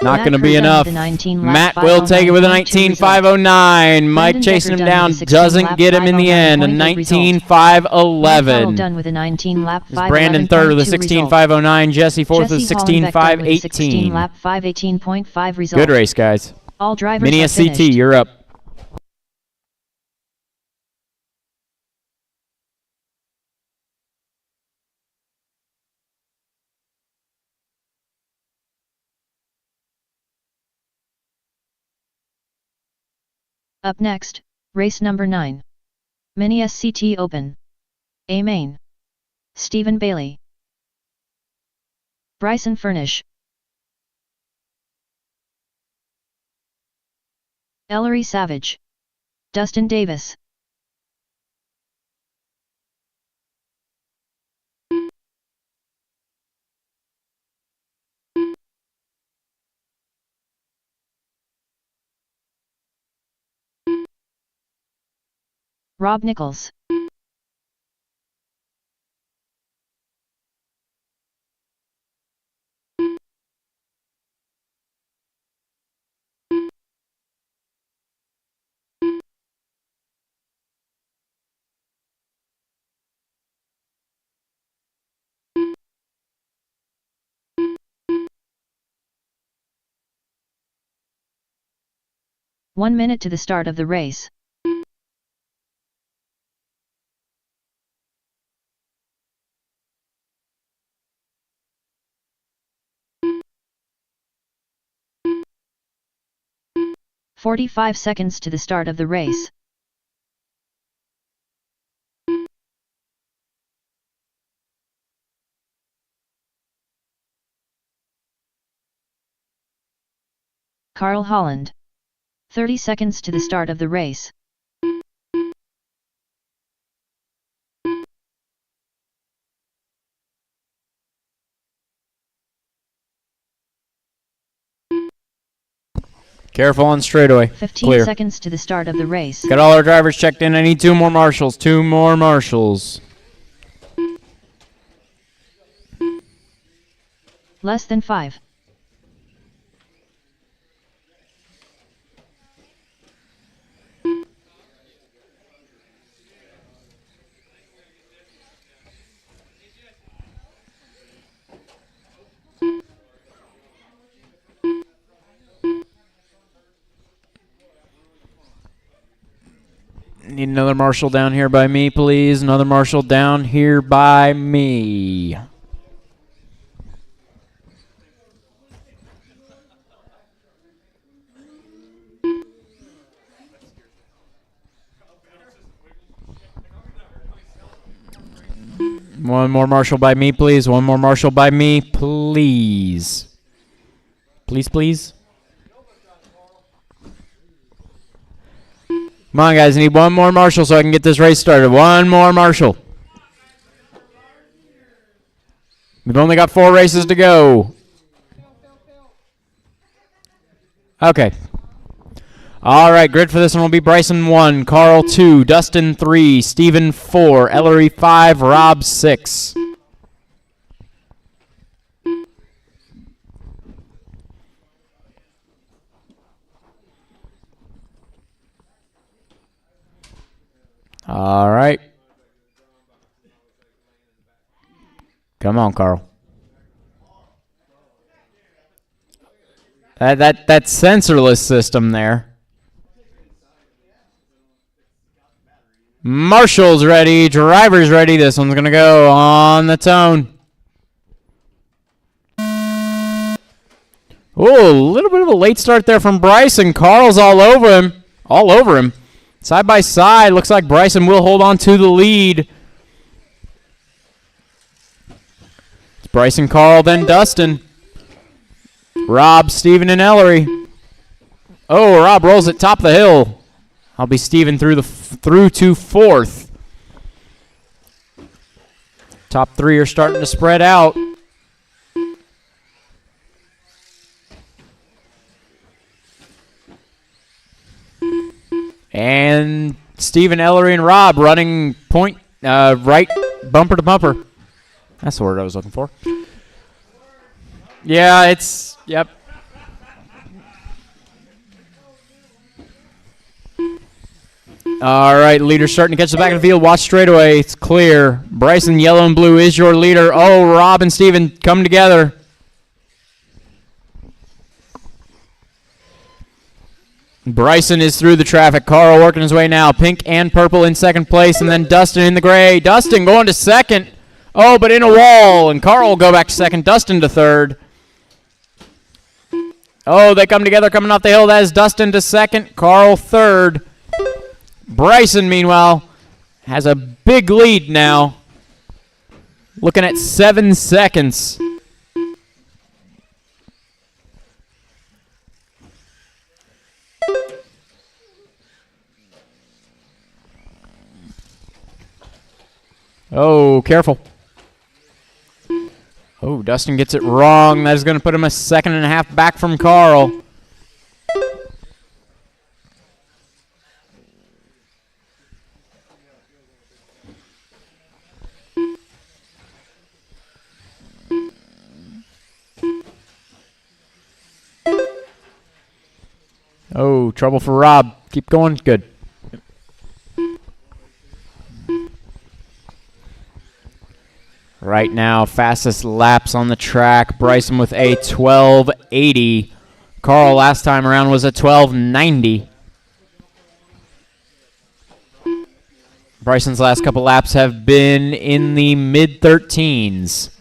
Not going to be enough. Matt will take it with a 19.509. Mike chasing him down, doesn't get him in the end. A 19.511. Done with a 19 lap. Brandon third with a 16.509. Jesse fourth with a 16.518. 16 lap 5:18.5 result. Good race, guys. All drivers Mini have SCT, finished. you're up. Up next, race number 9. Mini SCT Open. A main. Stephen Bailey. Bryson Furnish. Ellery Savage. Dustin Davis. Rob Nichols. One minute to the start of the race. $45 to the start of the race. Carl Holland. 30 seconds to the start of the race. Careful on straightaway. 15 Clear. seconds to the start of the race. Got all our drivers checked in. I need 2 more marshals. 2 more marshals. Less than 5. Need another marshal down here by me, please. Another marshal down here by me. One more marshal by me, please. One more marshal by me, please. Please, please. Come on, guys. I need one more marshal so I can get this race started. One more marshal. We've only got 4 races to go. Okay. All right, grid for this one will be Bryson 1, Carl 2, Dustin 3, Steven 4, Ellery 5, Rob 6. All right. Come on, Carl. That sensorless system there. Marshall's ready. Driver's ready. This one's going to go on the tone. Oh, a little bit of a late start there from Bryson. Carl's all over him. All over him. Side by side. Looks like Bryson will hold on to the lead. It's Bryson, Carl, then Dustin. Rob, Steven, and Ellery. Oh, Rob rolls it top of the hill. I'll be Steven through to 4th. Top 3 are starting to spread out. And Steven, Ellery, and Rob running point right bumper to bumper. That's the word I was looking for. Yeah, yep. All right, leader starting to catch the back of the field. Watch straightaway. It's clear. Bryson, yellow and blue, is your leader. Oh, Rob and Steven come together. Bryson is through the traffic. Carl working his way now. Pink and purple in second place, and then Dustin in the gray. Dustin going to second. Oh, but in a wall, and Carl will go back to second. Dustin to third. Oh, they come together coming off the hill. That is Dustin to second. Carl third. Bryson, meanwhile, has a big lead now. Looking at 7 seconds. Oh, careful. Oh, Dustin gets it wrong. That is going to put him a 2.5 back from Carl. Oh, trouble for Rob. Keep going. Good. Right now, fastest laps on the track. Bryson with a 12.80. Carl last time around was a 12.90. Bryson's last couple laps have been in the mid-13s.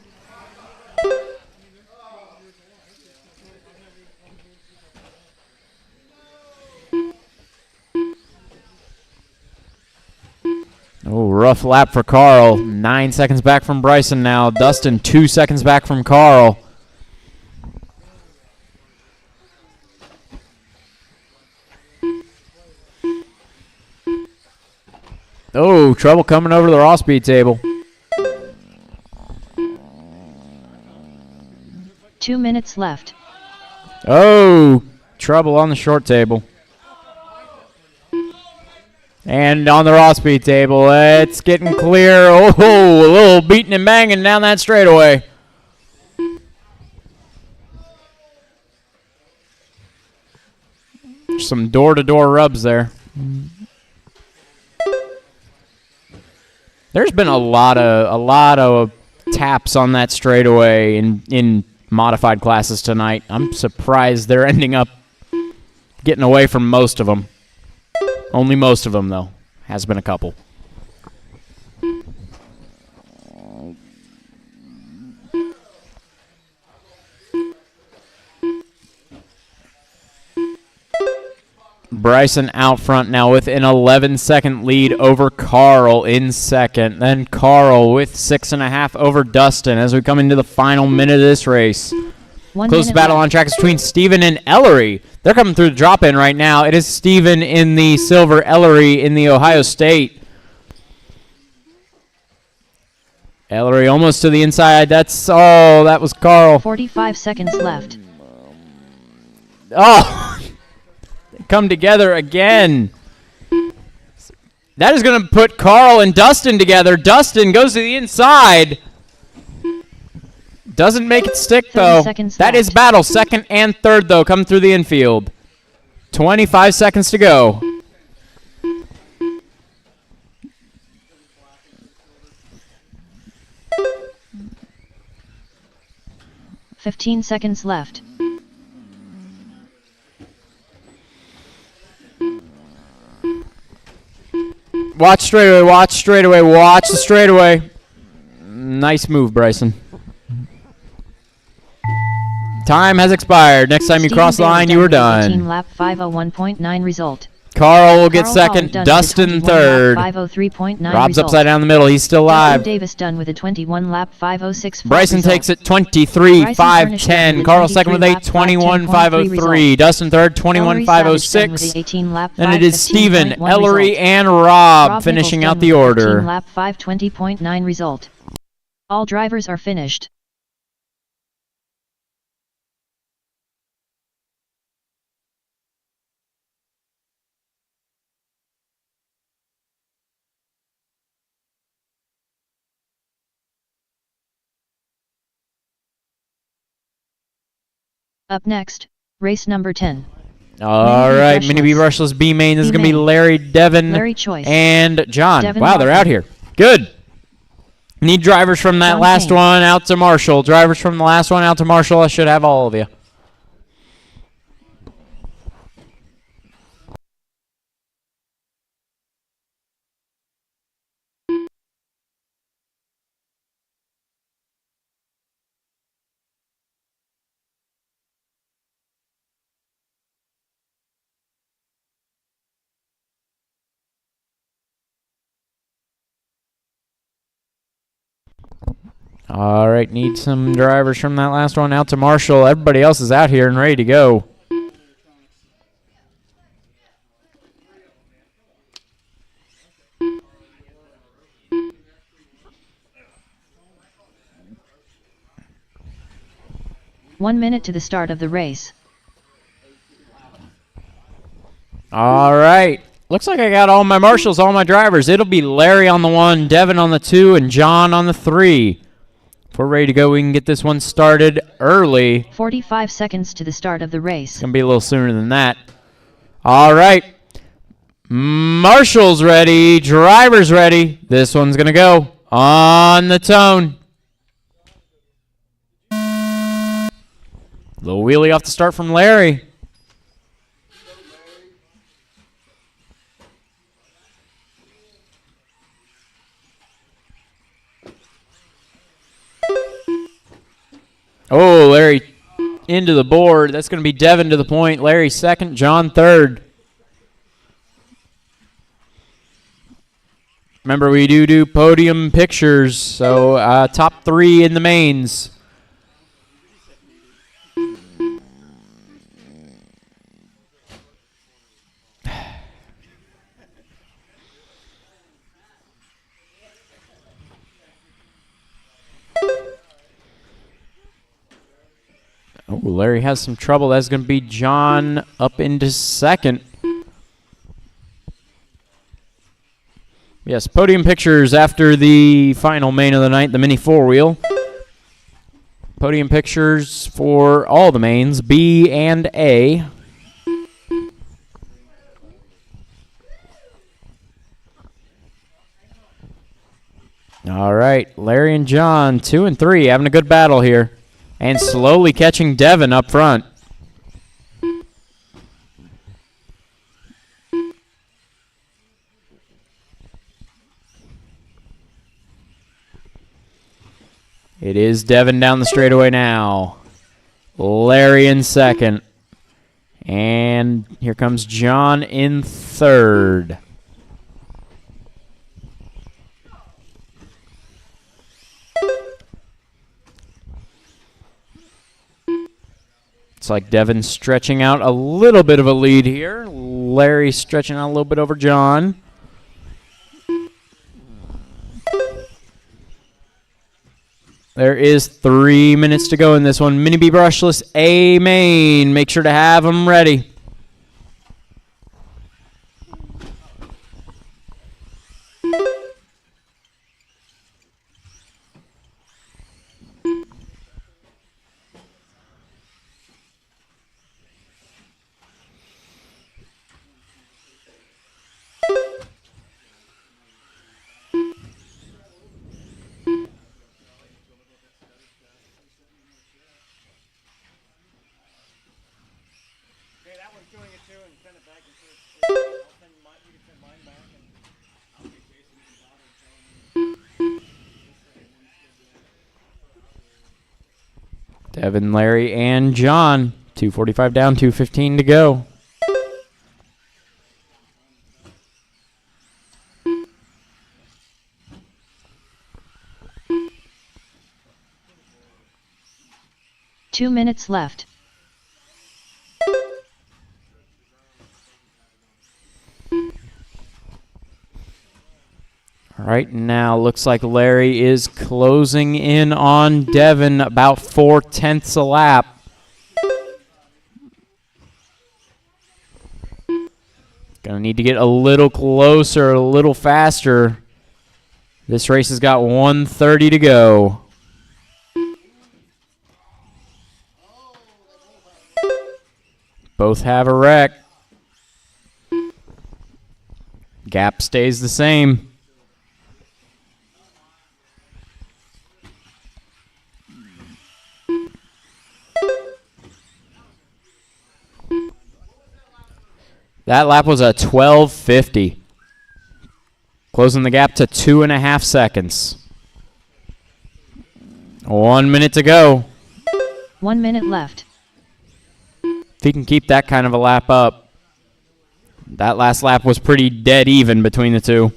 Oh, rough lap for Carl. 9 seconds back from Bryson now. Dustin, 2 seconds back from Carl. Oh, trouble coming over the raw speed table. 2 minutes left. Oh, trouble on the short table. And on the raw speed table, it's getting clear. Oh, a little beating and banging down that straightaway. Some door-to-door rubs there. There's been a lot of taps on that straightaway in modified classes tonight. I'm surprised they're ending up getting away from most of them. Only most of them, though. Has been a couple. Bryson out front now with an 11-second lead over Carl in second. Then Carl with 6.5 over Dustin as we come into the final minute of this race. Close battle on track is between Steven and Ellery. They're coming through the drop-in right now. It is Steven in the silver, Ellery in the Ohio State. Ellery almost to the inside. That was Carl. 45 seconds left. Oh! Come together again. That is going to put Carl and Dustin together. Dustin goes to the inside. Doesn't make it stick, though. That is battle. Second and third, though, coming through the infield. 25 seconds to go. "15 seconds left. Watch straightaway, watch straightaway, watch the straightaway. Nice move, Bryson. Time has expired. Next time you cross the line, you are done. Team lap 501.9 result. Carl will get second, Dustin third. Rob's upside down the middle. He's still alive. Dustin Davis done with a 21 lap 506. Bryson takes it 23.510. Carl second with a 21.503. Dustin third, 21.506. Then it is Steven, Ellery, and Rob finishing out the order. Lap 520.9 result. All drivers are finished. Up next, race number 10. All right, Mini B Brushless B main. This is going to be Larry, Devin, Larry Choice, and John. Devin wow, they're out here. Good. Need drivers from that John last Payne. one out to Marshall. Drivers from the last one out to Marshall. I should have all of you. All right, need some drivers from that last one out to Marshall. Everybody else is out here and ready to go. One minute to the start of the race. All right. Looks like I got all my marshals, all my drivers. It'll be Larry on the 1, Devin on the 2, and John on the 3. If we're ready to go, we can get this one started early. 45 seconds to the start of the race. It's going to be a little sooner than that. All right. Marshall's ready. Drivers ready. This one's going to go on the tone. Little wheelie off the start from Larry. Oh, Larry into the board. That's going to be Devin to the point. Larry second, John third. Remember, we do podium pictures, so top 3 in the mains. Oh, Larry has some trouble. That's going to be John up into second. Yes, podium pictures after the final main of the night, the mini 4-wheel. Podium pictures for all the mains, B and A. All right, Larry and John, 2 and 3, having a good battle here. And slowly catching Devin up front. It is Devin down the straightaway now. Larry in second. And here comes John in third. It's like Devin's stretching out a little bit of a lead here. Larry stretching out a little bit over John. There is 3 minutes to go in this one. Mini B brushless A main. Make sure to have them ready. Devin, Larry, and John. 2:45 down, 2:15 to go. Two minutes left. All right, now looks like Larry is closing in on Devin about 4/10 a lap. Gonna need to get a little closer, a little faster. This race has got 1:30 to go. Both have a wreck. Gap stays the same. That lap was a 12:50. Closing the gap to 2.5 seconds. 1 minute to go. 1 minute left. If he can keep that kind of a lap up. That last lap was pretty dead even between the two.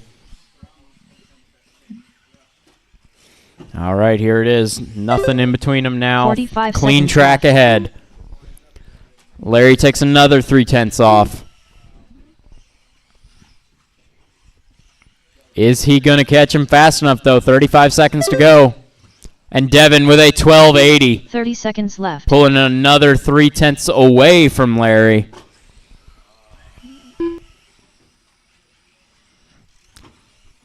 All right, here it is. Nothing in between them now. 45 Clean seconds track left. ahead. Larry takes another 3/10 off. Is he going to catch him fast enough, though? 35 seconds to go. And Devin with a 12:80. 30 seconds left. Pulling another 3/10 away from Larry.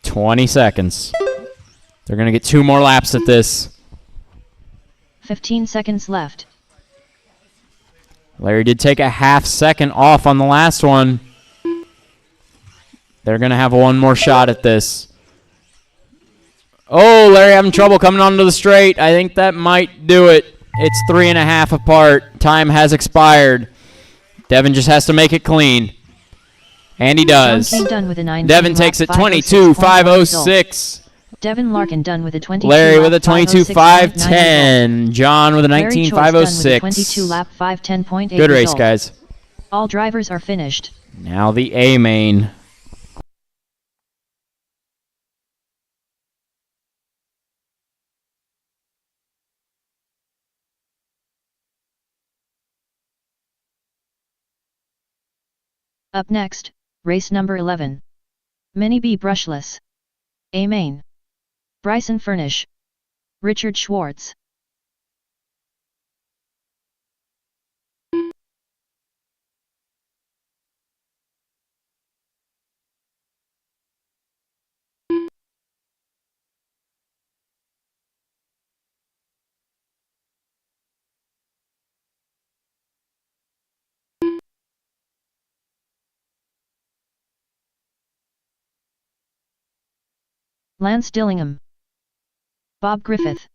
"20 seconds. They're going to get 2 more laps at this. 15 seconds left. Larry did take a half second off on the last one. They're going to have one more shot at this. Oh, Larry having trouble coming onto the straight. I think that might do it. It's 3.5 apart. Time has expired. Devin just has to make it clean. And he does. John King done with a 19 Devin lap takes it 5:06.1 result. 22.506. Devin Larkin done with a 22 Larry lap with a 5:06.9 result. 22.510. John with a Larry Choice done with a 19.506. 22 lap 5:10.8 Good race, result. guys. All drivers are finished. Now the A main. Up next, race number 11. Mini B brushless. A main. Bryson Furnish. Richard Schwartz. Lance Dillingham. Bob Griffith.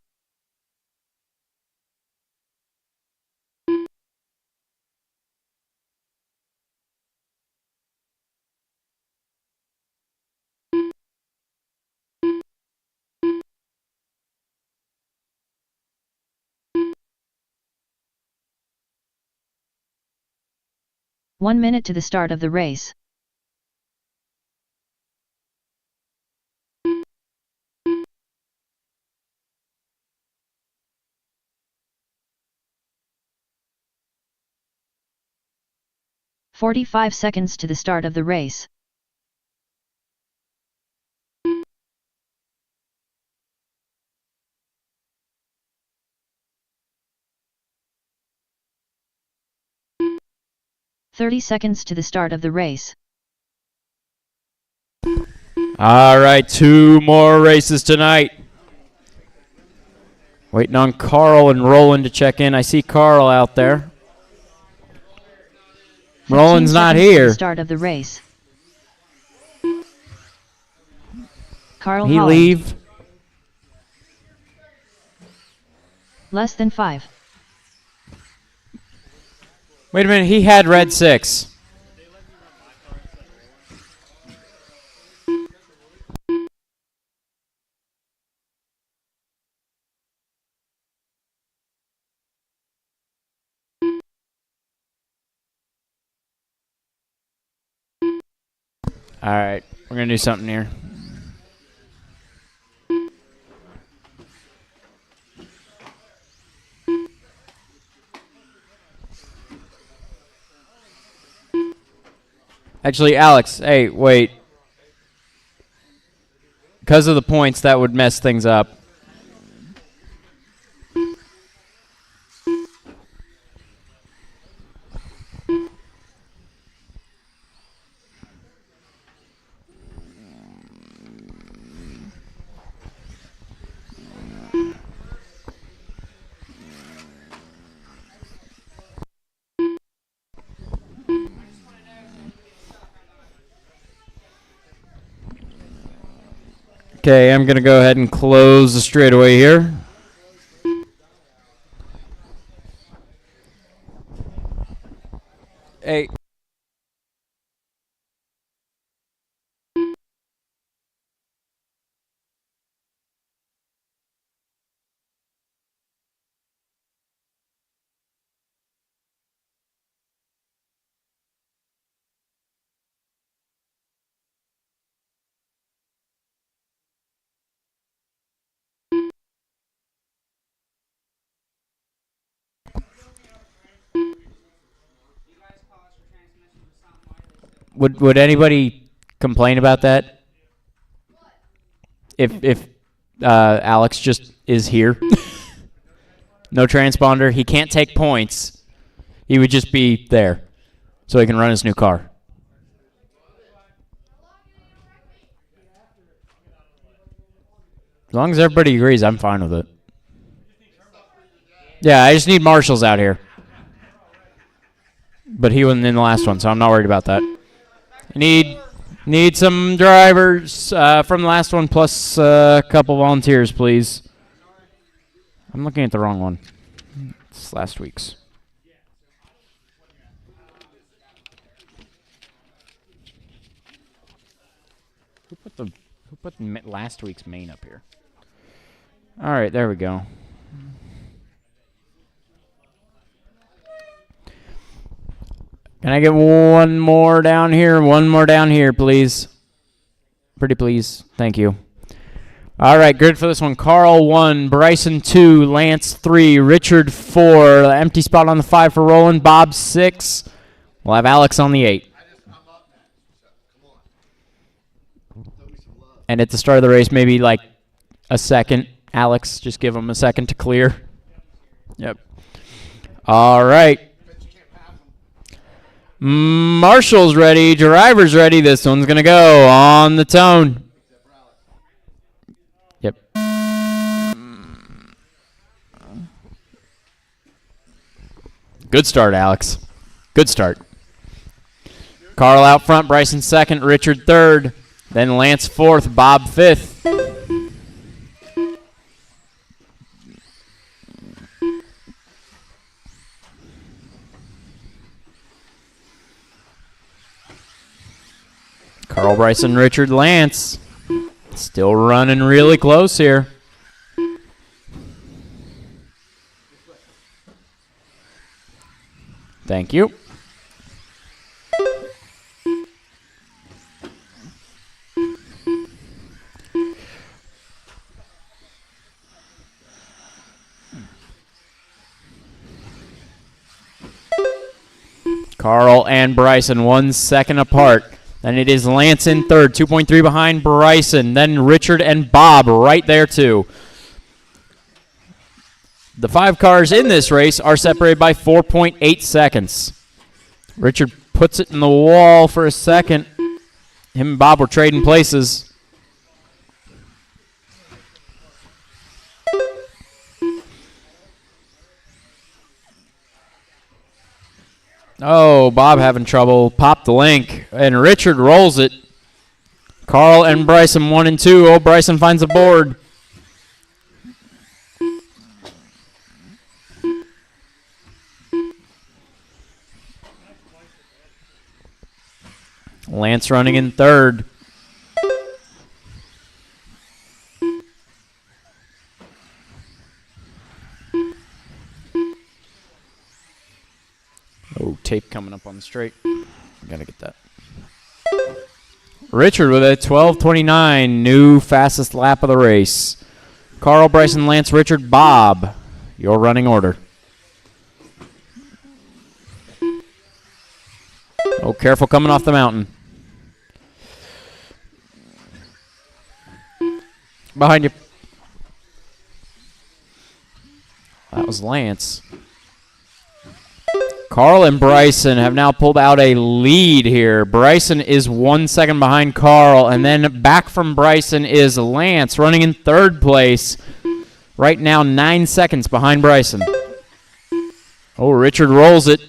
1 minute to the start of the race. "45 seconds to the start of the race. "30 seconds to the start of the race. All right, 2 more races tonight. Waiting on Carl and Roland to check in. I see Carl out there. Roland's not 15 seconds to here. the start of the race. Carl He Holland. leave. Less than 5. Wait a minute, he had red 6. All right, we're going to do something here. Actually, Alex, hey, wait. Because of the points, that would mess things up. Okay, I'm going to go ahead and close the straightaway here. Hey. Would anybody complain about that? If Alex just is here, no transponder, he can't take points. He would just be there, so he can run his new car. As long as everybody agrees, I'm fine with it. Yeah, I just need marshals out here. But he wasn't in the last one, so I'm not worried about that. Need some drivers from the last one, plus a couple volunteers, please. I'm looking at the wrong one. It's last week's. Who put last week's main up here? All right, there we go. Can I get one more down here? One more down here, please. Pretty please. Thank you. All right, good for this one. Carl 1, Bryson 2, Lance 3, Richard 4. Empty spot on the 5 for Roland. Bob 6. We'll have Alex on the 8. And at the start of the race, maybe like a second. Alex, just give him a second to clear. Yep. All right. Marshall's ready. Driver's ready. This one's going to go on the tone. Yep. Good start, Alex. Good start. Carl out front. Bryson second. Richard third. Then Lance fourth. Bob fifth. Carl, Bryson, Richard, Lance. Still running really close here. Thank you. Carl and Bryson 1 second apart. Then it is Lance in third, 2.3 behind Bryson. Then Richard and Bob right there too. The 5 cars in this race are separated by 4.8 seconds. Richard puts it in the wall for a second. Him and Bob were trading places. Oh, Bob having trouble. Popped the link. And Richard rolls it. Carl and Bryson 1 and 2. Oh, Bryson finds the board. Lance running in third. Oh, tape coming up on the straight. Gotta get that. Richard with a 12:29, new fastest lap of the race. Carl, Bryson, Lance, Richard, Bob, your running order. Oh, careful coming off the mountain. Behind you. That was Lance. Carl and Bryson have now pulled out a lead here. Bryson is 1 second behind Carl, and then back from Bryson is Lance running in third place. Right now, 9 seconds behind Bryson. Oh, Richard rolls it.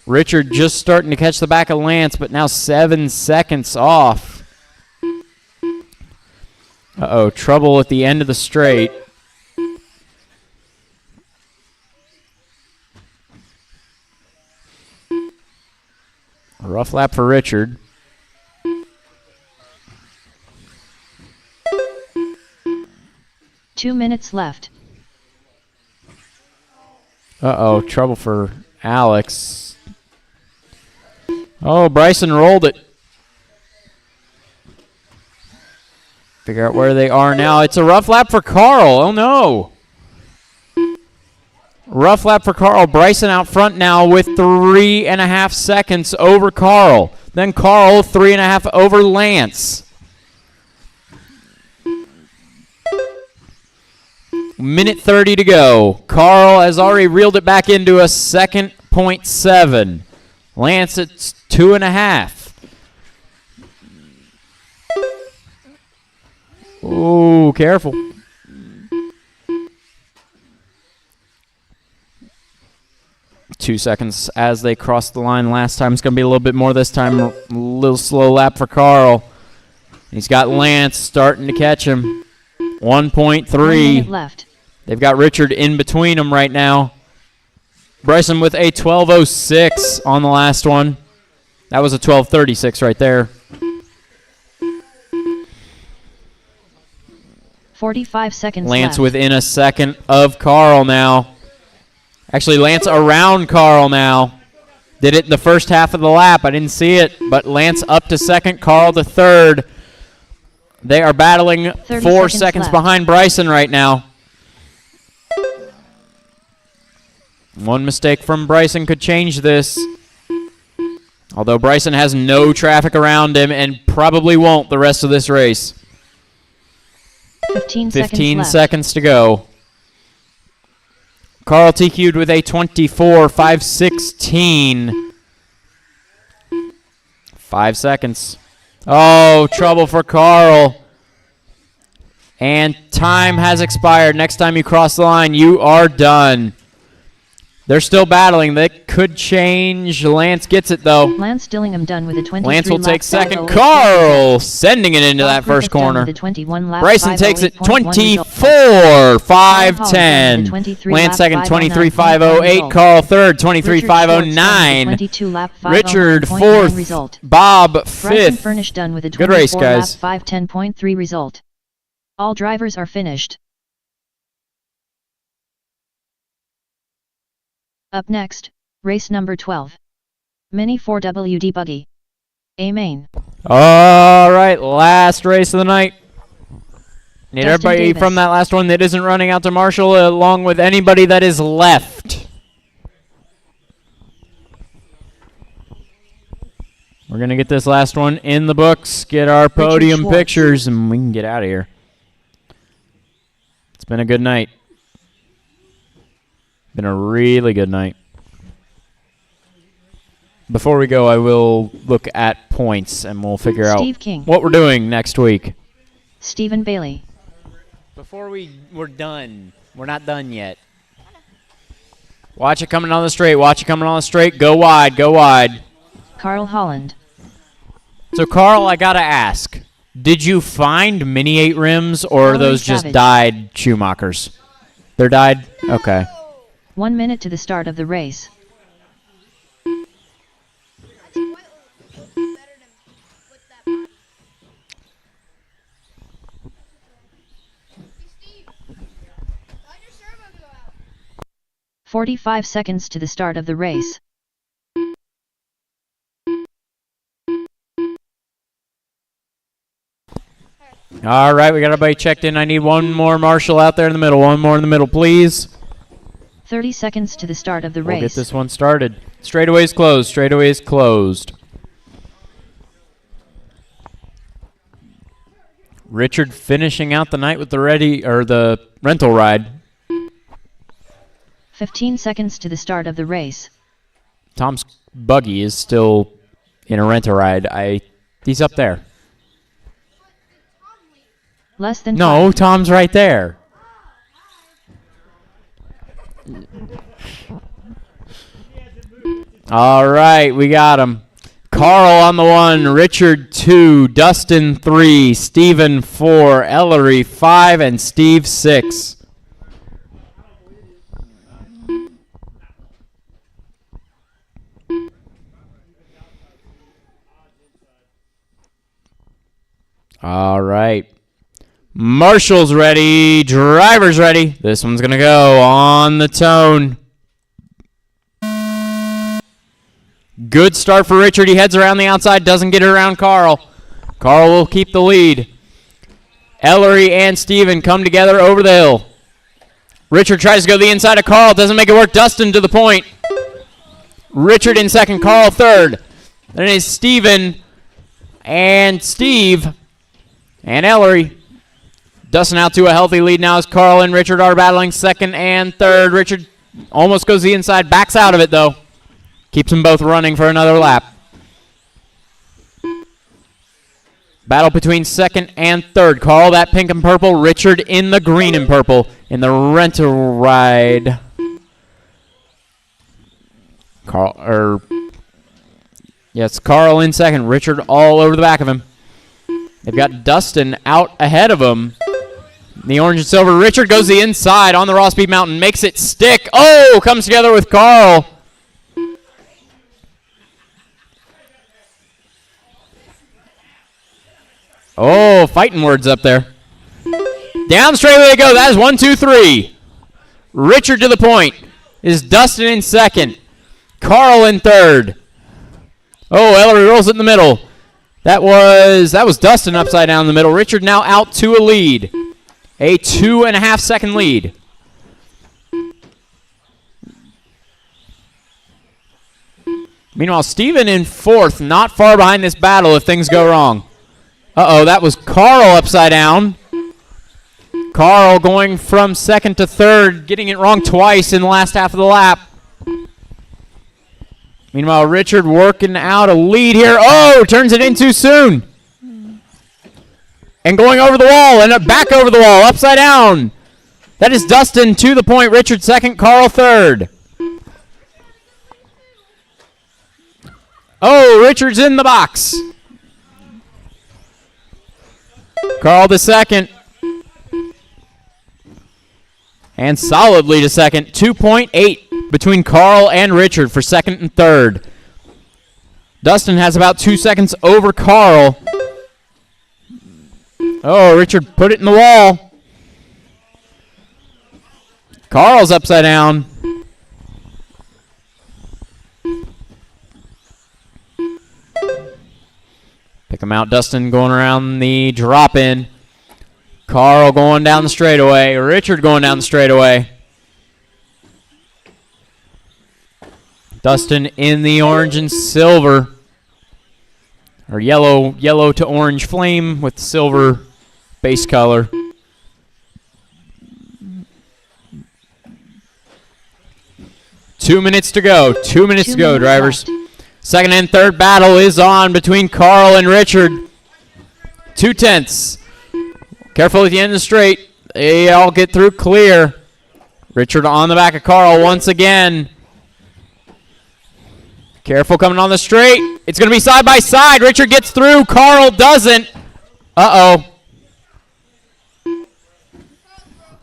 Richard just starting to catch the back of Lance, but now 7 seconds off. Uh-oh, trouble at the end of the straight. A rough lap for Richard. Two minutes left. Uh-oh, trouble for Alex. Oh, Bryson rolled it. Figure out where they are now. It's a rough lap for Carl. Oh, no. Rough lap for Carl. Bryson out front now with 3.5 seconds over Carl. Then Carl, 3.5 over Lance. Minute 30 to go. Carl has already reeled it back into a 2.7. Lance at 2.5. Oh, careful. Two seconds as they cross the line. Last time it's going to be a little bit more this time. A little slow lap for Carl. He's got Lance starting to catch him. 1.3. 1 minute left. They've got Richard in between them right now. Bryson with a 12:06 on the last one. That was a 12:36 right there. 45 seconds Lance left. within a second of Carl now. Actually, Lance around Carl now. Did it in the first half of the lap. I didn't see it, but Lance up to second, Carl to third. They are battling 4 seconds behind Bryson right now. One mistake from Bryson could change this. Although Bryson has no traffic around him and probably won't the rest of this race. 15 seconds to go. Carl TQ'd with a 24.516. 5 seconds. Oh, trouble for Carl. And time has expired. Next time you cross the line, you are done. They're still battling. That could change. Lance gets it, though. Lance Dillingham done with a 23 Lance will take lap second. 508. Carl sending it into Bob that first Perfect done corner. with a 21 lap Bryson takes it 508.1 result. 24.510. 23 Lance lap second, 509.1 23.508. result. Carl third, Richard 23.509. 22 lap Richard 509.9 fourth. result. Bob Bryson fifth. Furnish done with a Good race, 24 lap guys. 510.3 result. All drivers are finished. Up next, race number 12. Mini 4WD Buggy. A main. All right, last race of the night. Need Dustin everybody Davis. from that last one that isn't running out to Marshall, along with anybody that is left. We're going to get this last one in the books, get our podium Schwartz. pictures, and we can get out of here. It's been a good night. Been a really good night. Before we go, I will look at points, and we'll figure Steve out King. what we're doing next week. Stephen Bailey. Before we're done, we're not done yet. Watch it coming on the straight. Watch it coming on the straight. Go wide. Go wide. Carl Holland. So, Carl, I got to ask, did you find Mini 8 rims, or are Valerie those just Savage. dyed Schumachers? They're dyed? Okay. 1 minute to the start of the race. I think white looks better than with that body. Hey, Steve, how'd your servo go out? 45 seconds to the start of the race. All right, we got everybody checked in. I need one more marshal out there in the middle. One more in the middle, please. 30 seconds to the start of the We'll race. get this one started. Straightaway's closed. Straightaway's closed. Richard finishing out the night with the rental ride. 15 seconds to the start of the race. Tom's buggy is still in a rental ride. He's up there. Less than No, 5. Tom's right there. All right, we got him. Carl on the 1, Richard 2, Dustin 3, Steven 4, Ellery 5, and Steve 6. All right. Marshall's ready. Driver's ready. This one's going to go on the tone. Good start for Richard. He heads around the outside, doesn't get it around Carl. Carl will keep the lead. Ellery and Steven come together over the hill. Richard tries to go the inside of Carl. Doesn't make it work. Dustin to the point. Richard in second. Carl third. Then it's Steven and Steve and Ellery. Dustin out to a healthy lead now as Carl and Richard are battling second and third. Richard almost goes the inside, backs out of it though. Keeps them both running for another lap. Battle between second and third. Carl that pink and purple, Richard in the green and purple in the rental ride. Yes, Carl in second, Richard all over the back of him. They've got Dustin out ahead of him. The orange and silver. Richard goes the inside on the Raw Speed Mountain. Makes it stick. Oh, comes together with Carl. Oh, fighting words up there. Down straightaway they go. That is 1, 2, 3. Richard to the point. Is Dustin in second. Carl in third. Oh, Ellery rolls it in the middle. That was Dustin upside down in the middle. Richard now out to a lead. A 2.5 second lead. Meanwhile, Steven in fourth, not far behind this battle if things go wrong. Uh-oh, that was Carl upside down. Carl going from second to third, getting it wrong twice in the last half of the lap. Meanwhile, Richard working out a lead here. Oh, turns it in too soon. And going over the wall and back over the wall, upside down. That is Dustin to the point. Richard second, Carl third. Oh, Richard's in the box. Carl to second. And solidly to second. 2.8 between Carl and Richard for second and third. Dustin has about 2 seconds over Carl. Oh, Richard put it in the wall. Carl's upside down. Pick him out. Dustin going around the drop-in. Carl going down the straightaway. Richard going down the straightaway. Dustin in the orange and silver. or yellow to orange flame with silver base color. Two minutes to go. 2 minutes to go, drivers. Second and third battle is on between Carl and Richard. 2/10. Careful at the end of the straight. They all get through clear. Richard on the back of Carl once again. Careful coming on the straight. It's going to be side by side. Richard gets through. Carl doesn't. Uh-oh.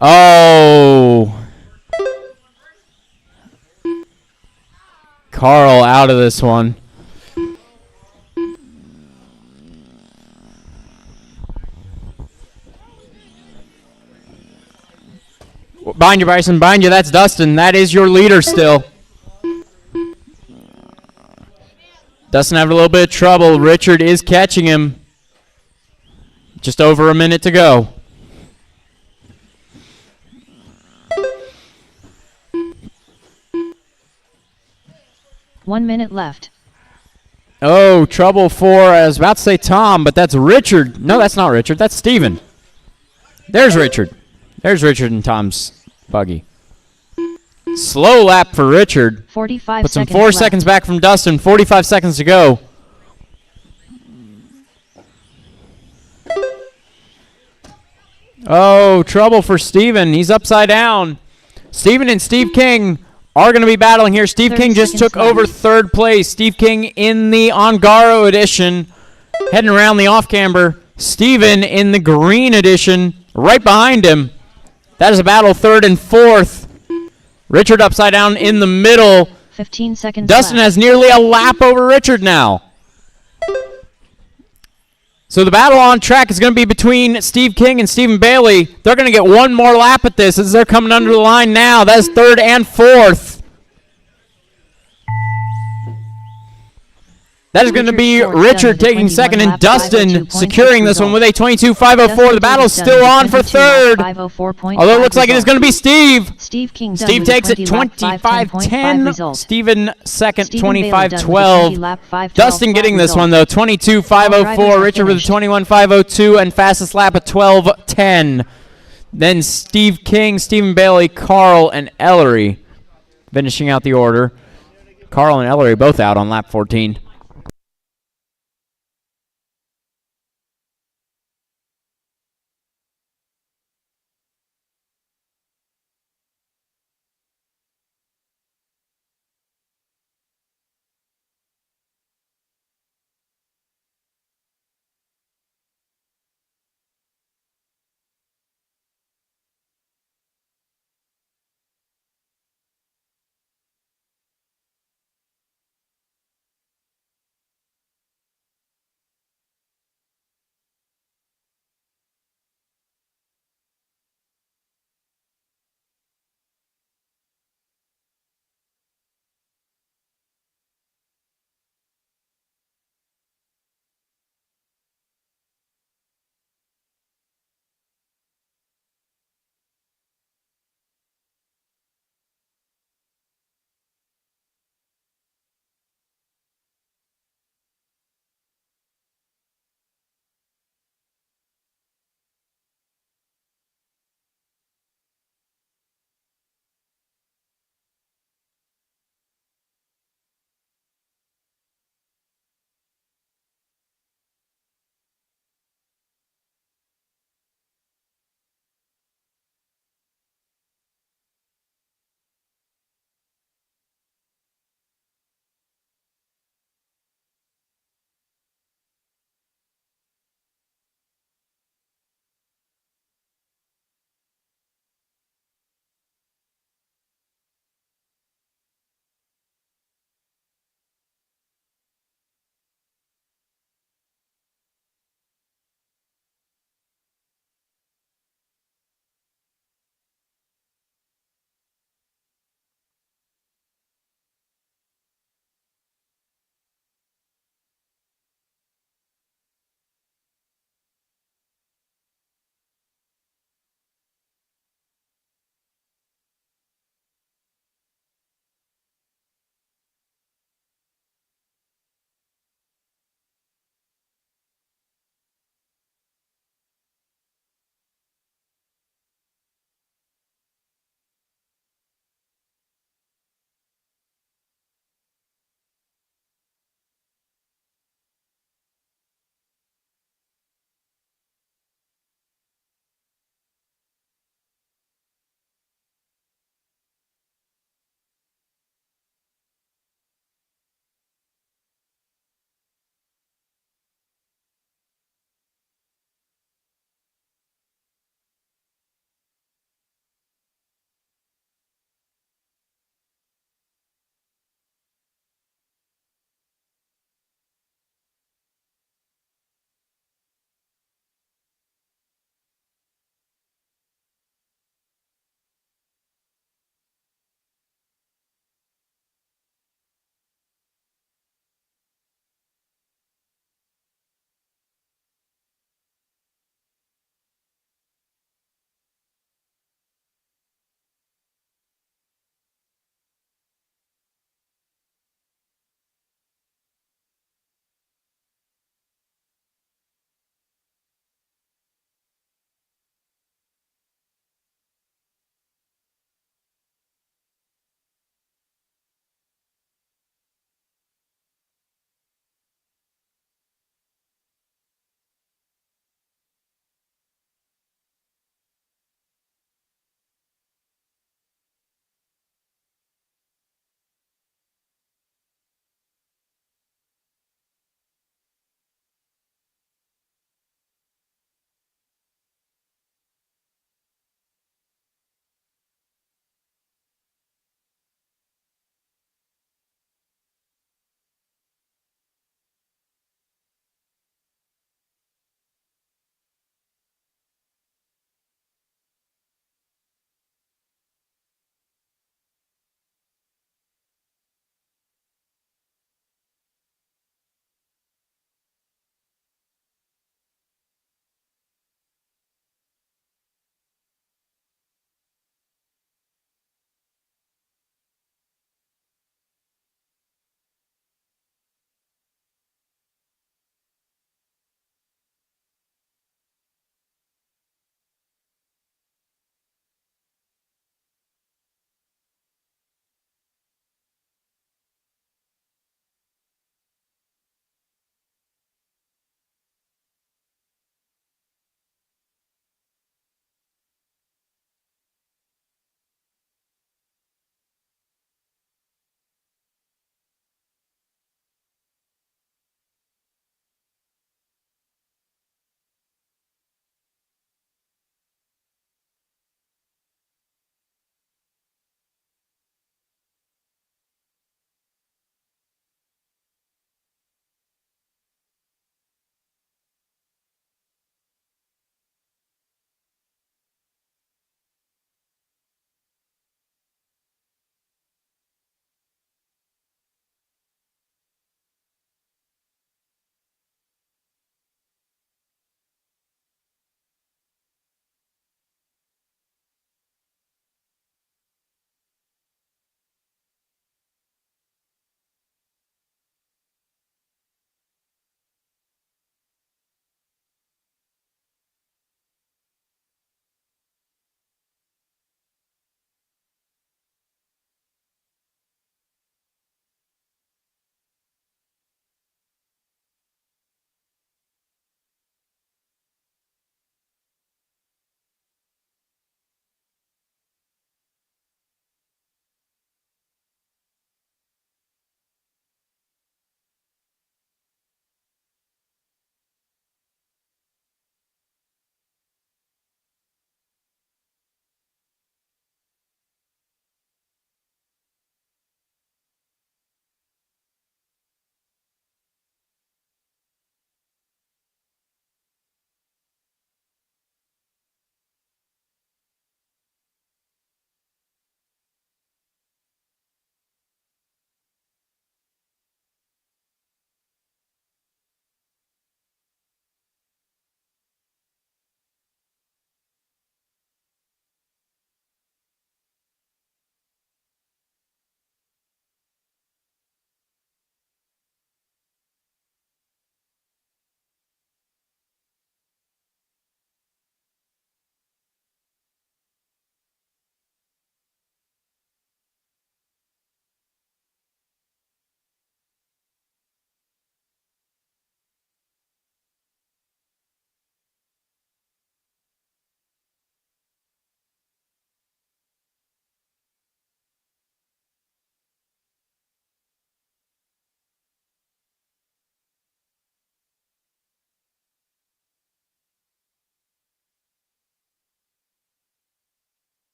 Oh. Carl out of this one. Behind you, Bryson. Behind you. That's Dustin. That is your leader still. Dustin having a little bit of trouble. Richard is catching him. Just over a minute to go. One minute left. Oh, trouble for, I was about to say Tom, but that's Richard. No, that's not Richard. That's Steven. There's Richard. There's Richard and Tom's buggy. Slow lap for Richard. 45 Puts him seconds 4 left. seconds back from Dustin. 45 seconds to go. Oh, trouble for Steven. He's upside down. Steven and Steve King are going to be battling here. Steve 30 King just seconds took over third place. Steve King in the Ongaro edition, heading around the off-camber. Steven in the green edition, right behind him. That is a battle third and fourth. Richard upside down in the middle. 15 seconds Dustin left. has nearly a lap over Richard now. So the battle on track is going to be between Steve King and Stephen Bailey. They're going to get one more lap at this as they're coming under the line now. That's third and fourth. That is going to be Richard taking second and Dustin securing this one with a 22.504. The battle is still on for third. Although it looks like it is going to be Steve. Steve King Steve takes it 25.10. Steven second, 25.12. Dustin getting this one though, 22.504. Richard with a 21.502 and fastest lap at 12.10. Then Steve King, Stephen Bailey, Carl, and Ellery finishing out the order. Carl and Ellery both out on lap 14.